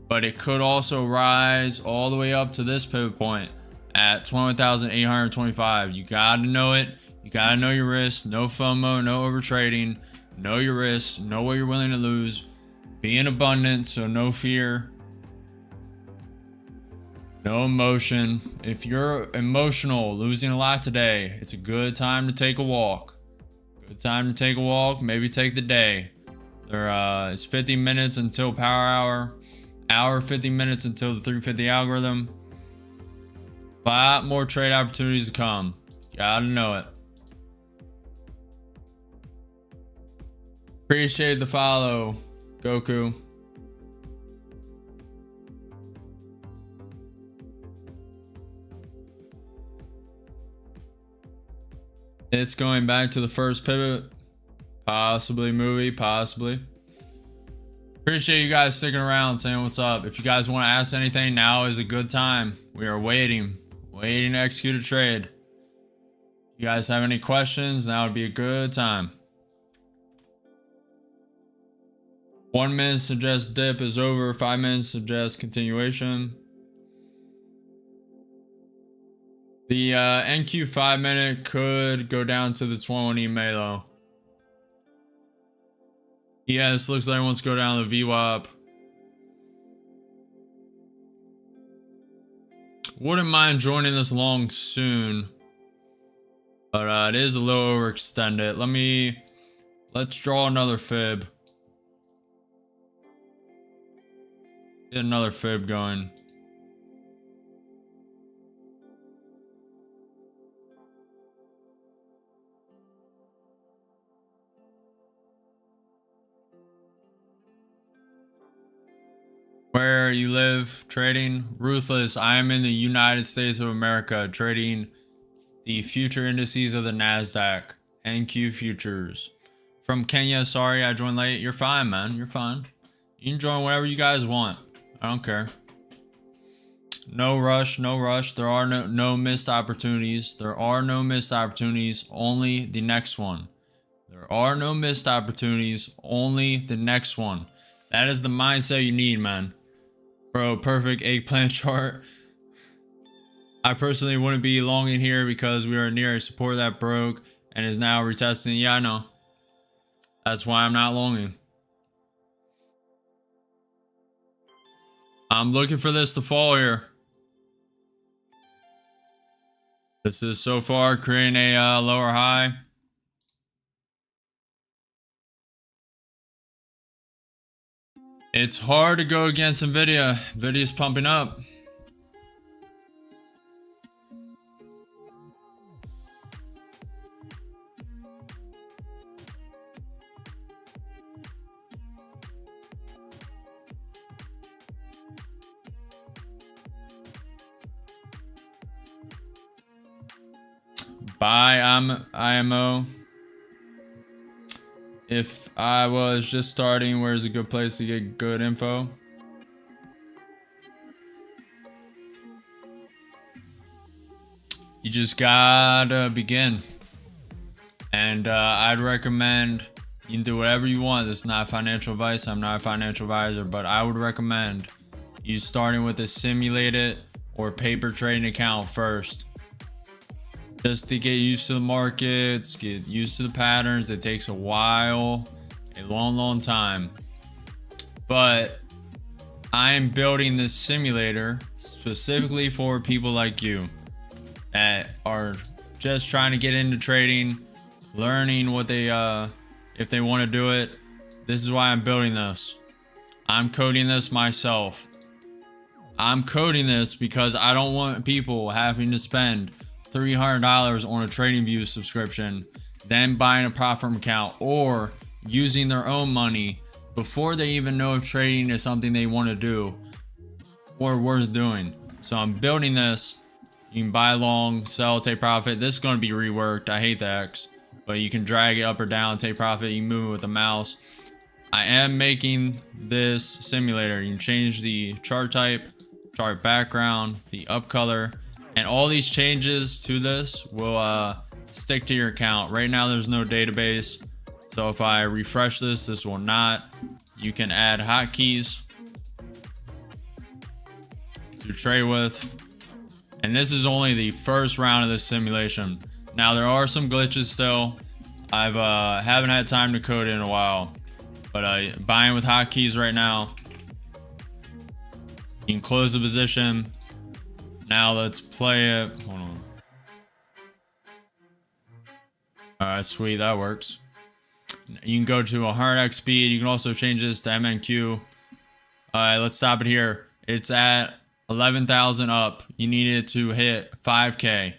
but it could also rise all the way up to this pivot point at 21,825. You gotta know it. You gotta know your risk. No FOMO, no over trading. Know your risk. Know what you're willing to lose. Be in abundance, so no fear. No emotion. If you're emotional, losing a lot today, it's a good time to take a walk. Good time to take a walk. Maybe take the day. It's 50 minutes until power hour. 50 minutes until the 350 algorithm. A lot more trade opportunities to come. Gotta know it. Appreciate the follow, Goku. It's going back to the first pivot. Possibly movie, possibly. Appreciate you guys sticking around, saying what's up. If you guys want to ask anything, now is a good time. We are waiting to execute a trade. If you guys have any questions, now would be a good time. 1 minute suggests dip is over. 5 minutes suggests continuation. The NQ 5 minute could go down to the 21 EMA though. Yes, looks like it wants to go down to the VWAP. Wouldn't mind joining this long soon, but it is a little overextended. Let's draw another fib. Get another fib going. Where you live trading? Ruthless. I am in the United States of America trading the future indices of the Nasdaq. NQ futures. From Kenya. Sorry I joined late. You're fine, man. You're fine. You can join whatever you guys want. I don't care. No rush. No rush. There are no missed opportunities. There are no missed opportunities. Only the next one. There are no missed opportunities. Only the next one. That is the mindset you need, man. Bro, perfect eggplant chart. I personally wouldn't be longing here because we are near a support that broke and is now retesting. Yeah, I know. That's why I'm not longing. I'm looking for this to fall here. This is so far creating a lower high. It's hard to go against Nvidia. Nvidia's pumping up. Buy IMO. If I was just starting, where's a good place to get good info? You just gotta begin. And I'd recommend you can do whatever you want. This is not financial advice. I'm not a financial advisor, but I would recommend you starting with a simulated or paper trading account first, just to get used to the markets, get used to the patterns. It takes a while, a long time. But I am building this simulator specifically for people like you that are just trying to get into trading, learning what they if they want to do it. This is why I'm building this. I'm coding this myself. I'm coding this because I don't want people having to spend $300 on a TradingView subscription, then buying a prop firm account, or using their own money before they even know if trading is something they want to do or worth doing. So I'm building this. You can buy long, sell, take profit. This is going to be reworked. I hate the X, but you can drag it up or down, take profit. You can move it with the mouse. I am making this simulator. You can change the chart type, chart background, the up color, and all these changes to this will stick to your account. Right now there's no database, so if I refresh this, this will not. You can add hotkeys to trade with, and this is only the first round of this simulation. Now there are some glitches still. I've haven't had time to code in a while, but buying with hotkeys right now. You can close the position. Now let's play it. Hold on. All right, sweet, that works. You can go to 100x speed. You can also change this to MNQ. All right, let's stop it here. It's at 11,000 up. You need it to hit 5K,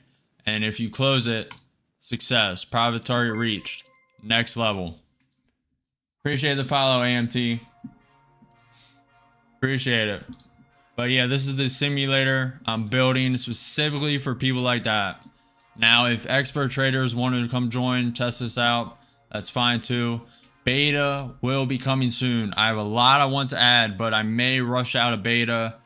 and if you close it, success. Private target reached. Next level. Appreciate the follow, AMT. Appreciate it. But yeah, this is the simulator I'm building specifically for people like that. Now, if expert traders wanted to come join, test this out, that's fine too. Beta will be coming soon. I have a lot I want to add, but I may rush out a beta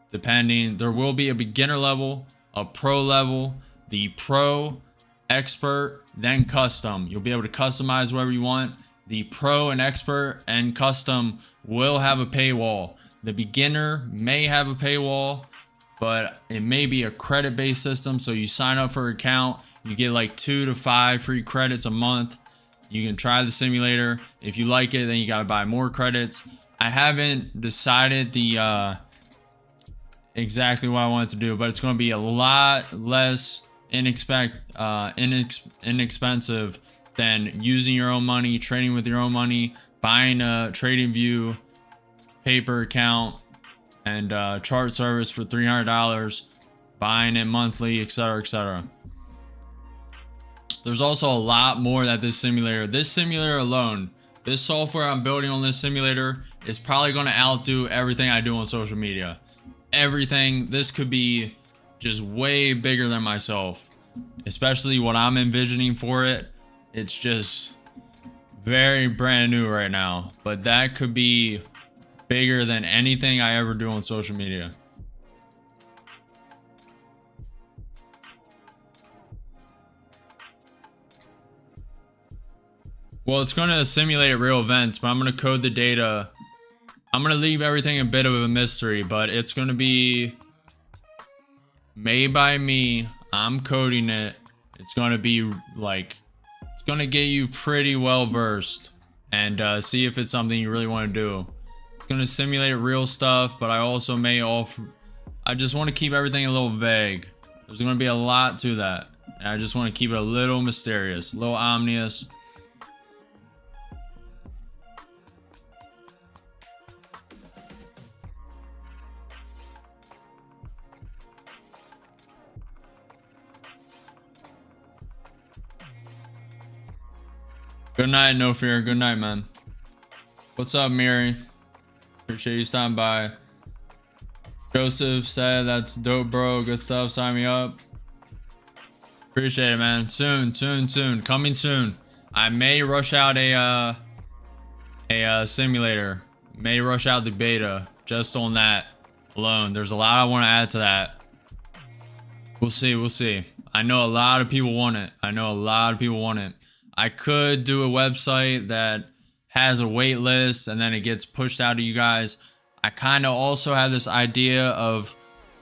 depending. There will be a beginner level, a pro level, the pro, expert, then custom. You'll be able to customize whatever you want. The pro and expert and custom will have a paywall. The beginner may have a paywall, but it may be a credit-based system. So you sign up for an account, you get like 2 to 5 free credits a month. You can try the simulator. If you like it, then you got to buy more credits. I haven't decided the exactly what I want to do, but it's going to be a lot less inexpensive than using your own money, trading with your own money, buying a TradingView paper account and chart service for $300, buying it monthly, etc., etc. There's also a lot more that this simulator alone, this software I'm building on this simulator is probably going to outdo everything I do on social media. Everything. This could be just way bigger than myself, especially what I'm envisioning for it. It's just very brand new right now, but that could be bigger than anything I ever do on social media. Well, it's going to simulate real events, but I'm going to code the data. I'm going to leave everything a bit of a mystery, but it's going to be made by me. I'm coding it. It's going to be like, it's going to get you pretty well versed and see if it's something you really want to do. It's going to simulate real stuff, but I also may I just want to keep everything a little vague. There's going to be a lot to that, and I just want to keep it a little mysterious, a little ominous. Good night, No Fear. Good night, man. What's up, Miri? Appreciate you stopping by. Joseph said, that's dope, bro. Good stuff. Sign me up. Appreciate it, man. Soon. Coming soon. I may rush out a simulator. May rush out the beta just on that alone. There's a lot I want to add to that. We'll see. I know a lot of people want it. I could do a website that has a wait list and then it gets pushed out to you guys. I kind of also have this idea of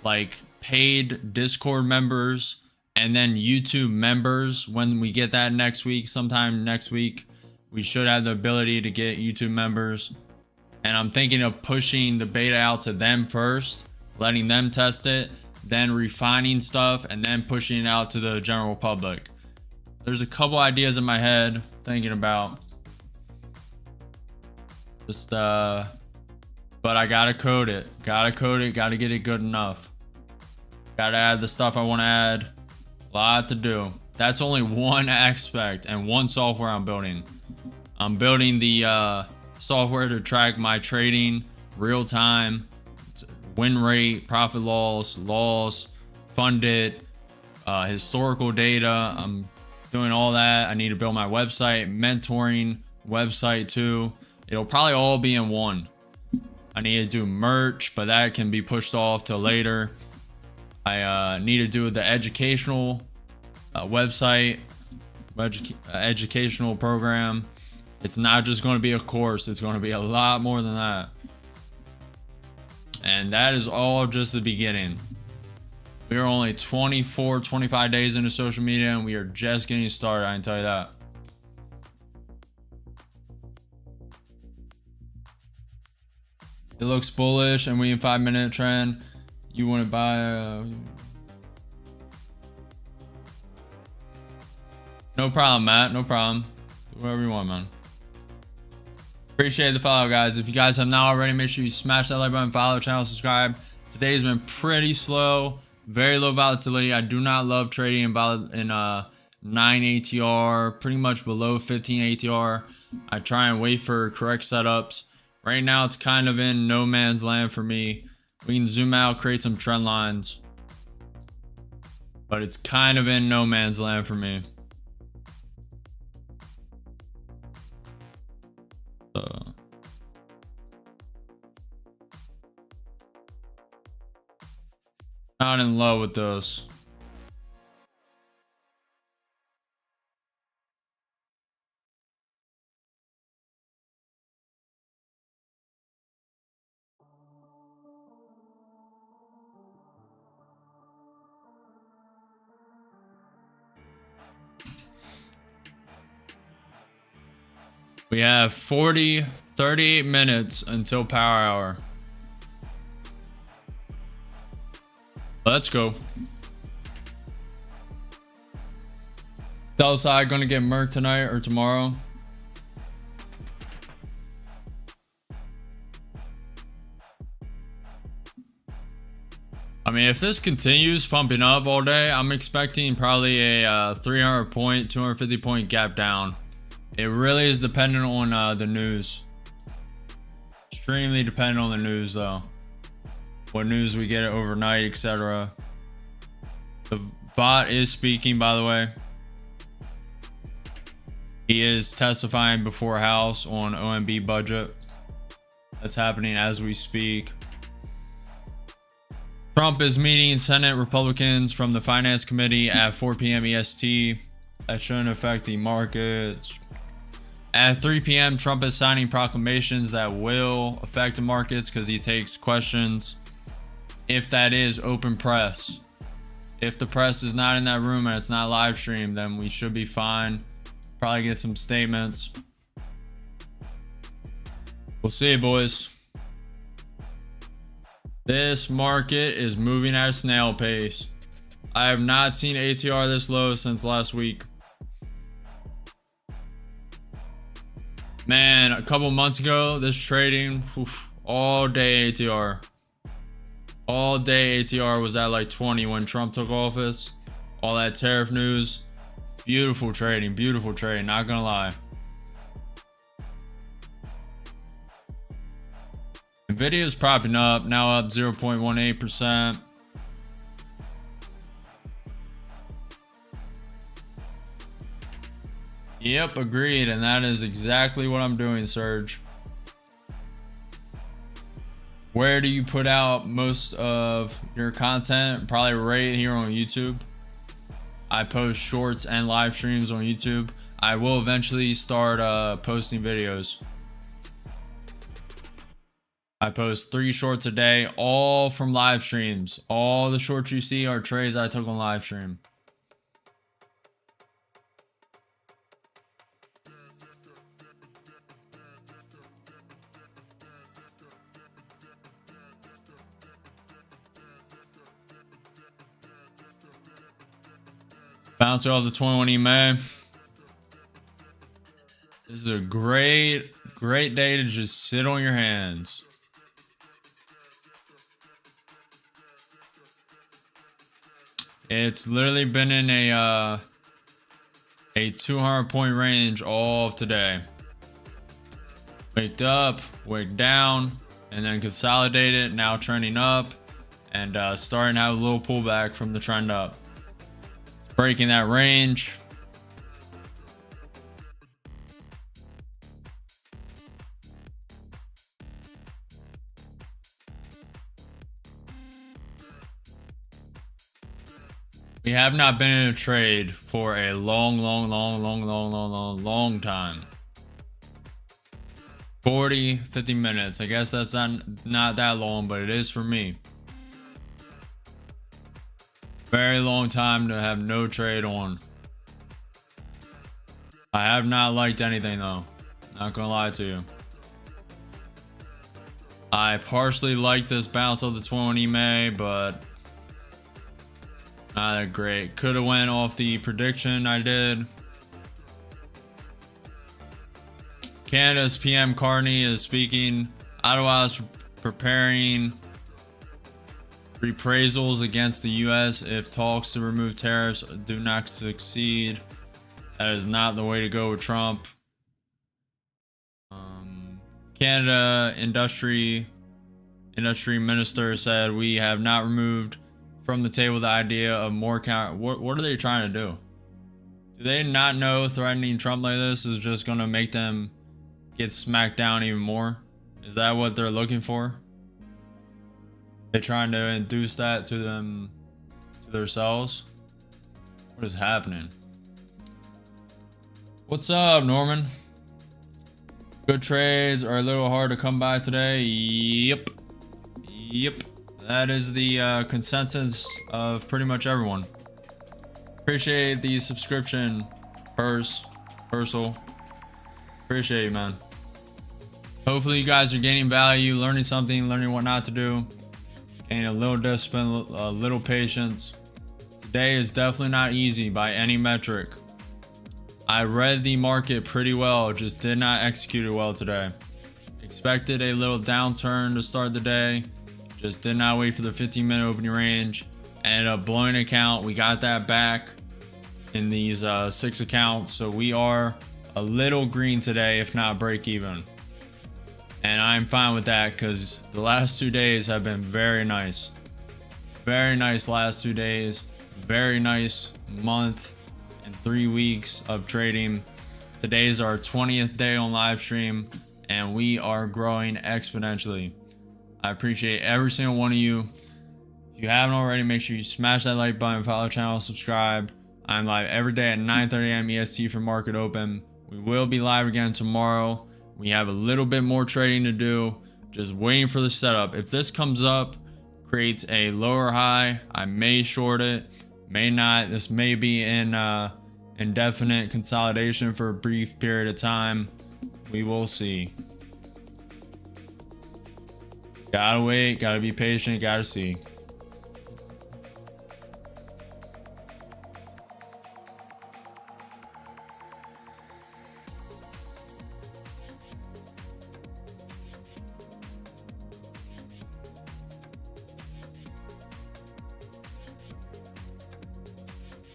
like paid Discord members and then YouTube members. When we get that next week, sometime next week, we should have the ability to get YouTube members. And I'm thinking of pushing the beta out to them first, letting them test it, then refining stuff, and then pushing it out to the general public. There's a couple ideas in my head thinking about. Just, but I gotta code it. Gotta get it good enough. Gotta add the stuff I want to add. A lot to do. That's only one aspect and one software I'm building. I'm building the software to track my trading real time, win rate, profit loss, funded, historical data. I'm doing all that. I need to build my website, mentoring website too. It'll probably all be in one. I need to do merch, but that can be pushed off till later. I need to do the educational website, educational program. It's not just going to be a course. It's going to be a lot more than that. And that is all just the beginning. We are only 24, 25 days into social media, and we are just getting started. I can tell you that. It looks bullish, and we in 5-minute trend. You want to buy? No problem, Matt. No problem. Do whatever you want, man. Appreciate the follow, guys. If you guys have not already, make sure you smash that like button, follow the channel, subscribe. Today's been pretty slow, very low volatility. I do not love trading in 9 ATR, pretty much below 15 ATR. I try and wait for correct setups. Right now, it's kind of in no man's land for me. We can zoom out, create some trend lines, but it's kind of in no man's land for me. Not in love with those. We have 38 minutes until power hour. Let's go. Sell side gonna get murked tonight or tomorrow. I mean, if this continues pumping up all day, I'm expecting probably a 300 point, 250 point gap down. It really is dependent on the news. Extremely dependent on the news though. What news we get overnight, etc. The bot is speaking, by the way. He is testifying before House on OMB budget. That's happening as we speak. Trump is meeting Senate Republicans from the Finance Committee at 4 p.m. EST. That shouldn't affect the markets. At 3 p.m., Trump is signing proclamations that will affect the markets because he takes questions. If that is open press. If the press is not in that room and it's not live streamed, then we should be fine. Probably get some statements. We'll see, boys. This market is moving at a snail pace. I have not seen ATR this low since last week. Man, a couple months ago, this trading, all day ATR. All day ATR was at like 20 when Trump took office. All that tariff news. Beautiful trading, not gonna lie. Nvidia is propping up, now up 0.18%. Yep, agreed, and that is exactly what I'm doing, Serge. Where do you put out most of your content? Probably right here on YouTube. I post shorts and live streams on YouTube. I will eventually start posting videos. I post 3 shorts a day, all from live streams. All the shorts you see are trades I took on live stream. Bounce off the 21 EMA. This is a great day to just sit on your hands. It's literally been in a 200-point range all of today. Waked up, waked down, and then consolidated, now trending up, and starting to have a little pullback from the trend up. It's breaking that range. We have not been in a trade for a long time. 40, 50 minutes. I guess that's not that long, but it is for me. Very long time to have no trade on. I have not liked anything though. Not gonna lie to you. I partially like this bounce of the 20 EMA, but not that great. Could have went off the prediction I did. Canada's PM Carney is speaking. Ottawa is preparing reprisals against the US if talks to remove tariffs do not succeed. That is not the way to go with Trump. Canada industry minister said we have not removed from the table the idea of more count. What are they trying to do? Do they not know threatening Trump like this is just gonna make them get smacked down even more? Is that what they're looking for? They're trying to induce that to them, to themselves? What is happening? What's up, Norman? Good trades are a little hard to come by today. Yep. That is the consensus of pretty much everyone. Appreciate the subscription, Pursel. Appreciate you, man. Hopefully you guys are gaining value, learning something, learning what not to do, gaining a little discipline, a little patience. Today is definitely not easy by any metric. I read the market pretty well, just did not execute it well today. Expected a little downturn to start the day. Just did not wait for the 15-minute opening range. Ended up blowing an account. We got that back in these 6 accounts. So we are a little green today, if not break even. And I'm fine with that because the last 2 days have been very nice. Very nice last 2 days. Very nice month and 3 weeks of trading. Today's our 20th day on live stream and we are growing exponentially. I appreciate every single one of you. If you haven't already, make sure you smash that like button, follow the channel, subscribe. I'm live every day at 9:30 a.m. EST for market open. We will be live again tomorrow. We have a little bit more trading to do. Just waiting for the setup. If this comes up, creates a lower high, I may short it, may not. This may be in indefinite consolidation for a brief period of time. We will see. Gotta wait, gotta be patient, gotta see.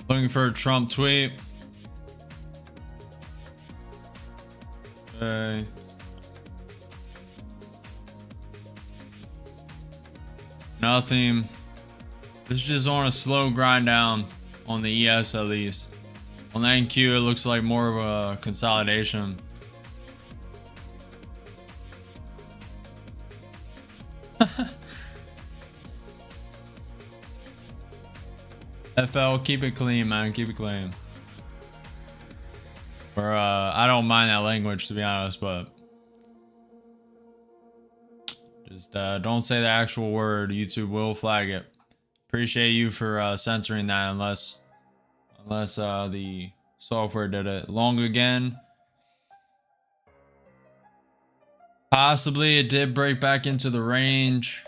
Looking for a Trump tweet. Okay. Nothing. This is just on a slow grind down on the ES at least. On the NQ, it looks like more of a consolidation. FL, keep it clean, man. Keep it clean. Or I don't mind that language, to be honest, but Just don't say the actual word. YouTube will flag it. Appreciate you for censoring that unless the software did it. Long again. Possibly it did break back into the range.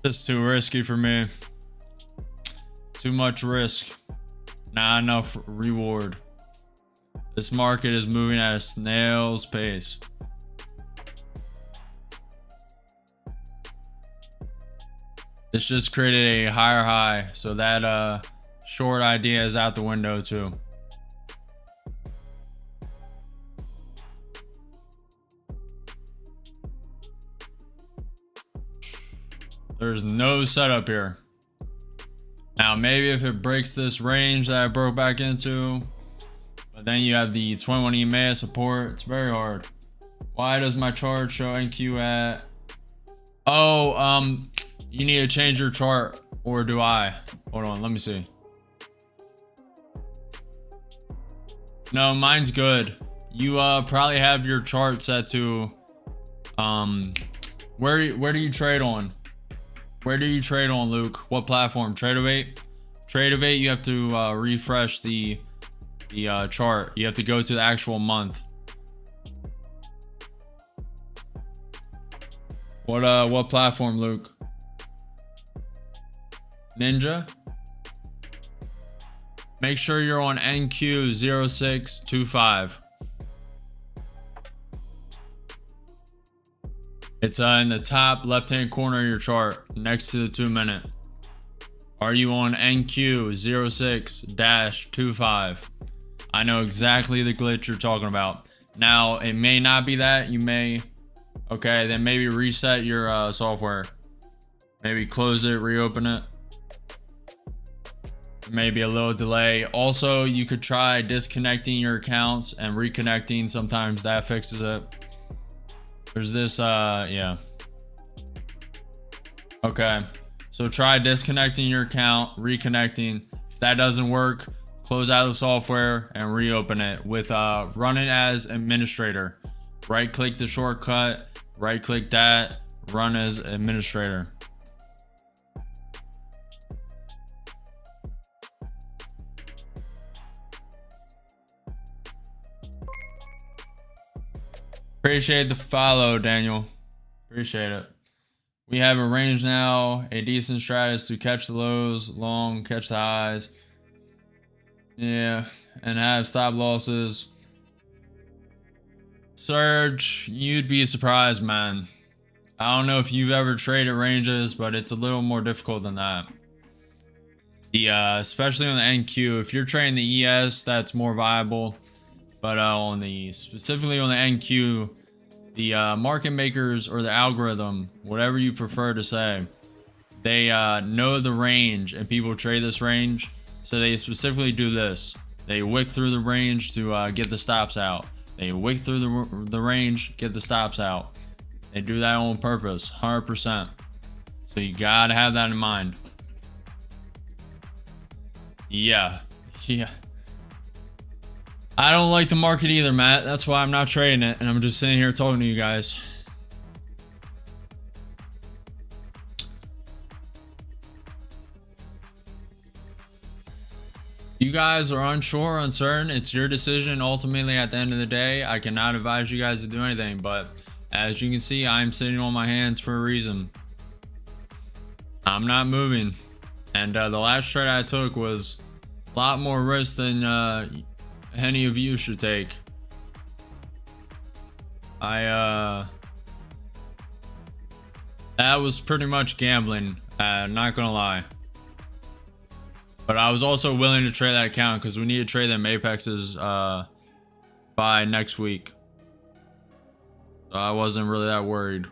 Just too risky for me. Too much risk. Not enough reward. This market is moving at a snail's pace. This just created a higher high, so that short idea is out the window too. There's no setup here. Now maybe if it breaks this range that I broke back into, but then you have the 21 EMA support, it's very hard. Why does my chart show NQ at... Oh, you need to change your chart, or do I? Hold on, let me see. No, mine's good. You probably have your chart set to where do you trade on? Where do you trade on, Luke? What platform? Trade-O-Bait? Trade-O-Bait, you have to refresh the chart. You have to go to the actual month. What platform, Luke? Ninja? Make sure you're on NQ0625. It's in the top left-hand corner of your chart, next to the 2-minute. Are you on NQ06-25? I know exactly the glitch you're talking about. Now, it may not be that. You may... Okay, then maybe reset your software. Maybe close it, reopen it. Maybe a little delay. Also, you could try disconnecting your accounts and reconnecting. Sometimes that fixes it. There's this, yeah. Okay, so try disconnecting your account, reconnecting. If that doesn't work, close out the software and reopen it with run it as administrator. Right click the shortcut, right click that, run as administrator. Appreciate the follow, Daniel. Appreciate it. We have a range now. A decent strat is to catch the lows, long, catch the highs. Yeah, and have stop losses. Surge, you'd be surprised, man. I don't know if you've ever traded ranges, but it's a little more difficult than that. The especially on the NQ, if you're trading the ES, that's more viable. But on the specifically on the NQ, the market makers or the algorithm, whatever you prefer to say, they know the range and people trade this range. So they specifically do this. They wick through the range to get the stops out. They wick through the range, get the stops out. They do that on purpose, 100%. So you gotta have that in mind. Yeah. I don't like the market either, Matt. That's why I'm not trading it, and I'm just sitting here talking to you guys. You guys are unsure, uncertain. It's your decision. Ultimately, at the end of the day, I cannot advise you guys to do anything, but as you can see, I'm sitting on my hands for a reason. I'm not moving, and the last trade I took was a lot more risk than any of you should take. That was pretty much gambling, not gonna lie. But I was also willing to trade that account because we need to trade them apexes by next week. So I wasn't really that worried.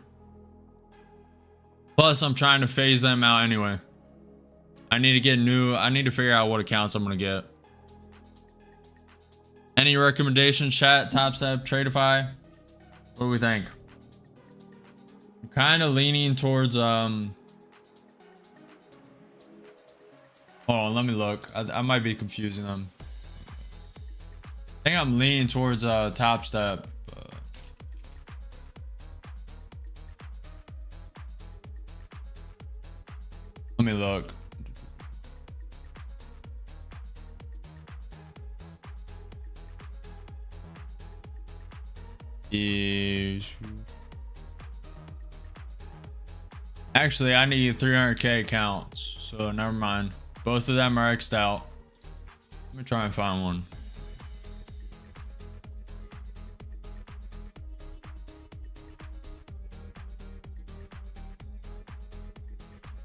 Plus, I'm trying to phase them out anyway. I need to figure out what accounts I'm gonna get. Any recommendations, chat? Top Step, Tradeify? What do we think? I'm kind of leaning towards hold on, let me look. I might be confusing them. I think I'm leaning towards Top Step. Let me look. Actually, I need 300k accounts, so never mind. Both of them are X'd out. Let me try and find one.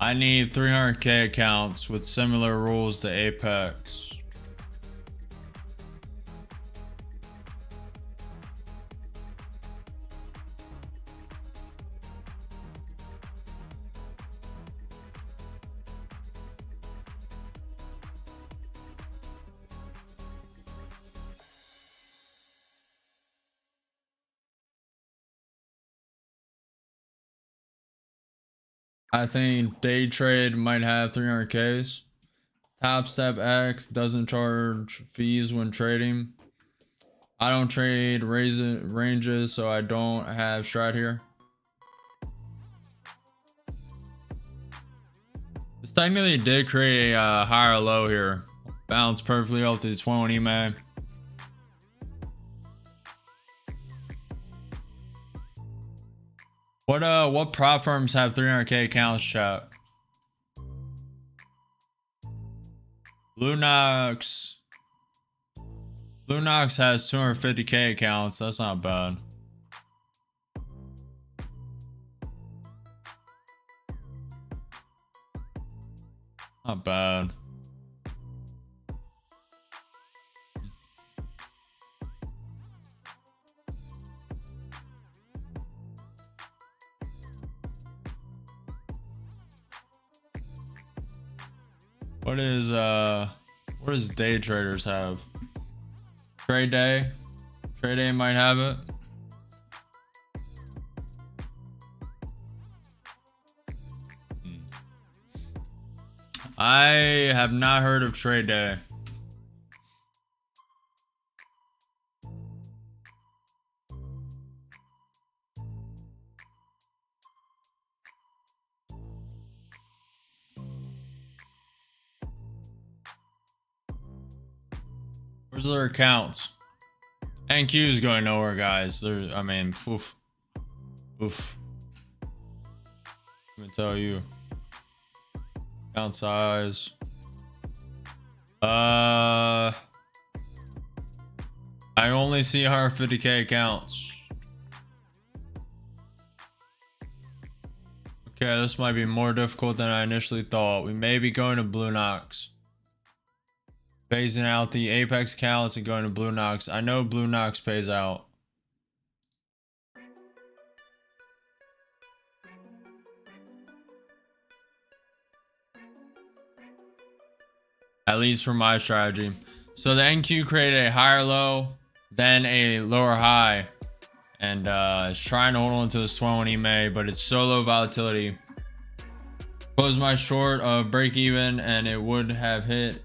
I need 300k accounts with similar rules to Apex. I think day trade might have 300Ks. Top Step X doesn't charge fees when trading. I don't trade ranges, so I don't have strat here. This technically did create a higher low here. Bounced perfectly off the 21 EMA. What prop firms have 300k accounts, chat? Blue Knox has 250k accounts. That's not bad. Not bad. What does day traders have? Trade day might have it. I have not heard of trade day. Where's their accounts? NQ is going nowhere, guys. I mean, oof. Let me tell you. Account size. I only see 150k accounts. Okay, this might be more difficult than I initially thought. We may be going to Blue Knox. Phasing out the Apex accounts and going to Blue Knox. I know Blue Knox pays out. At least for my strategy. So the NQ created a higher low, then a lower high. And it's trying to hold on to the 21 EMA, but it's so low volatility. Closed my short of break even and it would have hit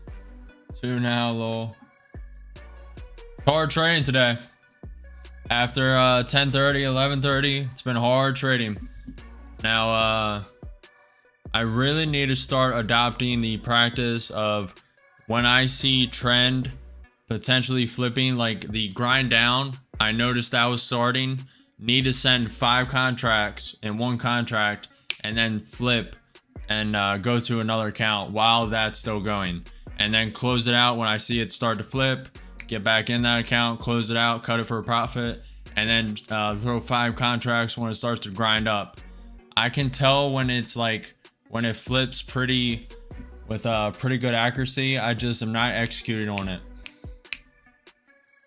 now low. Hard trading today. After 10:30, 11:30, it's been hard trading. Now I really need to start adopting the practice of when I see trend potentially flipping, like the grind down, I noticed that was starting, need to send 5 contracts in one contract and then flip and go to another account while that's still going. And then close it out when I see it start to flip, get back in that account, close it out, cut it for a profit, and then throw 5 contracts when it starts to grind up. I can tell when it's like, when it flips pretty with pretty good accuracy. I just am not executing on it.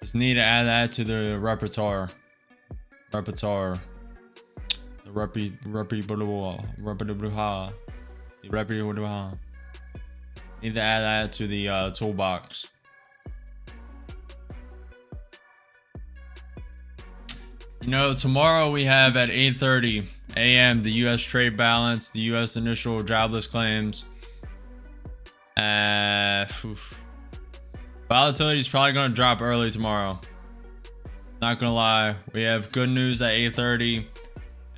Just need to add that to the repertoire. The need to add that to the toolbox. You know, tomorrow we have at 8:30 a.m. the U.S. trade balance, the U.S. initial jobless claims. Volatility is probably going to drop early tomorrow. Not gonna lie, we have good news at 8:30,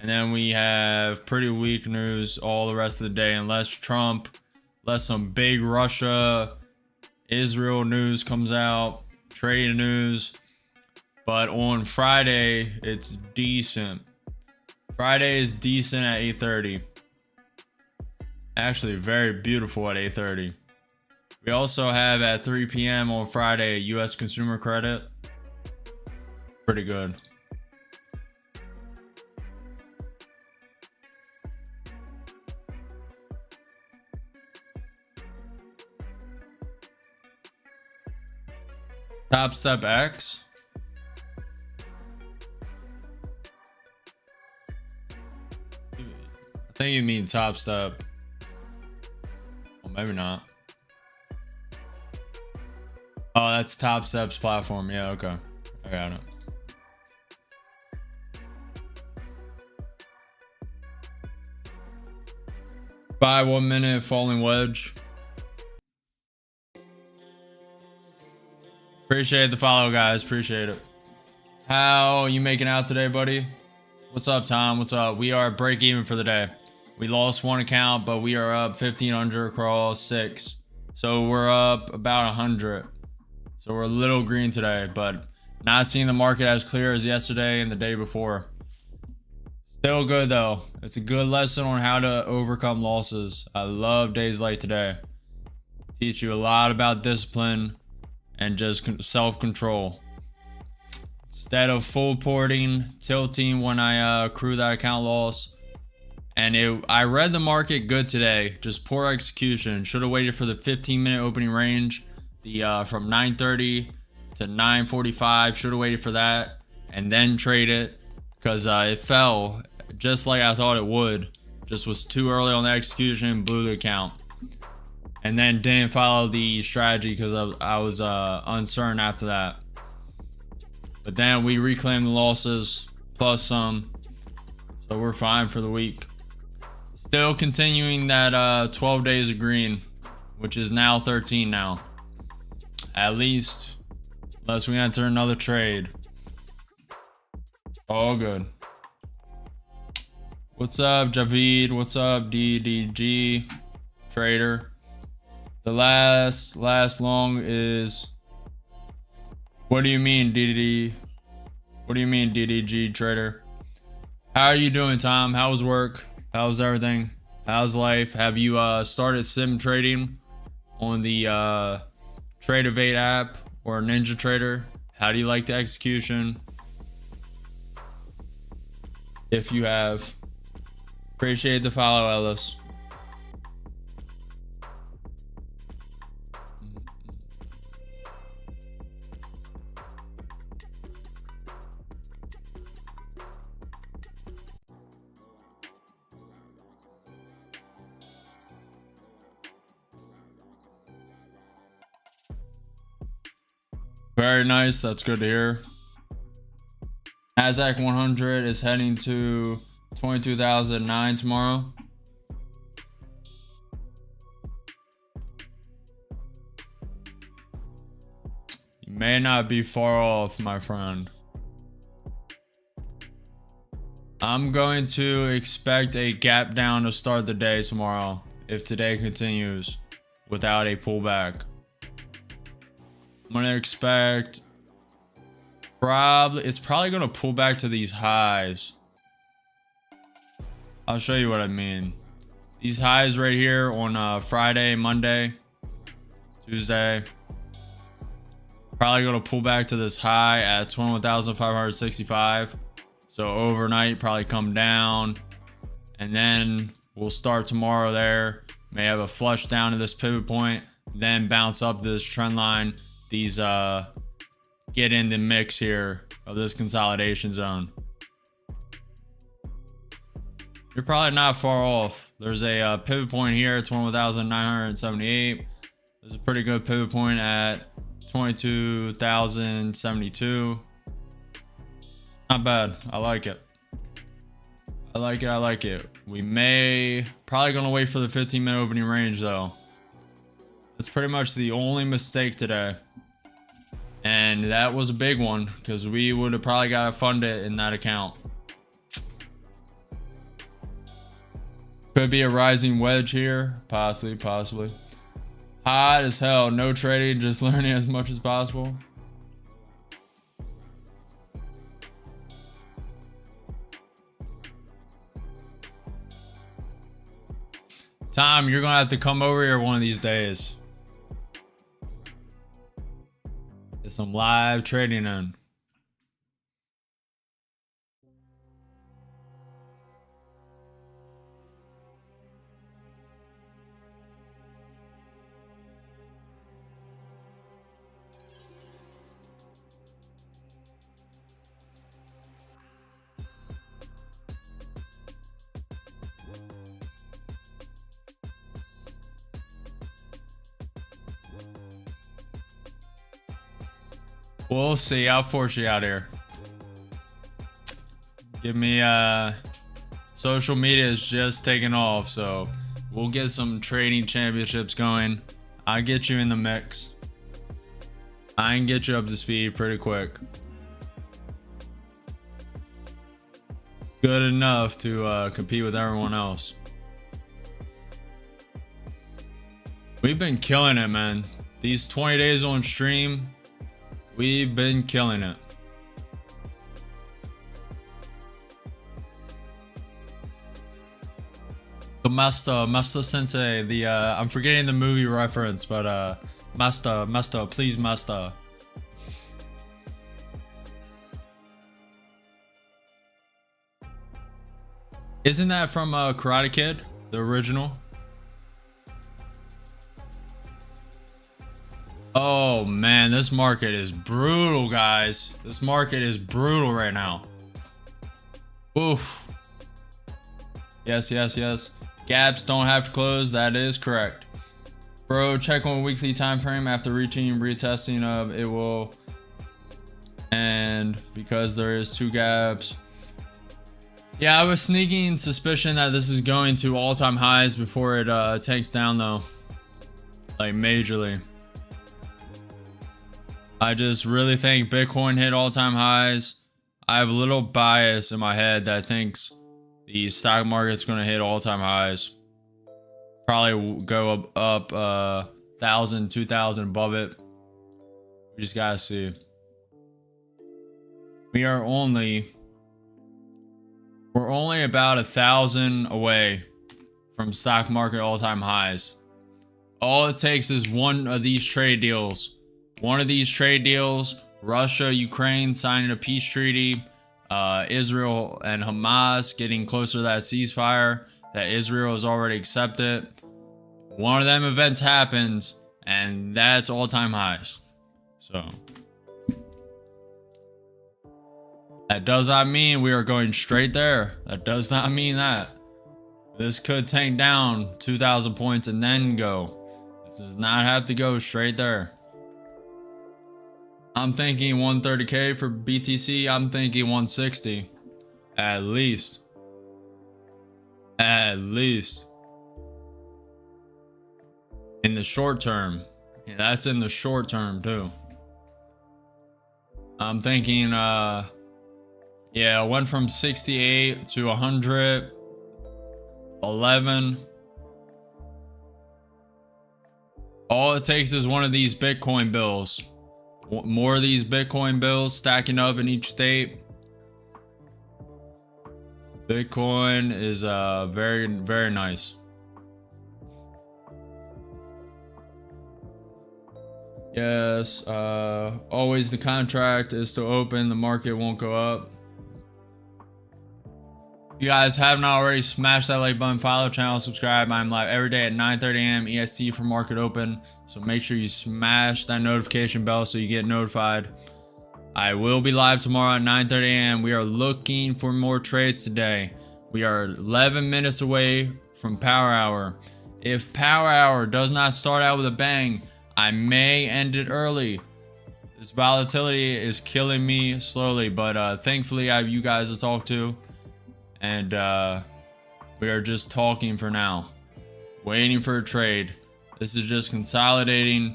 and then we have pretty weak news all the rest of the day, unless Trump unless some big Russia, Israel news comes out, trade news. But on Friday, it's decent. Friday is decent at 8:30. Actually, very beautiful at 8:30. We also have at 3 p.m. on Friday, U.S. consumer credit. Pretty good. Top Step X. I think you mean Top Step. Well, maybe not. Oh, that's Top Step's platform. Yeah, okay. I got it. Buy 1 minute falling wedge. Appreciate the follow, guys. Appreciate it. How you making out today, buddy? What's up, Tom? What's up? We are break even for the day. We lost one account, but we are up 1,500 across 6. So we're up about 100. So we're a little green today, but not seeing the market as clear as yesterday and the day before. Still good though. It's a good lesson on how to overcome losses. I love days like today. Teach you a lot about discipline and just self-control. Instead of full porting, tilting when I accrue that account loss. And I read the market good today. Just poor execution. Should have waited for the 15-minute opening range. From 9:30 to 9:45. Should have waited for that and then trade it, because it fell just like I thought it would. Just was too early on the execution, blew the account, and then didn't follow the strategy because I was uncertain after that. But then we reclaimed the losses plus some, so we're fine for the week. Still continuing that 12 days of green, which is now 13 now. At least, unless we enter another trade. All good. What's up, Javid? What's up, DDG Trader? The last long is. What do you mean, DDD? What do you mean, DDG Trader? How are you doing, Tom? How's work? How's everything? How's life? Have you started sim trading on the Trade-Evade app or Ninja Trader? How do you like the execution? If you have. Appreciate the follow, Ellis. Very nice. That's good to hear. Nasdaq 100 is heading to 22,009 tomorrow. You may not be far off, my friend. I'm going to expect a gap down to start the day tomorrow if today continues without a pullback. I'm gonna expect it's probably gonna pull back to these highs. I'll show you what I mean. These highs right here on Friday, Monday, Tuesday, probably gonna pull back to this high at 21,565. So overnight probably come down, and then we'll start tomorrow there. May have a flush down to this pivot point, then bounce up this trend line. These get in the mix here of this consolidation zone. You're probably not far off. There's a pivot point here at 21,978. There's a pretty good pivot point at 22,072. Not bad. I like it. I like it. I like it. We may probably gonna wait for the 15-minute opening range though. That's pretty much the only mistake today. And that was a big one because we would have probably got to fund it in that account. Could be a rising wedge here. Possibly. Hot as hell. No trading, just learning as much as possible. Tom, you're gonna have to come over here one of these days. Get some live trading in. We'll see. I'll force you out here. Give me social media is just taking off, so we'll get some trading championships going. I'll get you in the mix. I can get you up to speed pretty quick. Good enough to compete with everyone else. We've been killing it, man. These 20 days on stream, we've been killing it. The Master Sensei, the I'm forgetting the movie reference, but Master, please Master. Isn't that from Karate Kid, the original? Oh man, this market is brutal, guys. This market is brutal right now. Oof. Yes. Gaps don't have to close. That is correct. Bro, check on weekly time frame after reaching retesting of it will. And because there is 2 gaps. Yeah, I was sneaking suspicion that this is going to all-time highs before it tanks down though. Like majorly. I just really think Bitcoin hit all-time highs. I have a little bias in my head that thinks the stock market's going to hit all-time highs. Probably go up 1,000, 2,000 above it. We just got to see. We're only about 1,000 away from stock market all-time highs. All it takes is one of these trade deals. Russia, Ukraine signing a peace treaty, Israel and Hamas getting closer to that ceasefire that Israel has already accepted. One of them events happens, and that's all-time highs. So that does not mean we are going straight there. That does not mean that. This could tank down 2,000 points and then go. This does not have to go straight there. I'm thinking 130K for BTC. I'm thinking 160. At least. In the short term. Yeah, that's in the short term too. I'm thinking, yeah, it went from 68 to 111. All it takes is one of these Bitcoin bills. More of these Bitcoin bills stacking up in each state. Bitcoin is very, very nice. Yes, always the contract is to open, the market won't go up. If you guys haven't already, smash that like button, follow the channel, subscribe. I'm live every day at 9:30 a.m. EST for market open. So make sure you smash that notification bell so you get notified. I will be live tomorrow at 9:30 a.m. We are looking for more trades today. We are 11 minutes away from power hour. If power hour does not start out with a bang, I may end it early. This volatility is killing me slowly, but thankfully I have you guys to talk to. And we are just talking for now, waiting for a trade. This is just consolidating.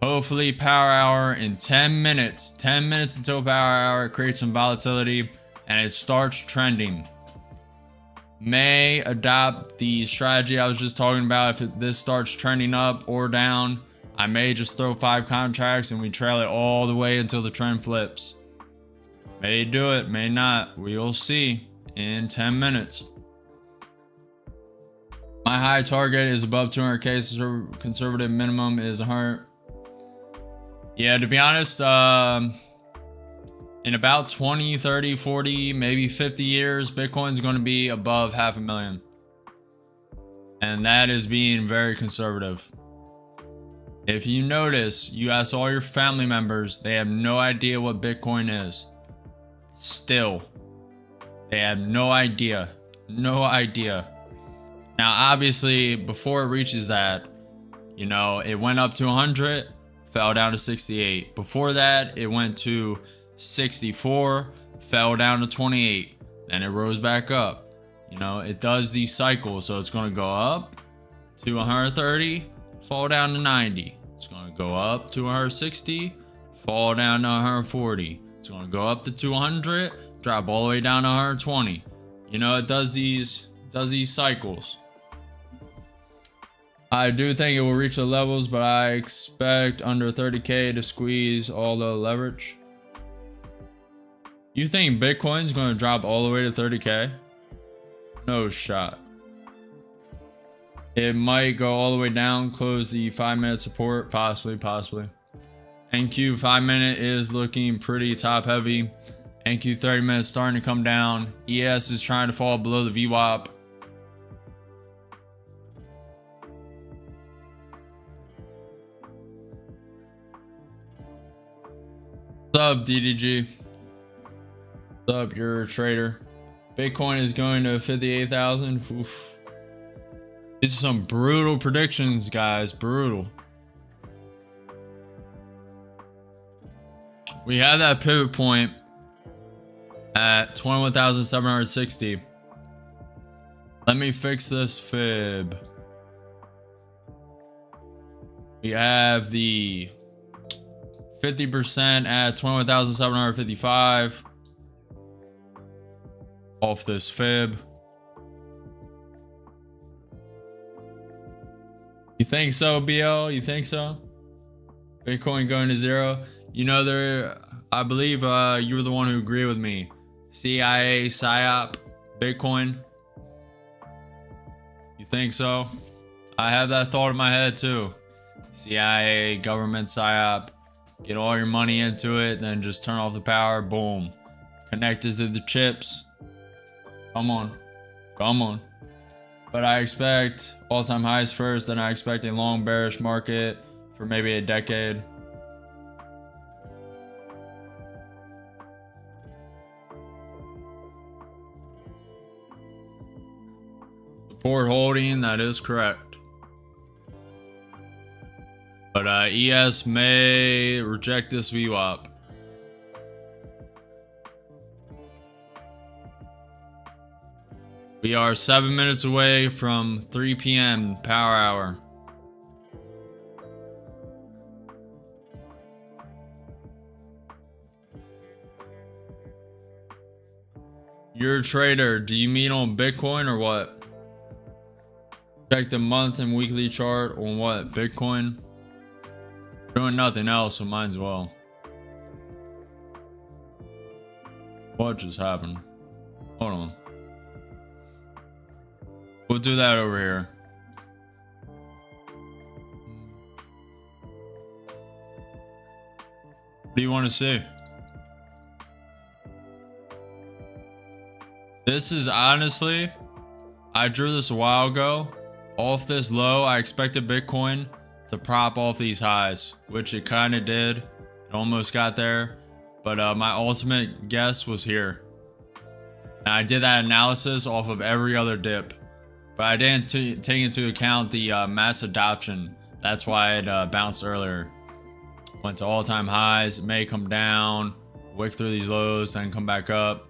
Hopefully power hour in 10 minutes until power hour creates some volatility and it starts trending. may adopt the strategy I was just talking about. If this starts trending up or down, I may just throw 5 contracts and we trail it all the way until the trend flips. May do it, may not. We'll see in 10 minutes. My high target is above 200K, so conservative minimum is 100. Yeah, to be honest, in about 20, 30, 40, maybe 50 years, Bitcoin's going to be above 500,000. And that is being very conservative. If you notice, you ask all your family members, they have no idea what Bitcoin is. Still, they have no idea. No idea. Now, obviously, before it reaches that, you know, it went up to 100, fell down to 68. Before that, it went to 64, fell down to 28. Then it rose back up. You know, it does these cycles. So it's going to go up to 130, fall down to 90. It's going to go up to 160, fall down to 140. It's going to go up to 200, drop all the way down to 120. You know, it does these cycles. I do think it will reach the levels, but I expect under 30K to squeeze all the leverage. You think Bitcoin's going to drop all the way to 30K? No shot. It might go all the way down, close the 5-minute support, possibly. NQ 5-minute is looking pretty top heavy. NQ 30 minutes starting to come down. ES is trying to fall below the VWAP. What's up, DDG? What's up, you're a trader? Bitcoin is going to 58,000. Oof. These are some brutal predictions, guys. Brutal. We had that pivot point at 21,760. Let me fix this fib. We have the 50% at 21,755 off this fib. You think so, BL? You think so? Bitcoin going to 0? You know, I believe you were the one who agreed with me. CIA, PSYOP, Bitcoin. You think so? I have that thought in my head too. CIA, government, PSYOP. Get all your money into it, then just turn off the power. Boom. Connected to the chips. Come on. Come on. But I expect all-time highs first, then I expect a long bearish market for maybe a decade. Support holding, that is correct. But ES may reject this VWAP. We are 7 minutes away from 3 p.m. power hour. You're a trader. Do you mean on Bitcoin or what? Check the month and weekly chart on what? Bitcoin? Doing nothing else, so might as well. What just happened? Hold on. We'll do that over here. What do you want to see? This is honestly, I drew this a while ago. Off this low, I expected Bitcoin to prop off these highs, which it kind of did. It almost got there. But my ultimate guess was here. And I did that analysis off of every other dip. But I didn't take into account the mass adoption. That's why it bounced earlier. Went to all-time highs. It may come down, wick through these lows, then come back up.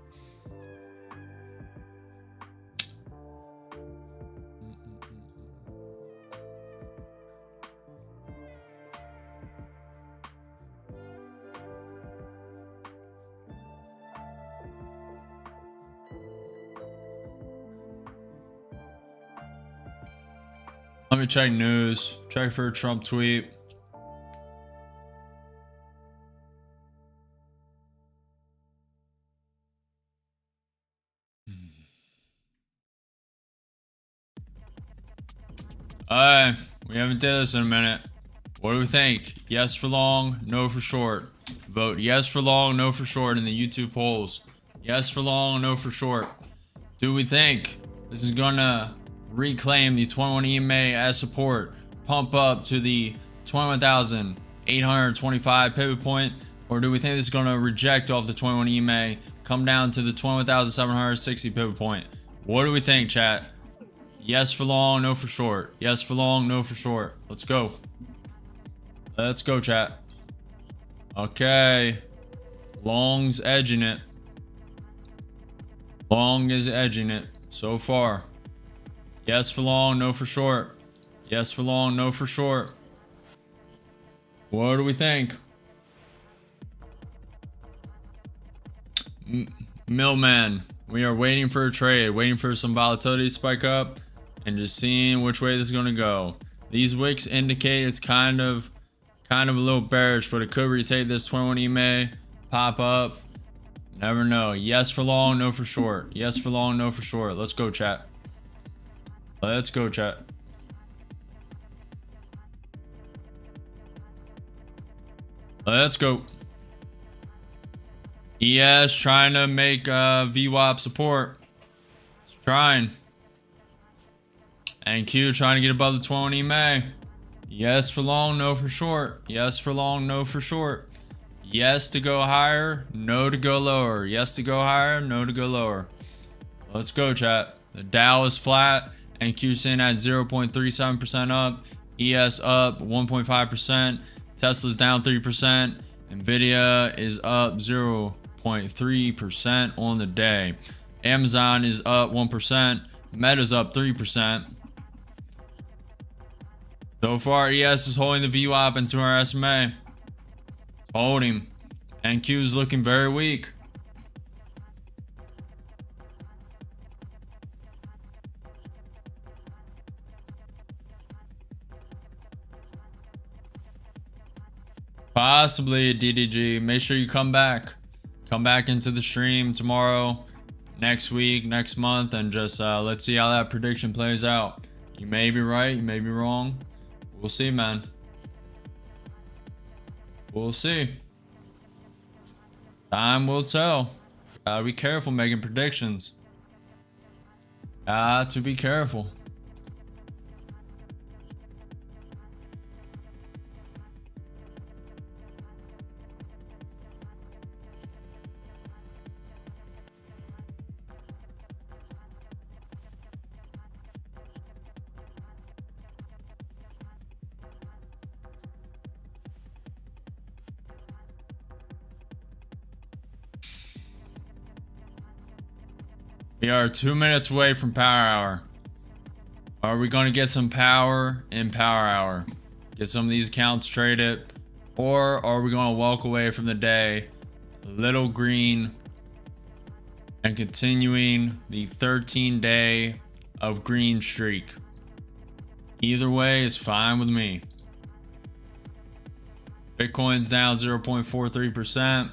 Let me check news. Check for a Trump tweet. We haven't did this in a minute. What do we think? Yes for long, no for short. Vote yes for long, no for short in the YouTube polls. Yes for long, no for short. Do we think this is gonna reclaim the 21 EMA as support, pump up to the 21,825 pivot point, or do we think this is gonna reject off the 21 EMA, come down to the 21,760 pivot point? What do we think, chat? Yes for long, no for short. Yes for long, no for short. Let's go. Let's go, chat. Okay. Long's edging it. Long is edging it so far. Yes for long, no for short. Yes for long, no for short. What do we think? Millman, we are waiting for a trade, waiting for some volatility to spike up, and just seeing which way this is going to go. These wicks indicate it's kind of a little bearish, but it could retake this 21 EMA, pop up. Never know. Yes for long, no for short. Yes for long, no for short. Let's go, chat. Let's go, chat. Let's go. ES trying to make VWAP support. It's trying. And Q trying to get above the 20 EMA. Yes for long, no for short. Yes for long, no for short. Yes to go higher, no to go lower. Yes to go higher, no to go lower. Let's go, chat. The Dow is flat and Q sitting at 0.37% up. ES up 1.5%. Tesla's down 3%. Nvidia is up 0.3% on the day. Amazon is up 1%. Meta's up 3%. So far, ES is holding the VWAP into our SMA. Holding. NQ is looking very weak. Possibly a DDG. Make sure you come back. Come back into the stream tomorrow, next week, next month, and just let's see how that prediction plays out. You may be right, you may be wrong. We'll see, man. We'll see. Time will tell. Gotta be careful making predictions. Got to be careful. We are 2 minutes away from power hour. Are we going to get some power in power hour? Get some of these accounts traded? Or are we going to walk away from the day a little green and continuing the 13-day of green streak? Either way is fine with me. Bitcoin's down 0.43%.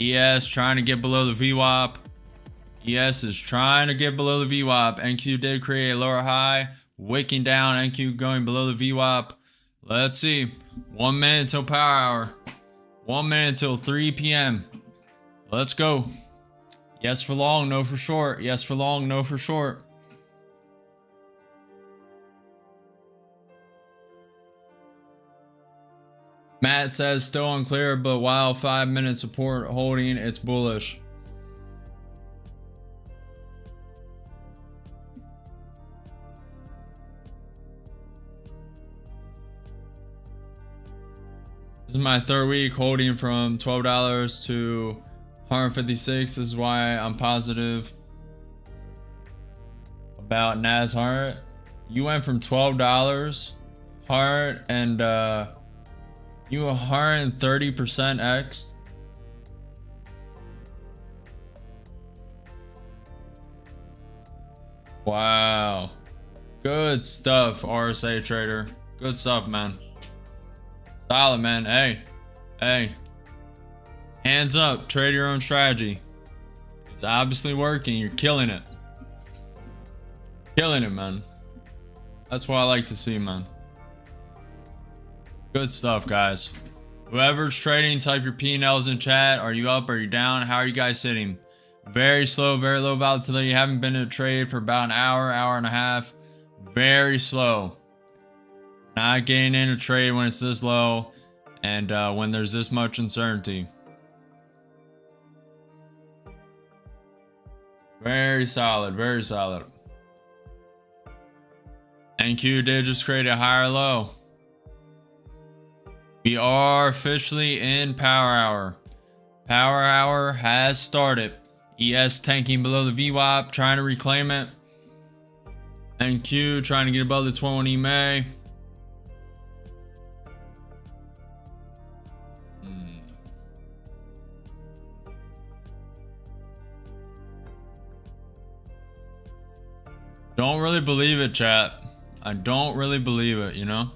ES trying to get below the VWAP. ES is trying to get below the VWAP. NQ did create a lower high, wicking down. NQ going below the VWAP. Let's see. 1 minute until power hour. 1 minute until 3 p.m. Let's go. Yes for long, no for short. Yes for long, no for short. Matt says still unclear, but while 5 minute support holding, it's bullish. This is my third week holding from $12 to 156. This is why I'm positive about Nas Heart. You went from $12 Heart and you 130% X. Wow. Good stuff, RSA trader. Good stuff, man. Solid, man. Hey. Hands up. Trade your own strategy. It's obviously working. You're killing it. Killing it, man. That's what I like to see, man. Good stuff, guys. Whoever's trading, type your P&Ls in chat. Are you up? Are you down? How are you guys sitting? Very slow, very low volatility. Haven't been in a trade for about an hour, hour and a half. Very slow. Not getting in a trade when it's this low and when there's this much uncertainty. Very solid, very solid. NQ did just create a higher low. We are officially in power hour. Power hour has started. ES tanking below the VWAP, trying to reclaim it. NQ trying to get above the 21 EMA. Don't really believe it, chat. I don't really believe it, you know?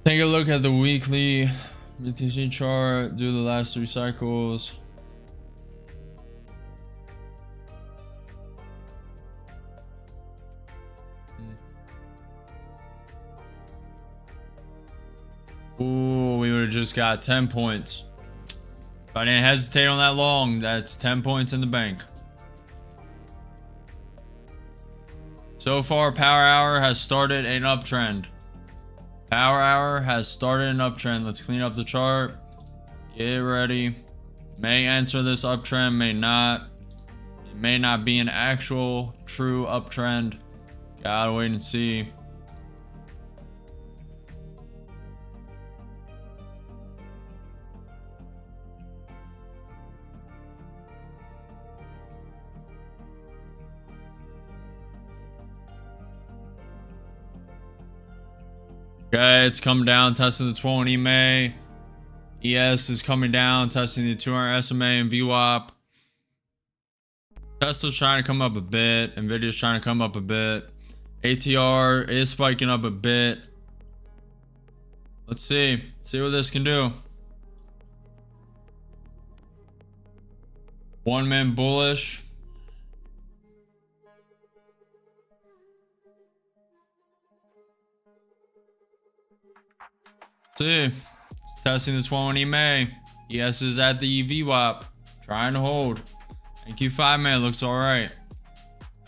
Take a look at the weekly BTC chart. Do the last 3 cycles. Ooh, we would have just got 10 points. If I didn't hesitate on that long, that's 10 points in the bank. So far, Power Hour has started an uptrend. Power Hour has started an uptrend. Let's clean up the chart. Get ready. May enter this uptrend, may not. It may not be an actual true uptrend. Gotta wait and see. Okay, it's coming down, testing the 20 EMA. ES is coming down, testing the 200 SMA and VWAP. Tesla's trying to come up a bit. Nvidia's trying to come up a bit. ATR is spiking up a bit. Let's see. See what this can do. 1 man bullish. See, it's testing the 20 EMA. ES is at the VWAP, trying to hold. And Q5 man looks all right.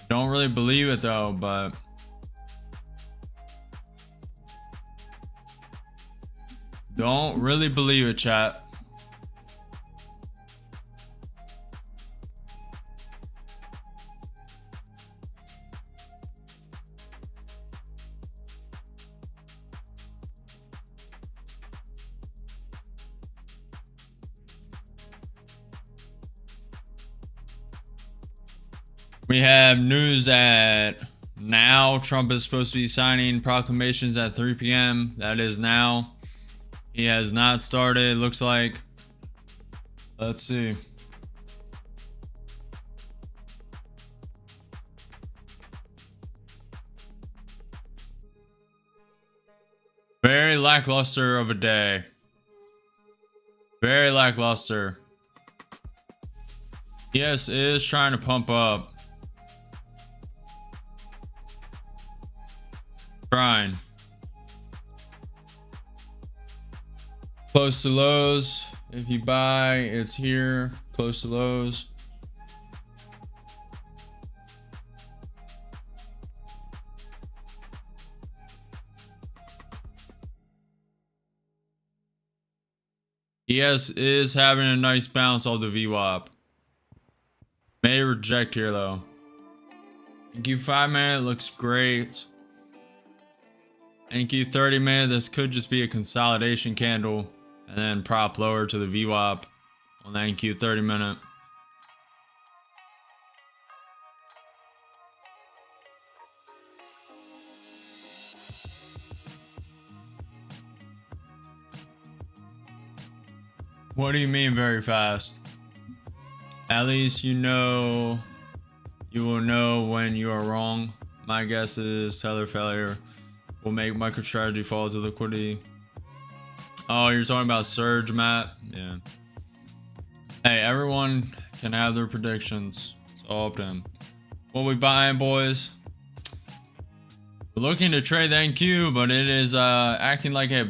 Don't really believe it though, but don't really believe it, chat. We have news at now. Trump is supposed to be signing proclamations at 3 p.m. That is now. He has not started, looks like. Let's see. Very lackluster of a day. Very lackluster. Yes, it is trying to pump up. Trying. Close to lows. If you buy, it's here. Close to lows. ES is having a nice bounce off the VWAP. May reject here though. NQ5 minute looks great. NQ 30 minute, this could just be a consolidation candle and then prop lower to the VWAP on the NQ 30 minute. What do you mean very fast? At least you know, you will know when you are wrong. My guess is tether failure will make MicroStrategy fall to liquidity. Oh, you're talking about Surge, Matt? Yeah. Hey, everyone can have their predictions. It's all up to them. What we buying, boys? We're looking to trade the NQ, but it is acting like a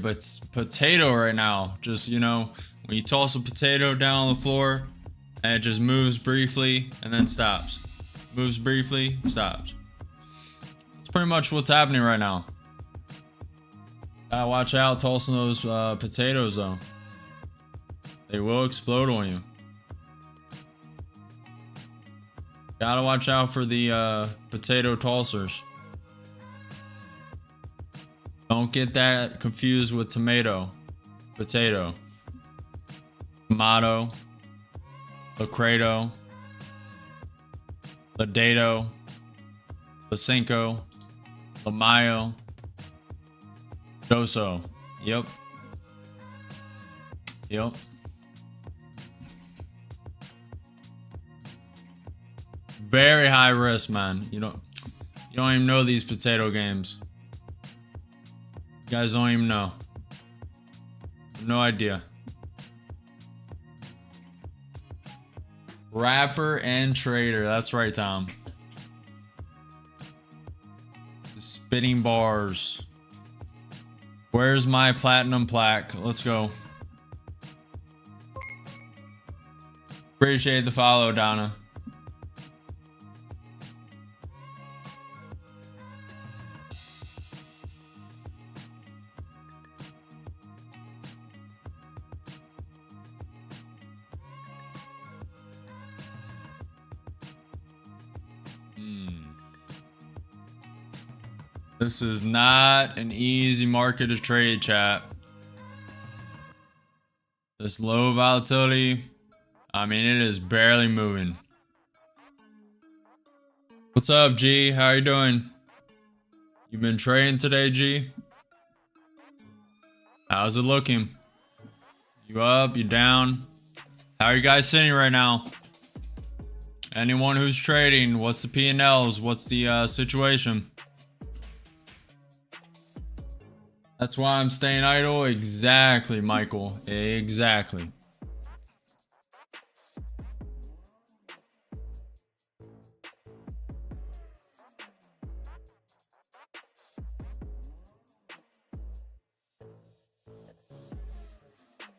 potato right now. Just, you know, when you toss a potato down on the floor and it just moves briefly and then stops. Moves briefly, stops. That's pretty much what's happening right now. Gotta watch out tossing those potatoes though. They will explode on you. Gotta watch out for the potato tossers. Don't get that confused with tomato. Potato. Tomato. Lacredo. Ladedo. Lacinco. Lamayo. Doso. Yep. Yep. Very high risk, man. You don't even know these potato games. You guys don't even know. No idea. Rapper and trader. That's right, Tom. Spitting bars. Where's my platinum plaque? Let's go. Appreciate the follow, Donna. This is not an easy market to trade, chat. This low volatility, I mean, it is barely moving. What's up, G? How are you doing? You been trading today, G? How's it looking? You up? You down? How are you guys sitting right now? Anyone who's trading, what's the P&Ls? What's the situation? That's why I'm staying idle. Exactly, Michael. Exactly.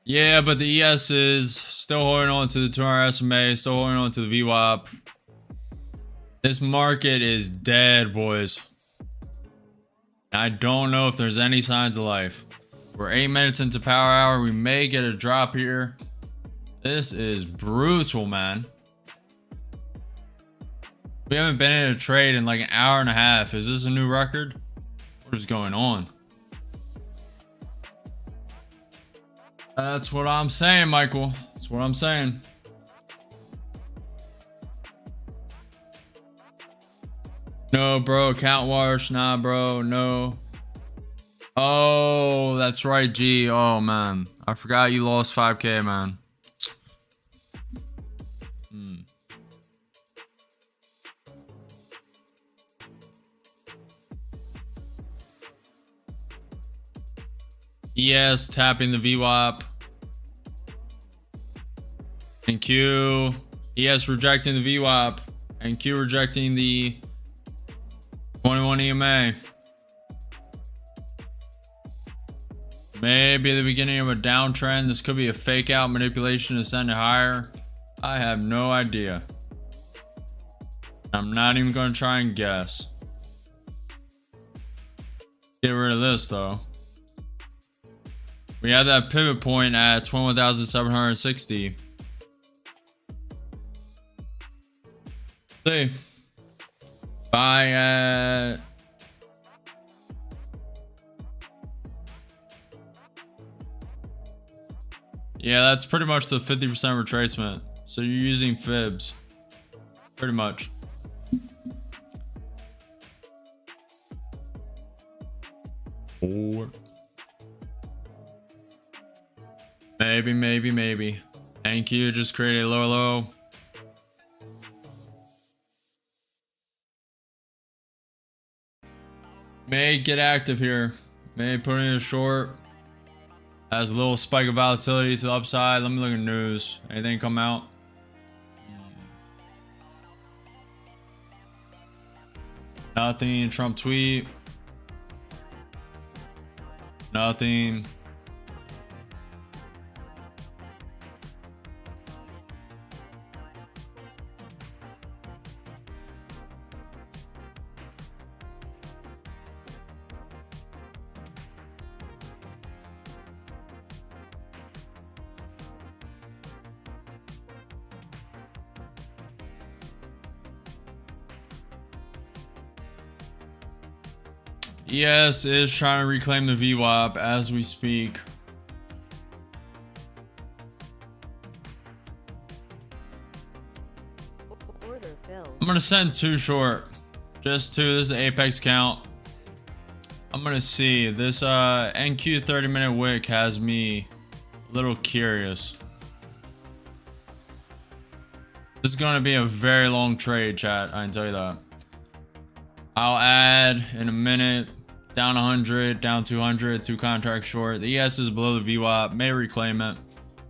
Yeah, but the ES is still holding on to the 200 SMA, still holding on to the VWAP. This market is dead, boys. I don't know if there's any signs of life. We're 8 minutes into power hour. We may get a drop here. This is brutal, man. We haven't been in a trade in like an hour and a half. Is this a new record? What is going on? That's what I'm saying, Michael. That's what I'm saying. No, bro. Account wash. Nah, bro. No. Oh, that's right, G. Oh, man. I forgot you lost 5K, man. ES tapping the VWAP. And Q. ES rejecting the VWAP. And Q rejecting the 21 EMA. Maybe the beginning of a downtrend. This could be a fake out manipulation to send it higher. I have no idea. I'm not even going to try and guess. Get rid of this though. We have that pivot point at 21,760. See. Buy at... Yeah, that's pretty much the 50% retracement. So you're using fibs. Pretty much. Maybe. NQ just created a lower low. May get active here. May put in a short. Has a little spike of volatility to the upside. Let me look at news. Anything come out? Nothing. Trump tweet. Nothing. ES is trying to reclaim the VWAP as we speak. Order filled. I'm gonna send 2 short. Just 2. This is an apex count. I'm gonna see. This NQ 30-minute wick has me a little curious. This is gonna be a very long trade, chat. I can tell you that. I'll add in a minute. Down 100, down 200, 2 contracts short. The ES is below the VWAP. May reclaim it,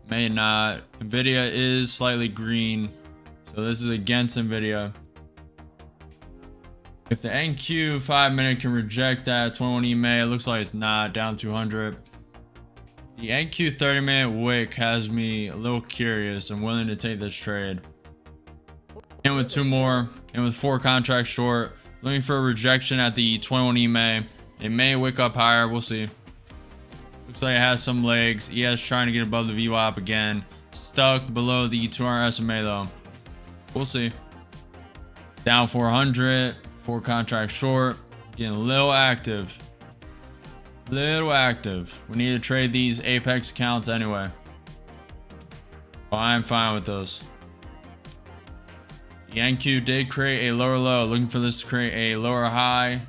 may not. Nvidia is slightly green, so this is against Nvidia. If the NQ 5-minute can reject that 21 EMA, it looks like it's not. Down 200. The NQ 30-minute wick has me a little curious. I'm willing to take this trade. And with 2 more, and with 4 contracts short, looking for a rejection at the 21 EMA. It may wick up higher. We'll see. Looks like it has some legs. ES trying to get above the VWAP again. Stuck below the 2-hour SMA though. We'll see. Down 400. 4 contracts short. Getting a little active. Little active. We need to trade these apex accounts anyway. Well, I'm fine with those. The NQ did create a lower low. Looking for this to create a lower high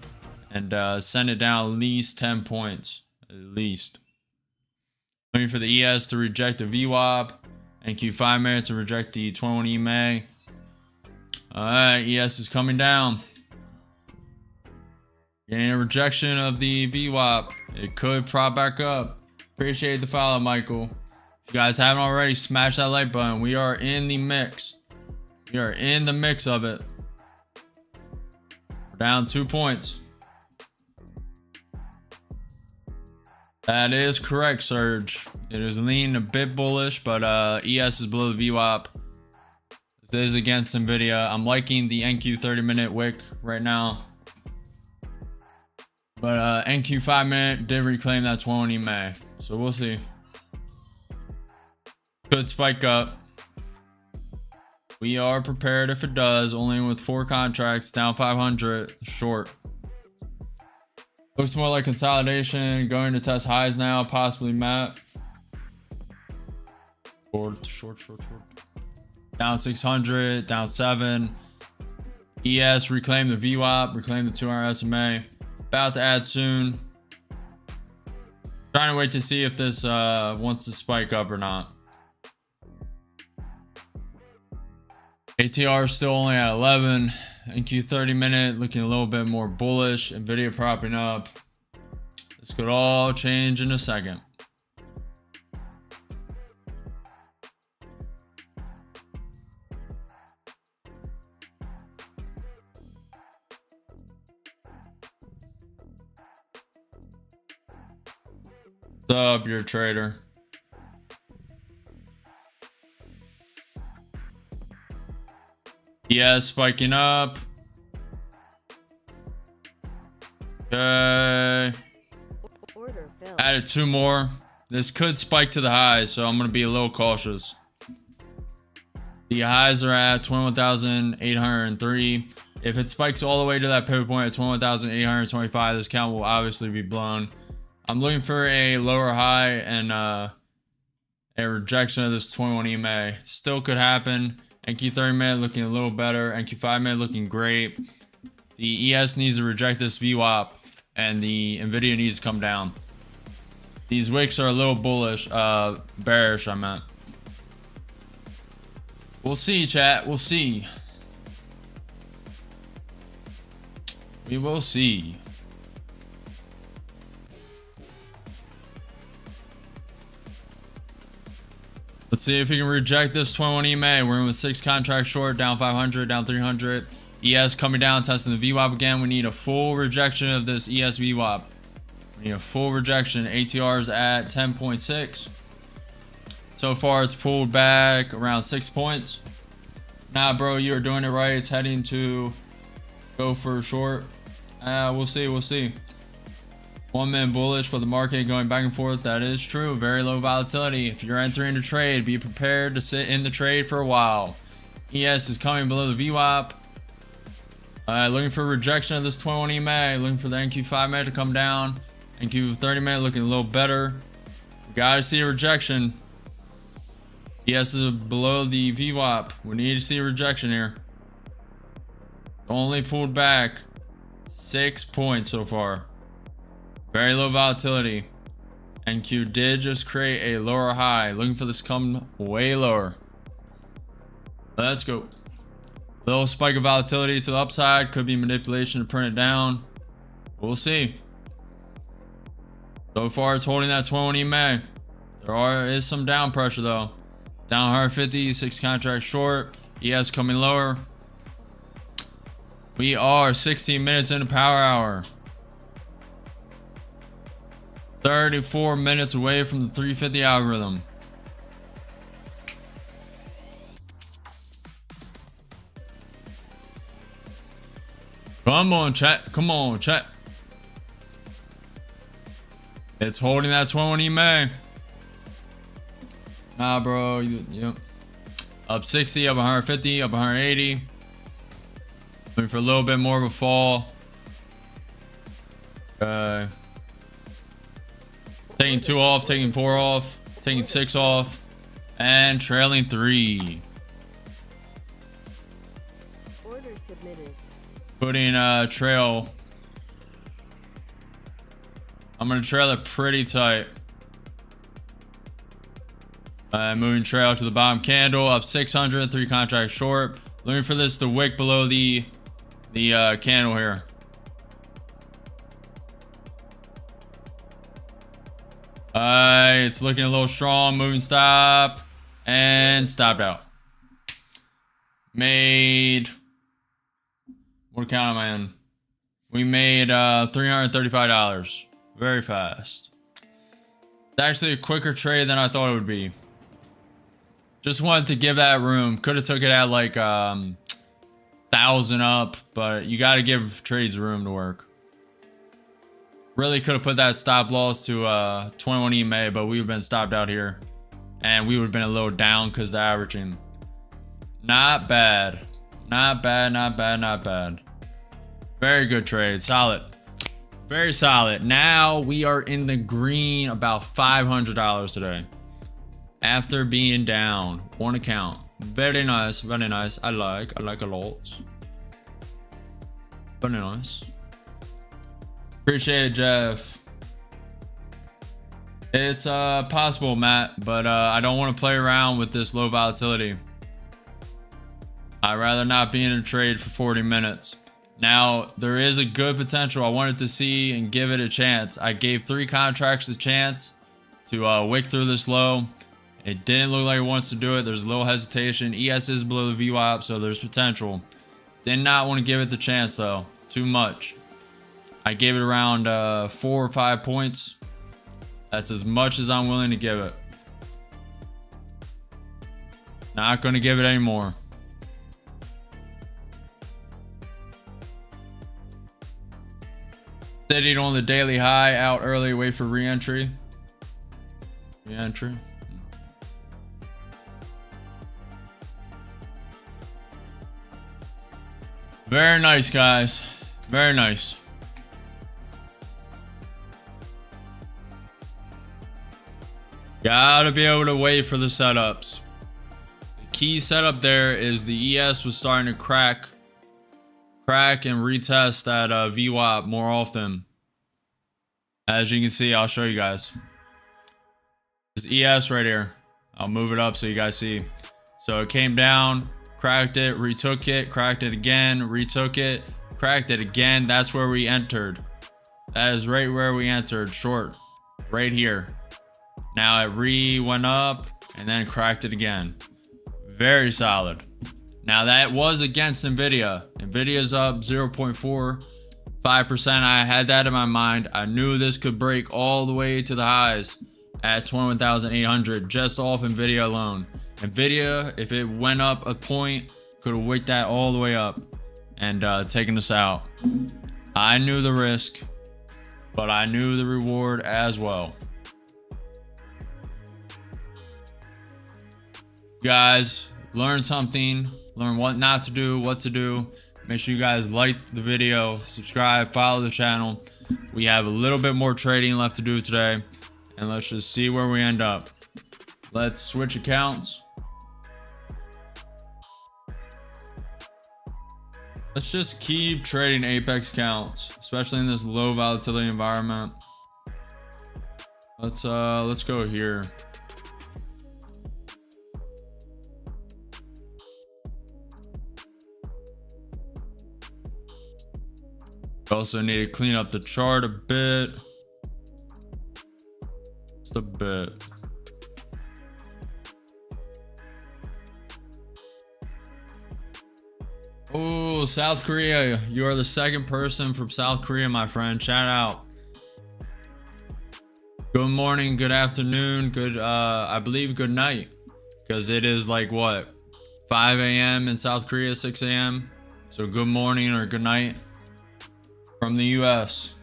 and send it down at least 10 points. At least. Looking for the ES to reject the VWAP. NQ 5-minute to reject the 21 EMA. Alright, ES is coming down. Getting a rejection of the VWAP. It could prop back up. Appreciate the follow, Michael. If you guys haven't already, smash that like button. We are in the mix. We are in the mix of it. We're down 2 points. That is correct, Surge. It is leaning a bit bullish, but ES is below the VWAP. This is against Nvidia. I'm liking the NQ 30-minute wick right now. But NQ 5-minute did reclaim that 20 EMA. So we'll see. Could spike up. We are prepared if it does. Only with 4 contracts, down 500, short. Looks more like consolidation. Going to test highs now, possibly Matt. Short. Down 600, down 7. ES reclaim the VWAP, reclaim the 2-hour SMA. About to add soon. Trying to wait to see if this wants to spike up or not. ATR still only at 11. NQ 30-minute looking a little bit more bullish. Nvidia propping up. This could all change in a second. What's up, your trader? Yeah, spiking up. Okay. Order filled. Added 2 more. This could spike to the highs, so I'm going to be a little cautious. The highs are at 21,803. If it spikes all the way to that pivot point at 21,825, this count will obviously be blown. I'm looking for a lower high and a rejection of this 21 EMA. Still could happen. NQ 30-minute looking a little better. NQ 5-minute looking great. The ES needs to reject this VWAP, and the Nvidia needs to come down. These wicks are a little bullish, bearish, I meant. We'll see, chat. We'll see. We will see. Let's see if we can reject this 21 EMA. We're in with 6 contracts short, down 500, down 300. ES coming down, testing the VWAP again. We need a full rejection of this ES VWAP. We need a full rejection. ATR is at 10.6. So far, it's pulled back around 6 points. Nah, bro, you are doing it right. It's heading to go for short. We'll see. We'll see. 1 minute bullish for the market going back and forth. That is true. Very low volatility. If you're entering a trade, be prepared to sit in the trade for a while. ES is coming below the VWAP. Looking for rejection of this 21 EMA. Looking for the NQ5 minute to come down. NQ30 minute looking a little better. We gotta see a rejection. ES is below the VWAP. We need to see a rejection here. Only pulled back 6 points so far. Very low volatility. NQ did just create a lower high. Looking for this to come way lower. Let's go. Little spike of volatility to the upside. Could be manipulation to print it down. We'll see. So far, it's holding that 21 EMA. There is some down pressure though. Down 150, 6 contracts short. ES coming lower. We are 16 minutes into power hour. 34 minutes away from the 350 algorithm. Come on, chat. Come on, chat. It's holding that 21 EMA. Nah, bro. Yep. Up 60, up 150, up 180. Looking for a little bit more of a fall. Taking 2 off, taking 4 off, taking 6 off, and trailing 3. Order submitted. Putting a trail. I'm gonna trail it pretty tight. Moving trail to the bottom candle, up 600, 3 contracts short. Looking for this to wick below the candle here. It's looking a little strong. Moving stop and stopped out. Made, what account am I in? We made $335. Very fast. It's actually a quicker trade than I thought it would be. Just wanted to give that room. Could have took it at like 1,000 up, but you got to give trades room to work. Really could have put that stop loss to 21 EMA, but we would have been stopped out here. And we would have been a little down because the averaging. Not bad. Not bad, not bad, not bad. Very good trade. Solid. Very solid. Now we are in the green, about $500 today. After being down 1 account. Very nice, very nice. I like a lot. Very nice. Appreciate it, Jeff. It's possible, Matt, but I don't want to play around with this low volatility. I'd rather not be in a trade for 40 minutes. Now, there is a good potential. I wanted to see and give it a chance. I gave 3 contracts a chance to wick through this low. It didn't look like it wants to do it. There's a little hesitation. ES is below the VWAP, so there's potential. Did not want to give it the chance, though. Too much. I gave it around 4 or 5 points. That's as much as I'm willing to give it. Not going to give it anymore. Sitting on the daily high, out early, wait for re-entry. Re-entry. Very nice, guys. Very nice. Gotta be able to wait for the setups. The key setup there is the ES was starting to crack and retest that VWAP more often. As you can see, I'll show you guys. This ES right here. I'll move it up so you guys see. So it came down, cracked it, retook it, cracked it again, retook it, cracked it again. That's where we entered. That is right where we entered, short, right here. Now it went up and then cracked it again. Very solid. Now that was against Nvidia. Nvidia's up 0.45%. I had that in my mind. I knew this could break all the way to the highs at 21,800 just off Nvidia alone. Nvidia, if it went up a point, could have wicked that all the way up and taken us out. I knew the risk, but I knew the reward as well. Guys, learn something, learn what not to do, what to do. Make sure you guys like the video, subscribe, follow the channel. We have a little bit more trading left to do today, and let's just see where we end up. Let's switch accounts. Let's just keep trading Apex accounts, especially in this low volatility environment. Let's go here. Also need to clean up the chart a bit. Just a bit. Oh, South Korea. You are the second person from South Korea, my friend. Shout out. Good morning, good afternoon, good, I believe good night. Because it is like what? 5 a.m. in South Korea, 6 a.m. So good morning or good night from the US.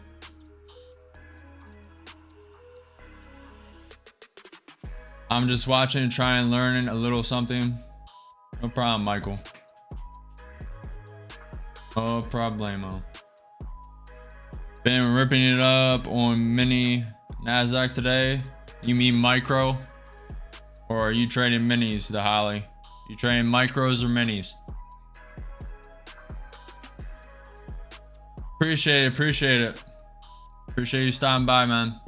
I'm just watching and trying and learning a little something. No problem, Michael. No problemo. Been ripping it up on mini Nasdaq today. You mean micro? Or are you trading minis, the Holly? You trading micros or minis? Appreciate it, appreciate it. Appreciate you stopping by, man.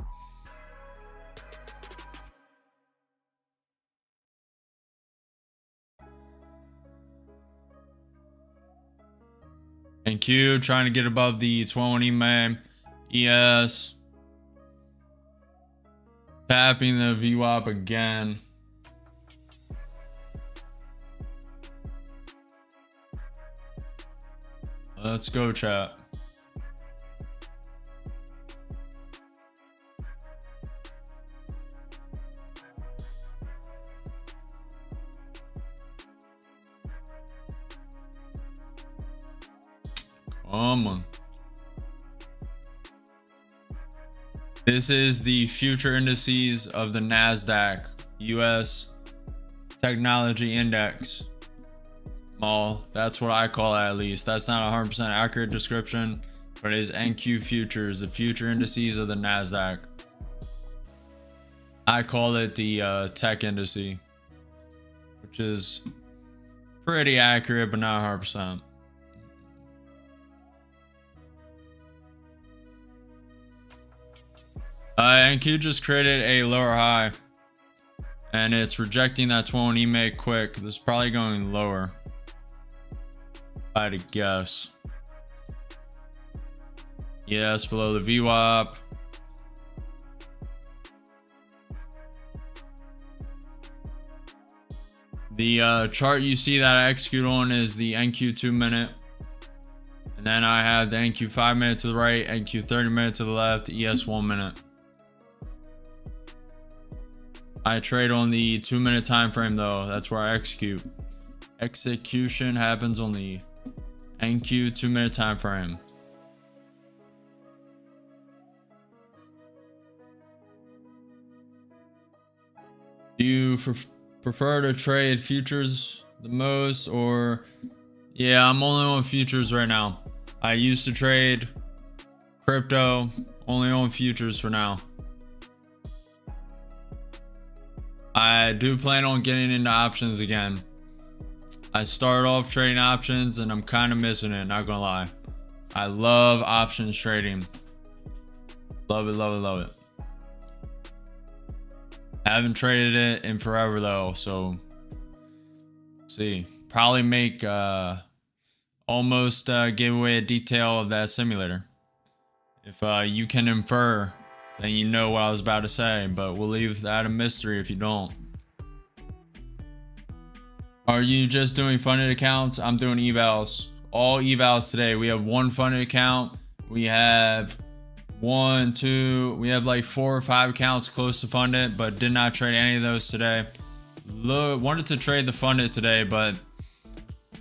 Thank you. Trying to get above the 20 man ES. Tapping the VWAP again. Let's go, chat. Come on. This is the future indices of the Nasdaq US Technology Index. Well, that's what I call it, at least. That's not a 100% accurate description, but it is NQ Futures, the future indices of the Nasdaq. I call it the tech indice, which is pretty accurate, but not 100%. NQ just created a lower high, and it's rejecting that 20 make quick. This is probably going lower, if I had to guess. Yes, below the VWAP. The chart you see that I execute on is the NQ 2 minute. And then I have the NQ 5 minute to the right, NQ 30 minute to the left, ES 1 minute. I trade on the 2 minute time frame though. That's where I execute. Execution happens on the NQ 2 minute time frame. Do you prefer to trade futures the most, or? Yeah, I'm only on futures right now. I used to trade crypto, only on futures for now. I do plan on getting into options again. I started off trading options and I'm kind of missing it, not gonna lie. I love options trading. Love it, love it, love it. Haven't traded it in forever though, so see. Probably make almost give away a detail of that simulator. If you can infer, then you know what I was about to say, but we'll leave that a mystery if you don't. Are you just doing funded accounts? I'm doing evals. All evals today. We have one funded account. We have we have like 4 or 5 accounts close to funded, but did not trade any of those today. Wanted to trade the funded today, but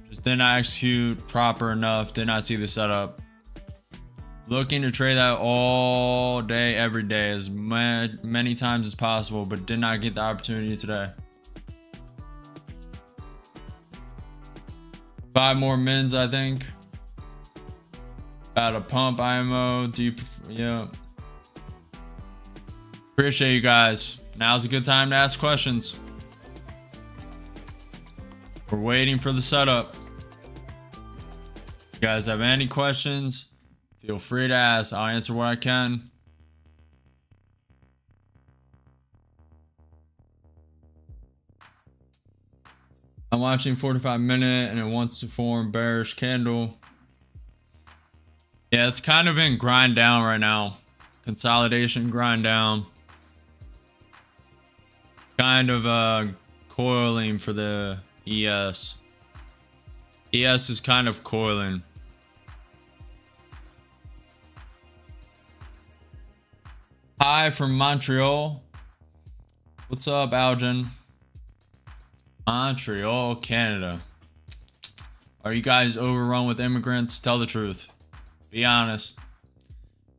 just did not execute proper enough. Did not see the setup. Looking to trade that all day, every day, as many times as possible, but did not get the opportunity today. 5 more mins, I think. About a pump IMO. Do you prefer? Yeah. Appreciate you guys. Now's a good time to ask questions. We're waiting for the setup. If you guys have any questions, feel free to ask. I'll answer what I can. I'm watching 45-minute and it wants to form bearish candle. Yeah, it's kind of in grind down right now. Consolidation, grind down. Kind of coiling for the ES. ES is kind of coiling. Hi from Montreal. What's up, Algin? Montreal, Canada. Are you guys overrun with immigrants? Tell the truth. Be honest.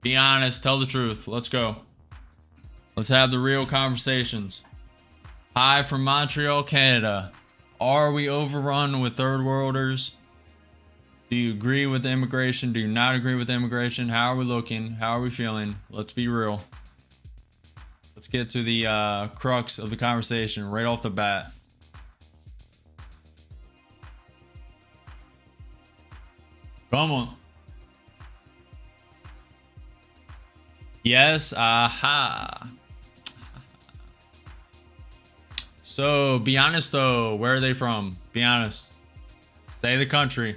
Be honest. Tell the truth. Let's go. Let's have the real conversations. Hi from Montreal, Canada. Are we overrun with third worlders? Do you agree with the immigration? Do you not agree with the immigration? How are we looking? How are we feeling? Let's be real. Let's get to the crux of the conversation right off the bat. Come on. Yes, aha. So, be honest though, where are they from? Be honest. Say the country.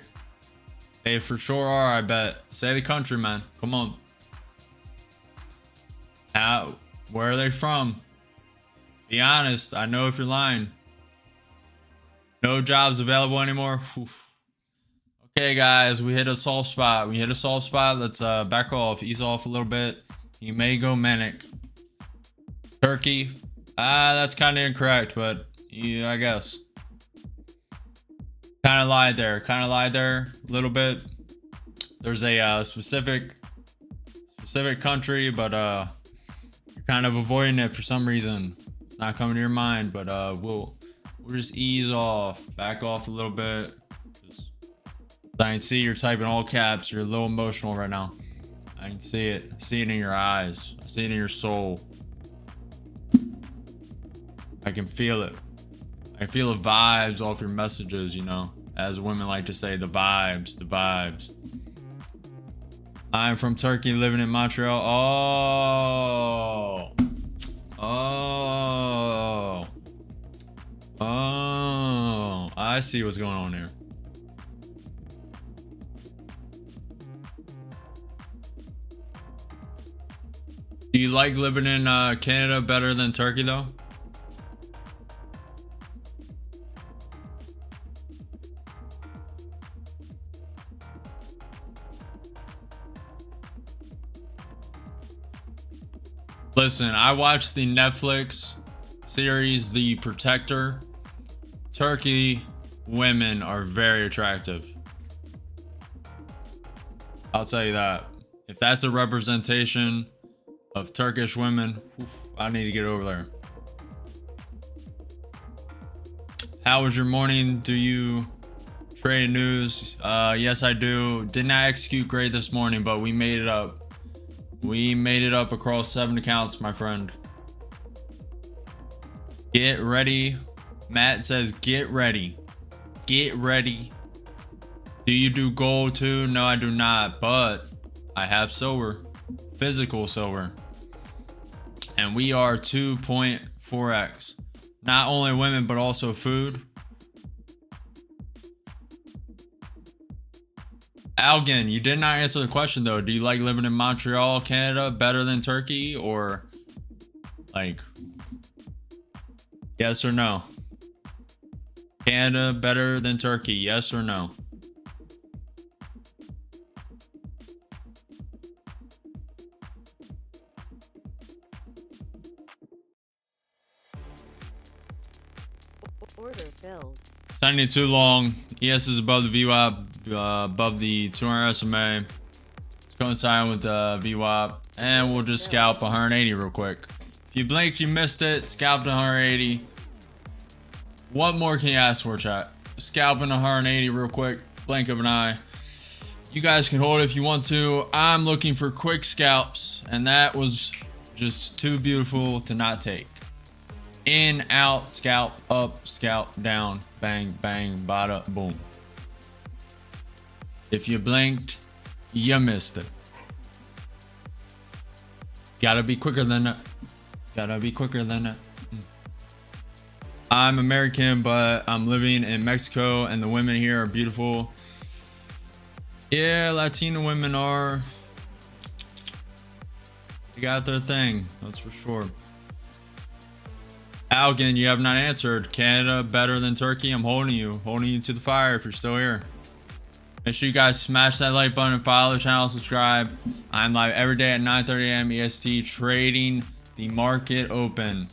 They for sure are, I bet. Say the country, man. Come on. Where are they from? Be honest. I know if you're lying. No jobs available anymore. Oof. Okay, guys, we hit a soft spot. We hit a soft spot. Let's back off, ease off a little bit. You may go manic. Turkey. That's kind of incorrect, but yeah, I guess. Kind of lied there. Kind of lied there a little bit. There's a specific country, but you're kind of avoiding it for some reason. It's not coming to your mind, but we'll just ease off, back off a little bit. I can see you're typing all caps. You're a little emotional right now. I can see it. I see it in your eyes. I see it in your soul. I can feel it. I can feel the vibes off your messages, you know. As women like to say, the vibes, the vibes. I'm from Turkey, living in Montreal. Oh, I see what's going on here. Do you like living in Canada better than Turkey though? Listen, I watched the Netflix series The Protector. Turkey women are very attractive. I'll tell you that. If that's a representation of Turkish women, I need to get over there. How was your morning? Do you trade news? Yes, I do. Did not execute great this morning, but we made it up. We made it up across 7 accounts, my friend. Get ready. Matt says, get ready. Get ready. Do you do gold too? No, I do not, but I have silver. Physical silver. And we are 2.4 Forex. Not only women, but also food. Algin, you did not answer the question though. Do you like living in Montreal, Canada better than Turkey, or like yes or no? Canada better than Turkey, yes or no? Order filled. Sending it too long. ES is above the VWAP, above the 200 SMA. It's coinciding with the VWAP. And we'll just scalp 180 real quick. If you blinked, you missed it. Scalped 180. What more can you ask for, chat? Scalping 180 real quick. Blink of an eye. You guys can hold it if you want to. I'm looking for quick scalps. And that was just too beautiful to not take. In, out, scalp, up, scalp, down, bang, bang, bada, boom. If you blinked, you missed it. Gotta be quicker than that. Gotta be quicker than that. I'm American, but I'm living in Mexico, and the women here are beautiful. Yeah, Latino women are. They got their thing, that's for sure. Algin, you have not answered. Canada better than Turkey? I'm holding you to the fire if you're still here. Make sure you guys smash that like button and follow the channel, subscribe. I'm live every day at 9:30 a.m. EST trading the market open.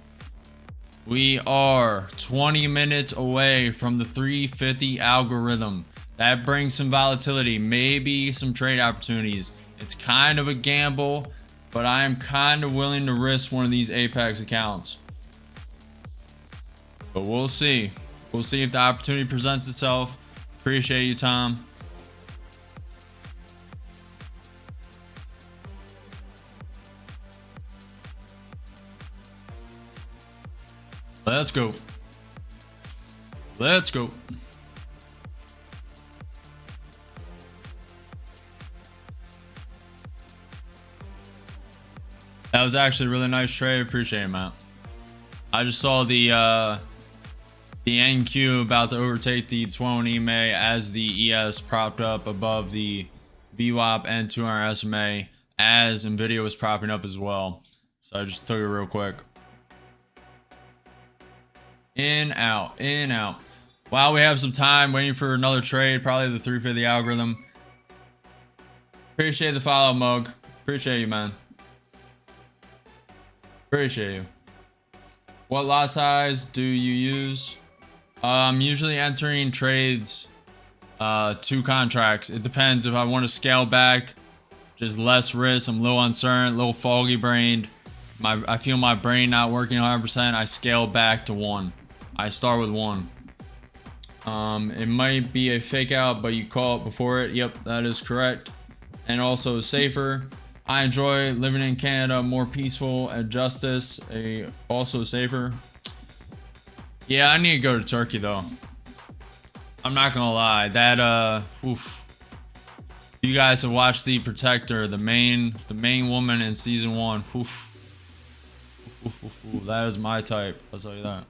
We are 20 minutes away from the 350 algorithm. That brings some volatility, maybe some trade opportunities. It's kind of a gamble, but I am kind of willing to risk one of these Apex accounts. But we'll see. We'll see if the opportunity presents itself. Appreciate you, Tom. Let's go. Let's go. That was actually a really nice trade. Appreciate it, Matt. I just saw the NQ about to overtake the 20 EMA as the ES propped up above the VWAP and 200 SMA as Nvidia was propping up as well. So I just took it real quick. In, out, in, out. While we have some time waiting for another trade, probably the 350 algorithm. Appreciate the follow, Mug. Appreciate you, man. Appreciate you. What lot size do you use? I'm usually entering trades, 2 contracts. It depends if I want to scale back, just less risk. I'm a little uncertain, a little foggy brained. I feel my brain not working 100%. I scale back to 1. I start with 1. It might be a fake out, but you call it before it. Yep, that is correct. And also safer. I enjoy living in Canada, more peaceful and justice, also safer. Yeah, I need to go to Turkey though. I'm not gonna lie, that you guys have watched The Protector, the main woman in season 1. That is my type, I'll tell you that.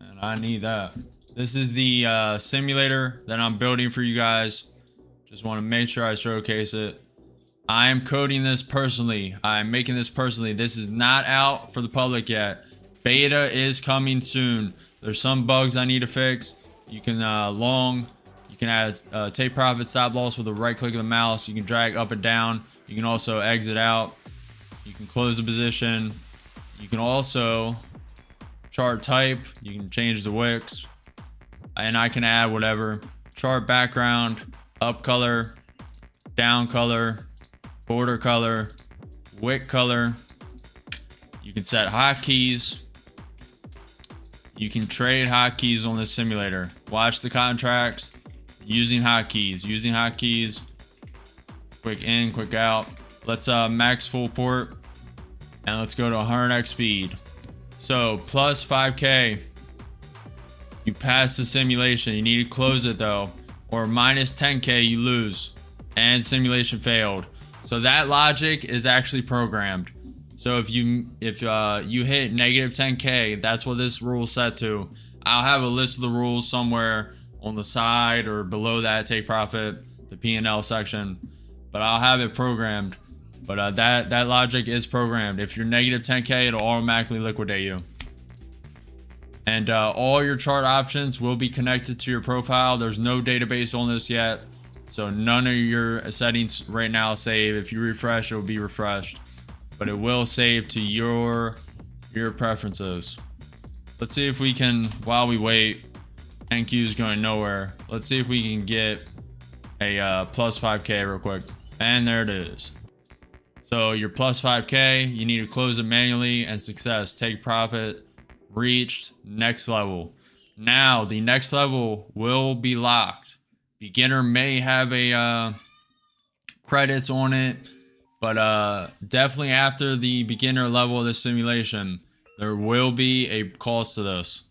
And I need that. This is the simulator that I'm building for you guys. Just want to make sure I showcase it. I am coding this personally. I'm making this personally. This is not out for the public yet. Beta is coming soon. There's some bugs I need to fix. You can you can add take profit, stop loss with a right click of the mouse. You can drag up and down. You can also exit out. You can close the position. You can also chart type. You can change the wicks. And I can add whatever. Chart background, up color, down color, border color, wick color. You can set hotkeys. You can trade hotkeys on this simulator. Watch the contracts using hotkeys. Using hotkeys. Quick in, quick out. Let's max full port. And let's go to 100x speed. So plus 5k. You pass the simulation. You need to close it though. Or minus 10k you lose. And simulation failed. So that logic is actually programmed. So if you hit negative 10K, that's what this rule is set to. I'll have a list of the rules somewhere on the side or below that take profit, the P&L section, but I'll have it programmed. But that logic is programmed. If you're negative 10K, it'll automatically liquidate you. And all your chart options will be connected to your profile. There's no database on this yet, so none of your settings right now save. If you refresh, it will be refreshed, but it will save to your preferences. Let's see if we can, while we wait, NQ is going nowhere. Let's see if we can get a plus 5K real quick. And there it is. So your plus 5K, you need to close it manually, and success. Take profit. Reached. Next level. Now the next level will be locked. Beginner may have a credits on it, but definitely after the beginner level of the simulation, there will be a cost to this.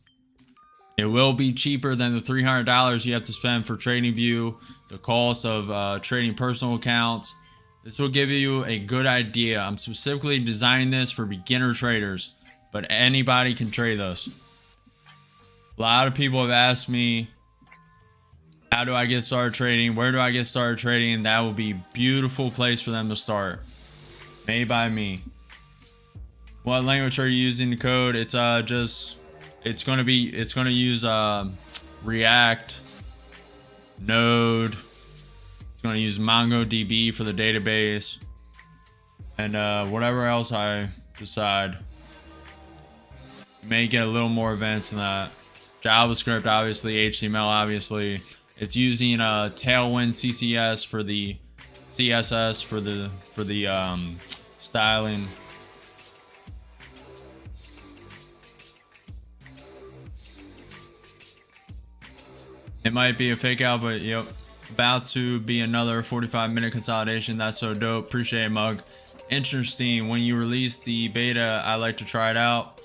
It will be cheaper than the $300 you have to spend for TradingView, the cost of trading personal accounts. This will give you a good idea. I'm specifically designing this for beginner traders, but anybody can trade this. A lot of people have asked me, how do I get started trading? Where do I get started trading? That will be a beautiful place for them to start. Made by me. What language are you using to code? It's going to use React, Node. It's going to use MongoDB for the database, and whatever else I decide. You may get a little more advanced than that. JavaScript, obviously, HTML, obviously. It's using Tailwind CSS for the styling. It might be a fake out, but yep. About to be another 45-minute consolidation. That's so dope. Appreciate it, Mug. Interesting. When you release the beta, I like to try it out.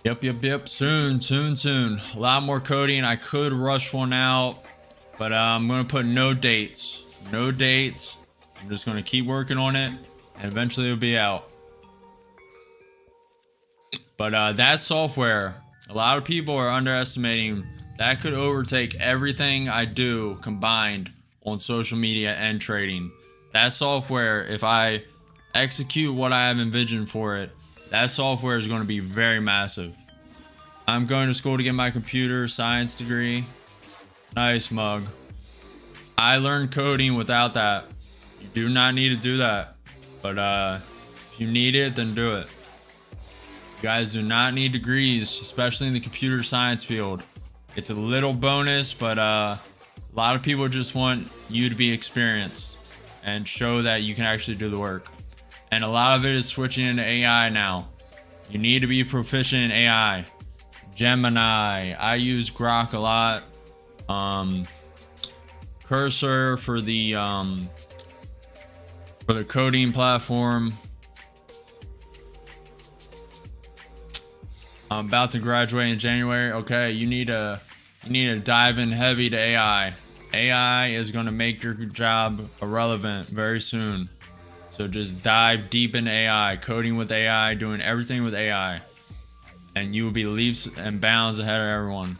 Yep. Soon. A lot more coding. I could rush one out, but I'm going to put no dates. I'm just going to keep working on it, and eventually it'll be out. But that software, a lot of people are underestimating. That could overtake everything I do combined on social media and trading. That software, if I execute what I have envisioned for it, that software is going to be very massive. I'm going to school to get my computer science degree. Nice, Mug. I learned coding without that. You do not need to do that. But if you need it, then do it. You guys do not need degrees, especially in the computer science field. It's a little bonus, but a lot of people just want you to be experienced and show that you can actually do the work. And a lot of it is switching into AI now. You need to be proficient in AI. Gemini. I use Grok a lot. Cursor for the coding platform. I'm about to graduate in January. Okay, you need to dive in heavy to AI. AI is going to make your job irrelevant very soon. So just dive deep into AI, coding with AI, doing everything with AI, and you will be leaps and bounds ahead of everyone.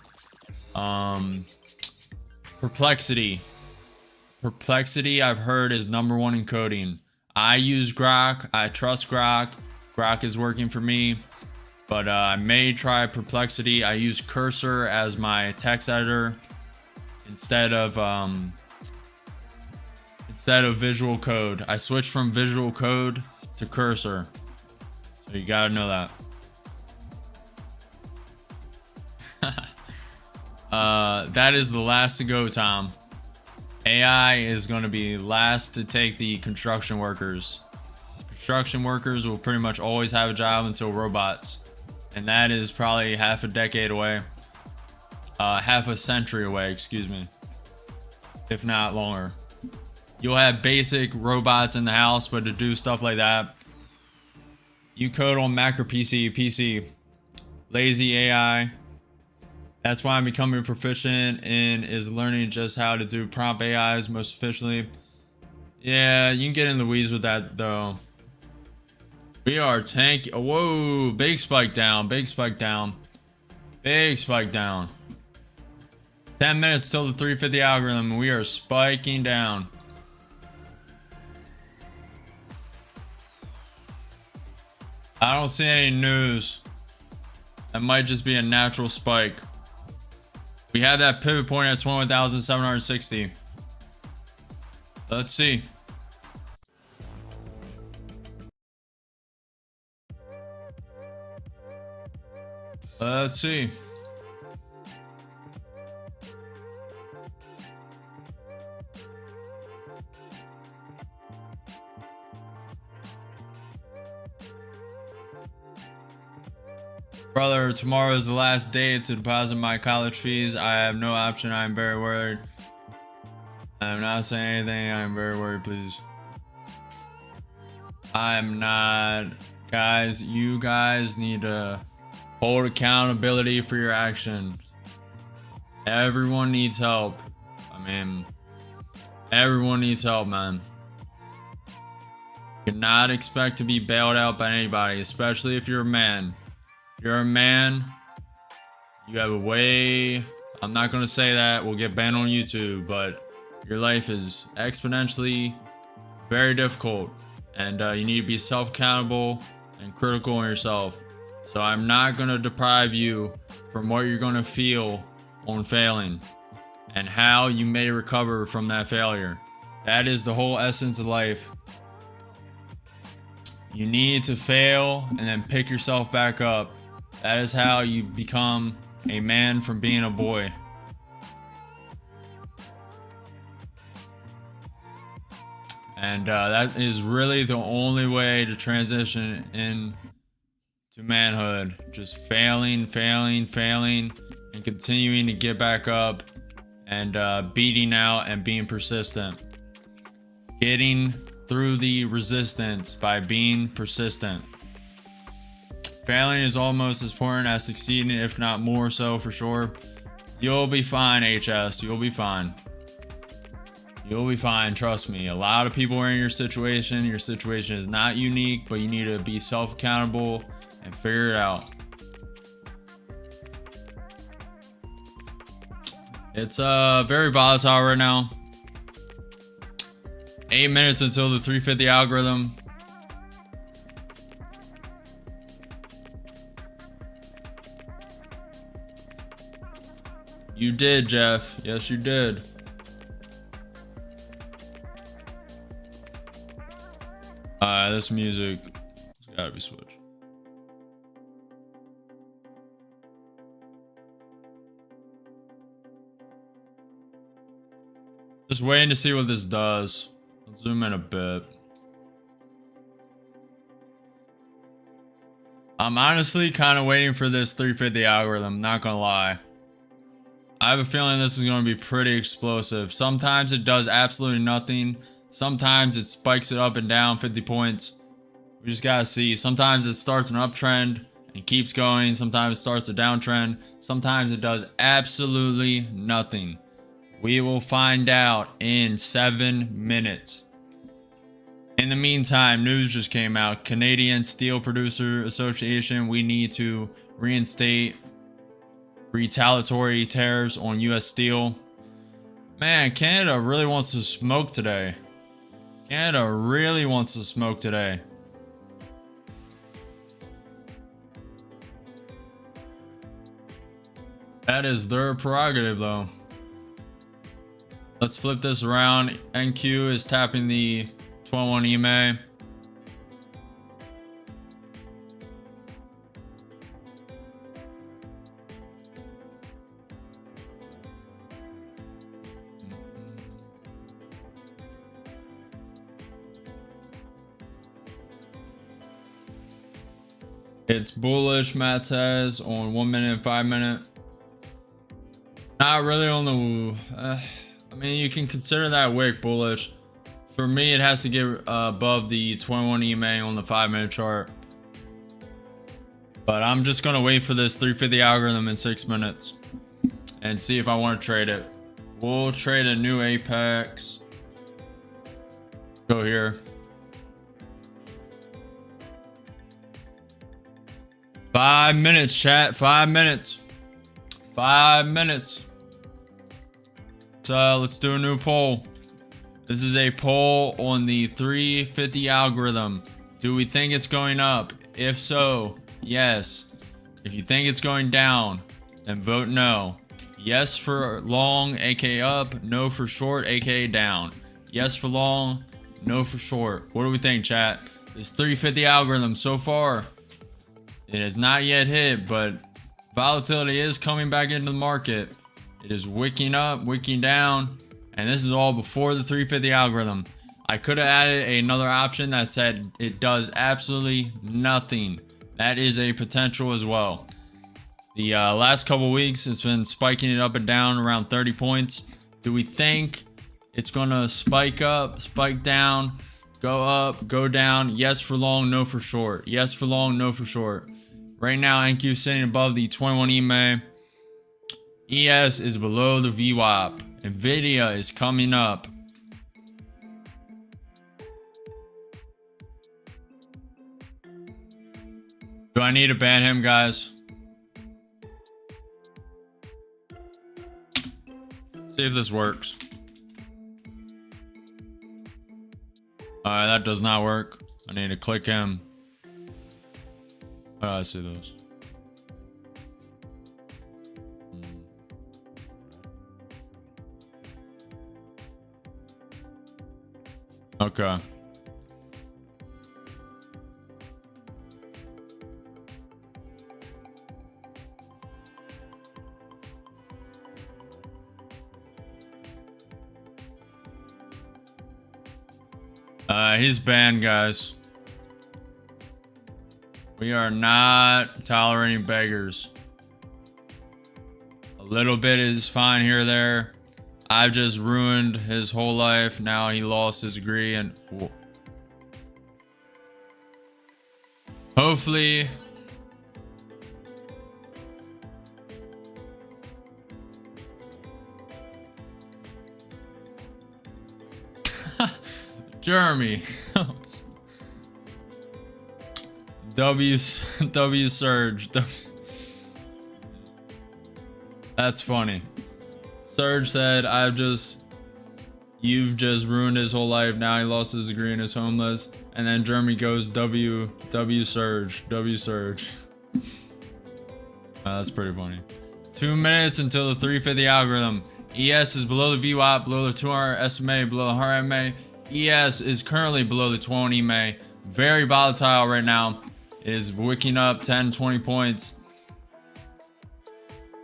Perplexity, I've heard, is #1 in coding. I use Grok. I trust Grok. Grok is working for me. But I may try Perplexity. I use Cursor as my text editor instead of Visual Code. I switched from Visual Code to Cursor. So you gotta know that. That is the last to go, Tom. AI is going to be last to take the construction workers. Construction workers will pretty much always have a job until robots. And that is probably half a decade away. Half a century away, excuse me. If not longer. You'll have basic robots in the house, but to do stuff like that, you code on Mac or PC. Lazy AI. That's why I'm becoming proficient in is learning just how to do prompt AIs most efficiently. Yeah, you can get in the weeds with that though. We are tanking. Whoa, big spike down, big spike down, big spike down. 10 minutes till the 350 algorithm. We are spiking down. I don't see any news. That might just be a natural spike. We had that pivot point at 21,760. Let's see. Let's see. Brother, tomorrow is the last day to deposit my college fees. I have no option. I am very worried. I am not saying anything. I am very worried, please. I am not. Guys, you guys need to hold accountability for your actions. Everyone needs help. I mean, everyone needs help, man. You cannot expect to be bailed out by anybody, especially if you're a man. If you're a man, you have a way. I'm not going to say that. We'll get banned on YouTube, but your life is exponentially very difficult. And you need to be self-accountable and critical on yourself. So I'm not going to deprive you from what you're going to feel on failing and how you may recover from that failure. That is the whole essence of life. You need to fail and then pick yourself back up. That is how you become a man from being a boy. And that is really the only way to transition into manhood. Just failing, and continuing to get back up and beating out and being persistent. Getting through the resistance by being persistent. Failing is almost as important as succeeding, if not more so, for sure. You'll be fine, HS. You'll be fine. You'll be fine, trust me. A lot of people are in your situation. Your situation is not unique, but you need to be self-accountable and figure it out. It's very volatile right now. 8 minutes until the 350 algorithm. You did, Jeff. Yes, you did. This music has gotta be switched. Just waiting to see what this does. Let's zoom in a bit. I'm honestly kind of waiting for this 350 algorithm, not gonna lie. I have a feeling this is going to be pretty explosive. Sometimes it does absolutely nothing. Sometimes it spikes it up and down 50 points. We just gotta see. Sometimes it starts an uptrend and keeps going. Sometimes it starts a downtrend. Sometimes it does absolutely nothing. We will find out in 7 minutes. In the meantime, news just came out. Canadian Steel Producer Association, we need to reinstate retaliatory tariffs on US steel. Man, Canada really wants to smoke today. Canada really wants to smoke today. That is their prerogative, though. Let's flip this around. NQ is tapping the 21 EMA. It's bullish, Matt says, on 1 minute and 5 minute. Not really on the... I mean, you can consider that wick bullish. For me, it has to get above the 21 EMA on the 5 minute chart. But I'm just going to wait for this 350 algorithm in 6 minutes and see if I want to trade it. We'll trade a new apex. Go here. 5 minutes, chat. 5 minutes. 5 minutes. So let's do a new poll. This is a poll on the 350 algorithm. Do we think it's going up? If so, yes. If you think it's going down, then vote no. Yes for long, aka up. No for short, aka down. Yes for long, no for short. What do we think, chat? This 350 algorithm so far, it has not yet hit, but volatility is coming back into the market. It is wicking up, wicking down, and this is all before the 350 algorithm. I could have added another option that said it does absolutely nothing. That is a potential as well. The last couple weeks, it's been spiking it up and down around 30 points. Do we think it's gonna spike up, spike down, go up, go down? Yes for long, no for short. Yes for long, no for short. Right now, NQ is sitting above the 21 EMA. ES is below the VWAP. Nvidia is coming up. Do I need to ban him, guys? See if this works. Alright, that does not work. I need to click him. Oh, I see those. Okay. He's banned, guys. We are not tolerating beggars. A little bit is fine here or there. I've just ruined his whole life. Now he lost his degree and hopefully Jeremy. W Surge. That's funny. Surge said, you've just ruined his whole life. Now he lost his degree and is homeless. And then Jeremy goes W Surge. That's pretty funny. 2 minutes until the 350 algorithm. ES is below the VWAP, below the 200 SMA, below the 100 MA. ES is currently below the 20 EMA. Very volatile right now. It is wicking up 10, 20 points.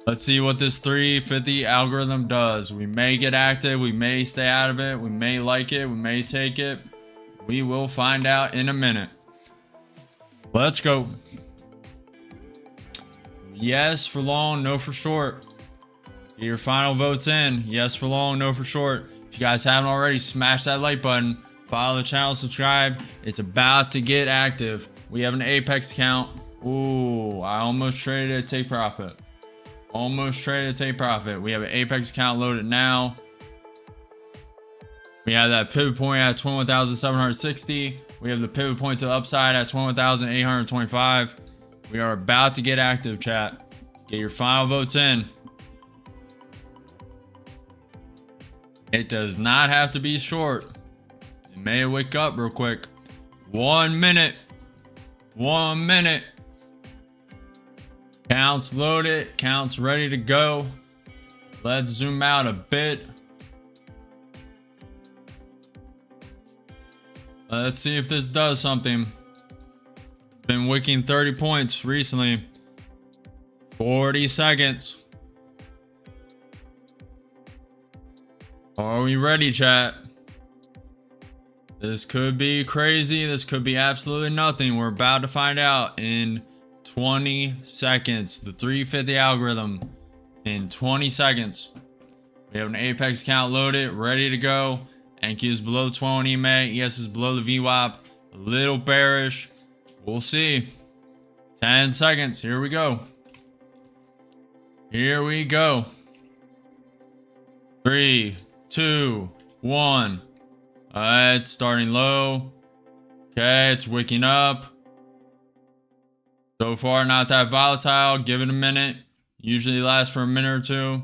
Let's see what this 350 algorithm does. We may get active. We may stay out of it. We may like it. We may take it. We will find out in a minute. Let's go. Yes for long, no for short. Get your final votes in. Yes for long, no for short. If you guys haven't already, smash that like button. Follow the channel, subscribe. It's about to get active. We have an Apex account. Ooh, I almost traded to take profit. Almost traded to take profit. We have an Apex account loaded now. We have that pivot point at 21,760. We have the pivot point to the upside at 21,825. We are about to get active, chat. Get your final votes in. It does not have to be short. It may wake up real quick. 1 minute. 1 minute. Counts loaded. Counts ready to go. Let's zoom out a bit. Let's see if this does something. It's been wicking 30 points recently. 40 seconds. Are we ready, chat? This could be crazy. This could be absolutely nothing. We're about to find out in 20 seconds. The 350 algorithm in 20 seconds. We have an Apex count loaded, ready to go. NQ is below the 20 EMA. ES is below the VWAP. A little bearish. We'll see. 10 seconds. Here we go. Here we go. 3, 2, 1. It's starting low. Okay, it's wicking up. So far, not that volatile. Give it a minute. Usually lasts for a minute or two.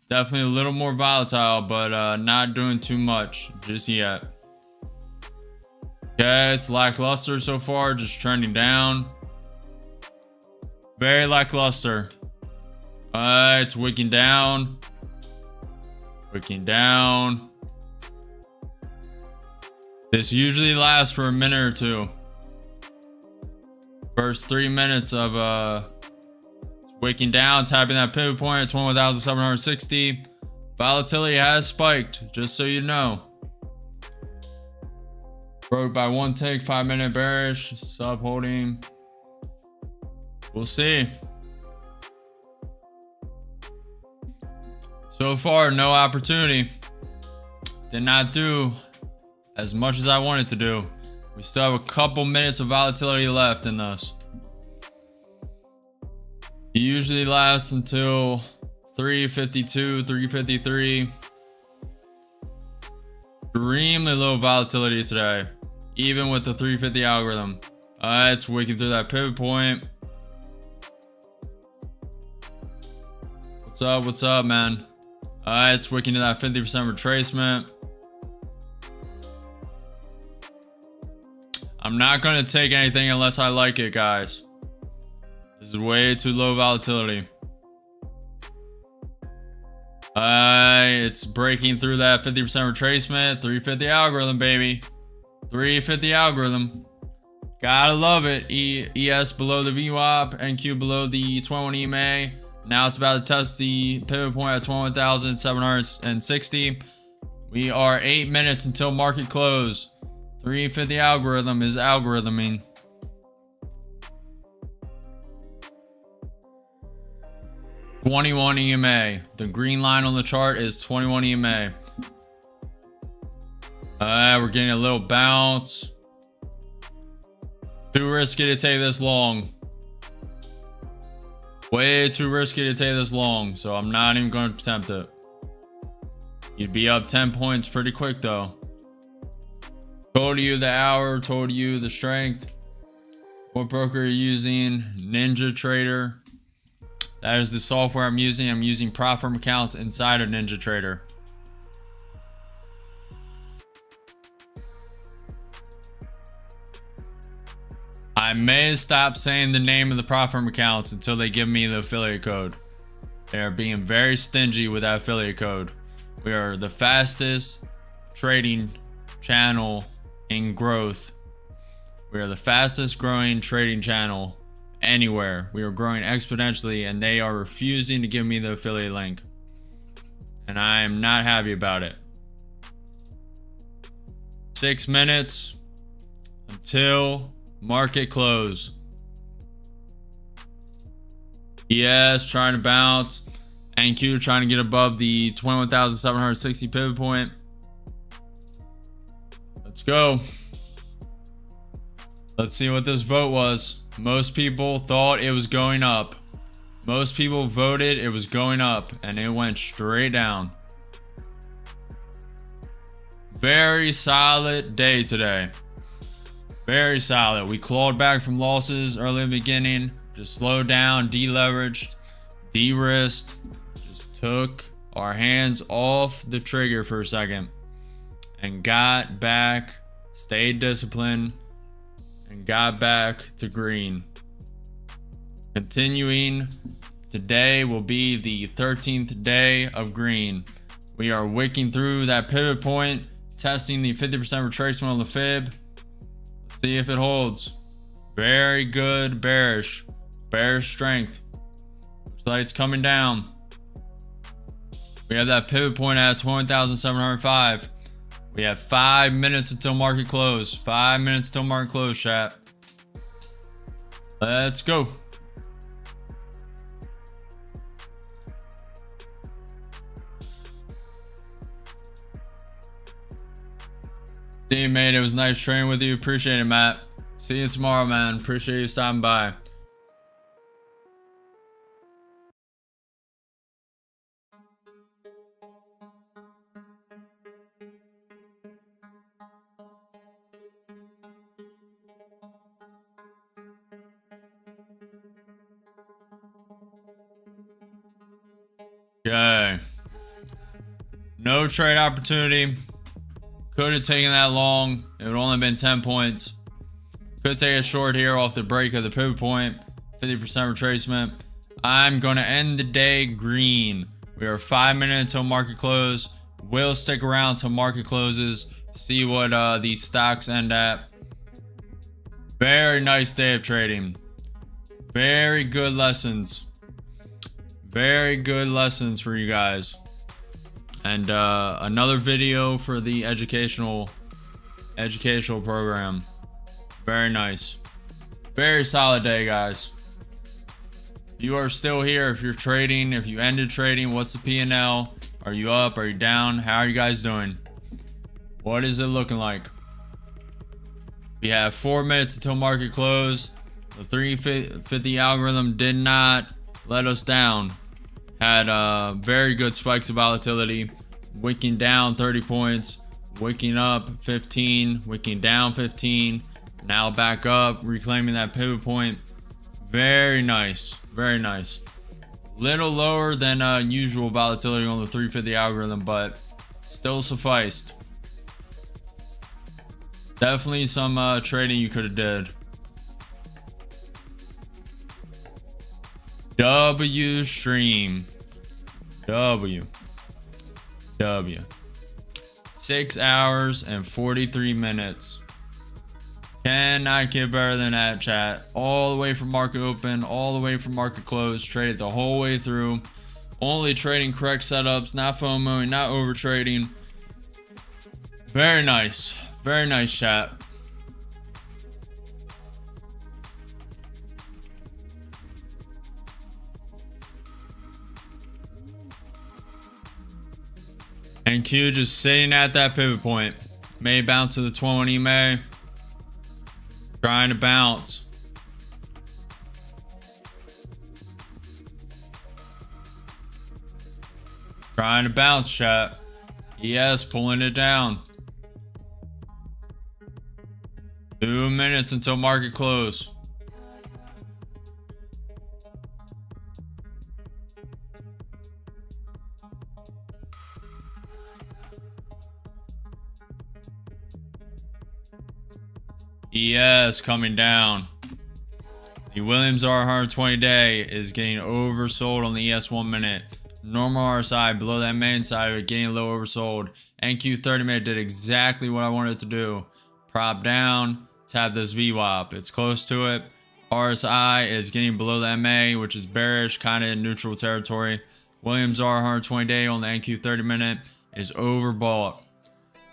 Definitely a little more volatile, but not doing too much just yet. Okay, it's lackluster so far, just trending down. Very lackluster. It's wicking down. Wicking down. This usually lasts for a minute or two. First 3 minutes of wicking down, tapping that pivot point at 21,760. Volatility has spiked, just so you know. Broke by one tick, 5 minute bearish, sub holding. We'll see. So far, no opportunity. Did not do as much as I wanted to do. We still have a couple minutes of volatility left in this. It usually lasts until 352, 353. Extremely low volatility today, even with the 350 algorithm. It's wicking through that pivot point. What's up, man? It's wicking to that 50% retracement. I'm not going to take anything unless I like it, guys. This is way too low volatility. It's breaking through that 50% retracement. 350 algorithm, baby. 350 algorithm. Gotta love it. ES below the VWAP, NQ below the 21 EMA. Now it's about to test the pivot point at 21,760. We are 8 minutes until market close. 350 algorithm is algorithming. $21 EMA. The green line on the chart is 21 EMA. We're getting a little bounce. Too risky to take this long. Way too risky to take this long, so I'm not even going to attempt it. You'd be up 10 points pretty quick though. Told you the hour, told you the strength. What broker are you using? NinjaTrader. That is the software I'm using. I'm using prop firm accounts inside of NinjaTrader. I may stop saying the name of the prop firm accounts until they give me the affiliate code. They are being very stingy with that affiliate code. We are the fastest trading channel in growth. We are the fastest growing trading channel anywhere. We are growing exponentially and they are refusing to give me the affiliate link. And I am not happy about it. 6 minutes until market close. ES trying to bounce. NQ trying to get above the 21,760 pivot point. Let's go. Let's see what this vote was. Most people thought it was going up. Most people voted it was going up and it went straight down. Very solid day today. Very solid. We clawed back from losses early in the beginning. Just slowed down, deleveraged, de-risked. Just took our hands off the trigger for a second. And got back, stayed disciplined, and got back to green. Continuing, today will be the 13th day of green. We are wicking through that pivot point, testing the 50% retracement on the fib. See if it holds. Very good bearish strength. Looks like it's coming down. We have that pivot point at 20,705. We have 5 minutes until market close. 5 minutes till market close, chat. Let's go. See, mate, it was nice training with you. Appreciate it, Matt. See you tomorrow, man. Appreciate you stopping by. Okay. No trade opportunity. Could have taken that long. It would only have been 10 points. Could take a short here off the break of the pivot point. 50% retracement. I'm going to end the day green. We are 5 minutes until market close. We'll stick around till market closes. See what these stocks end at. Very nice day of trading. Very good lessons. Very good lessons for you guys. And another video for the educational program. Very nice. Very solid day, guys. If you are still here, if you're trading, if you ended trading, what's the P&L? Are you up? Are you down? How are you guys doing? What is it looking like? We have 4 minutes until market close. The 350 algorithm did not let us down. Had very good spikes of volatility. Wicking down 30 points. Wicking up 15. Wicking down 15. Now back up. Reclaiming that pivot point. Very nice. Very nice. Little lower than usual volatility on the 350 algorithm, but still sufficed. Definitely some trading you could have did. W stream. W. 6 hours and 43 minutes. Cannot get better than that, chat. All the way from market open, all the way from market close. Traded the whole way through. Only trading correct setups, not FOMO, not over trading. Very nice. Very nice, chat. And Q just sitting at that pivot point. May bounce to the 20, May. Trying to bounce. Trying to bounce, chat. Yes, pulling it down. 2 minutes until market close. ES coming down. The Williams R120 day is getting oversold on the ES 1 minute. Normal RSI below that main side of it getting a little oversold. NQ 30 minute did exactly what I wanted it to do. Prop down, tap this VWAP. It's close to it. RSI is getting below that MA, which is bearish, kind of in neutral territory. Williams R120 day on the NQ 30 minute is overbought.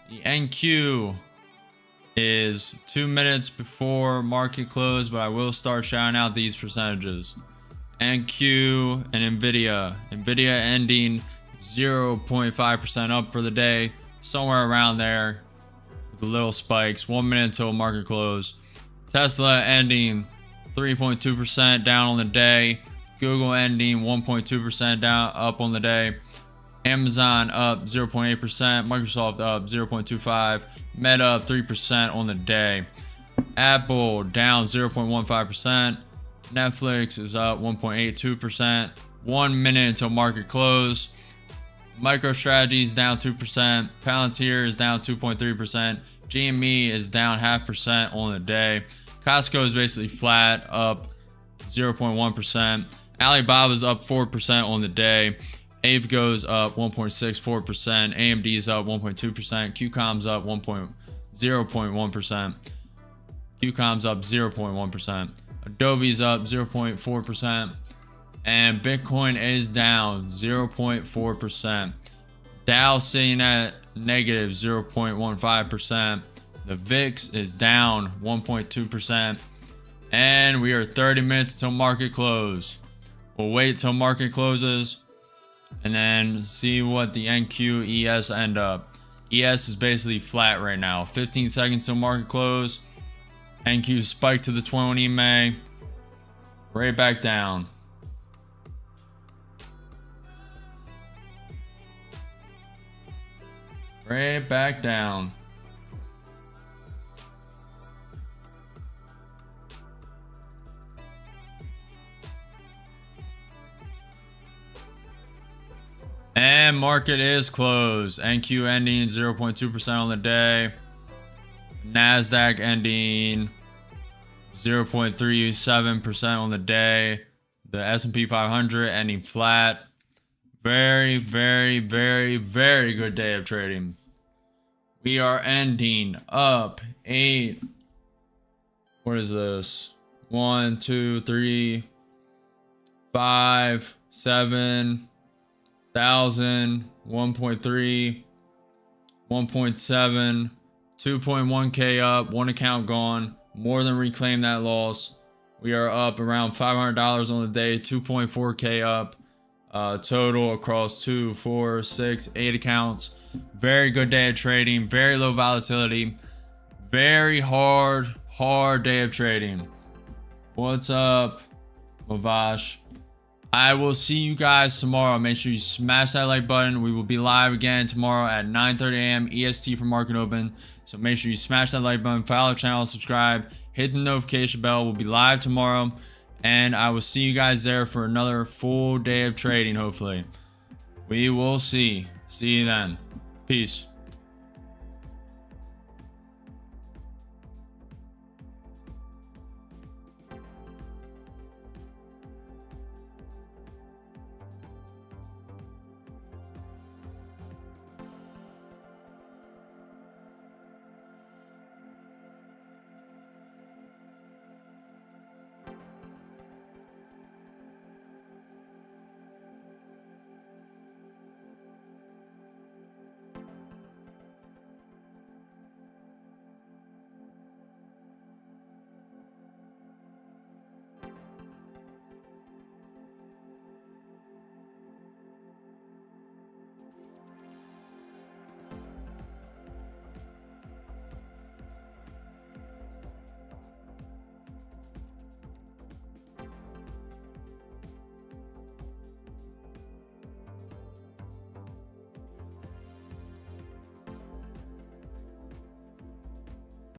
The NQ is 2 minutes before market close, but I will start shouting out these percentages. NQ and Nvidia. Nvidia ending 0.5% up for the day, somewhere around there with the little spikes. 1 minute until market close. Tesla ending 3.2% down on the day. Google ending 1.2% down up on the day. Amazon up 0.8%, Microsoft up 0.25%, Meta up 3% on the day. Apple down 0.15%, Netflix is up 1.82%, 1 minute until market close. MicroStrategy is down 2%, Palantir is down 2.3%, GME is down 0.5% on the day. Costco is basically flat, up 0.1%. Alibaba is up 4% on the day. AVE goes up 1.64%. AMD is up 1.2%. QCOM's up 0.1%. QCOM's up 0.1%. Adobe's up 0.4%. And Bitcoin is down 0.4%. Dow sitting at negative 0.15%. The VIX is down 1.2%. And we are 30 minutes till market close. We'll wait till market closes and then see what the NQ ES end up. ES is basically flat right now. 15 seconds till market close. NQ spike to the 20 May. Right back down. Right back down. And market is closed. NQ ending 0.2% on the day. Nasdaq ending 0.37% on the day. The S&P 500 ending flat. Very, very, very, very good day of trading. We are ending up 8. What is this? 1, 2, 3, 5, 7, 1,000, 1.3, 1.7, 2.1K up, one account gone. More than reclaimed that loss. We are up around $500 on the day, 2.4K up. Total across 2, 4, 6, 8 accounts. Very good day of trading. Very low volatility. Very hard day of trading. What's up, Mavash? I will see you guys tomorrow. Make sure you smash that like button. We will be live again tomorrow at 9:30 a.m. EST for market open. So make sure you smash that like button, follow the channel, subscribe, hit the notification bell. We'll be live tomorrow. And I will see you guys there for another full day of trading, hopefully. We will see. See you then. Peace.